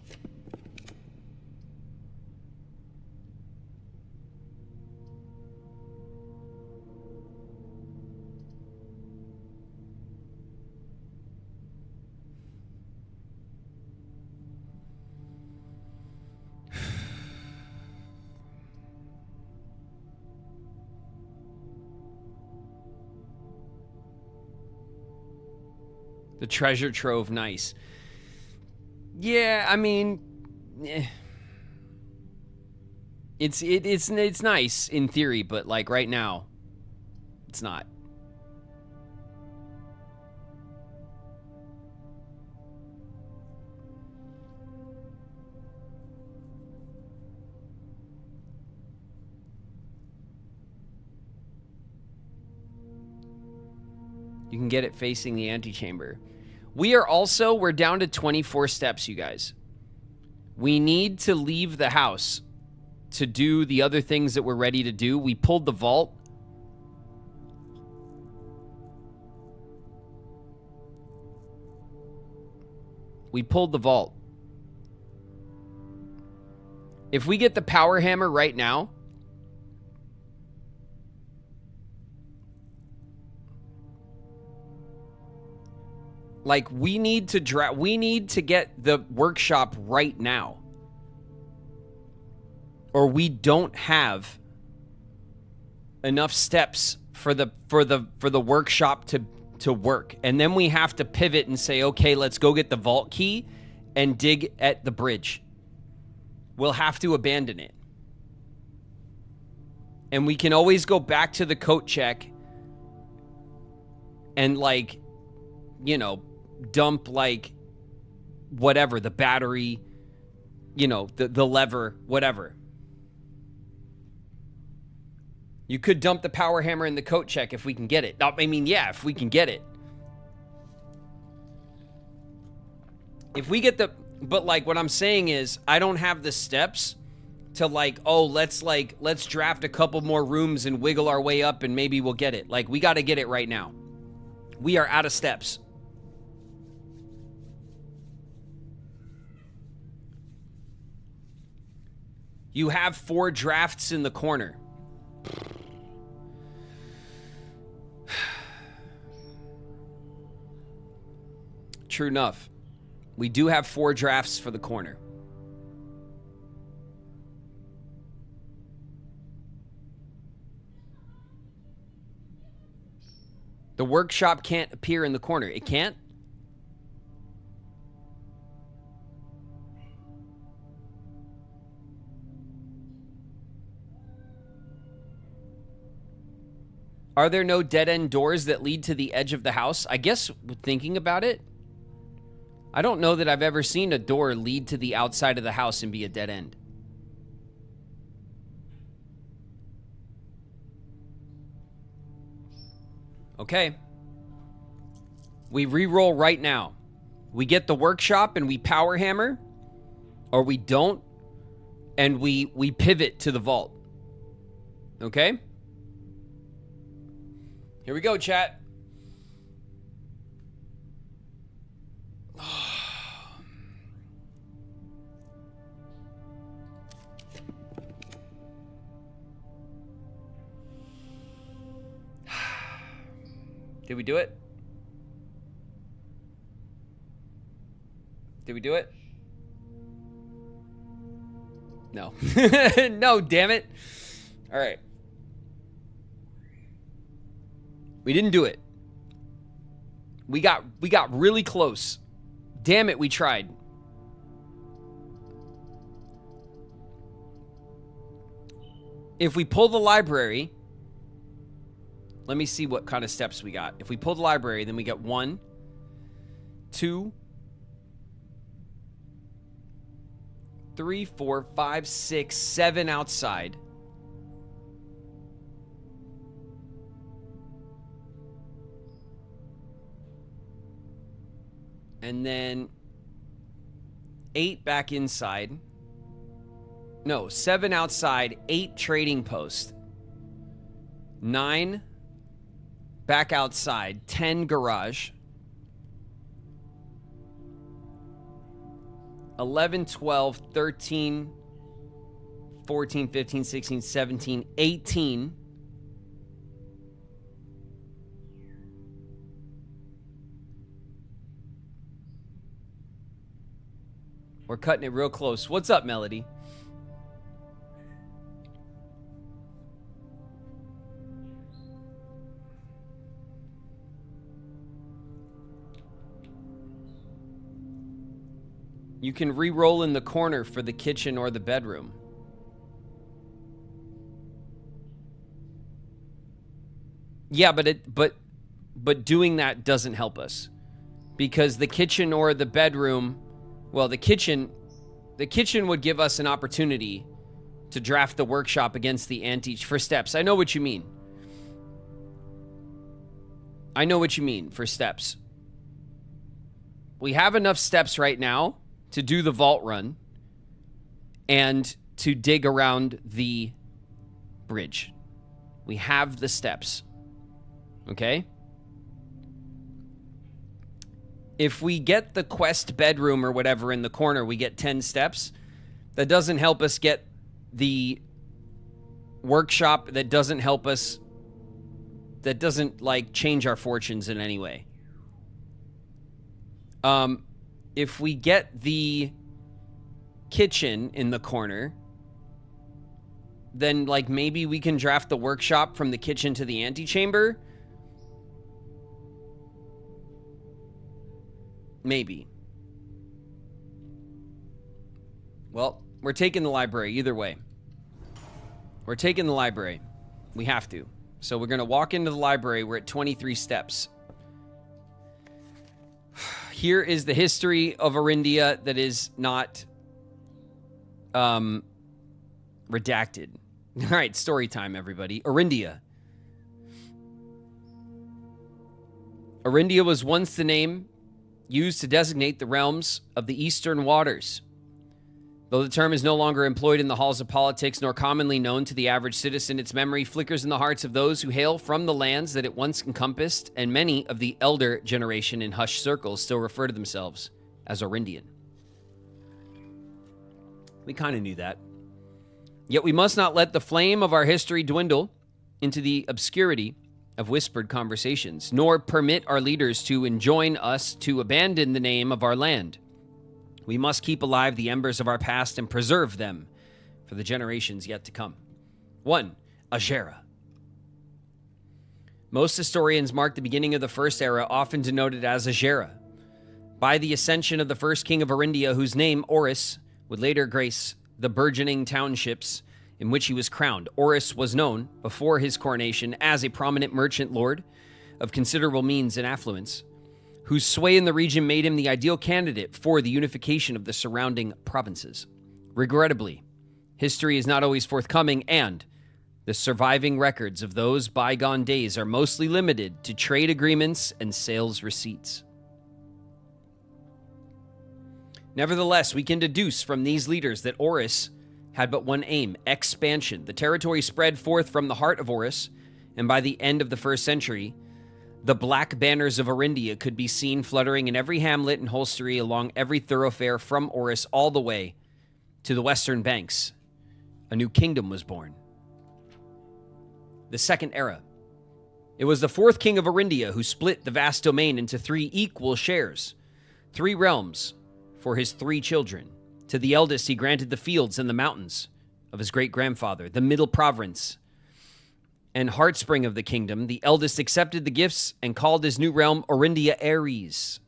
[SPEAKER 1] The treasure trove, nice. Yeah, I mean... It's nice in theory, but like right now, it's not. You can get it facing the antechamber. We're down to 24 steps, you guys. We need to leave the house to do the other things that we're ready to do. We pulled the vault. If we get the power hammer right now, like we need to get the workshop right now. Or we don't have enough steps for the workshop to work. And then we have to pivot and say, okay, let's go get the vault key and dig at the bridge. We'll have to abandon it. And we can always go back to the coat check and like, you know, dump like whatever, the battery, you know, the lever, whatever. You could dump the power hammer in the coat check if we can get it. I mean, yeah, if we can get it. If we get the... But, like, what I'm saying is, I don't have the steps to, like, oh, let's draft a couple more rooms and wiggle our way up and maybe we'll get it. Like, we got to get it right now. We are out of steps. You have 4 drafts in the corner. True enough. We do have 4 drafts for the corner. The workshop can't appear in the corner. It can't? Are there no dead-end doors that lead to the edge of the house? I guess, thinking about it, I don't know that I've ever seen a door lead to the outside of the house and be a dead end. Okay. We re-roll right now. We get the workshop and we power hammer, or we don't, and we pivot to the vault. Okay? Here we go, chat. Did we do it? Did we do it? No. No, damn it. All right. We didn't do it. We got really close. Damn it, we tried. If we pull the library, let me see what kind of steps we got. If we pull the library, then we get 1, 2, 3, 4, 5, 6, 7 outside. And then 8 back inside. No, 7 outside, 8 trading post. 9 back outside, 10 garage. 11, 12, 13, 14, 15, 16, 17, 18. We're cutting it real close. What's up, Melody? You can re-roll in the corner for the kitchen or the bedroom. Yeah, but doing that doesn't help us. Because the kitchen or the bedroom, well, the kitchen would give us an opportunity to draft the workshop against the ante for steps. I know what you mean. I know what you mean for steps. We have enough steps right now to do the vault run and to dig around the bridge. We have the steps. Okay? If we get the quest bedroom or whatever in the corner, we get 10 steps. That doesn't help us get the workshop. That doesn't help us. That doesn't, like, change our fortunes in any way. If we get the kitchen in the corner, then, like, maybe we can draft the workshop from the kitchen to the antechamber. Maybe. Well, we're taking the library either way. We're taking the library. We have to. So we're going to walk into the library. We're at 23 steps. Here is the history of Arindia that is not redacted. All right, story time, everybody. Arindia. Arindia was once the name used to designate the realms of the Eastern Waters. Though the term is no longer employed in the halls of politics nor commonly known to the average citizen, its memory flickers in the hearts of those who hail from the lands that it once encompassed, and many of the elder generation in hushed circles still refer to themselves as Arindian. We kind of knew that. Yet we must not let the flame of our history dwindle into the obscurity of whispered conversations, nor permit our leaders to enjoin us to abandon the name of our land. We must keep alive the embers of our past and preserve them for the generations yet to come. 1. Ajera. Most historians mark the beginning of the first era, often denoted as Ajera, by the ascension of the first king of Arindia, whose name, Oris, would later grace the burgeoning townships in which he was crowned. Oris was known, before his coronation, as a prominent merchant lord of considerable means and affluence, whose sway in the region made him the ideal candidate for the unification of the surrounding provinces. Regrettably, history is not always forthcoming, and the surviving records of those bygone days are mostly limited to trade agreements and sales receipts. Nevertheless, we can deduce from these leaders that Oris had but one aim: expansion. The territory spread forth from the heart of Oris, and by the end of the first century, the black banners of Arindia could be seen fluttering in every hamlet and hostelry along every thoroughfare from Oris all the way to the western banks. A new kingdom was born. The second era. It was the fourth king of Arindia who split the vast domain into 3 equal shares, 3 realms for his 3 children. To the eldest, he granted the fields and the mountains of his great-grandfather, the middle province and heartspring of the kingdom. The eldest accepted the gifts and called his new realm Arindia Ares,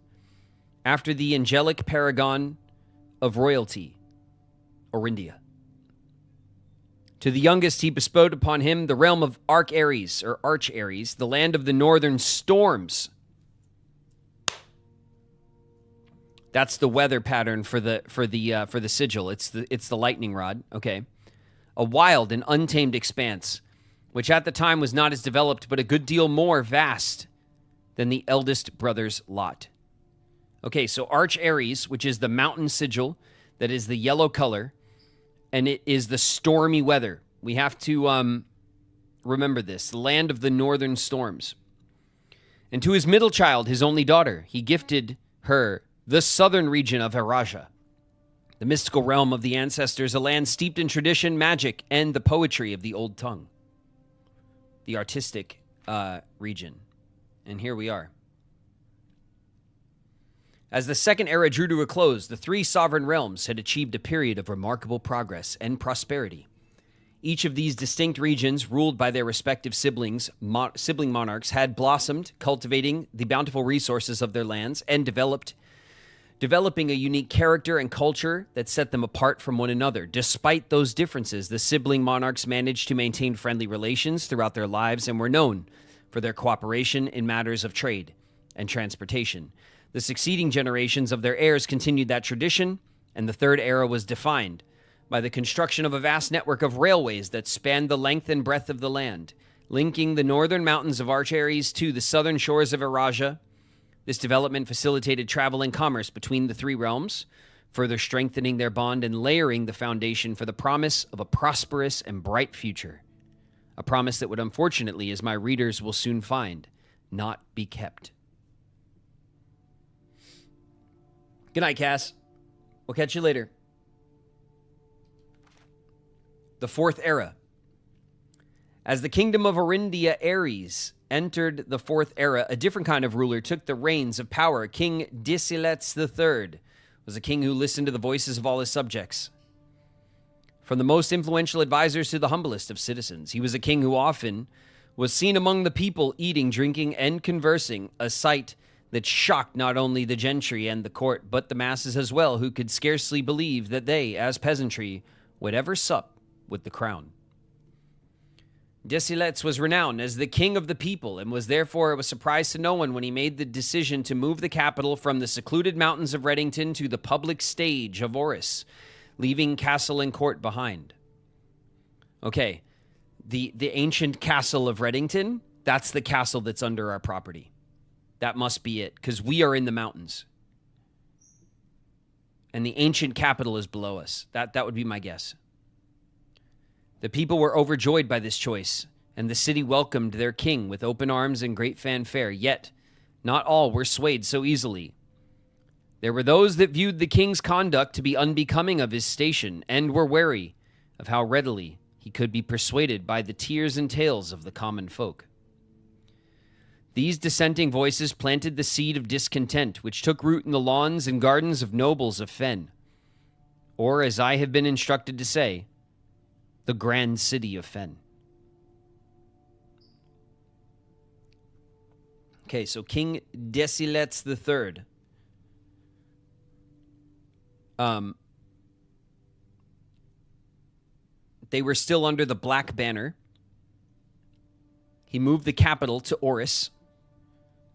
[SPEAKER 1] after the angelic paragon of royalty, Arindia. To the youngest, he bestowed upon him the realm of Arch Ares, the land of the northern storms. That's the weather pattern for the sigil. It's the lightning rod. Okay, a wild and untamed expanse, which at the time was not as developed, but a good deal more vast than the eldest brother's lot. Okay, so Arch Ares, which is the mountain sigil that is the yellow color, and it is the stormy weather. We have to remember this, the land of the northern storms. And to his middle child, his only daughter, he gifted her the southern region of Araja, the mystical realm of the ancestors, a land steeped in tradition, magic, and the poetry of the old tongue. The artistic region. And here we are. As the second era drew to a close, the 3 sovereign realms had achieved a period of remarkable progress and prosperity. Each of these distinct regions, ruled by their respective sibling monarchs, had blossomed, cultivating the bountiful resources of their lands, and developing a unique character and culture that set them apart from one another. Despite those differences, the sibling monarchs managed to maintain friendly relations throughout their lives and were known for their cooperation in matters of trade and transportation. The succeeding generations of their heirs continued that tradition, and the third era was defined by the construction of a vast network of railways that spanned the length and breadth of the land, linking the northern mountains of Arch Ares to the southern shores of Eurasia. This development facilitated travel and commerce between the three realms, further strengthening their bond and layering the foundation for the promise of a prosperous and bright future. A promise that would unfortunately, as my readers will soon find, not be kept. Good night, Cass. We'll catch you later. The Fourth Era. As the kingdom of Orindia Ares entered the Fourth Era, a different kind of ruler took the reins of power. King Pt16 III was a king who listened to the voices of all his subjects. From the most influential advisors to the humblest of citizens, he was a king who often was seen among the people eating, drinking, and conversing, a sight that shocked not only the gentry and the court, but the masses as well, who could scarcely believe that they, as peasantry, would ever sup with the crown. Pt16 was renowned as the king of the people, and was therefore a surprise to no one when he made the decision to move the capital from the secluded mountains of Reddington to the public stage of Oris, leaving castle and court behind. Okay, the ancient castle of Reddington, that's the castle that's under our property. That must be it, because we are in the mountains. And the ancient capital is below us. That would be my guess. The people were overjoyed by this choice, and the city welcomed their king with open arms and great fanfare. Yet, not all were swayed so easily. There were those that viewed the king's conduct to be unbecoming of his station, and were wary of how readily he could be persuaded by the tears and tales of the common folk. These dissenting voices planted the seed of discontent, which took root in the lawns and gardens of nobles of Fen, or, as I have been instructed to say, the grand city of Fen. Okay, so King Pt16 III. They were still under the Black Banner. He moved the capital to Oris,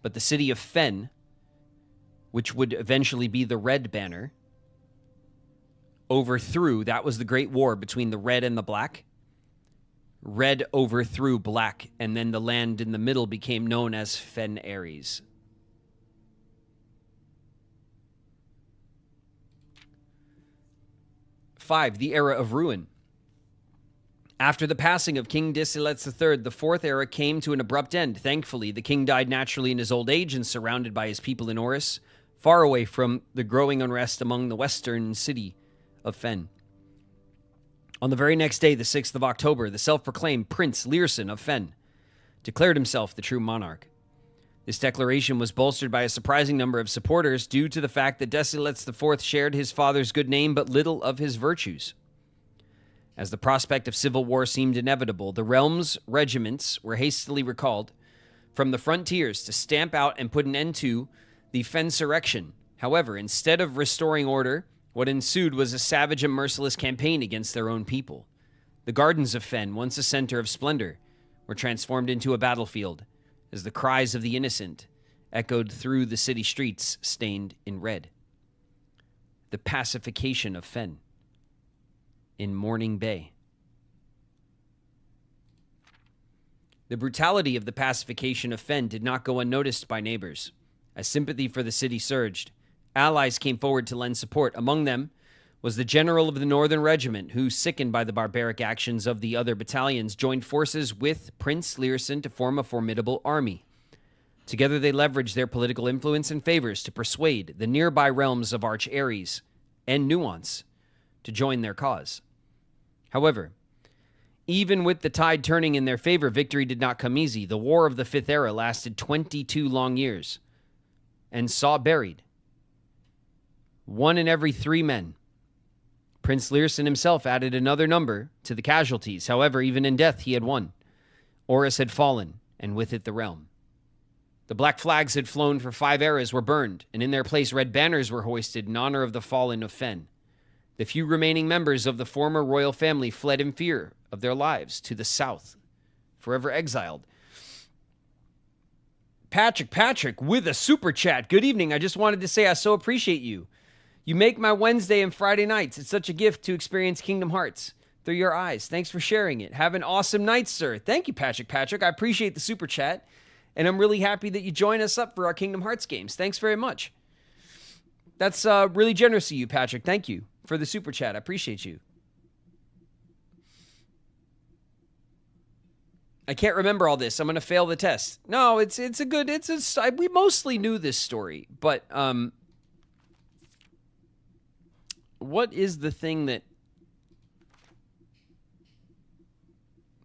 [SPEAKER 1] but the city of Fen, which would eventually be the Red Banner, overthrew. That was the Great War between the Red and the Black. Red overthrew Black, and then the land in the middle became known as Fen Ares. Five, the Era of Ruin. After the passing of King Pt16 III, the Fourth Era came to an abrupt end. Thankfully, the king died naturally in his old age and surrounded by his people in Oris, far away from the growing unrest among the western city of Fen. On the very next day, the 6th of October, the self-proclaimed Prince Learson of Fen declared himself the true monarch. This declaration was bolstered by a surprising number of supporters due to the fact that Pt16 IV shared his father's good name but little of his virtues. As the prospect of civil war seemed inevitable, the realm's regiments were hastily recalled from the frontiers to stamp out and put an end to the Fensurrection. However, instead of restoring order, what ensued was a savage and merciless campaign against their own people. The gardens of Fen, once a center of splendor, were transformed into a battlefield as the cries of the innocent echoed through the city streets stained in red. The pacification of Fen in Morning Bay. The brutality of the pacification of Fen did not go unnoticed by neighbors. As sympathy for the city surged, allies came forward to lend support. Among them was the general of the Northern Regiment, who, sickened by the barbaric actions of the other battalions, joined forces with Prince Learson to form a formidable army. Together they leveraged their political influence and favors to persuade the nearby realms of Arch Ares and Nuance to join their cause. However, even with the tide turning in their favor, victory did not come easy. The War of the Fifth Era lasted 22 long years and saw buried 1 in every 3 men. Prince Learson himself added another number to the casualties. However, even in death, he had won. Oris had fallen, and with it the realm. The black flags had flown for 5 eras were burned, and in their place red banners were hoisted in honor of the fallen of Fen. The few remaining members of the former royal family fled in fear of their lives to the south, forever exiled. Patrick with a super chat. Good evening. I just wanted to say I so appreciate you. You make my Wednesday and Friday nights. It's such a gift to experience Kingdom Hearts through your eyes. Thanks for sharing it. Have an awesome night, sir. Thank you, Patrick. I appreciate the super chat, and I'm really happy that you join us up for our Kingdom Hearts games. Thanks very much. That's really generous of you, Patrick. Thank you for the super chat. I appreciate you. I can't remember all this. I'm going to fail the test. No, we mostly knew this story, but what is the thing that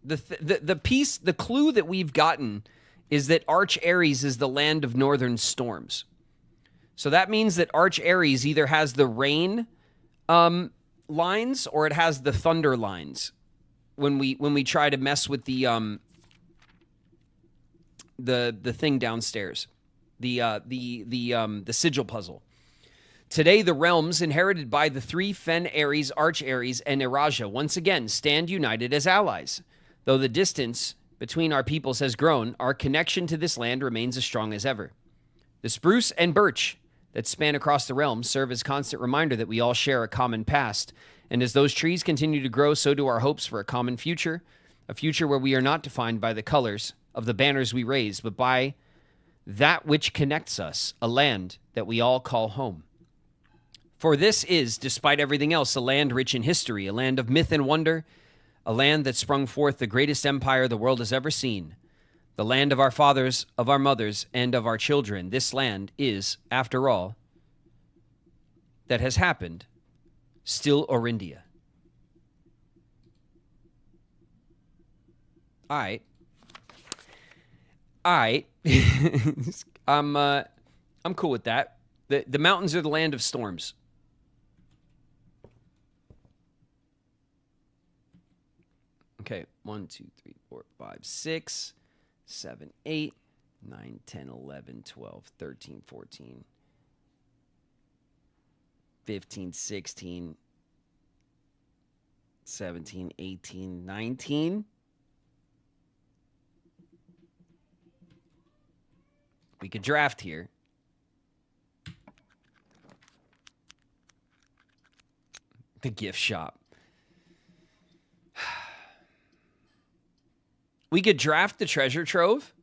[SPEAKER 1] the clue that we've gotten is that Arch Ares is the land of northern storms. So that means that Arch Ares either has the rain lines or it has the thunder lines when we try to mess with the thing downstairs, the sigil puzzle. Today, the realms inherited by the three Fen Ares, Arch Ares, and Iraja once again stand united as allies. Though the distance between our peoples has grown, our connection to this land remains as strong as ever. The spruce and birch that span across the realms serve as constant reminder that we all share a common past, and as those trees continue to grow, so do our hopes for a common future, a future where we are not defined by the colors of the banners we raise, but by that which connects us, a land that we all call home. For this is, despite everything else, a land rich in history, a land of myth and wonder, a land that sprung forth the greatest empire the world has ever seen, the land of our fathers, of our mothers, and of our children. This land is, after all, that has happened, still Orindia. All right. I'm cool with that. The mountains are the land of storms. Okay, 1, 2, 3, 4, 5, 6, 7, 8, 9, 10, 11, 12, 13, 14, 15, 16, 17, 18, 19. We could draft here. The gift shop. We could draft the treasure trove.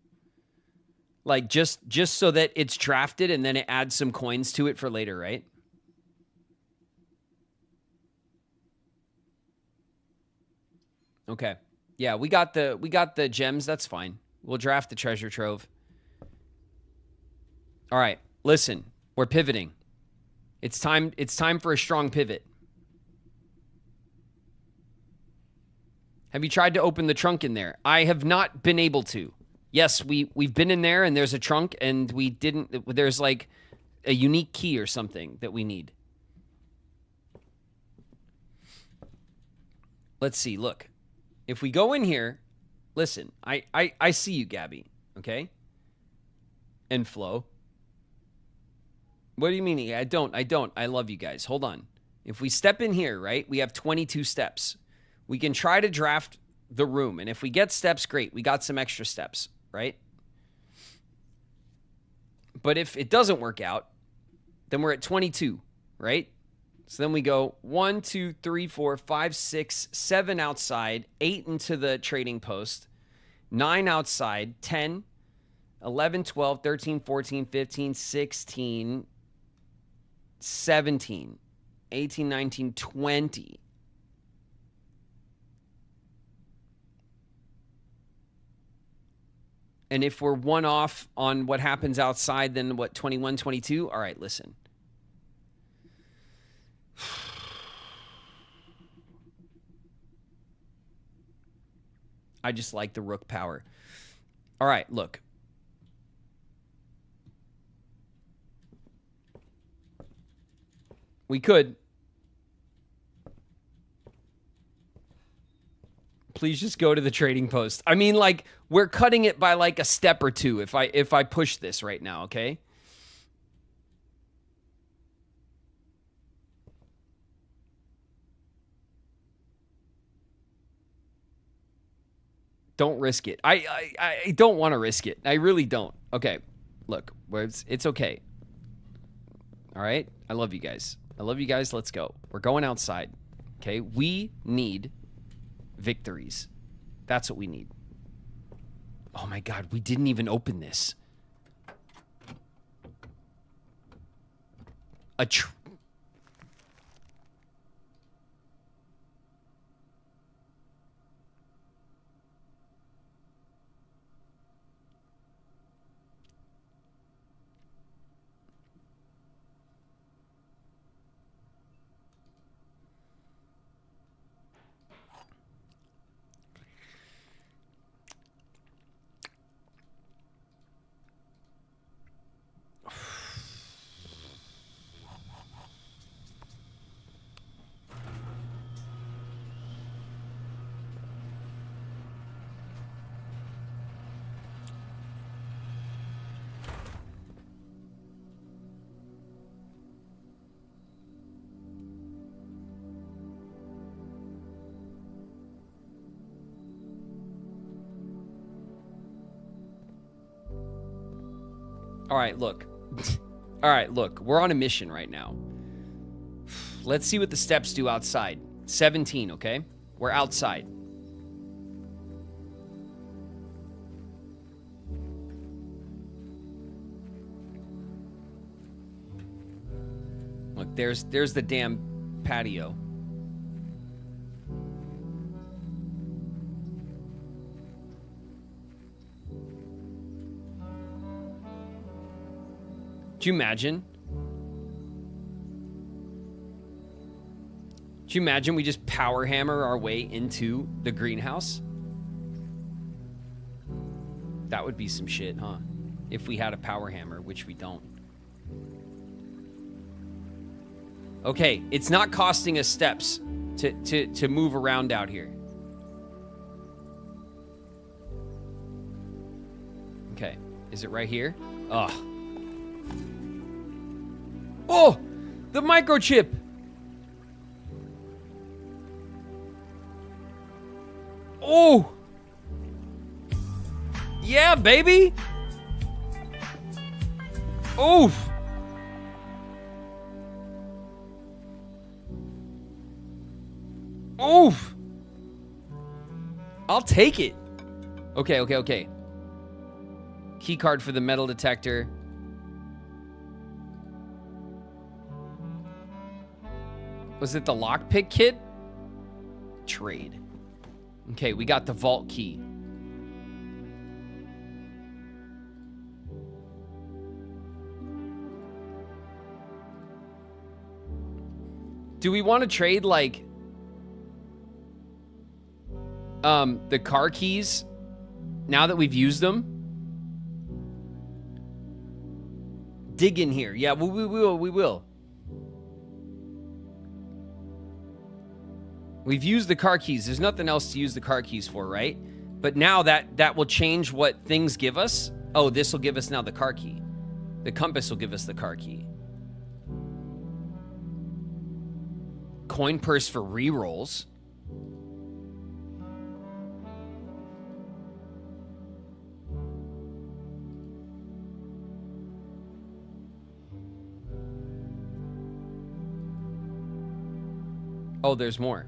[SPEAKER 1] Like just so that it's drafted and then it adds some coins to it for later, right? Okay. Yeah, we got the gems, that's fine. We'll draft the treasure trove. All right, listen, we're pivoting. It's time for a strong pivot. Have you tried to open the trunk in there? I have not been able to. Yes, we've been in there and there's a trunk and we didn't, there's like a unique key or something that we need. Let's see, look. If we go in here, listen, I see you, Gabby, okay? And Flo. What do you mean? I don't. I love you guys. Hold on. If we step in here, right, we have 22 steps. We can try to draft the room. And if we get steps, great. We got some extra steps, right? But if it doesn't work out, then we're at 22, right? So then we go 1, 2, 3, 4, 5, 6, 7 outside, 8 into the trading post, 9 outside, 10, 11, 12, 13, 14, 15, 16, 17, 18, 19, 20. And if we're one off on what happens outside, then what, 21, 22? All right, listen. I just like the rook power. All right, look. We could. Please just go to the trading post. I mean, like, we're cutting it by like a step or two if I push this right now, okay? Don't risk it. I don't want to risk it. I really don't. Okay, look, it's okay. All right? I love you guys. I love you guys. Let's go. We're going outside. Okay? We need victories. That's what we need. Oh my God, we didn't even open this. All right, look. All right, look. We're on a mission right now. Let's see what the steps do outside. 17, okay? We're outside. Look, there's the damn patio. Do you imagine? Do you imagine we just power hammer our way into the greenhouse? That would be some shit, huh? If we had a power hammer, which we don't. Okay, it's not costing us steps to move around out here. Okay, is it right here? Ugh. Oh, the microchip. Oh. Yeah, baby. Oof. Oof. I'll take it. Okay. Key card for the metal detector. Was it the lockpick kit? Trade. Okay, we got the vault key. Do we want to trade, like, the car keys now that we've used them? Dig in here. Yeah, we will. We've used the car keys. There's nothing else to use the car keys for, right? But now that will change what things give us. Oh, this will give us now the car key. The compass will give us the car key. Coin purse for rerolls. Oh, there's more.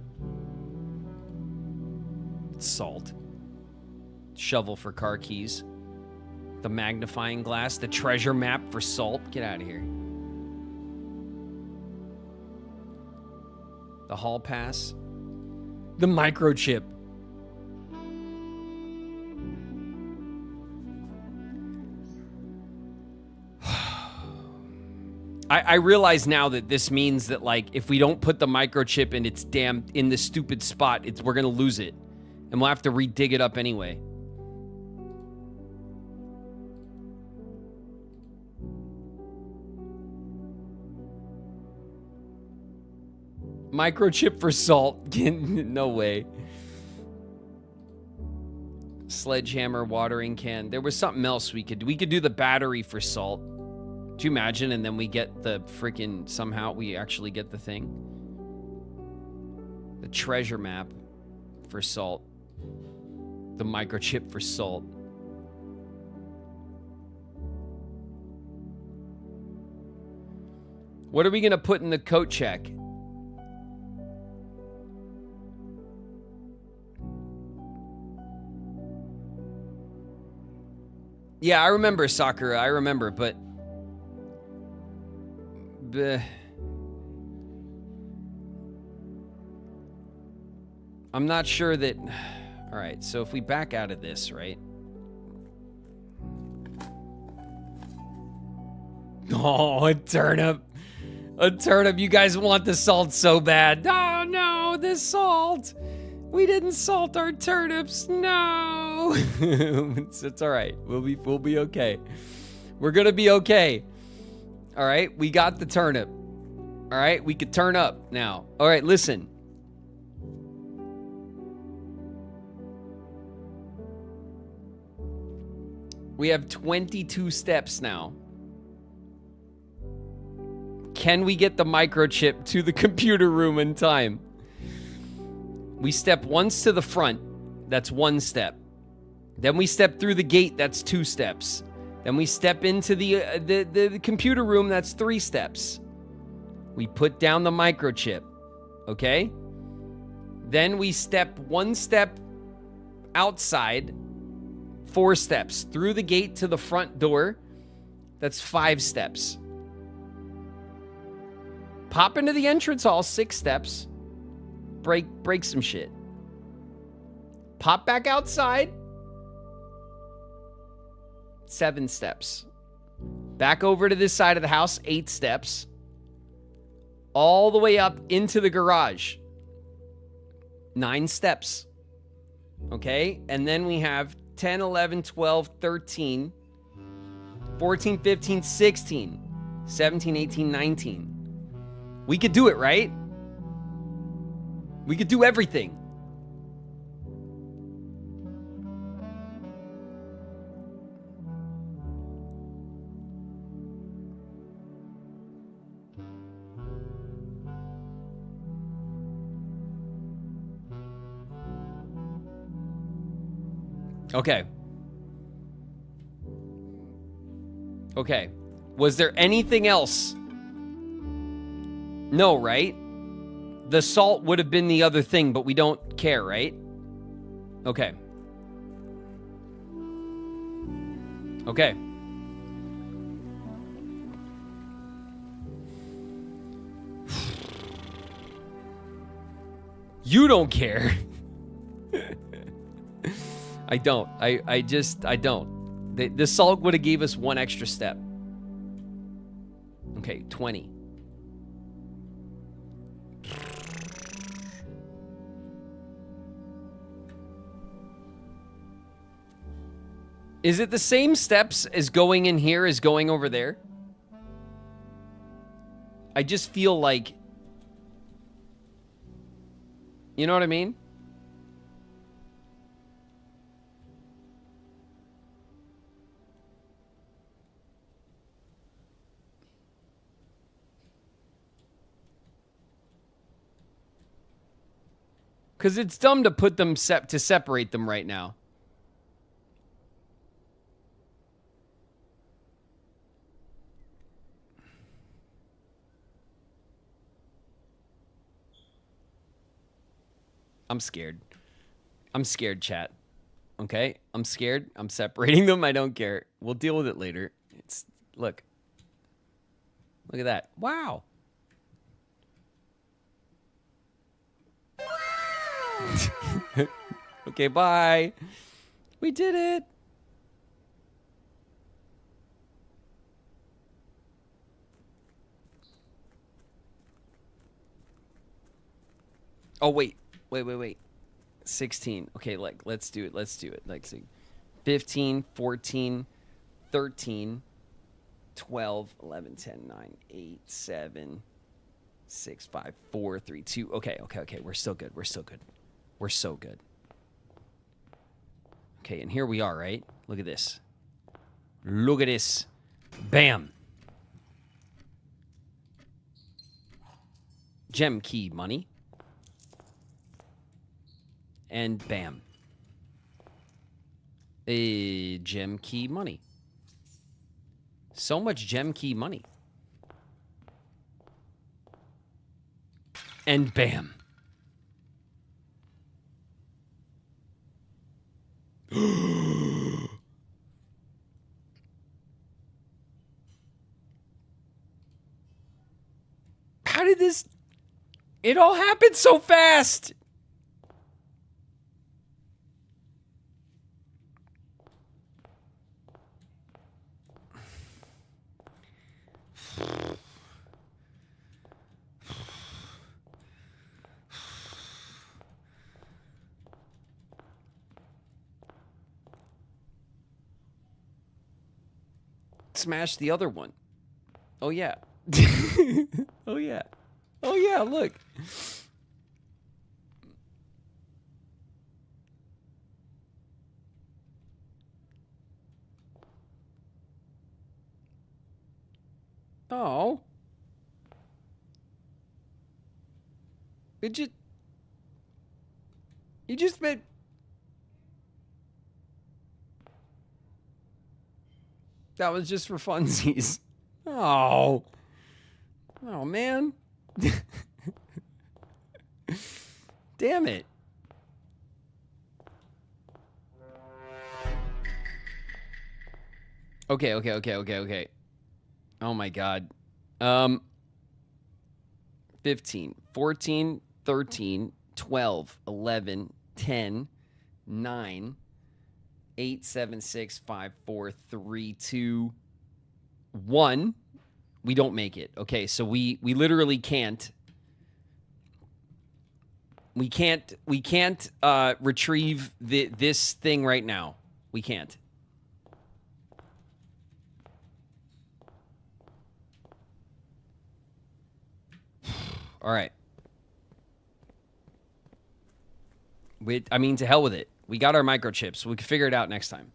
[SPEAKER 1] Salt. Shovel for car keys. The magnifying glass. The treasure map for salt. Get out of here. The hall pass. The microchip. I realize now that this means that, like, if we don't put the microchip in its in the stupid spot, we're gonna lose it. And we'll have to re-dig it up anyway. Microchip for salt. No way. Sledgehammer, watering can. There was something else we could do. We could do the battery for salt. Do you imagine? And then we get the freaking, somehow we actually get the thing. The treasure map for salt. The microchip for salt. What are we gonna put in the coat check? Yeah, I remember Sakura. I remember, but I'm not sure that. All right, so if we back out of this, right? Oh, a turnip. A turnip. You guys want the salt so bad. Oh, no, the salt. We didn't salt our turnips. No. It's all right. We'll be okay. We're going to be okay. All right, we got the turnip. All right, we could turn up now. All right, listen. We have 22 steps now. Can we get the microchip to the computer room in time? We step once to the front. That's 1 step. Then we step through the gate. That's 2 steps. Then we step into the computer room. That's 3 steps. We put down the microchip. Okay? Then we step 1 step outside. 4 steps. Through the gate to the front door. That's 5 steps. Pop into the entrance hall. 6 steps. Break some shit. Pop back outside. 7 steps. Back over to this side of the house. 8 steps. All the way up into the garage. 9 steps. Okay? And then we have 10, 11, 12, 13, 14, 15, 16, 17, 18, 19. We could do it, right? We could do everything. Okay. Okay. Was there anything else? No, right? The salt would have been the other thing, but we don't care, right? Okay. Okay. You don't care. I don't. I don't. The salt would have gave us 1 extra step. Okay, 20. Is it the same steps as going in here as going over there? I just feel like... You know what I mean? Because it's dumb to put them to separate them right now. I'm scared. I'm scared, chat. Okay? I'm scared. I'm separating them. I don't care. We'll deal with it later. It's look. Look at that. Wow. Okay, bye. We did it. Oh, wait. Wait. 16. Okay, like, let's do it. Like, see. 15, 14, 13, 12, 11, 10, 9, 8, 7, 6, 5, 4, 3, 2. Okay. We're still good. We're so good. Okay, and here we are, right? Look at this. Bam. Gem key money. And bam. A gem key money. So much gem key money. And bam. How did this... It all happened so fast. Smash the other one. Oh, yeah. Oh, yeah. Oh, yeah, look. Oh. It just... You just made... That was just for funsies. Oh. Oh, man. Damn it. Okay. Oh my god. 15, 14, 13, 12, 11, 10, 9, 8, 7, 6, 5, 4, 3, 2, 1. We don't make it. Okay, so we literally can't. We can't retrieve this thing right now. We can't. All right. I mean, to hell with it. We got our microchips. We can figure it out next time.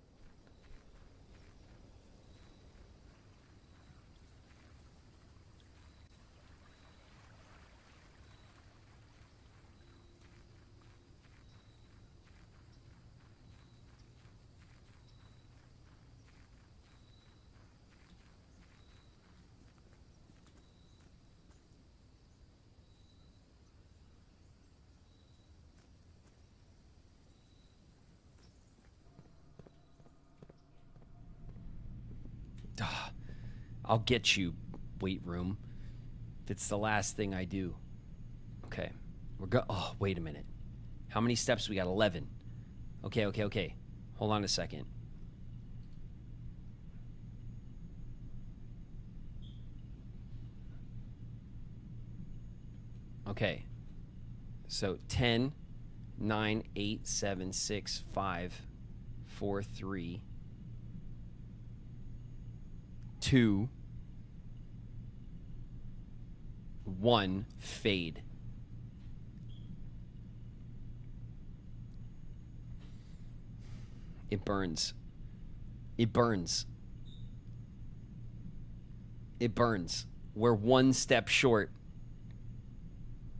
[SPEAKER 1] I'll get you, weight room. If it's the last thing I do. Okay. Oh, wait a minute. How many steps we got? 11. Okay. Hold on a second. Okay. So 10, 9, 8, 7, 6, 5, 4, 3, 2, 1, fade. It burns. It burns. It burns. We're one step short.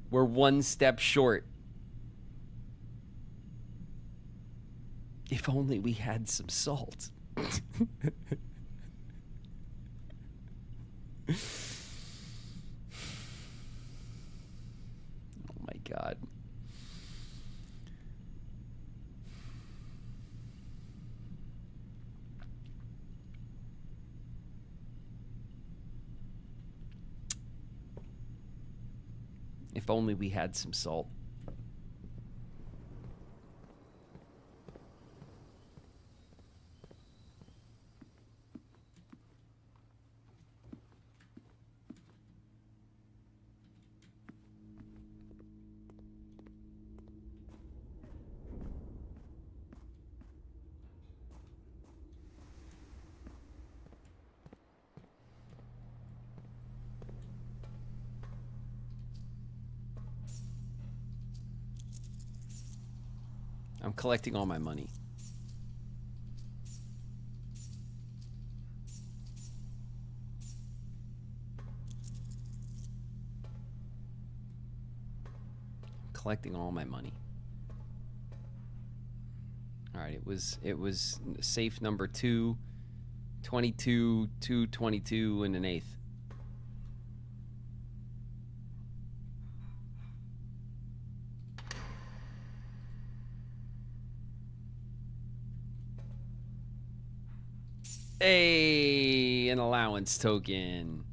[SPEAKER 1] We're one step short. If only we had some salt. Oh my God. If only we had some salt. I'm collecting all my money. Collecting all my money. All right, it was safe number 2, 22, 222, and an eighth. Hey, an allowance token.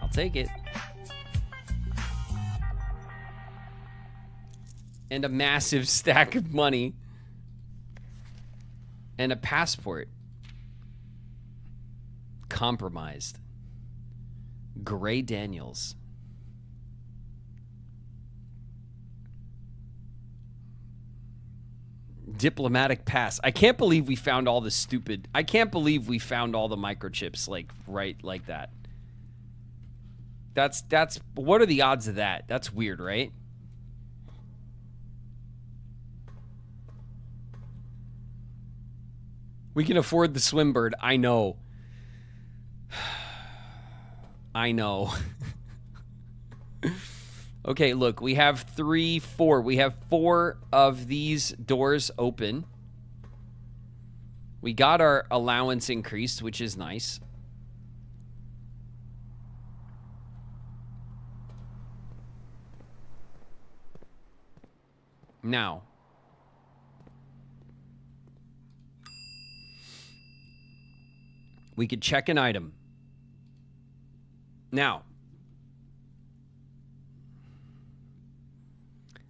[SPEAKER 1] I'll take it. And a massive stack of money. And a passport. Compromised. Gray Daniels. Diplomatic pass. I can't believe we found all the stupid... I can't believe we found all the microchips, like, right like that. That's... What are the odds of that? That's weird, right? We can afford the Swimbird. I know. I know. Okay, look, we have 3, 4. We have 4 of these doors open. We got our allowance increased, which is nice. Now, we could check an item. Now,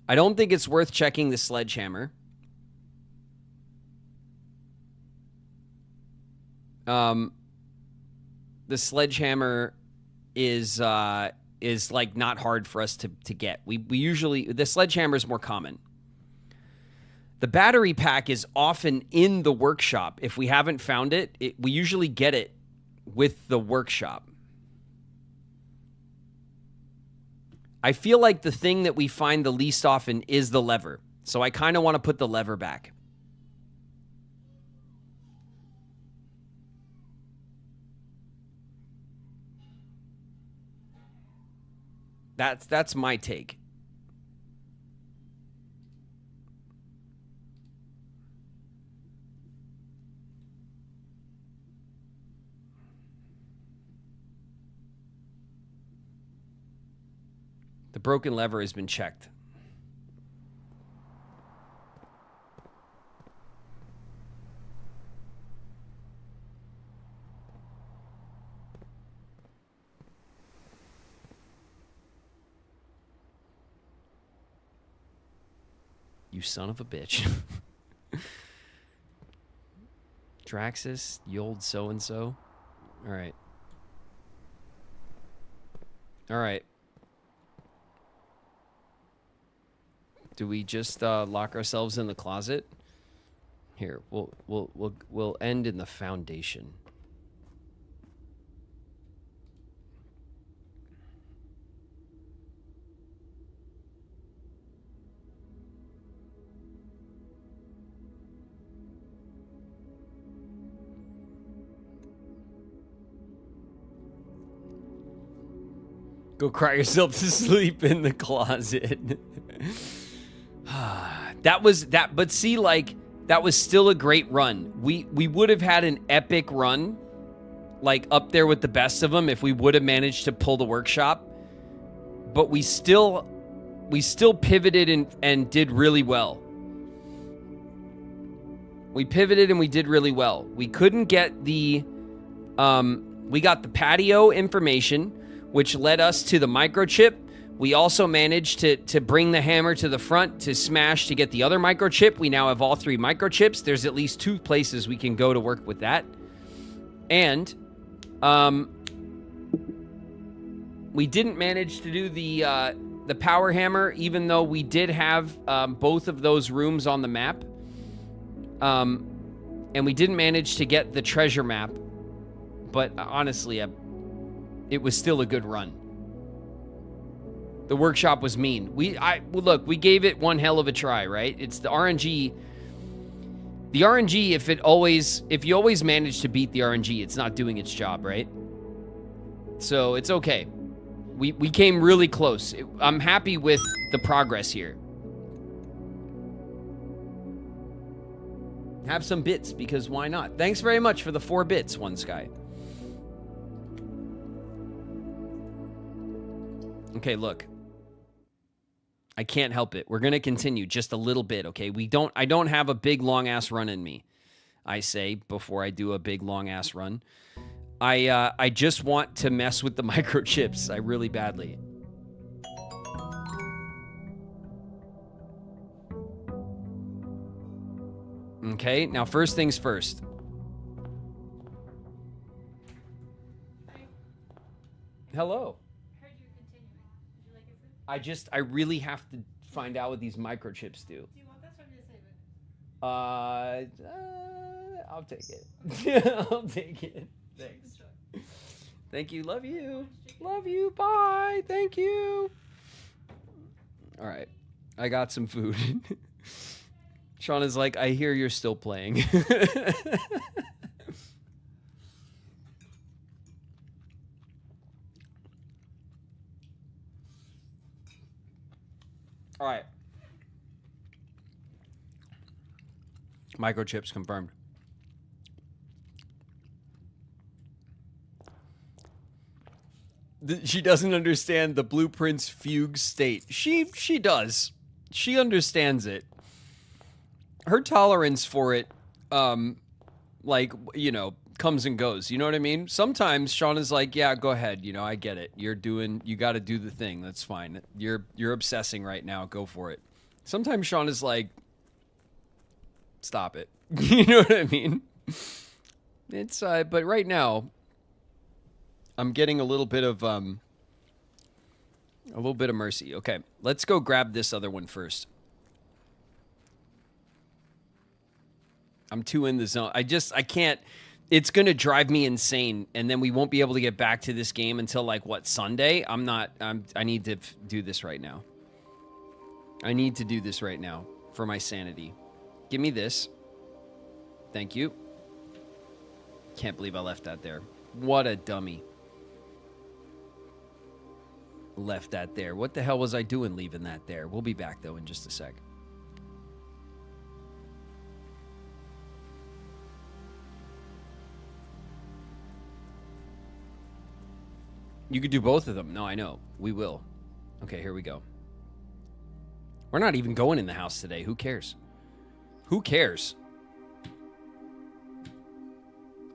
[SPEAKER 1] I don't think it's worth checking the sledgehammer. The sledgehammer is like not hard for us to get. We usually, the sledgehammer is more common. The battery pack is often in the workshop. If we haven't found it, we usually get it with the workshop. I feel like the thing that we find the least often is the lever. So I kind of want to put the lever back. That's my take. The broken lever has been checked. You son of a bitch. Draxus, you old so-and-so. All right. All right. Do we just lock ourselves in the closet? Here, we'll end in the foundation. Go cry yourself to sleep in the closet. But see, like, that was still a great run. We would have had an epic run, like, up there with the best of them if we would have managed to pull the workshop. But we still pivoted and did really well. We pivoted and we did really well. We couldn't get the, we got the patio information, which led us to the microchip. We also managed to bring the hammer to the front to smash to get the other microchip. We now have all 3 microchips. There's at least 2 places we can go to work with that. And we didn't manage to do the power hammer, even though we did have both of those rooms on the map. And we didn't manage to get the treasure map. But honestly, it was still a good run. The workshop was mean. Look, we gave it one hell of a try, right? It's the RNG. The RNG, if you always manage to beat the RNG, it's not doing its job, right? So it's okay. We came really close. I'm happy with the progress here. Have some bits, because why not? Thanks very much for the 4 bits, One Sky. Okay, look. I can't help it. We're going to continue just a little bit, okay? I don't have a big, long-ass run in me, I say, before I do a big, long-ass run. I just want to mess with the microchips. I really badly. Okay, now first things first. Hello. I really have to find out what these microchips do. Do you want this or me to save it? I'll take it. I'll take it. Thanks. Thank you. Love you. Love you. Bye. Thank you. All right. I got some food. Sean is like, I hear you're still playing. All right. Microchips confirmed. She doesn't understand the blueprint's fugue state. She does. She understands it. Her tolerance for it, like, you know, comes and goes. You know what I mean? Sometimes Sean is like, yeah, go ahead. You know, I get it. You got to do the thing. That's fine. You're obsessing right now. Go for it. Sometimes Sean is like, stop it. You know what I mean? It's, but right now, I'm getting a little bit of mercy. Okay, let's go grab this other one first. I'm too in the zone. I can't. It's going to drive me insane, and then we won't be able to get back to this game until, like, what, Sunday? I need to do this right now. I need to do this right now for my sanity. Give me this. Thank you. Can't believe I left that there. What a dummy. Left that there. What the hell was I doing leaving that there? We'll be back, though, in just a sec. You could do both of them. No, I know. We will. Okay, here we go. We're not even going in the house today. Who cares? Who cares?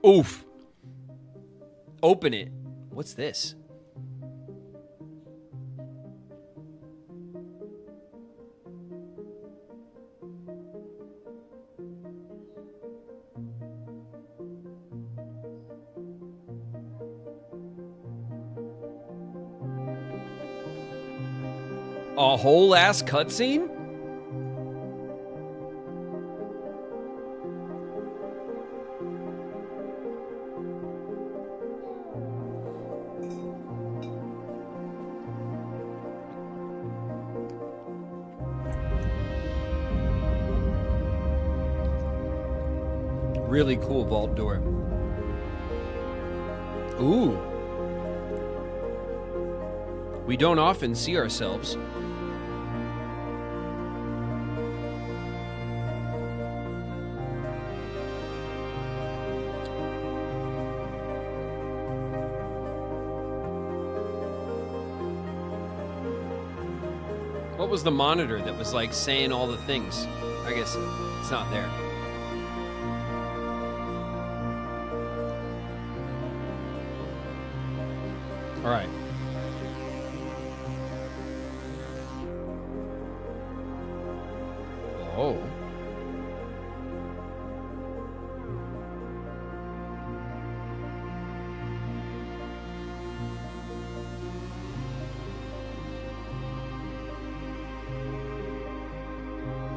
[SPEAKER 1] Oof. Open it. What's this? A whole ass cutscene? Really cool vault door. Ooh. We don't often see ourselves. What was the monitor that was like saying all the things? I guess it's not there. All right. Oh.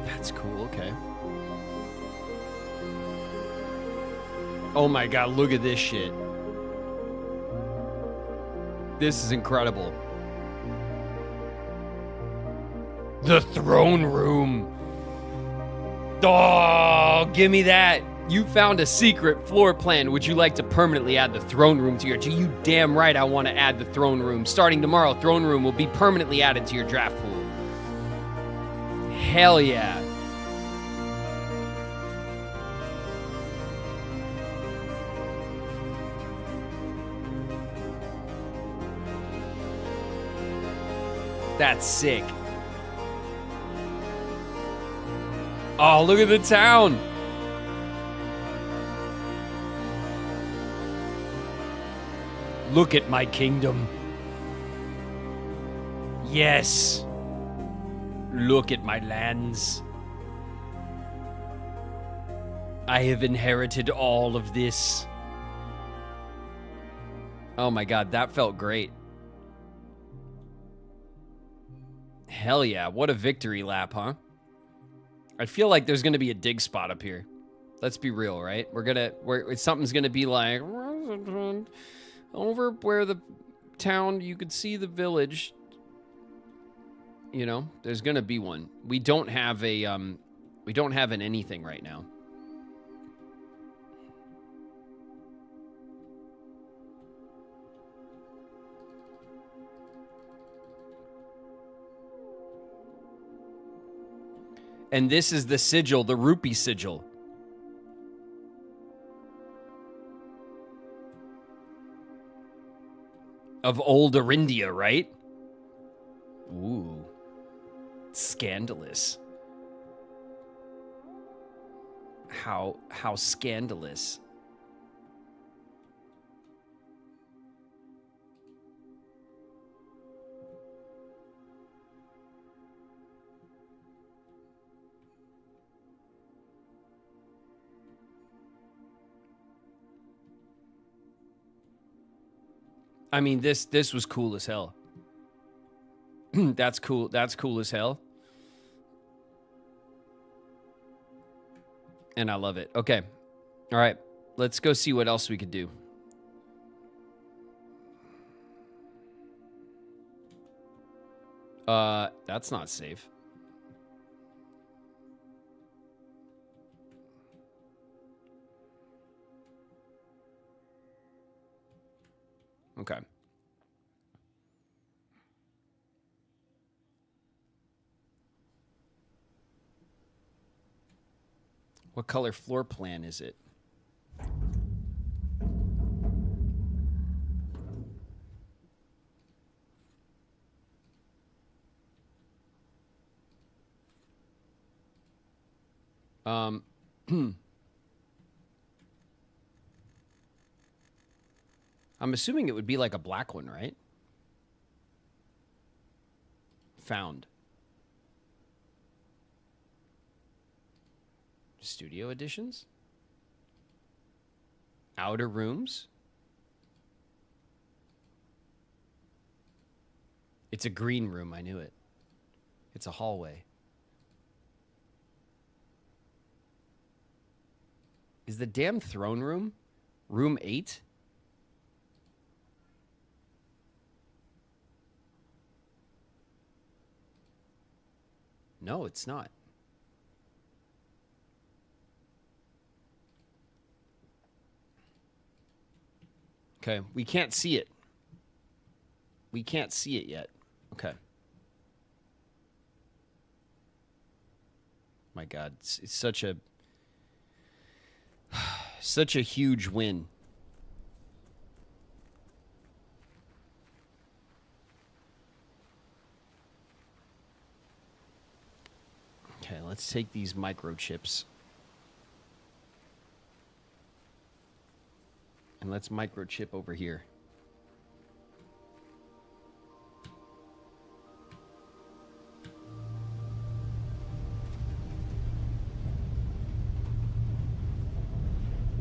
[SPEAKER 1] That's cool, okay. Oh my god, look at this shit. This is incredible. The throne room. Oh, give me that. You found a secret floor plan. Would you like to permanently add the throne room to your... You damn right I want to add the throne room. Starting tomorrow, throne room will be permanently added to your draft pool. That's sick. Oh, look at the town. Look at my kingdom. Yes. Look at my lands. I have inherited all of this. Oh my God, that felt great. Hell yeah, what a victory lap, huh? I feel like there's gonna be a dig spot up here. Let's be real, right? Something's gonna be like over where the town, you could see the village. You know, there's gonna be one. We don't have an anything right now. And this is the sigil, the rupee sigil. Of old Arindia, right? Ooh. Scandalous. How scandalous. I mean, this was cool as hell. That's cool. That's cool as hell. And I love it. Okay. All right. Let's go see what else we could do. That's not safe. Okay. What color floor plan is it? I'm assuming it would be like a black one, right? Found. Studio editions? Outer rooms? It's a green room, I knew it. It's a hallway. Is the damn throne room? Room 8? No, it's not. Okay, we can't see it. We can't see it yet. Okay. My God, it's such a huge win. Okay, let's take these microchips. And let's microchip over here.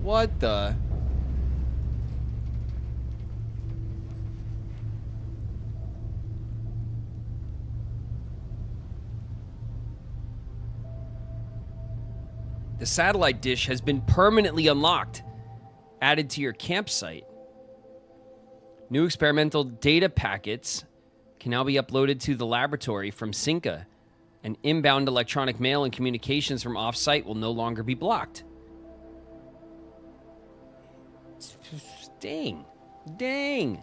[SPEAKER 1] What the? The satellite dish has been permanently unlocked. Added to your campsite. New experimental data packets can now be uploaded to the laboratory from Cinca. And inbound electronic mail and communications from off-site will no longer be blocked. Dang. Dang.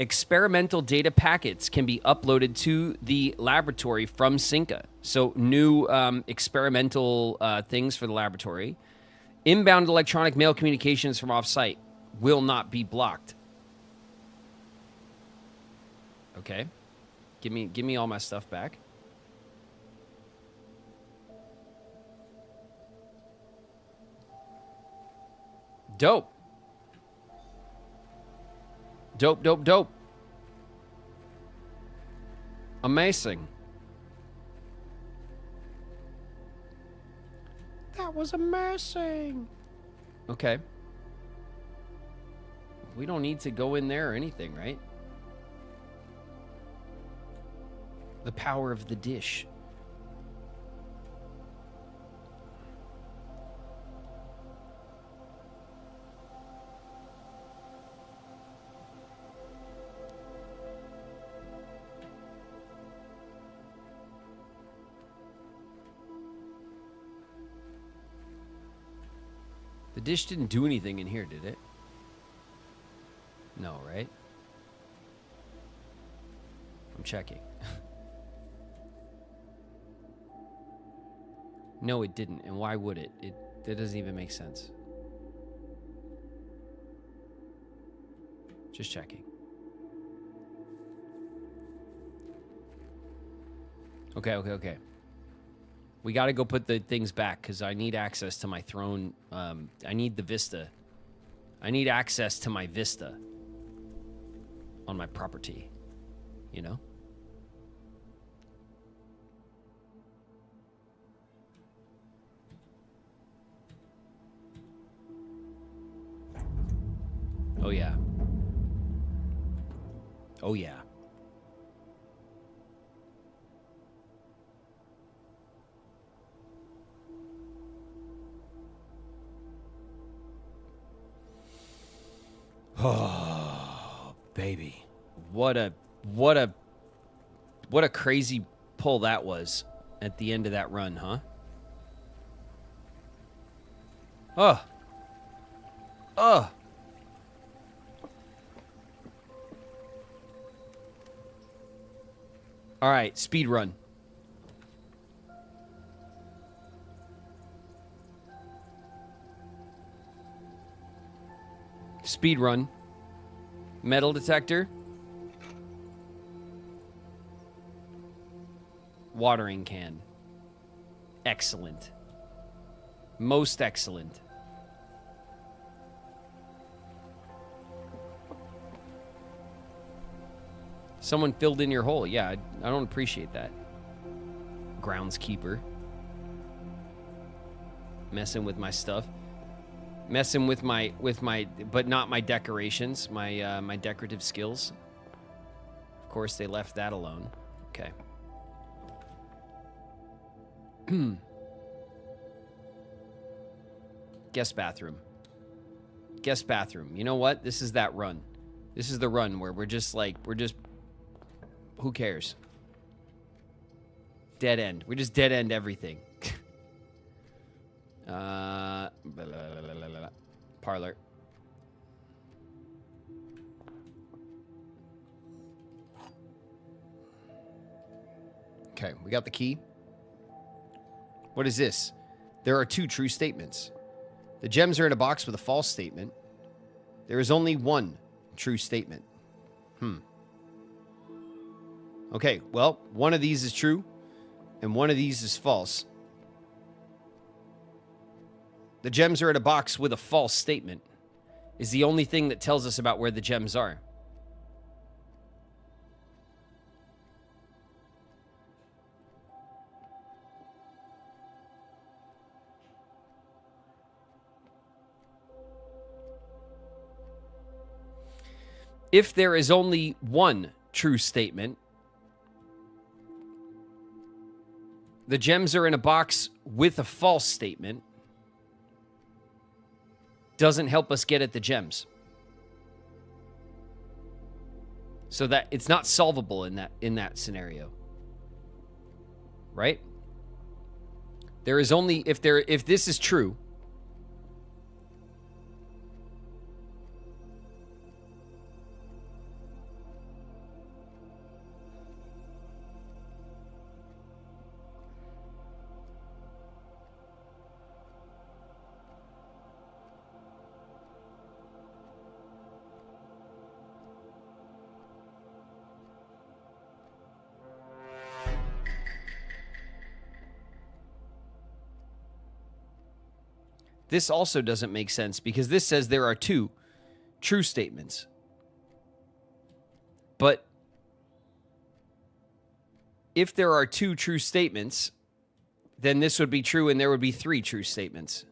[SPEAKER 1] Experimental data packets can be uploaded to the laboratory from Cinca. So new experimental things for the laboratory. Inbound electronic mail communications from off-site will not be blocked. Okay. Give me all my stuff back. Dope. Dope, dope, dope. Amazing. That was amazing. Okay. We don't need to go in there or anything, right? The power of the dish. The dish didn't do anything in here, did it? No, right? I'm checking. No, it didn't. And why would it? That doesn't even make sense. Just checking. Okay. We got to go put the things back because I need access to my throne. I need the vista. I need access to my vista on my property, you know? Oh, yeah. Oh, yeah. Oh, baby. What a crazy pull that was at the end of that run, huh? Oh. Oh. All right, speed run. Speed run. Metal detector. Watering can. Excellent. Most excellent. Someone filled in your hole. Yeah, I don't appreciate that. Groundskeeper. Messing with my stuff. Messing with my, but not my decorations, my decorative skills. Of course, they left that alone. Okay. Guest bathroom. Guest bathroom. You know what? This is that run. This is the run where we're just, who cares? Dead end. We just dead end everything. Blah, blah, blah, blah. Parlor. Okay, we got the key. What is this? There are two true statements. The gems are in a box with a false statement. There is only one true statement. Okay, well, one of these is true, and one of these is false. The gems are in a box with a false statement is the only thing that tells us about where the gems are. If there is only one true statement, the gems are in a box with a false statement, doesn't help us get at the gems. So that it's not solvable in that scenario. Right? There is only if this is true, This also doesn't make sense because this says there are 2 true statements. But if there are 2 true statements, then this would be true and there would be 3 true statements.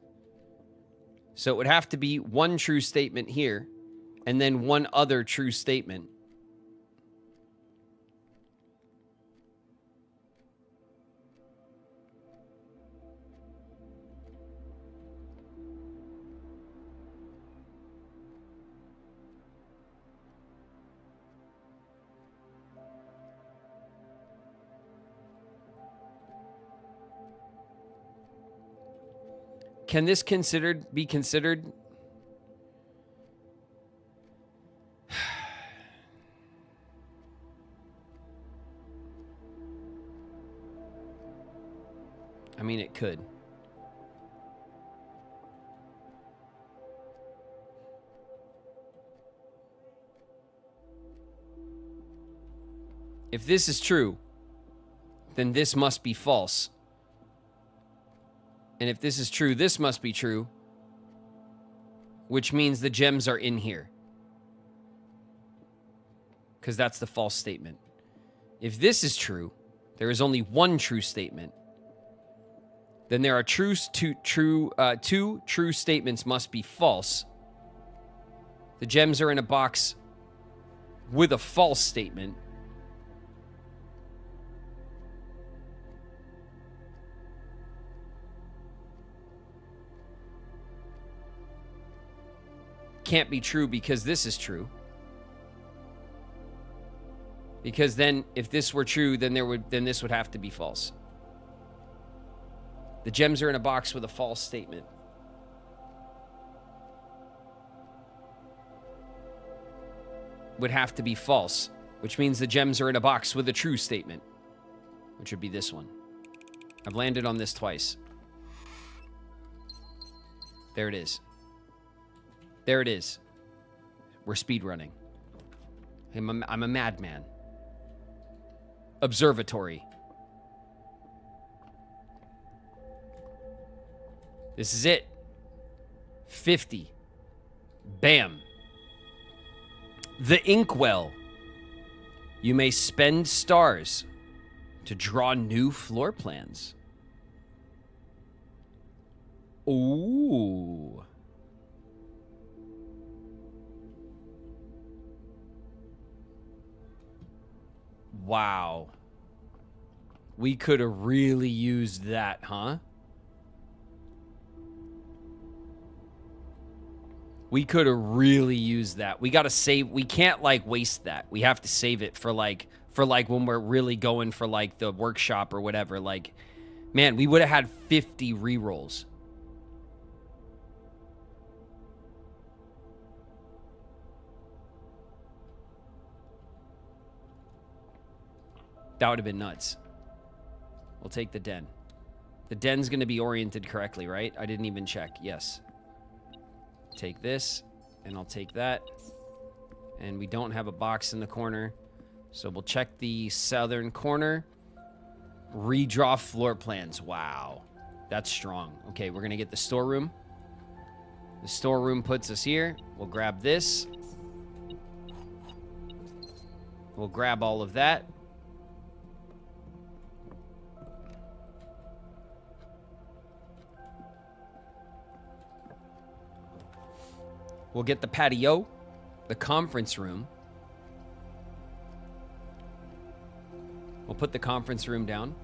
[SPEAKER 1] So it would have to be 1 true statement here and then 1 other true statement. Can this be considered? I mean, it could. If this is true, then this must be false. And if this is true, this must be true, which means the gems are in here. Because that's the false statement. If this is true, there is only 1 true statement. Then there are two true statements must be false. The gems are in a box with a false statement. Can't be true because this is true. Because then if this were true, then this would have to be false. The gems are in a box with a false statement. Would have to be false, which means the gems are in a box with a true statement, which would be this one. I've landed on this twice. There it is. There it is. We're speedrunning. I'm a madman. Observatory. This is it. 50. Bam. The inkwell. You may spend stars to draw new floor plans. Ooh. Wow. We could have really used that, huh? We could have really used that. We got to save. We can't like waste that. We have to save it for like when we're really going for like the workshop or whatever. Like, man, we would have had 50 rerolls. That would have been nuts. We'll take the den. The den's going to be oriented correctly, right? I didn't even check. Yes. Take this, and I'll take that. And we don't have a box in the corner, so we'll check the southern corner. Redraw floor plans. Wow. That's strong. Okay, we're going to get the storeroom. The storeroom puts us here. We'll grab this. We'll grab all of that. We'll get the patio, the conference room. We'll put the conference room down.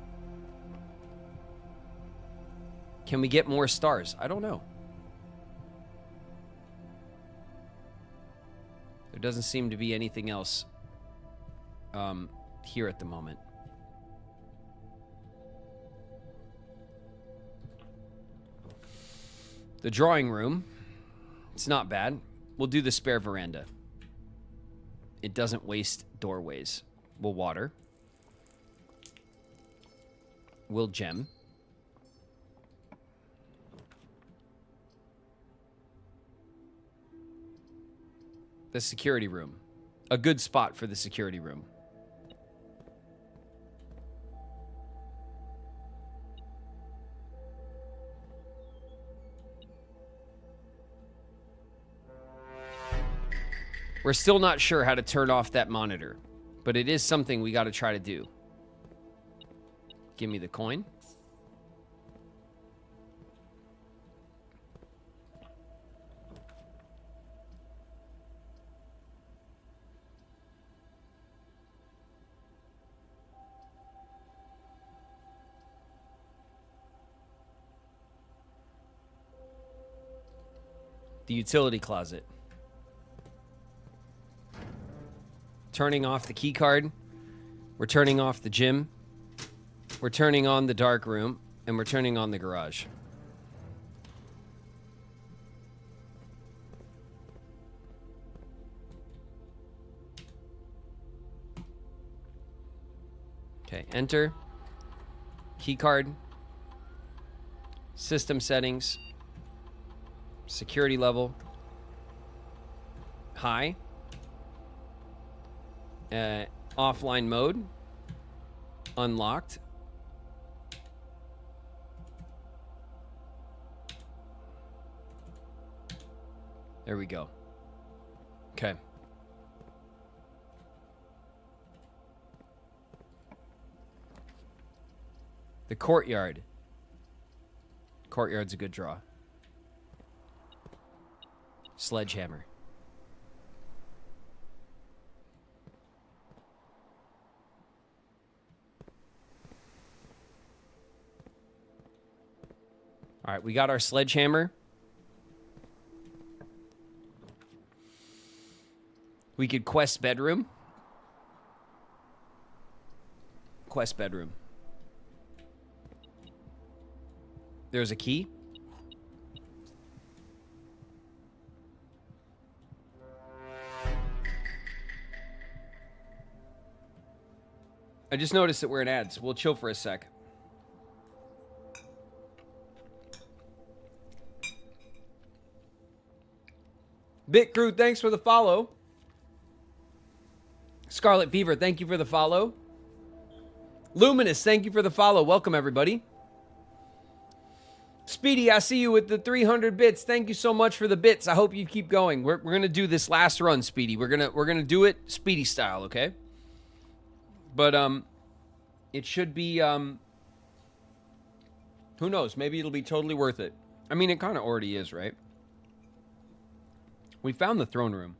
[SPEAKER 1] Can we get more stars? I don't know. There doesn't seem to be anything else here at the moment. The drawing room. It's not bad. We'll do the spare veranda. It doesn't waste doorways. We'll water. We'll gem. The security room. A good spot for the security room. We're still not sure how to turn off that monitor, but it is something we got to try to do. Give me the coin. The utility closet. Turning off the key card. We're turning off the gym. We're turning on the dark room. And we're turning on the garage. Okay, enter. Key card. System settings. Security level. High. Offline mode. Unlocked. There we go. Okay. The courtyard. Courtyard's a good draw. Sledgehammer. All right, we got our sledgehammer. We could quest bedroom. Quest bedroom. There's a key. I just noticed that we're in ads. We'll chill for a sec. Bit Crew, thanks for the follow. Scarlet Fever, thank you for the follow. Luminous, thank you for the follow. Welcome, everybody. Speedy, I see you with the 300 bits. Thank you so much for the bits. I hope you keep going. We're gonna do this last run, Speedy. We're gonna do it Speedy style, okay? But it should be who knows? Maybe it'll be totally worth it. I mean, it kind of already is, right? We found the throne room.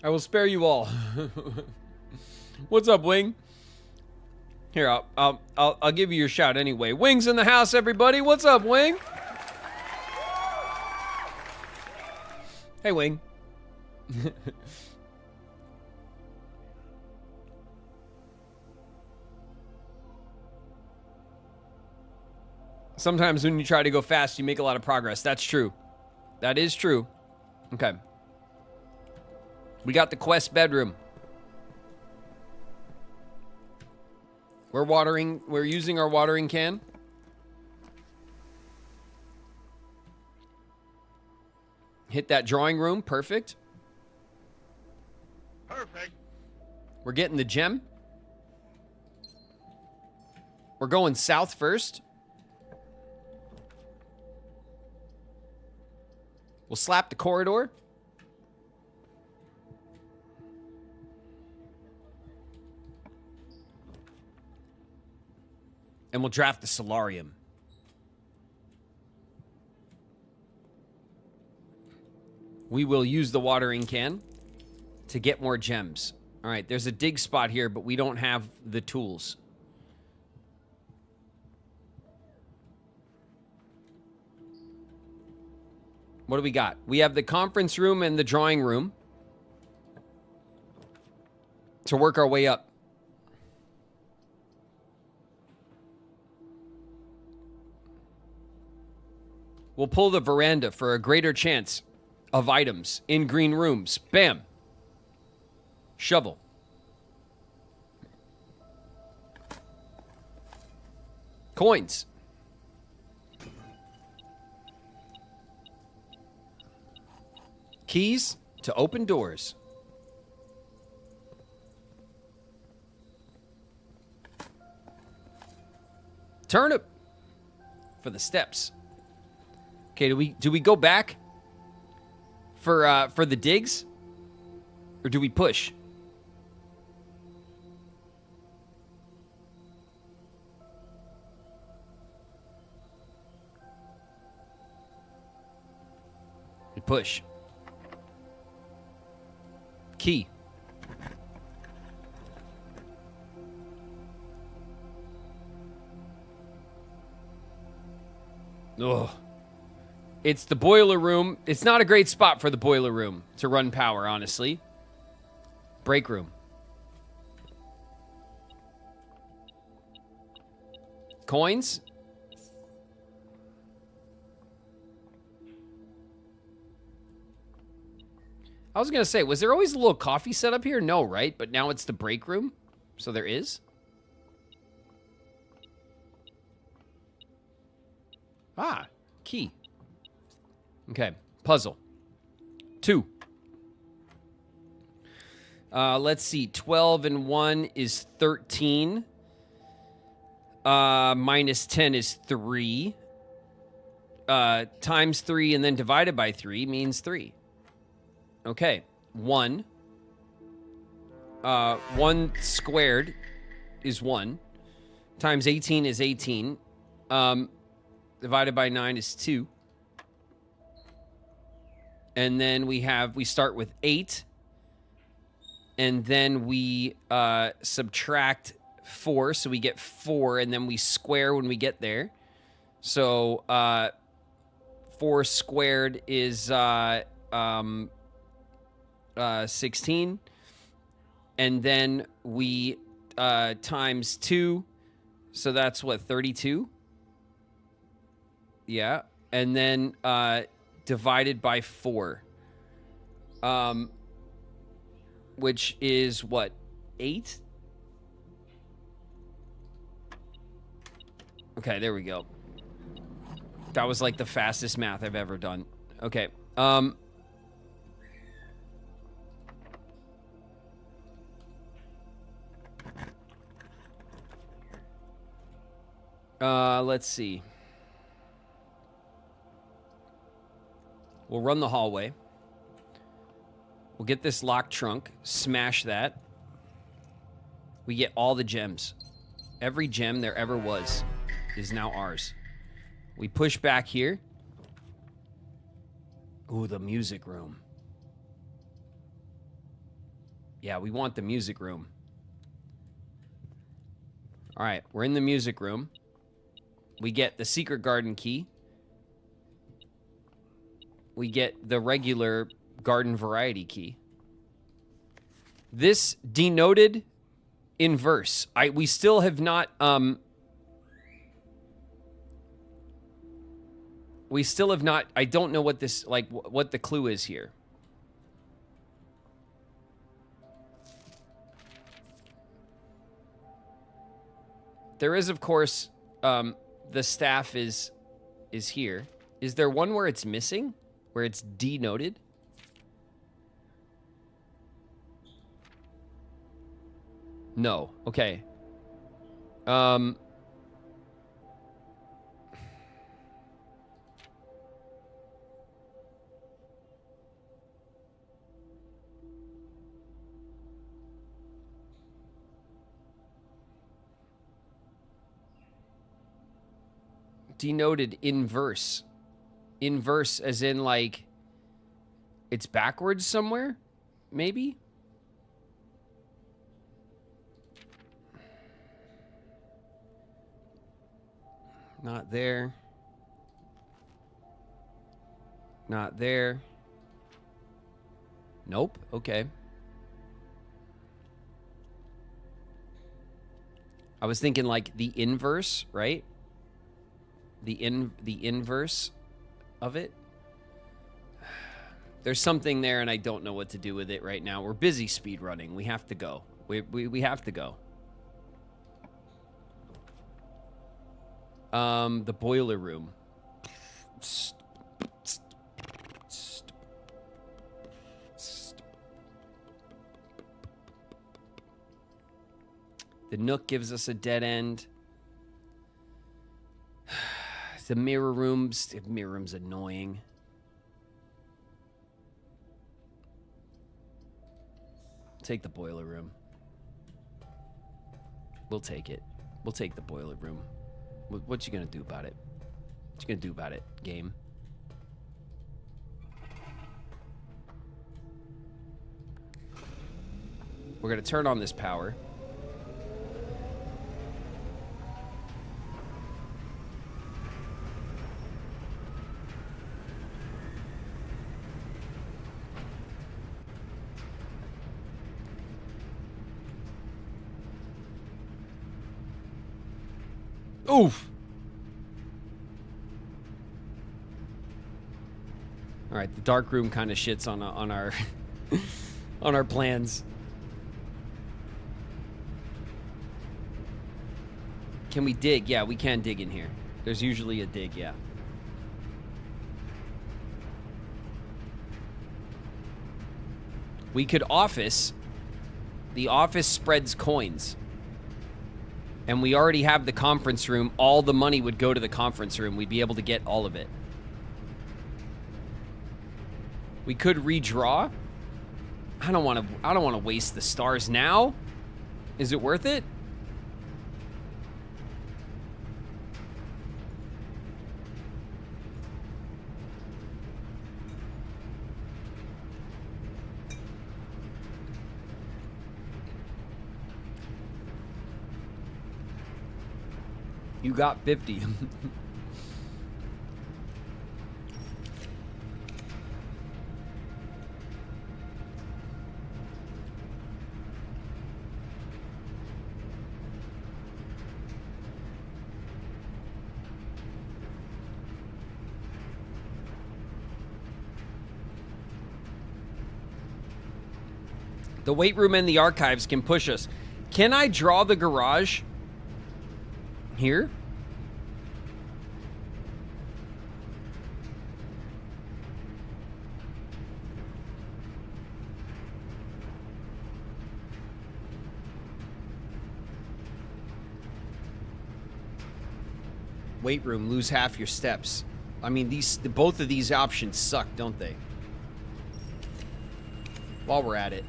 [SPEAKER 1] I will spare you all. What's up, Wing? Here, I'll give you your shout anyway. Wing's in the house, everybody. What's up, Wing? Hey, Wing. Sometimes when you try to go fast, you make a lot of progress. That's true. That is true. Okay. We got the quest bedroom. We're using our watering can. Hit that drawing room, perfect.
[SPEAKER 3] Perfect.
[SPEAKER 1] We're getting the gem. We're going south first. We'll slap the corridor. And we'll draft the solarium. We will use the watering can to get more gems. All right, there's a dig spot here, but we don't have the tools. What do we got? We have the conference room and the drawing room to work our way up. We'll pull the veranda for a greater chance of items in green rooms. Bam. Shovel. Coins. Keys to open doors. Turnip for the steps. Okay, do we go back for the digs? Or do we push? We push. Key. Ugh. It's the boiler room. It's not a great spot for the boiler room to run power, honestly. Break room. Coins. I was going to say, was there always a little coffee set up here? No, right? But now it's the break room. So there is. Ah, key. Okay, puzzle. 2. Let's see. 12 and 1 is 13. Minus 10 is 3. Times 3 and then divided by 3 means 3. Okay. 1. 1 squared is 1. Times 18 is 18. Divided by 9 is 2. And then we start with 8. And then we subtract 4, so we get 4, and then we square when we get there. So 4 squared is 16. And then we times 2, so that's what, 32? Yeah. And then divided by 4. Which is what? 8? Okay, there we go. That was like the fastest math I've ever done. Okay. Let's see. We'll run the hallway. We'll get this locked trunk. Smash that. We get all the gems. Every gem there ever was is now ours. We push back here. Ooh, the music room. Yeah, we want the music room. All right, we're in the music room. We get the secret garden key. We get the regular garden variety key. This denoted inverse. We still have not I don't know what this, like, what the clue is here. There is, of course, the staff is here. Is there one where it's missing? Where it's denoted? No. Okay. Denoted inverse. Inverse as in, like, it's backwards somewhere? Maybe? Not there. Not there. Nope. Okay. I was thinking like the inverse, right? The inverse of it. There's something there and I don't know what to do with it right now. We're busy speed running. We have to go. We have to go. The boiler room. The Nook gives us a dead end. The mirror rooms. The mirror room's annoying. Take the boiler room. We'll take it. We'll take the boiler room. What you gonna do about it? What you gonna do about it, game? We're gonna turn on this power. Oof. All right, the dark room kind of shits on our on our plans. Can we dig? Yeah, we can dig in here. There's usually a dig, yeah. We could office. The office spreads coins. And we already have the conference room. All the money would go to the conference room. We'd be able to get all of it. We could redraw. I don't want to waste the stars now. Is it worth it? You got 50. The weight room and the archives can push us. Can I draw the garage? Here? Weight room, lose half your steps. I mean, both of these options suck, don't they? While we're at it.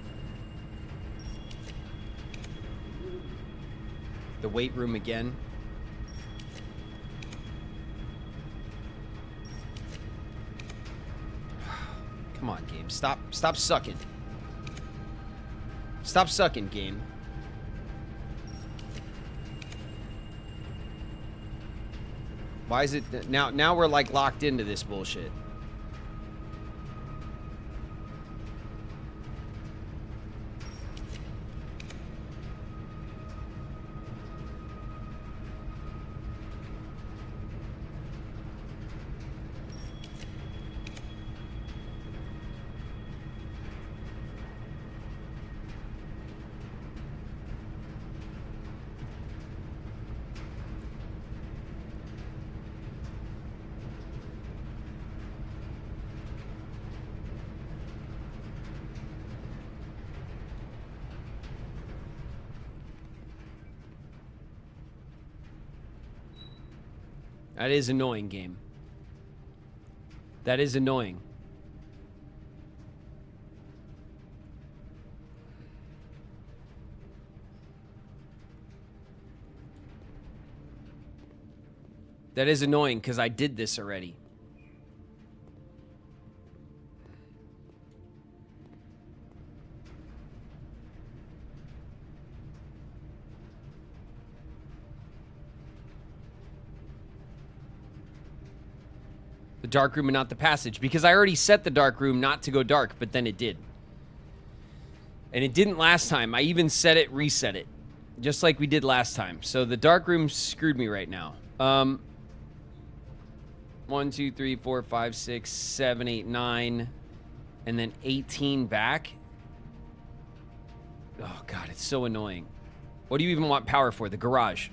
[SPEAKER 1] The weight room again. Come on, game. Stop sucking. Stop sucking, game. Why is it now we're like locked into this bullshit? That is annoying, game. That is annoying. That is annoying because I did this already. The dark room and not the passage, because I already set the dark room not to go dark, but then it did. And it didn't last time. I even set it, reset it, just like we did last time. So the dark room screwed me right now. 1, 2, 3, 4, 5, 6, 7, 8, 9, and then 18 back. Oh God, it's so annoying. What do you even want power for? The garage.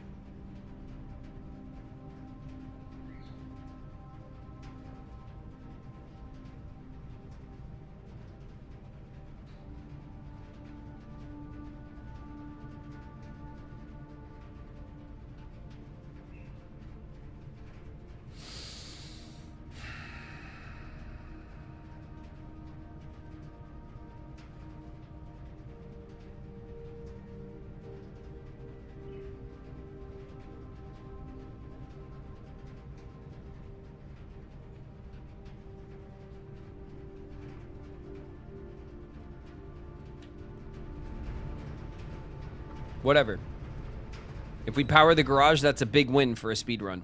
[SPEAKER 1] Whatever. If we power the garage, that's a big win for a speed run.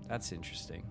[SPEAKER 1] That's interesting.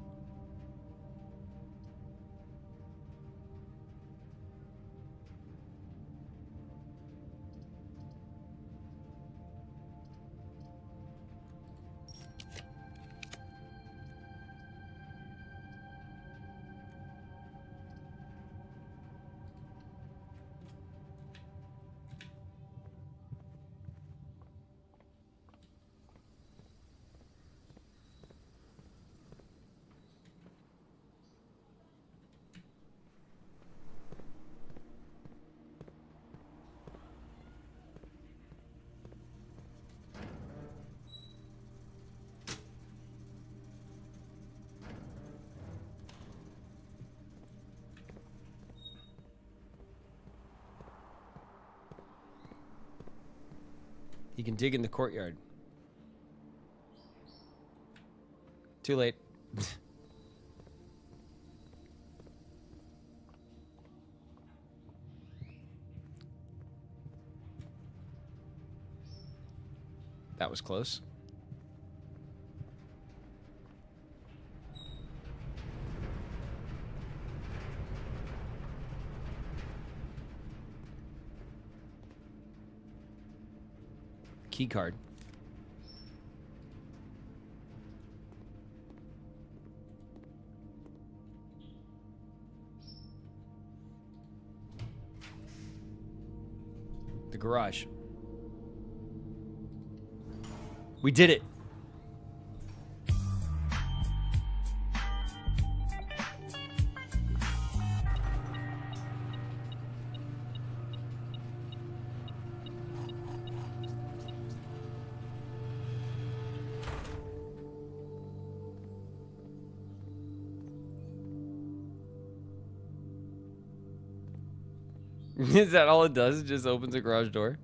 [SPEAKER 1] You can dig in the courtyard. Too late. That was close. Key card. The garage. We did it. Is that all it does? It just opens a garage door?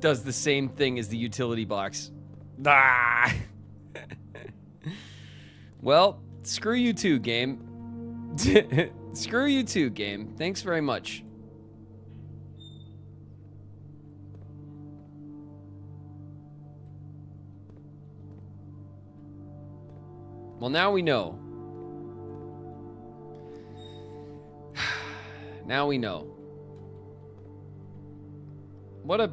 [SPEAKER 1] Does the same thing as the utility box. Ah! Well, screw you too, game. Screw you too, game. Thanks very much. Well, now we know. Now we know. What a...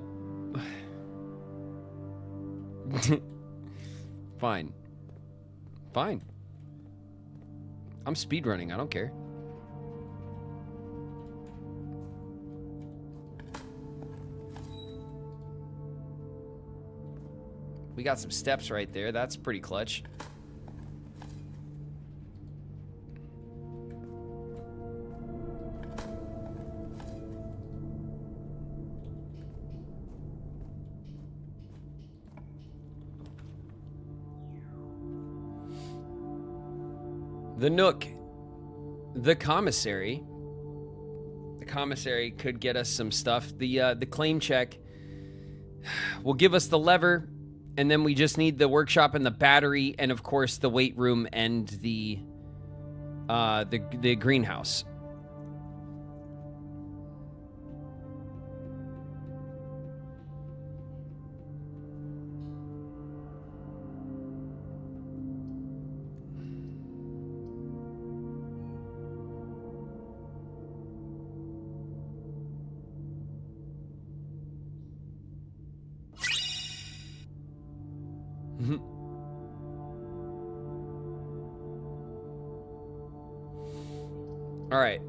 [SPEAKER 1] Fine. Fine. I'm speedrunning. I don't care. We got some steps right there. That's pretty clutch. The Nook. The commissary. The commissary could get us some stuff. The claim check will give us the lever, and then we just need the workshop and the battery, and of course the weight room and the greenhouse. All right.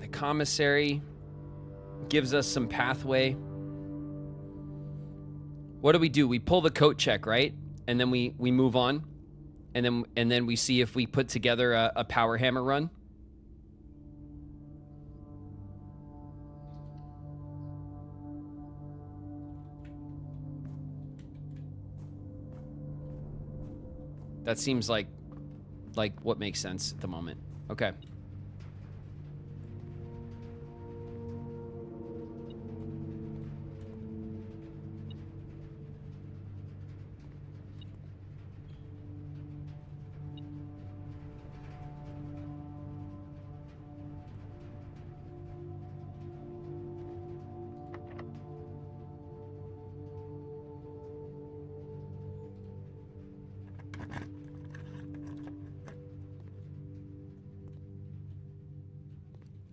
[SPEAKER 1] The commissary gives us some pathway. What do? We pull the coat check, right? And then we move on. And then we see if we put together a power hammer run. That seems like what makes sense at the moment. Okay.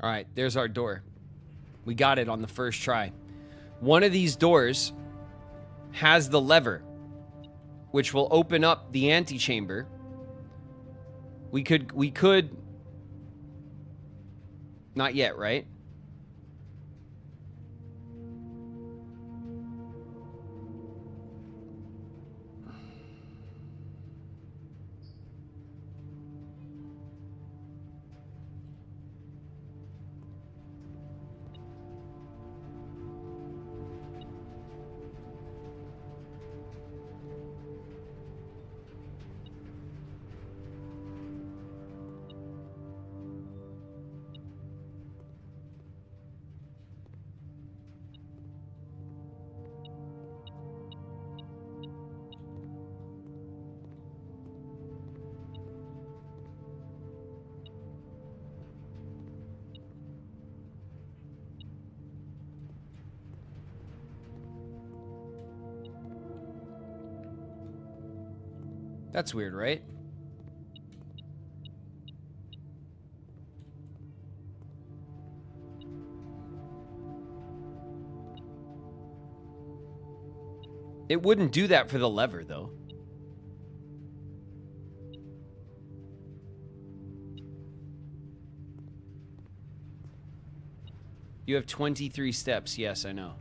[SPEAKER 1] All right, there's our door. We got it on the first try. One of these doors has the lever, which will open up the antechamber. We could... Not yet, right? That's weird, right? It wouldn't do that for the lever, though. You have 23 steps. Yes, I know.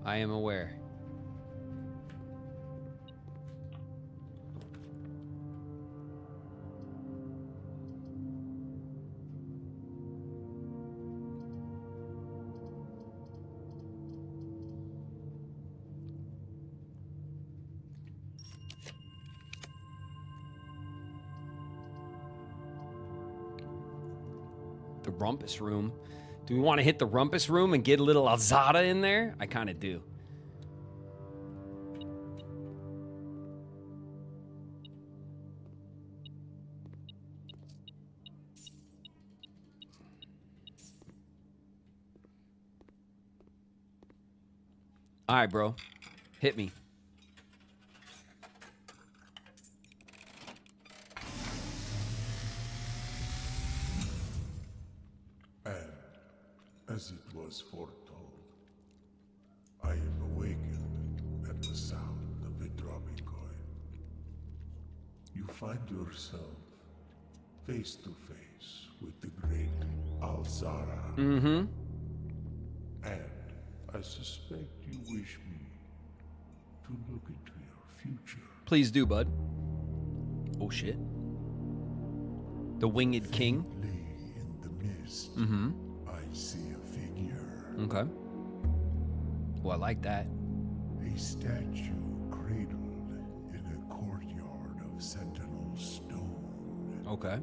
[SPEAKER 1] I am aware. The rumpus room. Do we want to hit the rumpus room and get a little Alzada in there? I kind of do. All right, bro. Hit me.
[SPEAKER 12] And, as it was foretold, I am awakened at the sound of a dropping coin. You find yourself face to face with the great Alzara.
[SPEAKER 1] Mm-hmm.
[SPEAKER 12] And I suspect you wish me to look into your future.
[SPEAKER 1] Please do, bud. Oh, shit. The Winged King.
[SPEAKER 12] In the mist,
[SPEAKER 1] Mm-hmm.
[SPEAKER 12] I see a figure.
[SPEAKER 1] Okay. Well, I like that.
[SPEAKER 12] A statue cradled in a courtyard of sentinel stone.
[SPEAKER 1] Okay.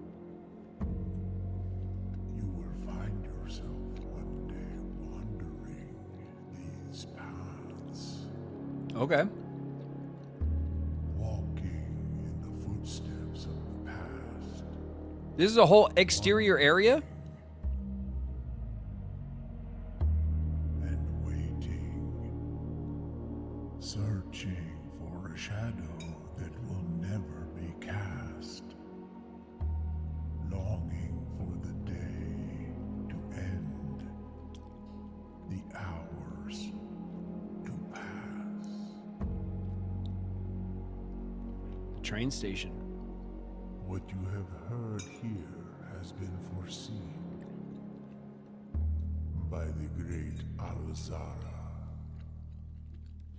[SPEAKER 12] You will find yourself one day wandering these paths.
[SPEAKER 1] Okay.
[SPEAKER 12] Walking in the footsteps of the past.
[SPEAKER 1] This is a whole exterior area?
[SPEAKER 12] And waiting. Searching for a shadow that will never be cast. Longing for the day to end. The hours to pass.
[SPEAKER 1] Train station.
[SPEAKER 12] What you have heard here has been foreseen by the great Alzara.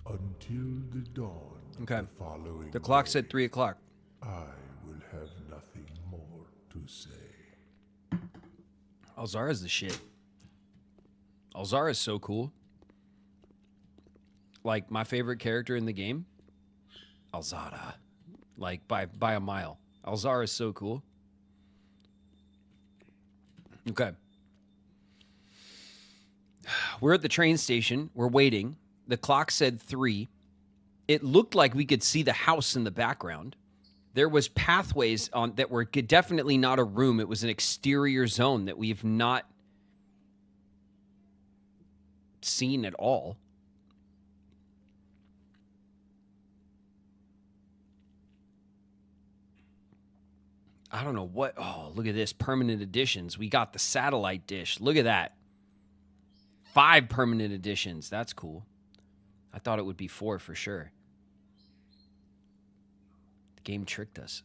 [SPEAKER 12] Until the dawn
[SPEAKER 1] Okay.
[SPEAKER 12] of the following
[SPEAKER 1] The clock
[SPEAKER 12] day,
[SPEAKER 1] said 3 o'clock.
[SPEAKER 12] I will have nothing more to say.
[SPEAKER 1] Alzara's the shit. Alzara's so cool. Like, my favorite character in the game? Alzara. Like, by a mile. Alzara is so cool. Okay. We're at the train station. We're waiting. The clock said 3. It looked like we could see the house in the background. There was pathways on that were definitely not a room. It was an exterior zone that we've not seen at all. I don't know what. Oh, look at this. Permanent editions. We got the satellite dish. Look at that. 5 permanent editions. That's cool. I thought it would be 4 for sure. The game tricked us.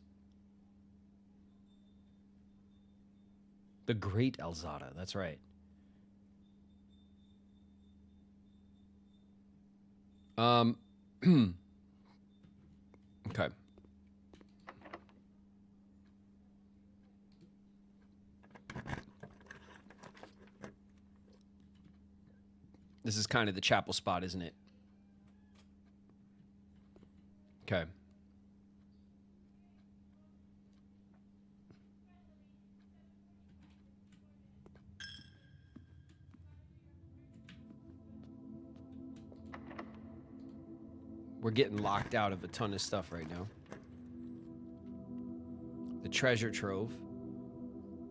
[SPEAKER 1] The Great Elzada. That's right. Okay. This is kind of the chapel spot, isn't it? Okay. We're getting locked out of a ton of stuff right now. The treasure trove.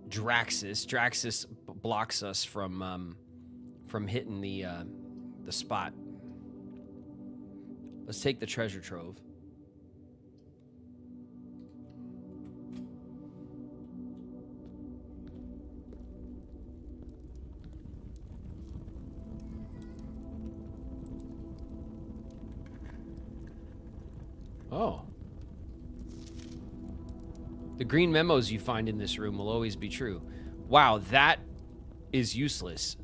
[SPEAKER 1] Draxus. Draxus blocks us from hitting the spot. Let's take the treasure trove. Oh. The green memos you find in this room will always be true. Wow, that is useless.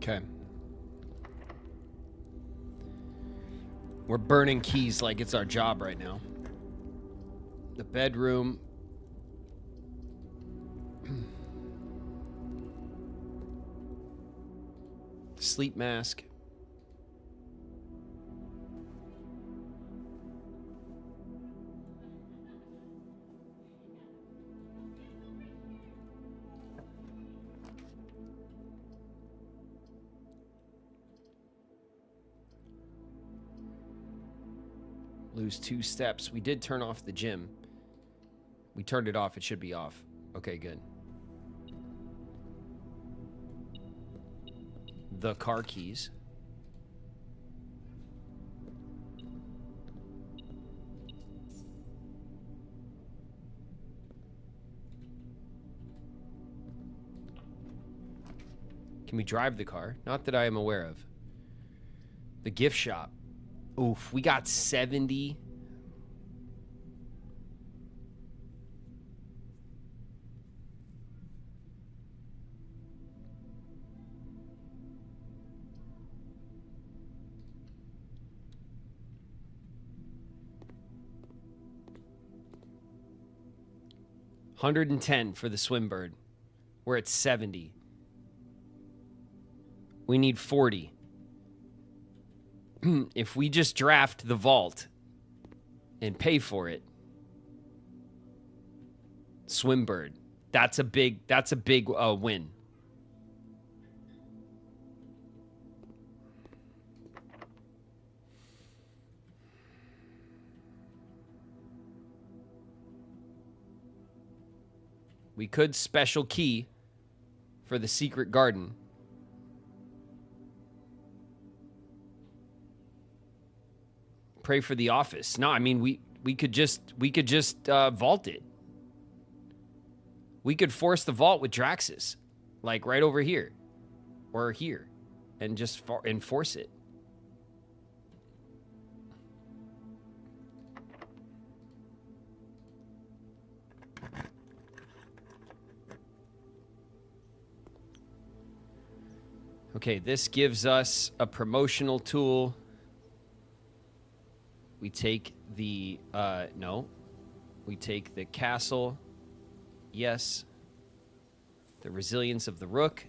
[SPEAKER 1] Okay. We're burning keys like it's our job right now. The bedroom. The sleep mask. Lose 2 steps. We did turn off the gym. We turned it off. It should be off. Okay, good. The car keys. Can we drive the car? Not that I am aware of. The gift shop. Oof, we got 70. $110 for the Swimbird. We're at 70. We need 40. If we just draft the vault and pay for it, Swimbird, that's a big win. We could special key for the secret garden. Pray for the office. No, I mean we could just vault it. We could force the vault with Draxus, like right over here or here, and just enforce it. Okay, this gives us a promotional tool. We take the, no. We take the castle. Yes. The resilience of the rook.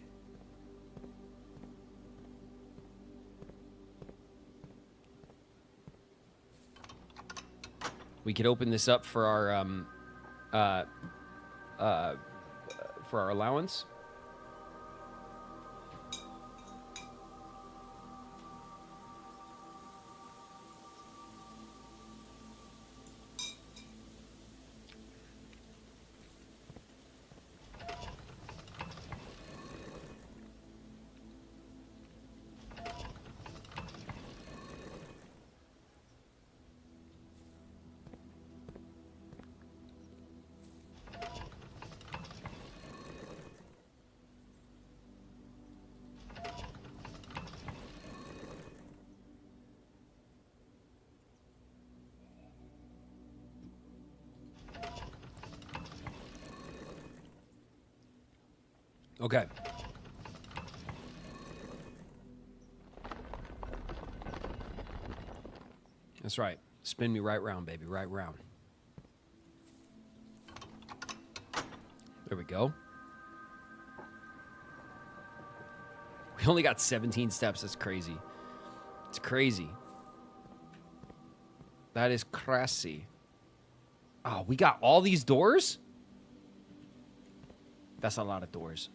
[SPEAKER 1] We could open this up for our allowance. Okay. That's right. Spin me right round, baby. Right round. There we go. We only got 17 steps. That's crazy. It's crazy. That is crazy. Oh, we got all these doors? That's a lot of doors.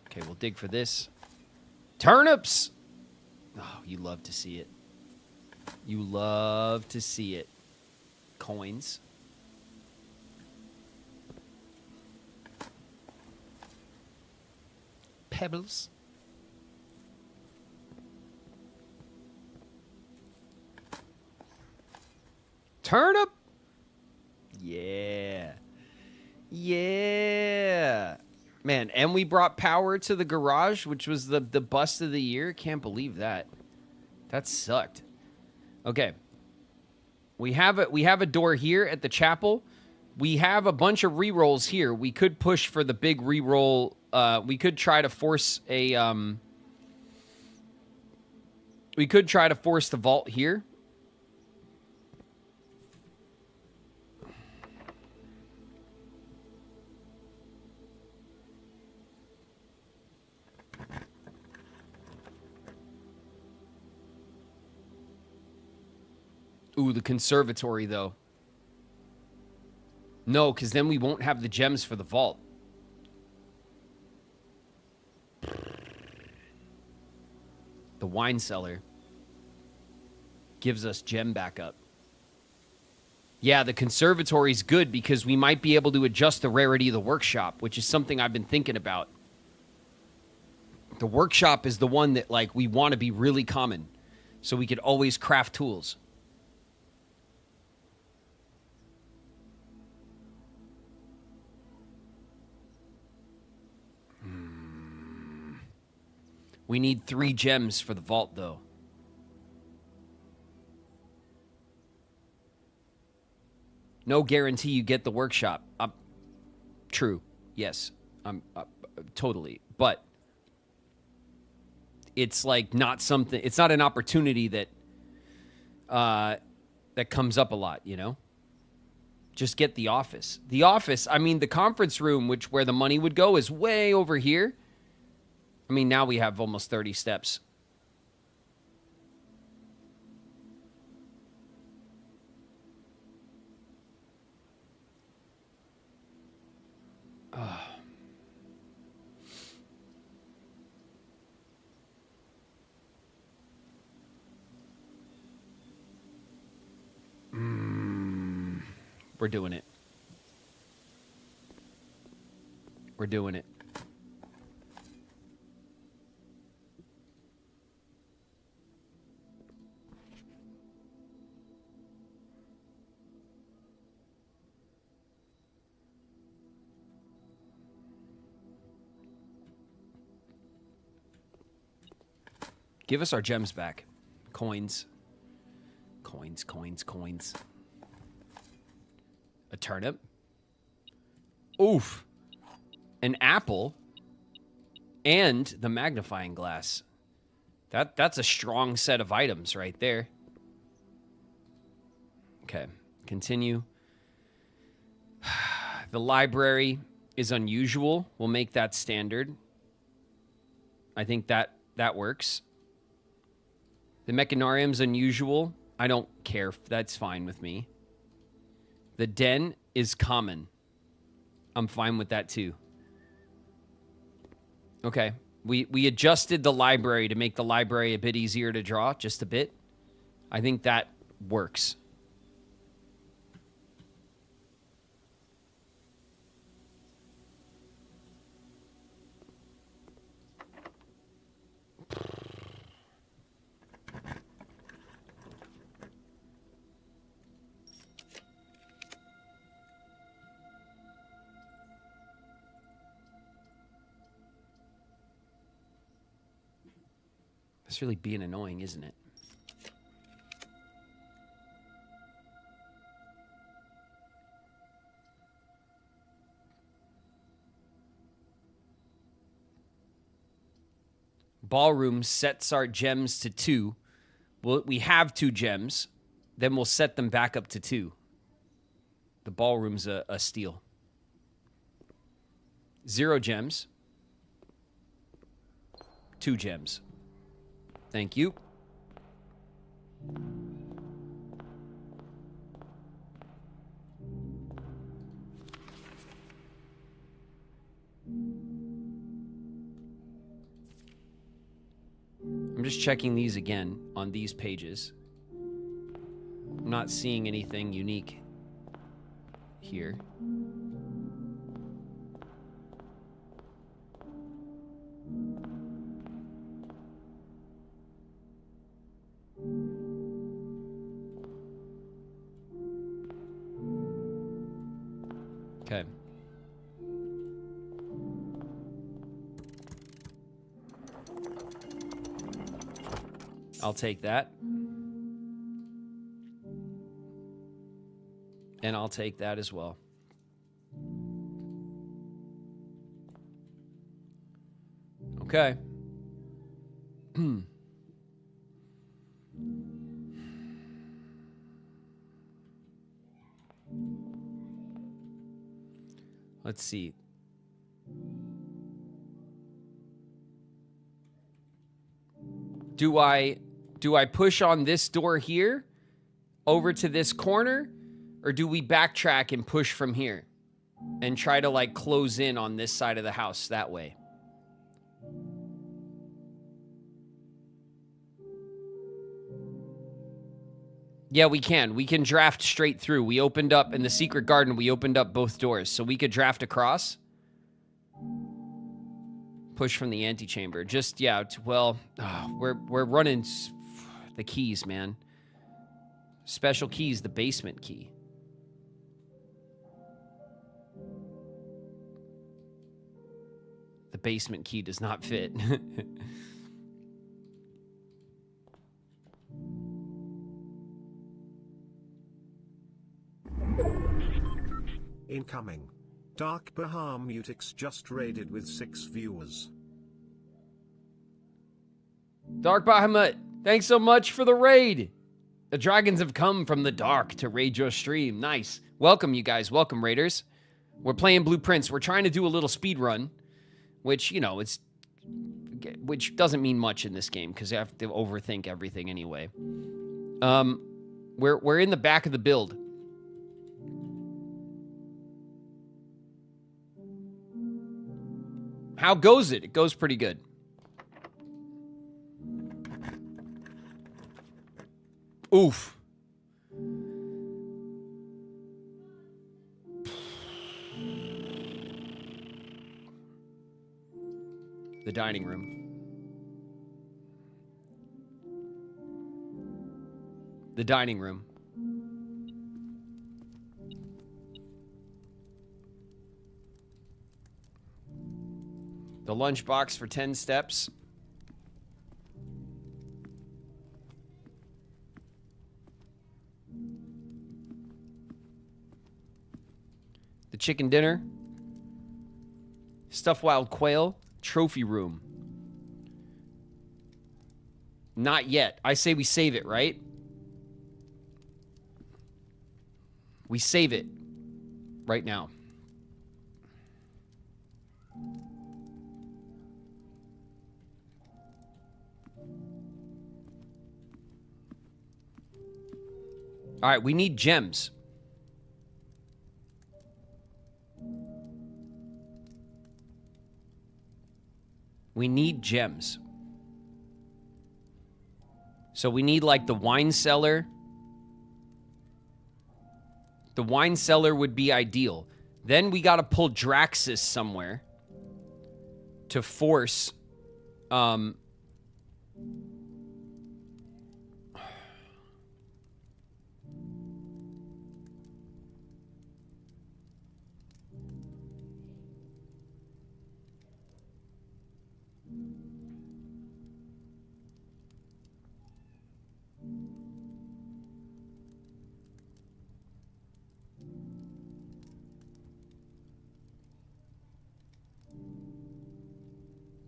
[SPEAKER 1] Okay, we'll dig for this. Turnips! Oh, you love to see it. You love to see it. Coins. Pebbles. Turnip! Yeah. Yeah. Man, and we brought power to the garage, which was the bust of the year. Can't believe that. That sucked. Okay. We have a door here at the chapel. We have a bunch of rerolls here. We could push for the big reroll. We could try to force a we could try to force the vault here. Ooh, the conservatory, though. No, because then we won't have the gems for the vault. The wine cellar gives us gem backup. Yeah, the conservatory's good because we might be able to adjust the rarity of the workshop, which is something I've been thinking about. The workshop is the one that, like, we want to be really common so we could always craft tools. We need 3 gems for the vault, though. No guarantee you get the workshop. True. Yes. Totally. But it's like not something. It's not an opportunity that that comes up a lot, you know? Just get the office. The office, I mean, the conference room, where the money would go, is way over here. I mean, now we have almost 30 steps. We're doing it. We're doing it. Give us our gems back. Coins. Coins, coins, coins. A turnip. Oof. An apple. And the magnifying glass. That's a strong set of items right there. Okay. Continue. The library. is unusual. We'll make that standard. I think that works. The Mechanarium's unusual. I don't care. That's fine with me. The den is common. I'm fine with that too. Okay. We adjusted the library to make the library a bit easier to draw, just a bit. I think that works. It's really being annoying, isn't it? Ballroom sets our gems to 2. We have 2 gems. Then we'll set them back up to 2. The ballroom's a steal. 0 gems. 2 gems. Thank you. I'm just checking these again on these pages. I'm not seeing anything unique here. Okay. I'll take that. And I'll take that as well. Okay. Let's see. Do I push on this door here over to this corner, or do we backtrack and push from here and try to like close in on this side of the house that way? Yeah, we can. We can draft straight through. We opened up in the secret garden, we opened up both doors, so we could draft across. Push from the antechamber. Just, yeah, well, we're running the keys, man. Special keys, the basement key. The basement key does not fit.
[SPEAKER 11] Incoming. Dark Bahamutix just raided with 6 viewers.
[SPEAKER 1] Dark Bahamut, thanks so much for the raid. The dragons have come from the dark to raid your stream. Nice. Welcome, you guys. Welcome, raiders. We're playing Blueprints. We're trying to do a little speed run, which, you know, which doesn't mean much in this game because you have to overthink everything anyway. We're in the back of the build. How goes it? It goes pretty good. Oof. The dining room. The dining room. The lunchbox for 10 steps. The chicken dinner. Stuffed wild quail. Trophy room. Not yet. I say we save it, right? We save it right now. All right, we need gems. We need gems. So we need like the wine cellar. The wine cellar would be ideal. Then we got to pull Draxus somewhere to force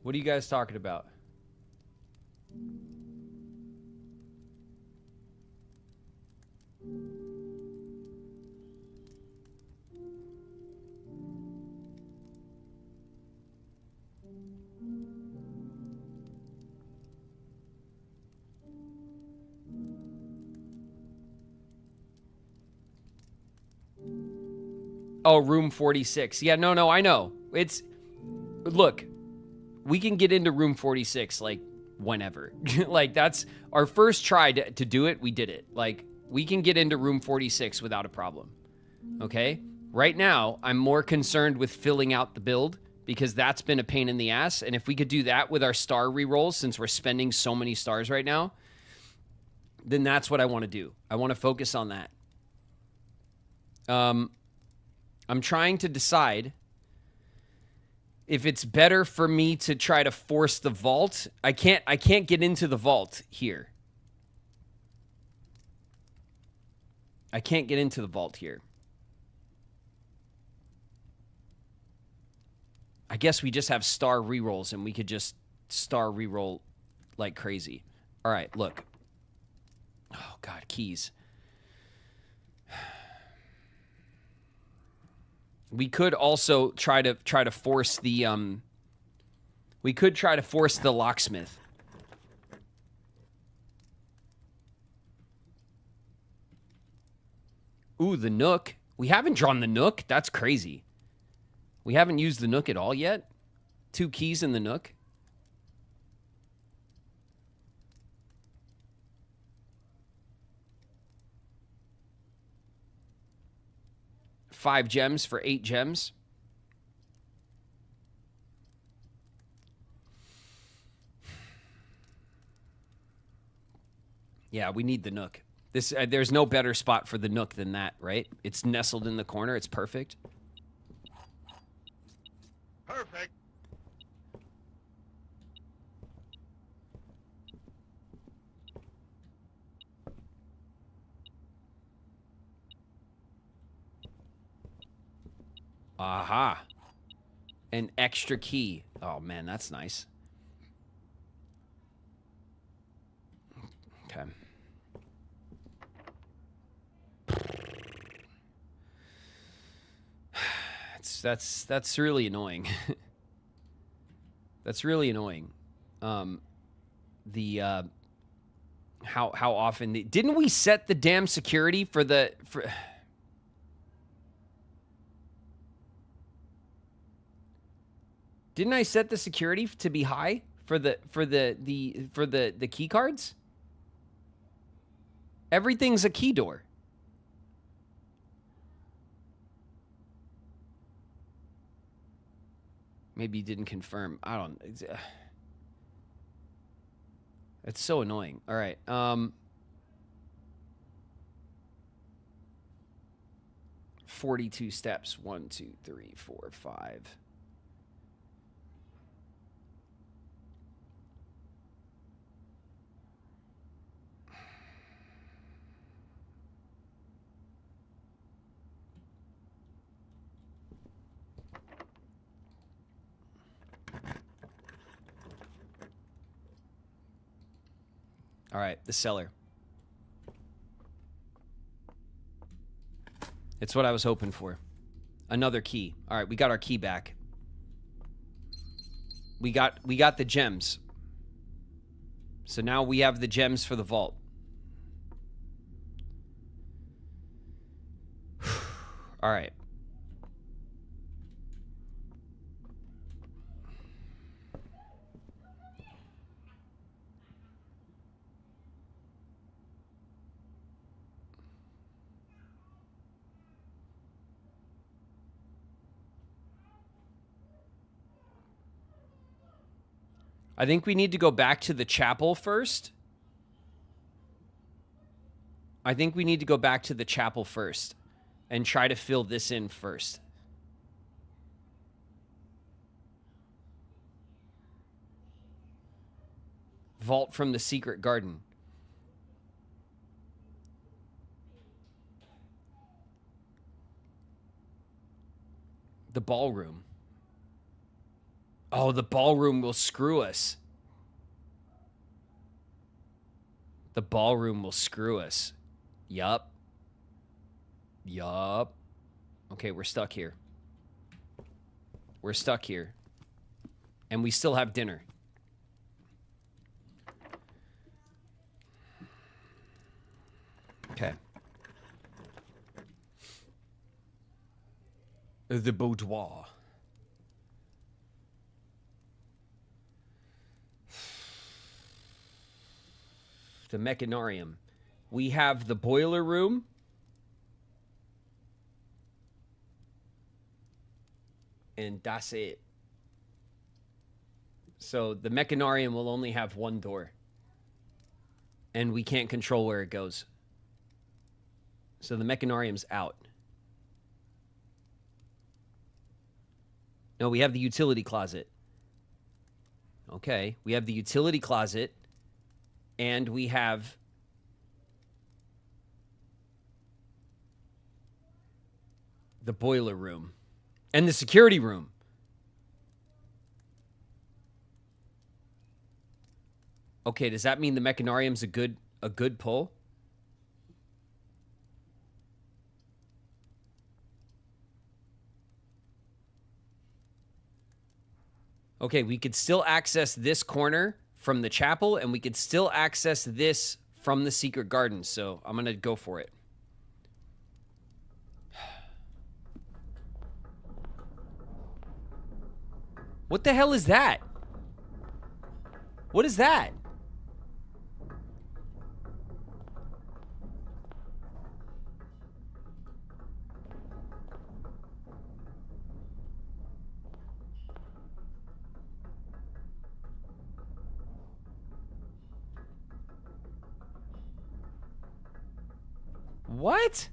[SPEAKER 1] What are you guys talking about? Oh, room 46. Yeah, no, I know. It's... Look, we can get into room 46, like, whenever. Like, that's... Our first try to do it, we did it. Like, we can get into room 46 without a problem. Okay? Right now, I'm more concerned with filling out the build, because that's been a pain in the ass, and if we could do that with our star rerolls, since we're spending so many stars right now, then that's what I want to do. I want to focus on that. I'm trying to decide if it's better for me to try to force the vault. I can't get into the vault here. I can't get into the vault here. I guess we just have star rerolls and we could just star reroll like crazy. All right, look. Oh God, keys. We could also try to force the we could try to force the locksmith. Ooh, the Nook. We haven't drawn the Nook. That's crazy. We haven't used the Nook at all yet. 2 keys in the Nook. Five gems for 8 gems. Yeah, we need the Nook. This there's no better spot for the Nook than that, right? It's nestled in the corner. It's perfect.
[SPEAKER 3] Perfect.
[SPEAKER 1] Aha. An extra key. Oh, man, that's nice. Okay. That's really annoying. That's really annoying. How often didn't we set the damn security for Didn't I set the security to be high for the key cards? Everything's a key door. Maybe you didn't confirm. I don't. It's so annoying. All right. 42 steps. 1, 2, 3, 4, 5. All right, the cellar. It's what I was hoping for. Another key. All right, we got our key back. We got the gems. So now we have the gems for the vault. All right. I think we need to go back to the chapel first. I think we need to go back to the chapel first and try to fill this in first. Vault from the secret garden. The ballroom. Oh, the ballroom will screw us. The ballroom will screw us. Yup. Yup. Okay, we're stuck here. We're stuck here. And we still have dinner. Okay. The boudoir. The mechanarium. We have the boiler room. And that's it. So the mechanarium will only have one door. And we can't control where it goes. So the mechanarium's out. No, we have the utility closet. Okay, we have the utility closet. And we have the boiler room. And the security room. Okay, does that mean the mechanarium's a good pull? Okay, we could still access this corner from the chapel, and we could still access this from the secret garden, so I'm gonna go for it. What the hell is that? What is that? What?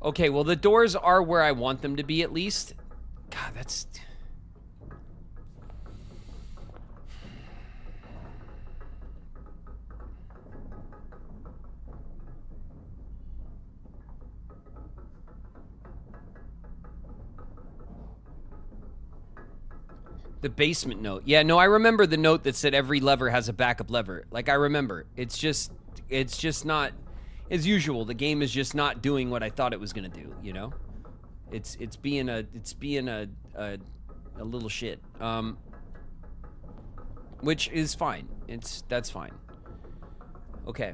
[SPEAKER 1] Okay, well, the doors are where I want them to be, at least. God, that's... The basement note. Yeah, no, I remember the note that said every lever has a backup lever. Like, I remember. It's just not... As usual, the game is just not doing what I thought it was gonna do, you know? It's being a little shit. Which is fine. That's fine. Okay.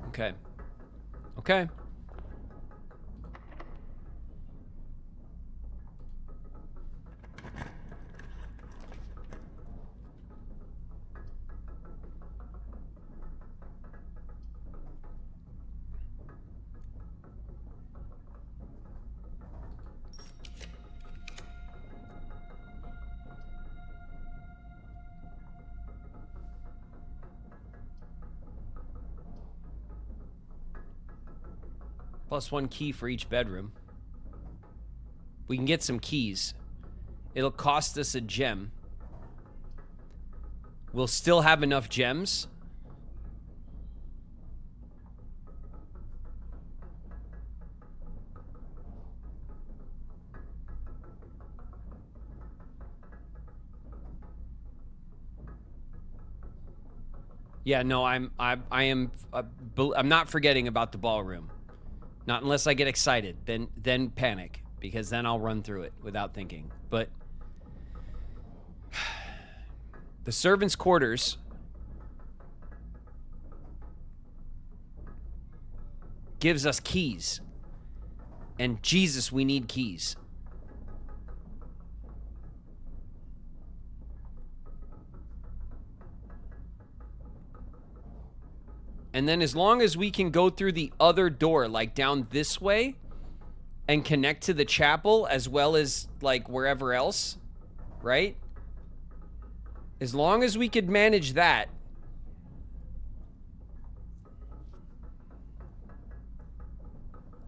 [SPEAKER 1] Okay. Okay. Plus 1 key for each bedroom. We can get some keys. It'll cost us a gem. we'll still have enough gems. Yeah, no, I'm not forgetting about the ballroom. Not unless I get excited, then panic, because then I'll run through it without thinking. But the servants' quarters gives us keys. And Jesus, we need keys. And then as long as we can go through the other door, like down this way, and connect to the chapel as well as like wherever else, right? As long as we could manage that,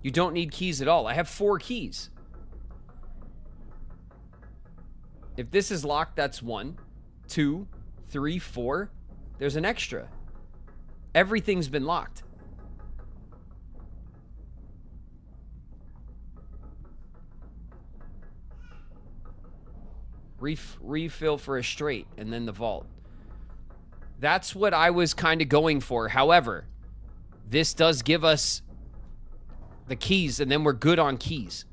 [SPEAKER 1] you don't need keys at all. I have 4 keys. If this is locked, that's 1, 2, 3, 4. There's an extra. Everything's been locked. Refill for a straight, and then the vault. That's what I was kind of going for. However, this does give us the keys, and then we're good on keys.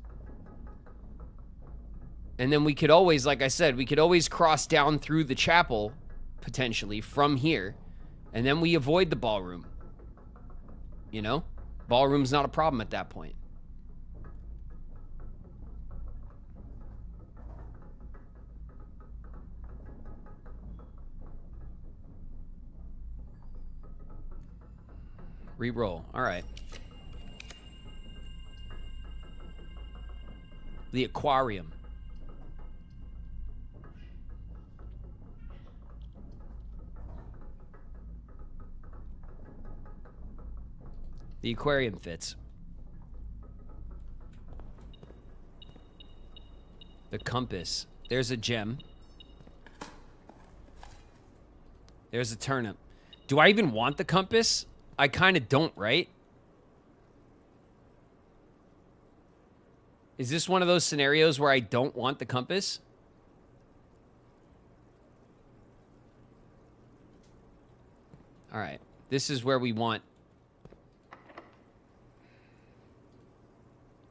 [SPEAKER 1] And then we could always, like I said, we could always cross down through the chapel, potentially, from here. And then we avoid the ballroom. You know? Ballroom's not a problem at that point. Reroll. All right. The aquarium. The aquarium fits. The compass. There's a gem. There's a turnip. Do I even want the compass? I kind of don't, right? Is this one of those scenarios where I don't want the compass? All right. This is where we want...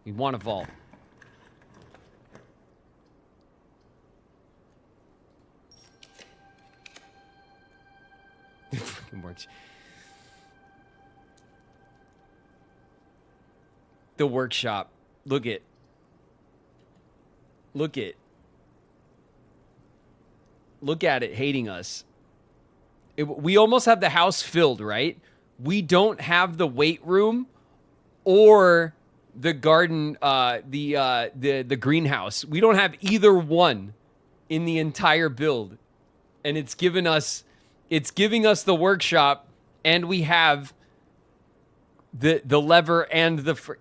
[SPEAKER 1] We want a vault. It fucking works. The workshop. Look it. Look it. Look at it hating us. We almost have the house filled, right? We don't have the weight room or the garden, the greenhouse. We don't have either one in the entire build. And it's giving us the workshop, and we have the lever and the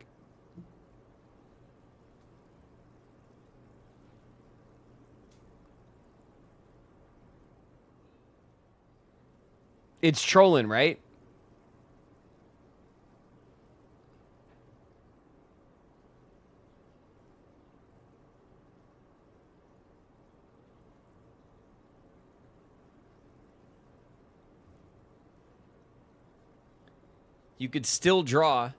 [SPEAKER 1] It's trolling, right? You could still draw.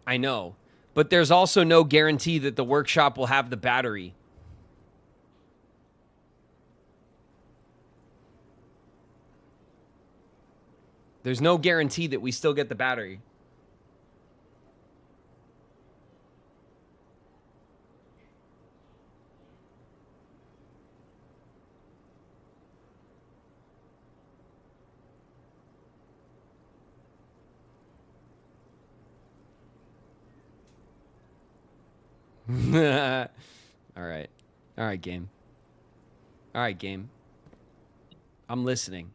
[SPEAKER 1] I know. But there's also no guarantee that the workshop will have the battery. There's no guarantee that we still get the battery. All right. All right, game. All right, game. I'm listening.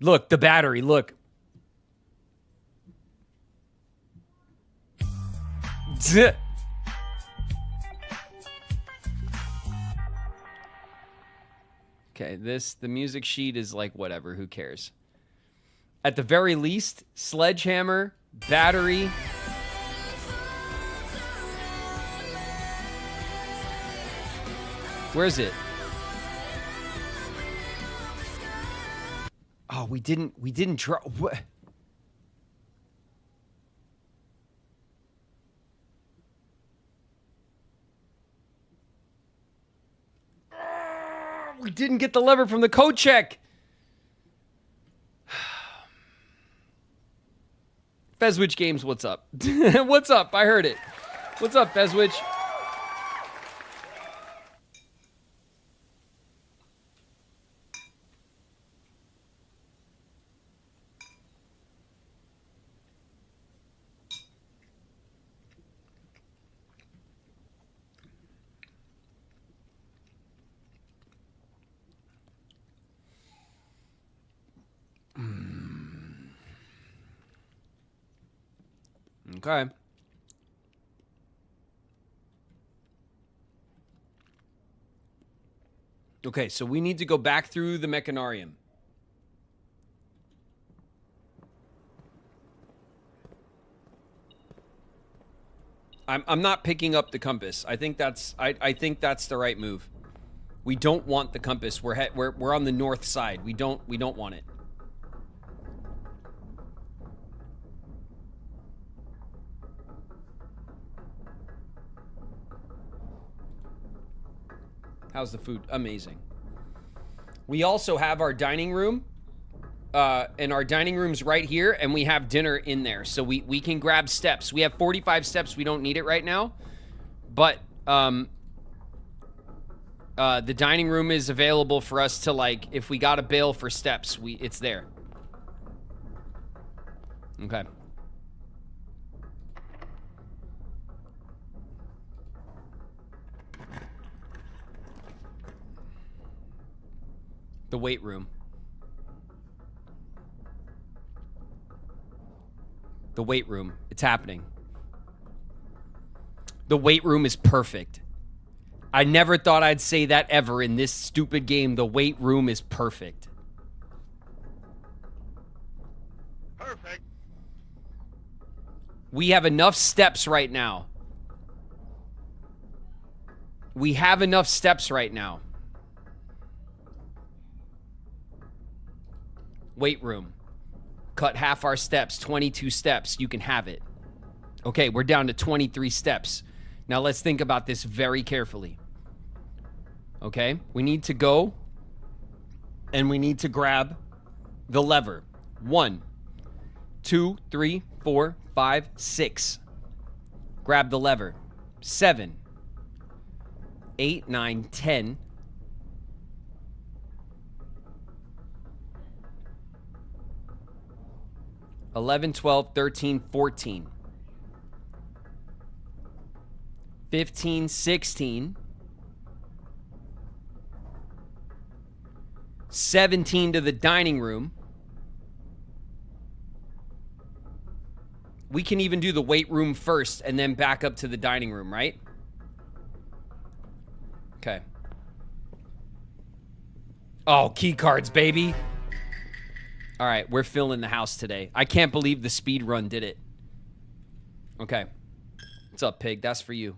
[SPEAKER 1] Look, the battery, look. Okay, the music sheet is like whatever, who cares? At the very least, sledgehammer, battery. Where is it? Oh, we didn't draw. What? We didn't get the lever from the code check. Fezwich Games, what's up? What's up? I heard it. What's up, Fezwich? Okay. Okay, so we need to go back through the mechanarium. I'm not picking up the compass. I think that's the right move. We don't want the compass. We're on the north side. We don't want it. How's the food? Amazing. We also have our dining room. And our dining room's right here, and we have dinner in there. So we can grab steps. We have 45 steps. We don't need it right now. But the dining room is available for us to, like, if we got a bail for steps, it's there. Okay. The weight room. The weight room. It's happening. The weight room is perfect. I never thought I'd say that ever in this stupid game. The weight room is perfect.
[SPEAKER 3] Perfect.
[SPEAKER 1] We have enough steps right now. We have enough steps right now. Weight room. Cut half our steps, 22 steps. You can have it. Okay, we're down to 23 steps. Now let's think about this very carefully. Okay, we need to go and we need to grab the lever. 1, 2, 3, 4, 5, 6. Grab the lever. 7, 8, 9, 10. 11, 12, 13, 14. 15, 16. 17 to the dining room. We can even do the weight room first and then back up to the dining room, right? Okay. Oh, key cards, baby. All right, we're filling the house today. I can't believe the speed run did it. Okay. What's up, pig? That's for you.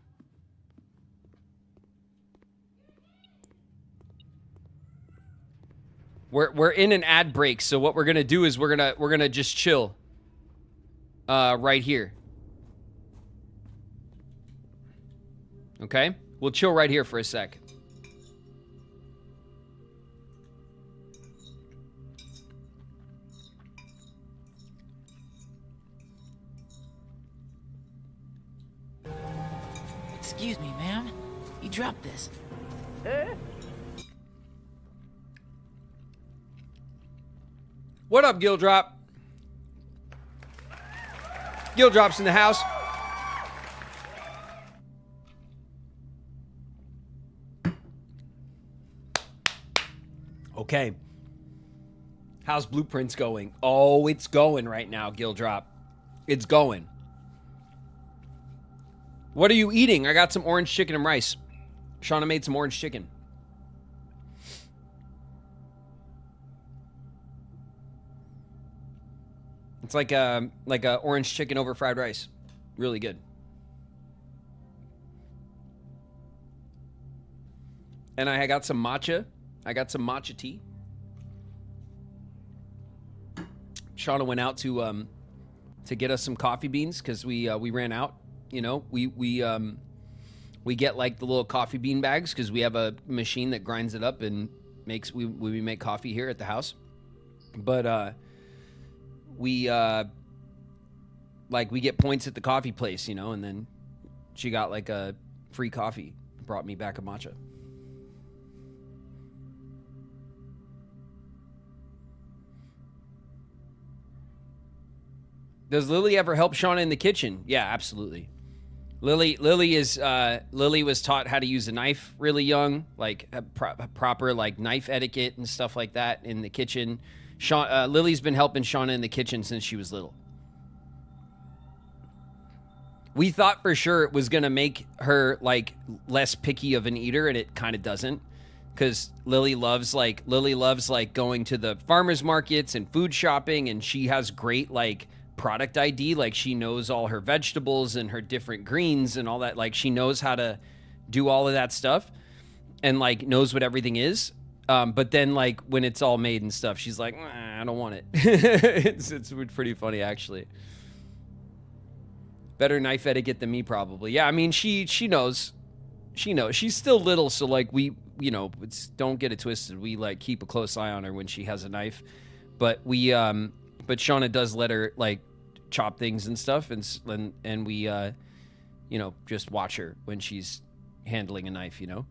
[SPEAKER 1] We're in an ad break, so what we're gonna do is we're gonna just chill. Right here. Okay? We'll chill right here for a sec.
[SPEAKER 13] Excuse me, ma'am. You dropped this.
[SPEAKER 1] What up, Gildrop? Gildrop's in the house. Okay. How's Blueprints going? Oh, it's going right now, Gildrop. It's going. What are you eating? I got some orange chicken and rice. Shauna made some orange chicken. It's like a orange chicken over fried rice. Really good. And I got some matcha. I got some matcha tea. Shauna went out to get us some coffee beans because we ran out. You know, we get like the little coffee bean bags because we have a machine that grinds it up and makes we make coffee here at the house. But we get points at the coffee place, you know, and then she got like a free coffee, brought me back a matcha. Does Lily ever help Shauna in the kitchen? Yeah, absolutely. Lily was taught how to use a knife really young, like proper like knife etiquette and stuff like that in the kitchen. Lily's been helping Shauna in the kitchen since she was little. We thought for sure it was gonna make her like less picky of an eater, and it kind of doesn't, because Lily loves going to the farmers markets and food shopping, and she has great like product ID. Like she knows all her vegetables and her different greens and all that. Like she knows how to do all of that stuff and like knows what everything is. But then like when it's all made and stuff, she's like, I don't want it. It's pretty funny actually. Better knife etiquette than me probably. Yeah, I mean she knows. She's still little, so like we, you know, don't get it twisted. We like keep a close eye on her when she has a knife. But but Shauna does let her like chop things and stuff, and we you know, just watch her when she's handling a knife, you know.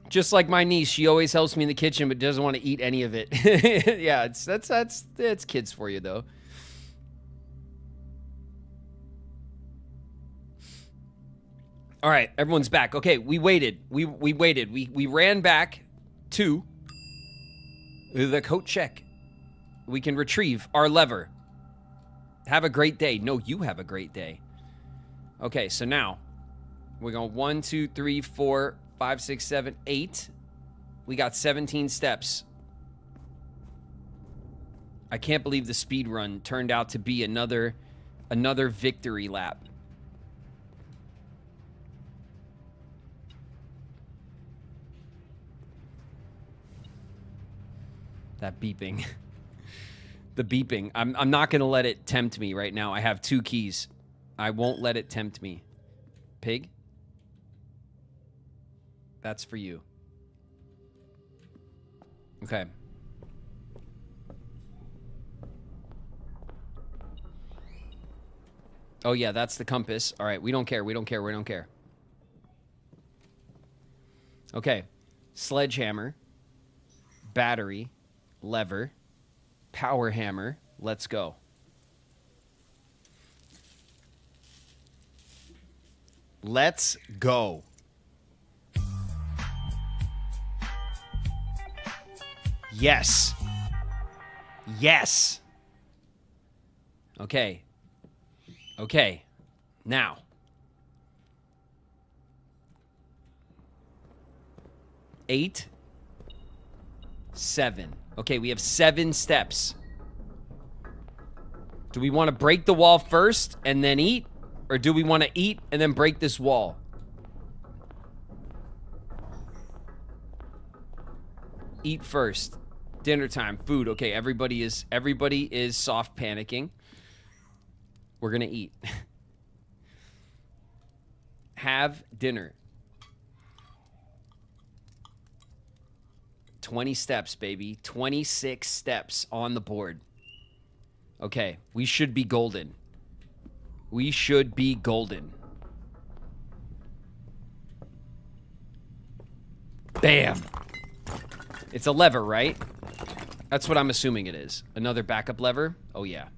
[SPEAKER 1] Just like my niece, she always helps me in the kitchen but doesn't want to eat any of it. Yeah, that's kids for you though. All right, everyone's back. Okay, we waited. We waited. We ran back to the coat check. We can retrieve our lever. Have a great day. No, you have a great day. Okay, so now we're going 1, 2, 3, 4, 5, 6, 7, 8. We got 17 steps. I can't believe the speed run turned out to be another victory lap. That beeping. The beeping. I'm not going to let it tempt me right now. I have 2 keys. I won't let it tempt me. Pig? That's for you. Okay. Oh, yeah, that's the compass. All right, we don't care. We don't care. We don't care. Okay. Sledgehammer. Battery. Lever, power hammer, let's go. Let's go. Yes. Yes. Okay. Okay. Now. Eight. 7. Okay, we have 7 steps. Do we want to break the wall first and then eat? Or do we want to eat and then break this wall? Eat first. Dinner time. Food. Okay, everybody is soft panicking. We're going to eat. Have dinner. 20 steps, baby. 26 steps on the board. Okay, we should be golden. We should be golden. Bam. It's a lever, right? That's what I'm assuming it is. Another backup lever? Oh, yeah.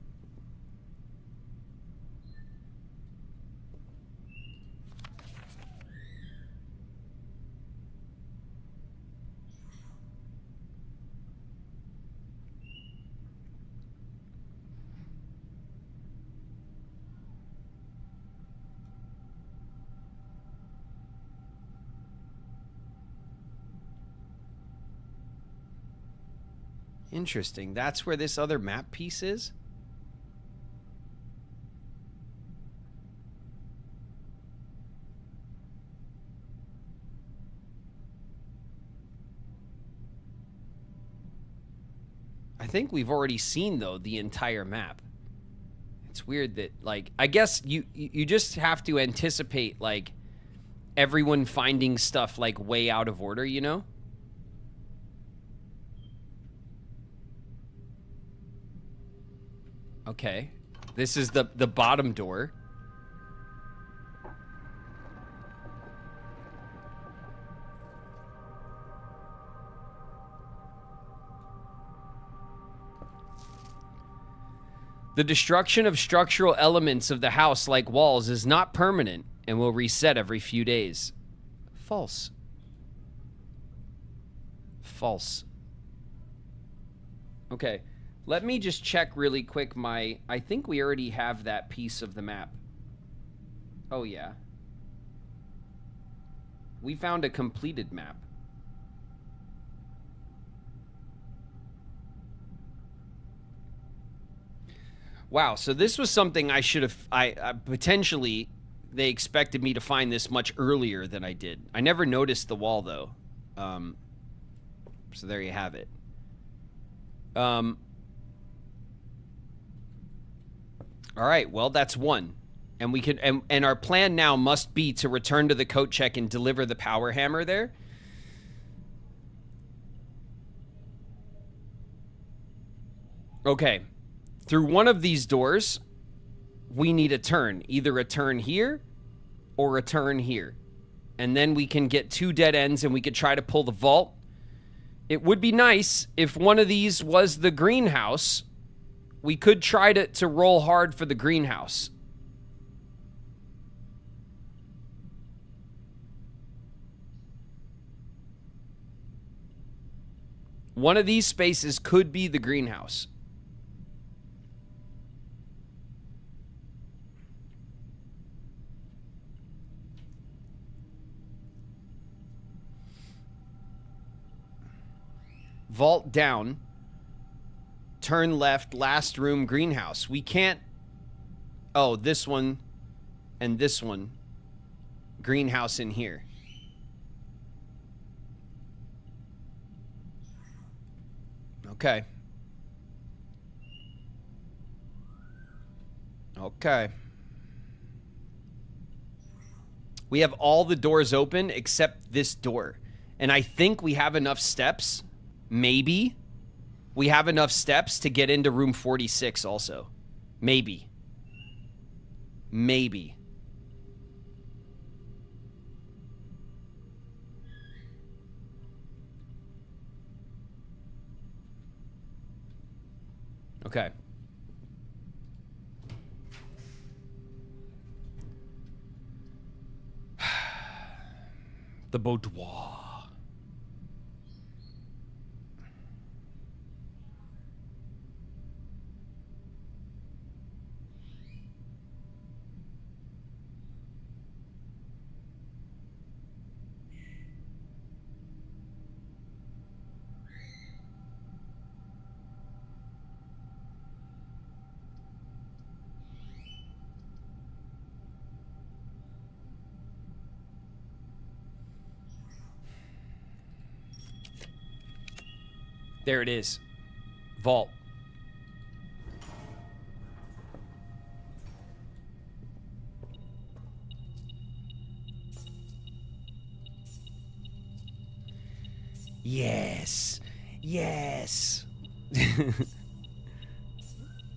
[SPEAKER 1] Interesting. That's where this other map piece is? I think we've already seen, though, the entire map. It's weird that, like, I guess you just have to anticipate, like, everyone finding stuff, like, way out of order, you know? Okay. This is the bottom door. The destruction of structural elements of the house, like walls, is not permanent and will reset every few days. False. False. Okay. Let me just check really quick my... I think we already have that piece of the map. Oh, yeah. We found a completed map. Wow, so this was something I should have... I potentially, they expected me to find this much earlier than I did. I never noticed the wall, though. So there you have it. All right, well, that's one. And we could and our plan now must be to return to the coat check and deliver the power hammer there. Okay. Through one of these doors, we need a turn. Either a turn here or a turn here. And then we can get 2 dead ends and we could try to pull the vault. It would be nice if one of these was the greenhouse. We could try to roll hard for the greenhouse. One of these spaces could be the greenhouse. Vault down. Turn left, last room, greenhouse. We can't... Oh, this one and this one. Greenhouse in here. Okay. Okay. We have all the doors open except this door. And I think we have enough steps. Maybe. We have enough steps to get into room 46 also. Maybe. Maybe. Okay. The boudoir. There it is. Vault. Yes. Yes.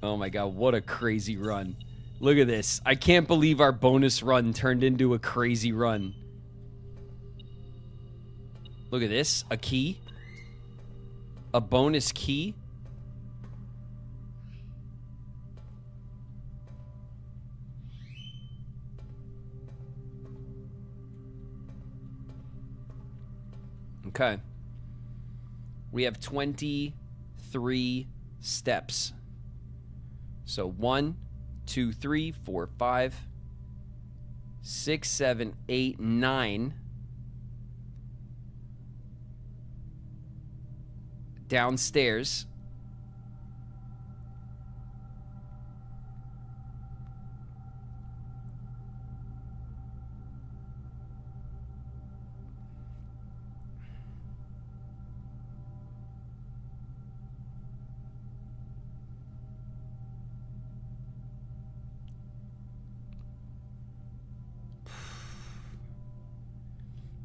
[SPEAKER 1] Oh my god, what a crazy run. Look at this. I can't believe our bonus run turned into a crazy run. Look at this. A key. A bonus key. Okay. We have 23 steps. So 1, 2, 3, 4, 5, 6, 7, 8, 9. Downstairs.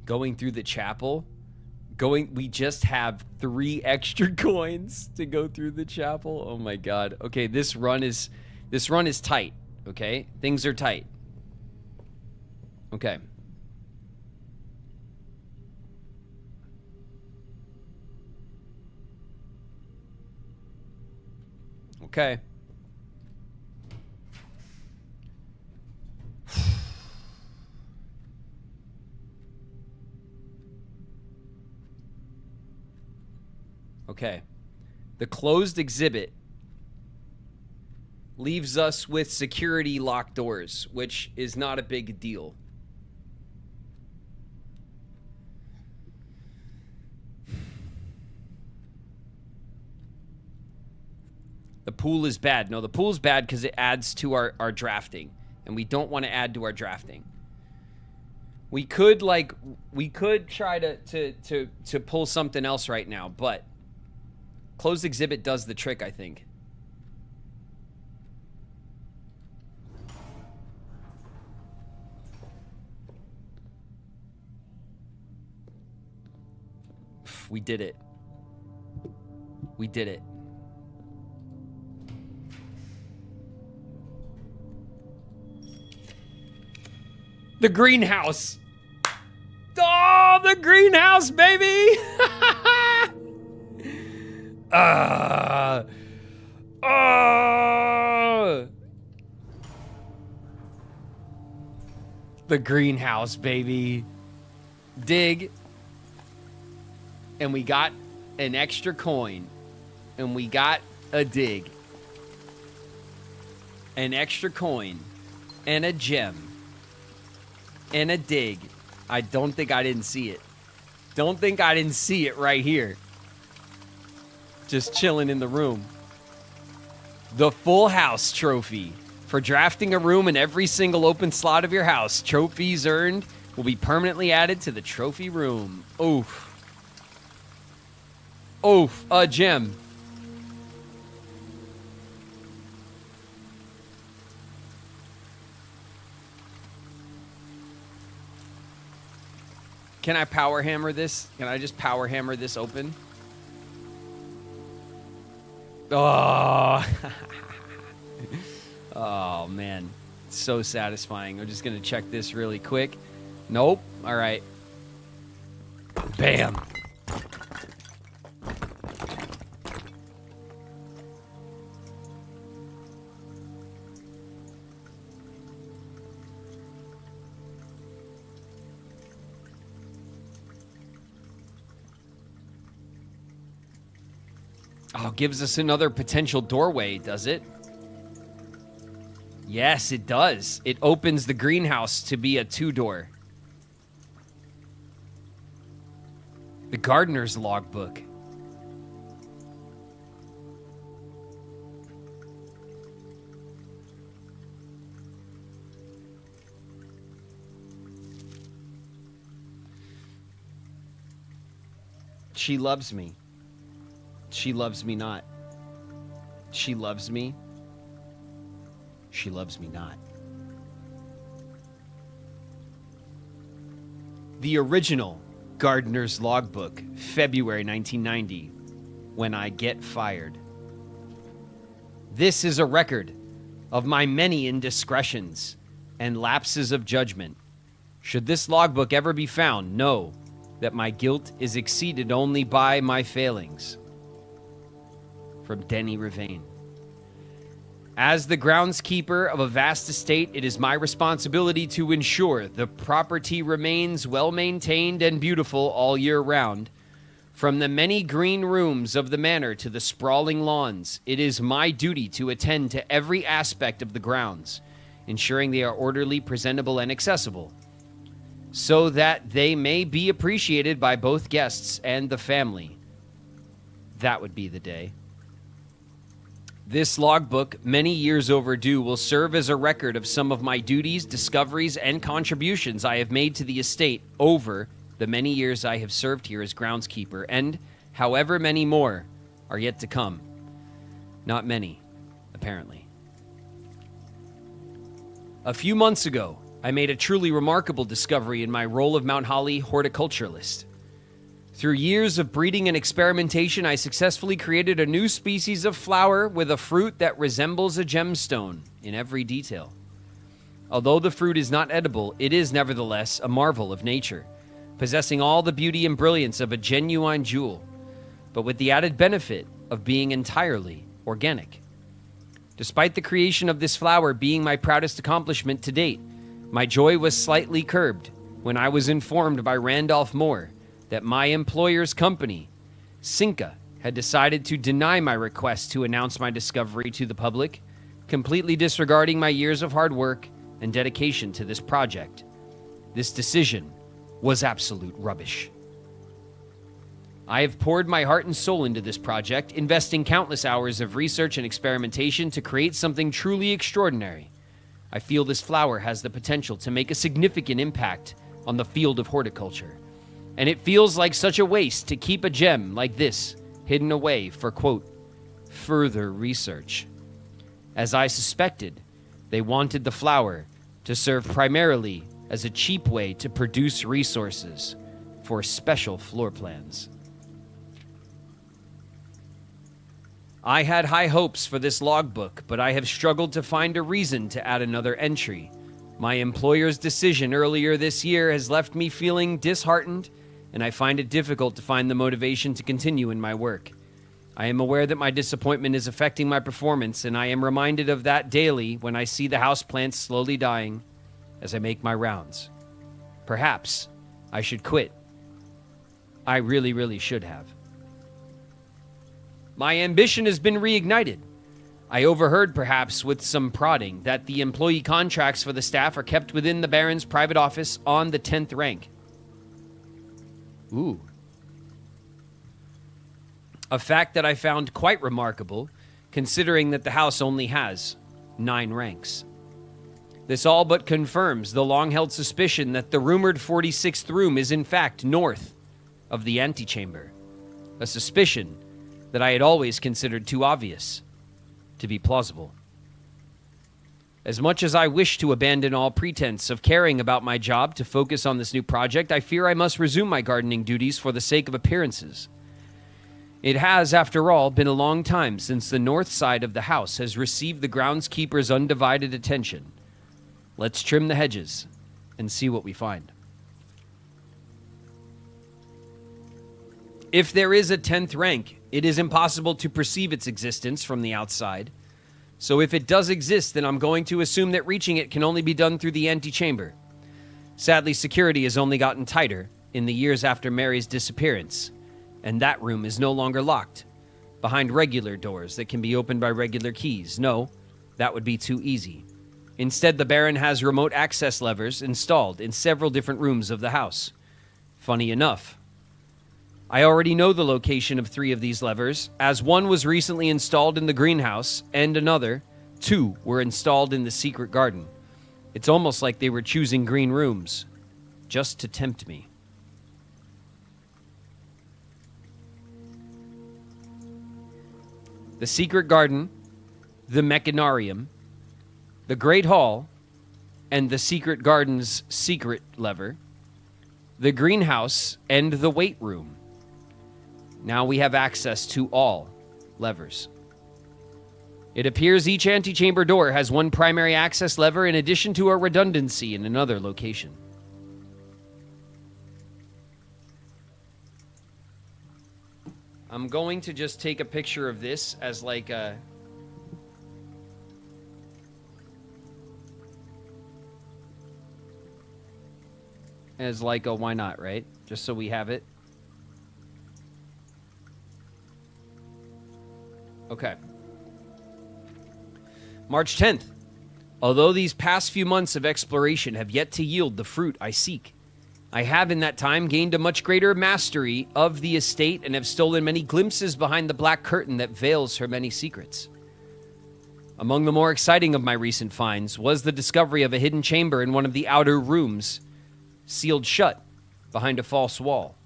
[SPEAKER 1] going through the chapel. We just have 3 extra coins to go through the chapel. Oh my god. Okay, this run is tight, okay? Things are tight. Okay. Okay. Okay. The closed exhibit leaves us with security locked doors, which is not a big deal. The pool is bad. No, the pool's bad because it adds to our drafting, and we don't want to add to our drafting. We could try to pull something else right now, but closed exhibit does the trick, I think. We did it. We did it. The greenhouse. Oh, the greenhouse, baby. The greenhouse, baby. Dig. And we got an extra coin. And we got a dig. An extra coin. And a gem. And a dig. I don't think I didn't see it. Don't think I didn't see it right here. Just chilling in the room. The Full House Trophy. For drafting a room in every single open slot of your house, trophies earned will be permanently added to the trophy room. Oof. Oof. A gem. Can I power hammer this? Can I just power hammer this open? Oh. Oh, man. So satisfying. I'm just going to check this really quick. Nope. All right. Bam. Oh, gives us another potential doorway, does it? Yes, it does. It opens the greenhouse to be a 2-door. The gardener's logbook. She loves me. She loves me not. She loves me. She loves me not. The original Gardener's Logbook, February 1990, When I Get Fired. This is a record of my many indiscretions and lapses of judgment. Should this logbook ever be found, know that my guilt is exceeded only by my failings. From Denny Ravane. As the groundskeeper of a vast estate, it is my responsibility to ensure the property remains well-maintained and beautiful all year round. From the many green rooms of the manor to the sprawling lawns, it is my duty to attend to every aspect of the grounds, ensuring they are orderly, presentable, and accessible, so that they may be appreciated by both guests and the family. That would be the day. This logbook, many years overdue, will serve as a record of some of my duties, discoveries, and contributions I have made to the estate over the many years I have served here as groundskeeper, and however many more are yet to come. Not many, apparently. A few months ago, I made a truly remarkable discovery in my role of Mount Holly horticulturalist. Through years of breeding and experimentation, I successfully created a new species of flower with a fruit that resembles a gemstone in every detail. Although the fruit is not edible, it is nevertheless a marvel of nature, possessing all the beauty and brilliance of a genuine jewel, but with the added benefit of being entirely organic. Despite the creation of this flower being my proudest accomplishment to date, my joy was slightly curbed when I was informed by Randolph Moore that my employer's company, Cinca, had decided to deny my request to announce my discovery to the public, completely disregarding my years of hard work and dedication to this project. This decision was absolute rubbish. I have poured my heart and soul into this project, investing countless hours of research and experimentation to create something truly extraordinary. I feel this flower has the potential to make a significant impact on the field of horticulture, and it feels like such a waste to keep a gem like this hidden away for, quote, further research. As I suspected, they wanted the flower to serve primarily as a cheap way to produce resources for special floor plans. I had high hopes for this logbook, but I have struggled to find a reason to add another entry. My employer's decision earlier this year has left me feeling disheartened, and I find it difficult to find the motivation to continue in my work. I am aware that my disappointment is affecting my performance, and I am reminded of that daily when I see the houseplants slowly dying as I make my rounds. Perhaps I should quit. I really should have. My ambition has been reignited. I overheard, perhaps with some prodding, that the employee contracts for the staff are kept within the Baron's private office on the 10th rank. Ooh. A fact that I found quite remarkable, considering that the house only has 9 ranks. This all but confirms the long-held suspicion that the rumored 46th room is in fact north of the antechamber. A suspicion that I had always considered too obvious to be plausible. As much as I wish to abandon all pretense of caring about my job to focus on this new project, I fear I must resume my gardening duties for the sake of appearances. It has, after all, been a long time since the north side of the house has received the groundskeeper's undivided attention. Let's trim the hedges and see what we find. If there is a 10th rank, it is impossible to perceive its existence from the outside. So if it does exist, then I'm going to assume that reaching it can only be done through the antechamber. Sadly, security has only gotten tighter in the years after Mary's disappearance, and that room is no longer locked behind regular doors that can be opened by regular keys. No, that would be too easy. Instead, the Baron has remote access levers installed in several different rooms of the house. Funny enough, I already know the location of 3 of these levers, as one was recently installed in the greenhouse, and 2 were installed in the secret garden. It's almost like they were choosing green rooms, just to tempt me. The secret garden, the mechanarium, the Great Hall, and the secret garden's secret lever, the greenhouse, and the weight room. Now we have access to all levers. It appears each antechamber door has one primary access lever in addition to a redundancy in another location. I'm going to just take a picture of this as like a... why not, right? Just so we have it. Okay. March 10th. Although these past few months of exploration have yet to yield the fruit I seek, I have in that time gained a much greater mastery of the estate and have stolen many glimpses behind the black curtain that veils her many secrets. Among the more exciting of my recent finds was the discovery of a hidden chamber in one of the outer rooms, sealed shut behind a false wall.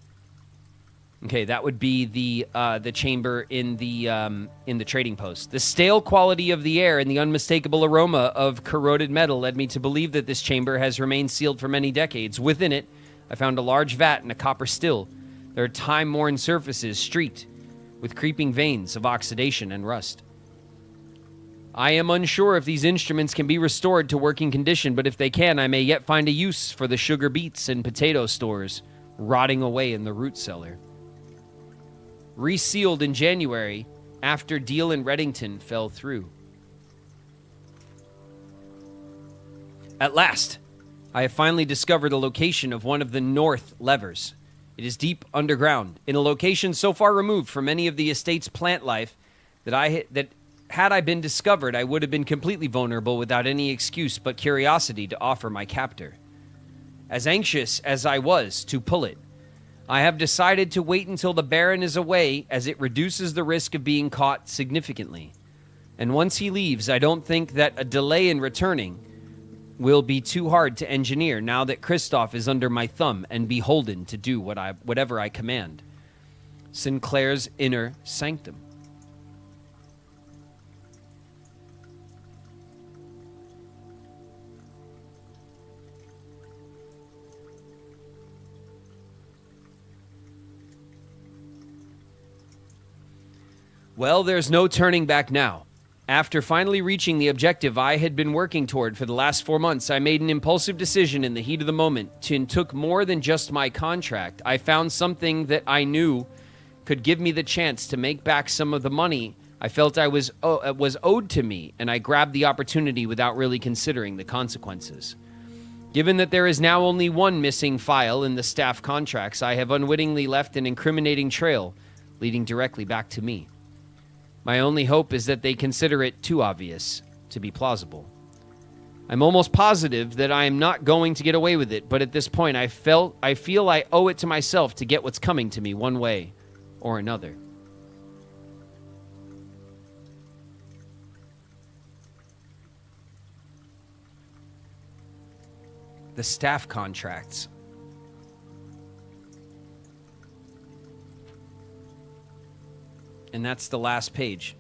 [SPEAKER 1] Okay, that would be the chamber in the trading post. The stale quality of the air and the unmistakable aroma of corroded metal led me to believe that this chamber has remained sealed for many decades. Within it, I found a large vat and a copper still. There are time-worn surfaces streaked with creeping veins of oxidation and rust. I am unsure if these instruments can be restored to working condition, but if they can, I may yet find a use for the sugar beets and potato stores rotting away in the root cellar. Resealed in January after deal in Reddington fell through. At last, I have finally discovered the location of one of the north levers. It is deep underground, in a location so far removed from any of the estate's plant life that had I been discovered, I would have been completely vulnerable without any excuse but curiosity to offer my captor. As anxious as I was to pull it, I have decided to wait until the Baron is away, as it reduces the risk of being caught significantly. And once he leaves, I don't think that a delay in returning will be too hard to engineer now that Kristoff is under my thumb and beholden to do whatever I command. Sinclair's inner sanctum. Well, there's no turning back now. After finally reaching the objective I had been working toward for the last 4 months, I made an impulsive decision in the heat of the moment and took more than just my contract. I found something that I knew could give me the chance to make back some of the money I felt was owed to me, and I grabbed the opportunity without really considering the consequences. Given that there is now only one missing file in the staff contracts, I have unwittingly left an incriminating trail leading directly back to me. My only hope is that they consider it too obvious to be plausible. I'm almost positive that I am not going to get away with it, but at this point I feel I owe it to myself to get what's coming to me one way or another. The staff contracts. And that's the last page.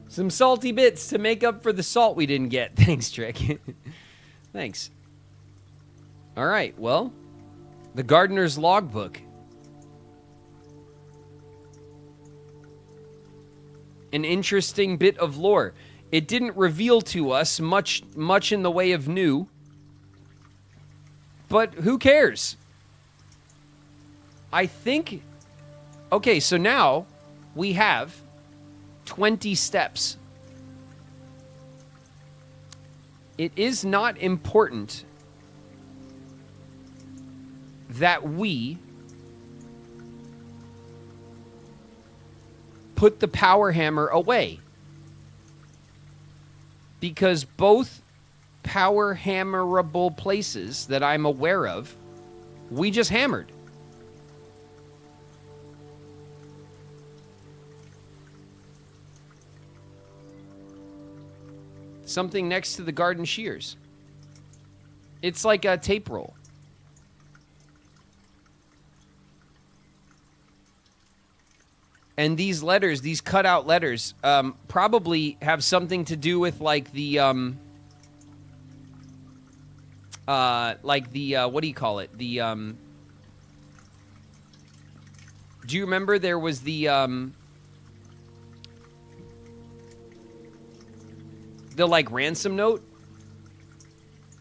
[SPEAKER 1] Some salty bits to make up for the salt we didn't get. Thanks, Trick. Thanks. All right, well, the gardener's logbook. An interesting bit of lore. It didn't reveal to us much in the way of new, but who cares? I think, okay, so now we have 20 steps. It is not important that we put the power hammer away, because both power hammerable places that I'm aware of, we just hammered. Something next to the garden shears. It's like a tape roll. And these letters, these cutout letters, probably have something to do with like the, what do you call it? The, do you remember there was the like ransom note?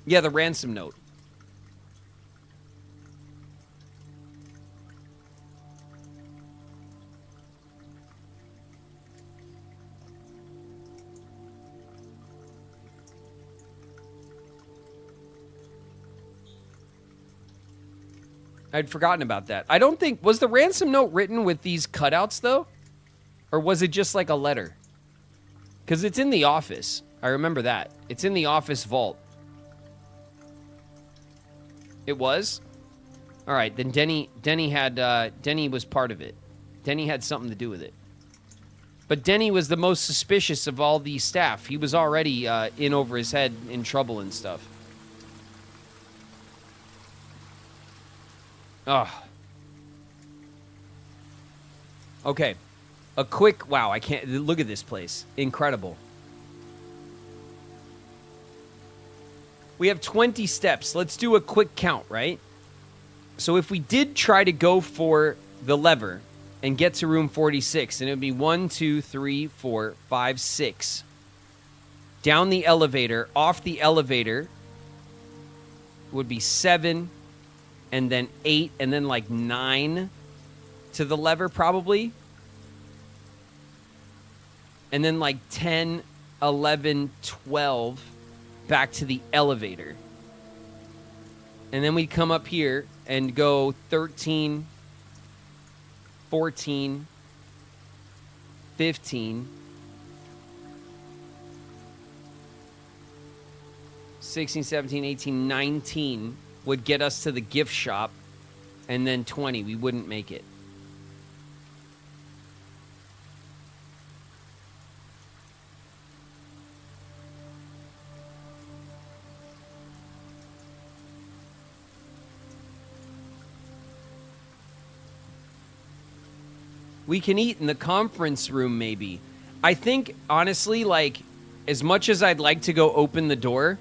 [SPEAKER 1] Yeah, the ransom note. I'd forgotten about that. I don't think... Was the ransom note written with these cutouts, though? Or was it just like a letter? Because it's in the office. I remember that. It's in the office vault. It was? All right, then Denny was part of it. Denny had something to do with it. But Denny was the most suspicious of all the staff. He was already in over his head in trouble and stuff. Ugh. Okay. A quick... Wow, I can't... Look at this place. Incredible. We have 20 steps. Let's do a quick count, right? So if we did try to go for the lever and get to room 46, and it would be 1, 2, 3, 4, 5, 6. Down the elevator, off the elevator would be 7, and then 8, and then like 9 to the lever probably. And then like 10, 11, 12 back to the elevator. And then we come up here and go 13, 14, 15, 16, 17, 18, 19 would get us to the gift shop, and then 20, we wouldn't make it. We can eat in the conference room, maybe. I think, honestly, like, as much as I'd like to go open the door,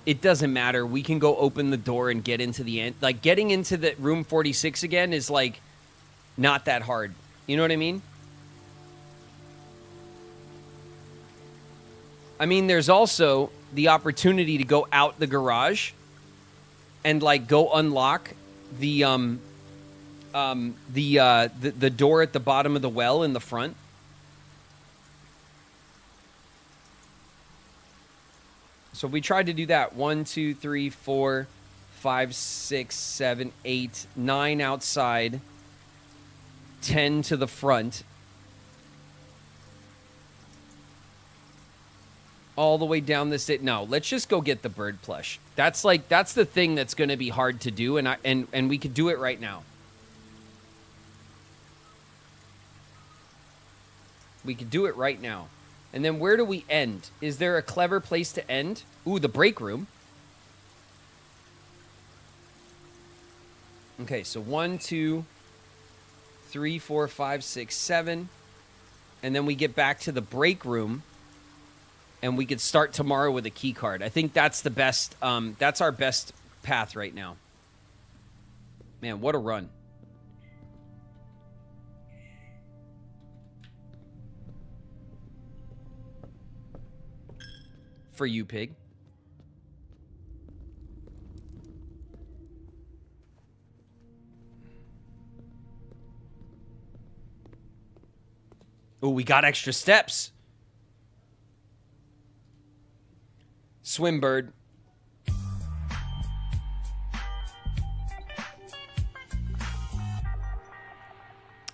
[SPEAKER 1] it doesn't matter. We can go open the door and get into the end. Like, getting into the room 46 again is, like, not that hard. You know what I mean? I mean, there's also the opportunity to go out the garage and, like, go unlock the door at the bottom of the well in the front. So we tried to do that. 1, 2, 3, 4, 5, 6, 7, 8, 9 outside, 10 to the front, all the way down this. No, let's just go get the bird plush. That's the thing that's going to be hard to do, and we could do it right now. We could do it right now. And then where do we end? Is there a clever place to end? Ooh, the break room. Okay, so 1, 2, 3, 4, 5, 6, 7. And then we get back to the break room. And we could start tomorrow with a key card. I think that's the best. That's our best path right now. Man, what a run. For you, pig. Oh, we got extra steps. Swimbird.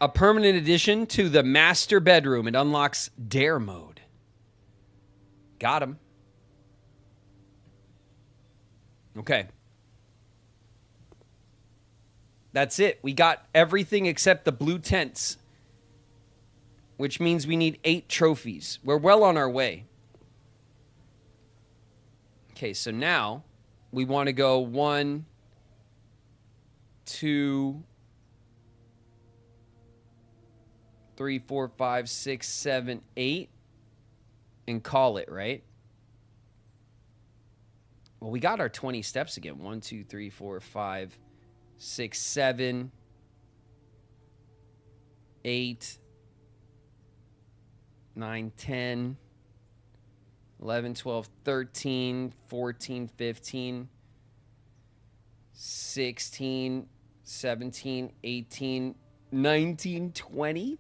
[SPEAKER 1] A permanent addition to the master bedroom. It unlocks dare mode. Got him. Okay. That's it. We got everything except the blue tents, which means we need 8 trophies. We're well on our way. Okay, so now we want to go 1, 2, 3, 4, 5, 6, 7, 8 and call it, right? Well, we got our 20 steps again. 1, 2, 3, 4, 5, 6, 7, 8, 9, 10, 11, 12, 13, 14, 15, 16, 17, 18, 19, 20.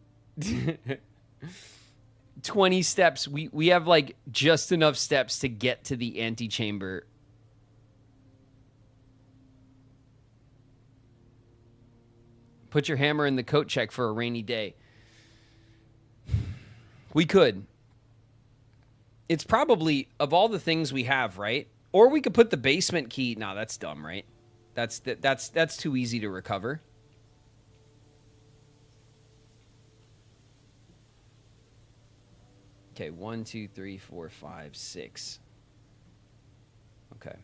[SPEAKER 1] 20 steps. We have like just enough steps to get to the antechamber. Put your hammer in the coat check for a rainy day. We could. It's probably, of all the things we have, right? Or we could put the basement key. No, that's dumb, right? That's too easy to recover. Okay, 1, 2, 3, 4, 5, 6. Okay.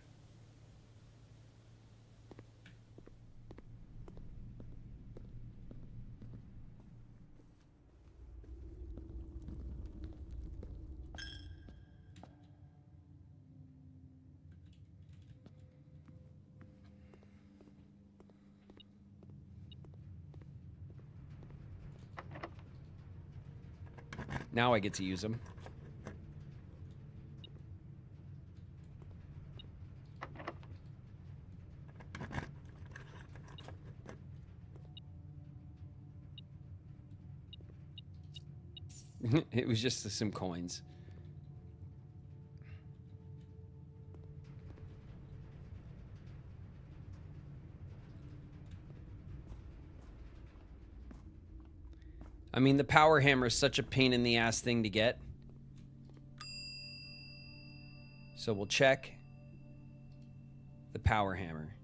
[SPEAKER 1] Now I get to use them. It was just some coins. I mean, the power hammer is such a pain in the ass thing to get. So we'll check the power hammer.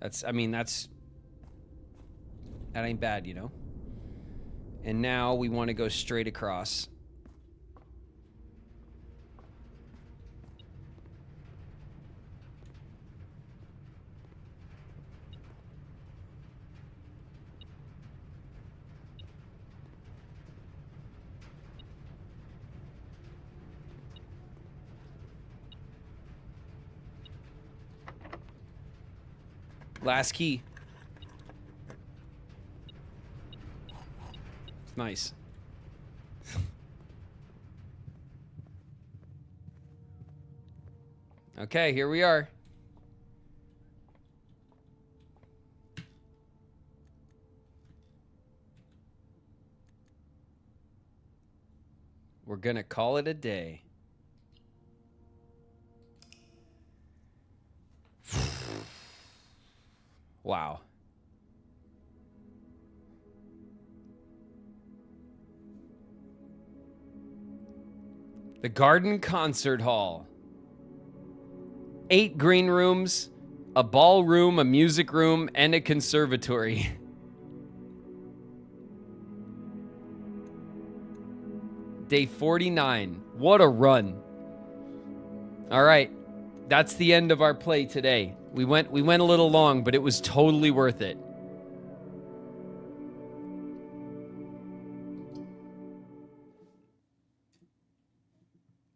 [SPEAKER 1] That ain't bad, you know? And now we want to go straight across. Last key. Nice. Okay, here we are. We're gonna call it a day. Wow. The Garden Concert Hall. 8 green rooms, a ballroom, a music room, and a conservatory. Day 49. What a run. All right. That's the end of our play today. We went a little long, but it was totally worth it.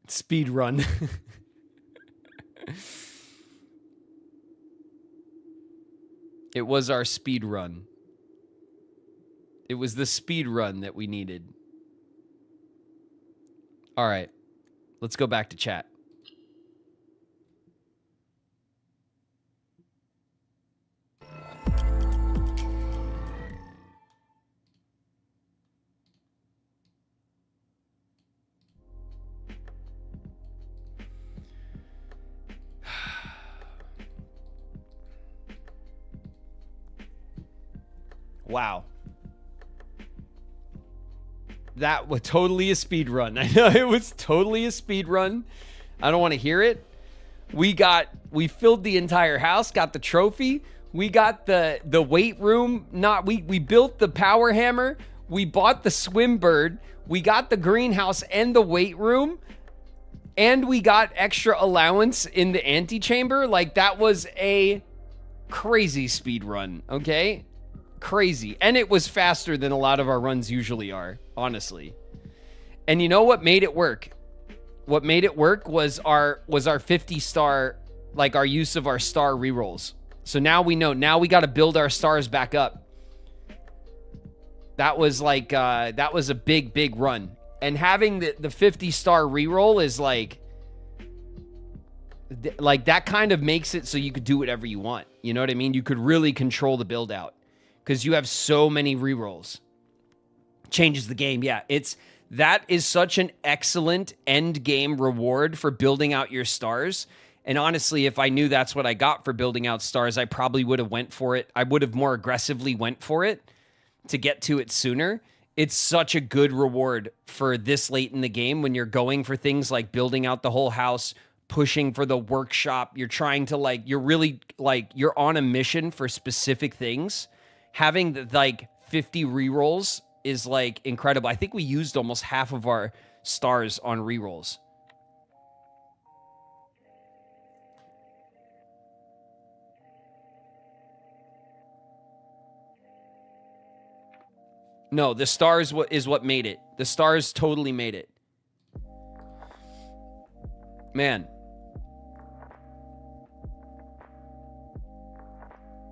[SPEAKER 1] Speed run. It was our speed run. It was the speed run that we needed. All right. Let's go back to chat. Wow. That was totally a speed run. I know it was totally a speed run. I don't want to hear it. We filled the entire house, got the trophy. We got the weight room. We built the power hammer. We bought the swim bird. We got the greenhouse and the weight room. And we got extra allowance in the antechamber. Like, that was a crazy speed run, okay? Crazy. And it was faster than a lot of our runs usually are, honestly. And you know what made it work? What made it work was our 50 star, like our use of our star rerolls. So now we know. Now we got to build our stars back up. That was like, that was a big run. And having the 50 star reroll is like that kind of makes it so you could do whatever you want. You know what I mean? You could really control the build out because you have so many rerolls. Changes the game. Yeah, that is such an excellent end game reward for building out your stars. And honestly, if I knew that's what I got for building out stars, I probably would have went for it. I would have more aggressively went for it to get to it sooner. It's such a good reward for this late in the game when you're going for things like building out the whole house, pushing for the workshop. You're trying to you're really you're on a mission for specific things. Having the 50 rerolls is incredible. I think we used almost half of our stars on rerolls. No, the stars is what made it. The stars totally made it. Man.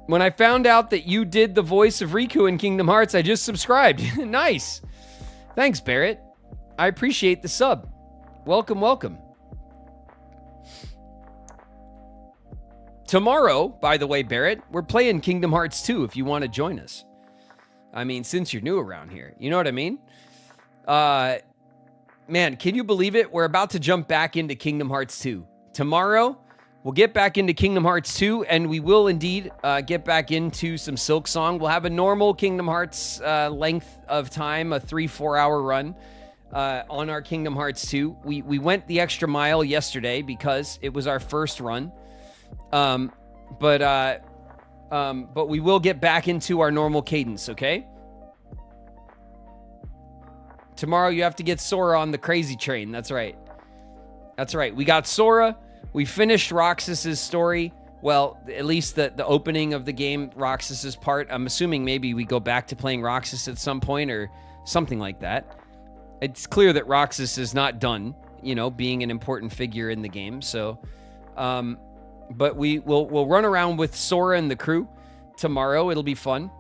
[SPEAKER 1] When I found out that you did the voice of Riku in Kingdom Hearts, I just subscribed. Nice. Thanks, Barrett. I appreciate the sub. Welcome, welcome. Tomorrow, by the way, Barrett, we're playing Kingdom Hearts 2 if you want to join us. I mean, since you're new around here. You know what I mean? Man, can you believe it? We're about to jump back into Kingdom Hearts 2. Tomorrow, we'll get back into Kingdom Hearts 2, and we will indeed get back into some Silksong. We'll have a normal Kingdom Hearts length of time, a 3-4 hour run on our Kingdom Hearts 2. We went the extra mile yesterday because it was our first run. But we will get back into our normal cadence, okay? Tomorrow you have to get Sora on the crazy train. That's right. That's right. We got Sora. We finished Roxas's story. Well, at least the opening of the game, Roxas's part. I'm assuming maybe we go back to playing Roxas at some point or something like that. It's clear that Roxas is not done, you know, being an important figure in the game. So, but we'll run around with Sora and the crew tomorrow. It'll be fun.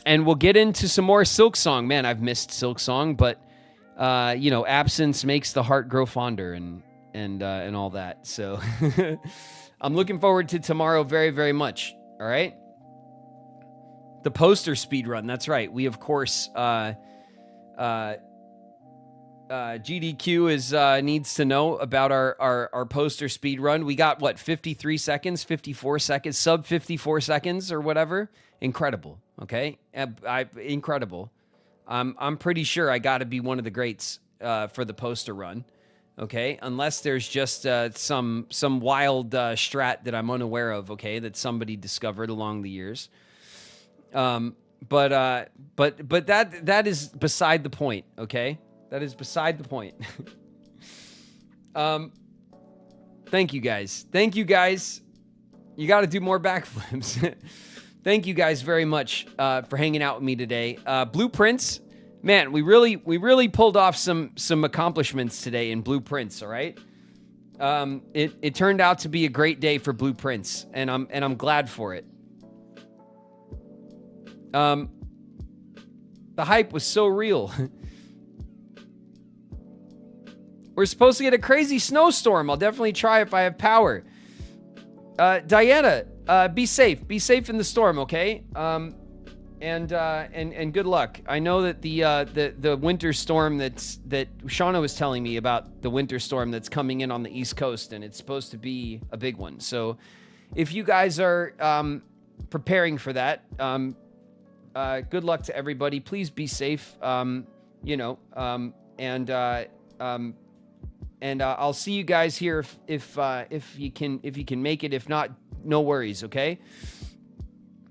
[SPEAKER 1] And we'll get into some more Silksong. Man, I've missed Silksong, but you know, absence makes the heart grow fonder and all that. So I'm looking forward to tomorrow very, very much. All right. The poster speed run. That's right. We, of course, GDQ needs to know about our poster speed run. We got what, 53 seconds, 54 seconds, sub 54 seconds or whatever. Incredible. Okay. Incredible. I'm pretty sure I got to be one of the greats for the poster run. Okay. Unless there's just some wild strat that I'm unaware of. Okay. That somebody discovered along the years. But that is beside the point. Okay. That is beside the point. Thank you guys. Thank you guys. You got to do more backflips. Thank you guys very much for hanging out with me today. Blueprints, man, we really pulled off some accomplishments today in Blueprints. All right, it turned out to be a great day for Blueprints, and I'm glad for it. The hype was so real. We're supposed to get a crazy snowstorm. I'll definitely try if I have power. Diana, be safe. Be safe in the storm, okay? And good luck. I know that the winter storm that Shauna was telling me about, the winter storm that's coming in on the East Coast, and it's supposed to be a big one. So if you guys are preparing for that, good luck to everybody. Please be safe. You know, and I'll see you guys here if you can make it. If not, no worries, okay?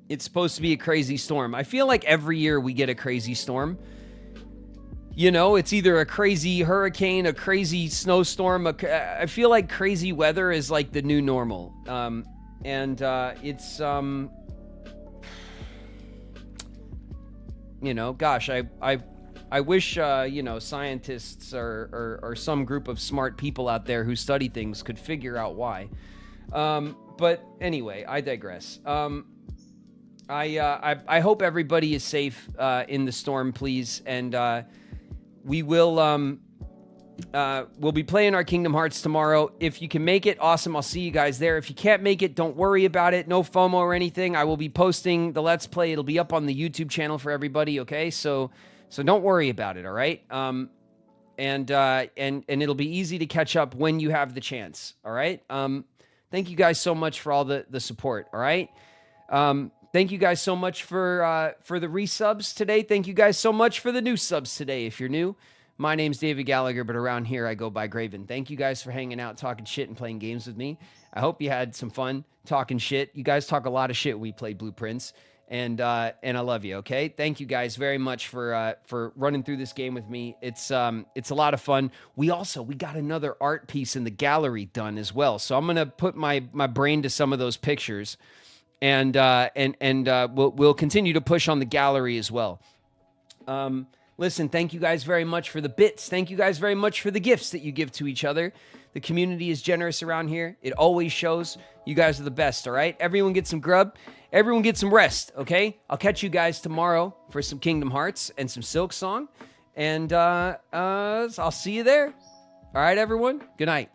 [SPEAKER 1] It's supposed to be a crazy storm. I feel like every year we get a crazy storm. You know, it's either a crazy hurricane, a crazy snowstorm. I feel like crazy weather is like the new normal. It's you know, gosh, I wish, you know, scientists or some group of smart people out there who study things could figure out why. But anyway, I digress. I hope everybody is safe in the storm, please. And we will we'll be playing our Kingdom Hearts tomorrow. If you can make it, awesome. I'll see you guys there. If you can't make it, don't worry about it. No FOMO or anything. I will be posting the Let's Play. It'll be up on the YouTube channel for everybody. Okay, so don't worry about it. All right. And it'll be easy to catch up when you have the chance. All right. Thank you guys so much for all the support. All right. Thank you guys so much for the resubs today. Thank you guys so much for the new subs today. If you're new, my name's David Gallagher, but around here I go by Graven. Thank you guys for hanging out, talking shit, and playing games with me. I hope you had some fun talking shit. You guys talk a lot of shit when we play Blueprints. And I love you. Okay, thank you guys very much for running through this game with me. It's a lot of fun. We got another art piece in the gallery done as well. So I'm gonna put my brain to some of those pictures, and we'll continue to push on the gallery as well. Listen, thank you guys very much for the bits. Thank you guys very much for the gifts that you give to each other. The community is generous around here. It always shows. You guys are the best, all right? Everyone get some grub. Everyone get some rest, okay? I'll catch you guys tomorrow for some Kingdom Hearts and some Silk Song. And I'll see you there. All right, everyone? Good night.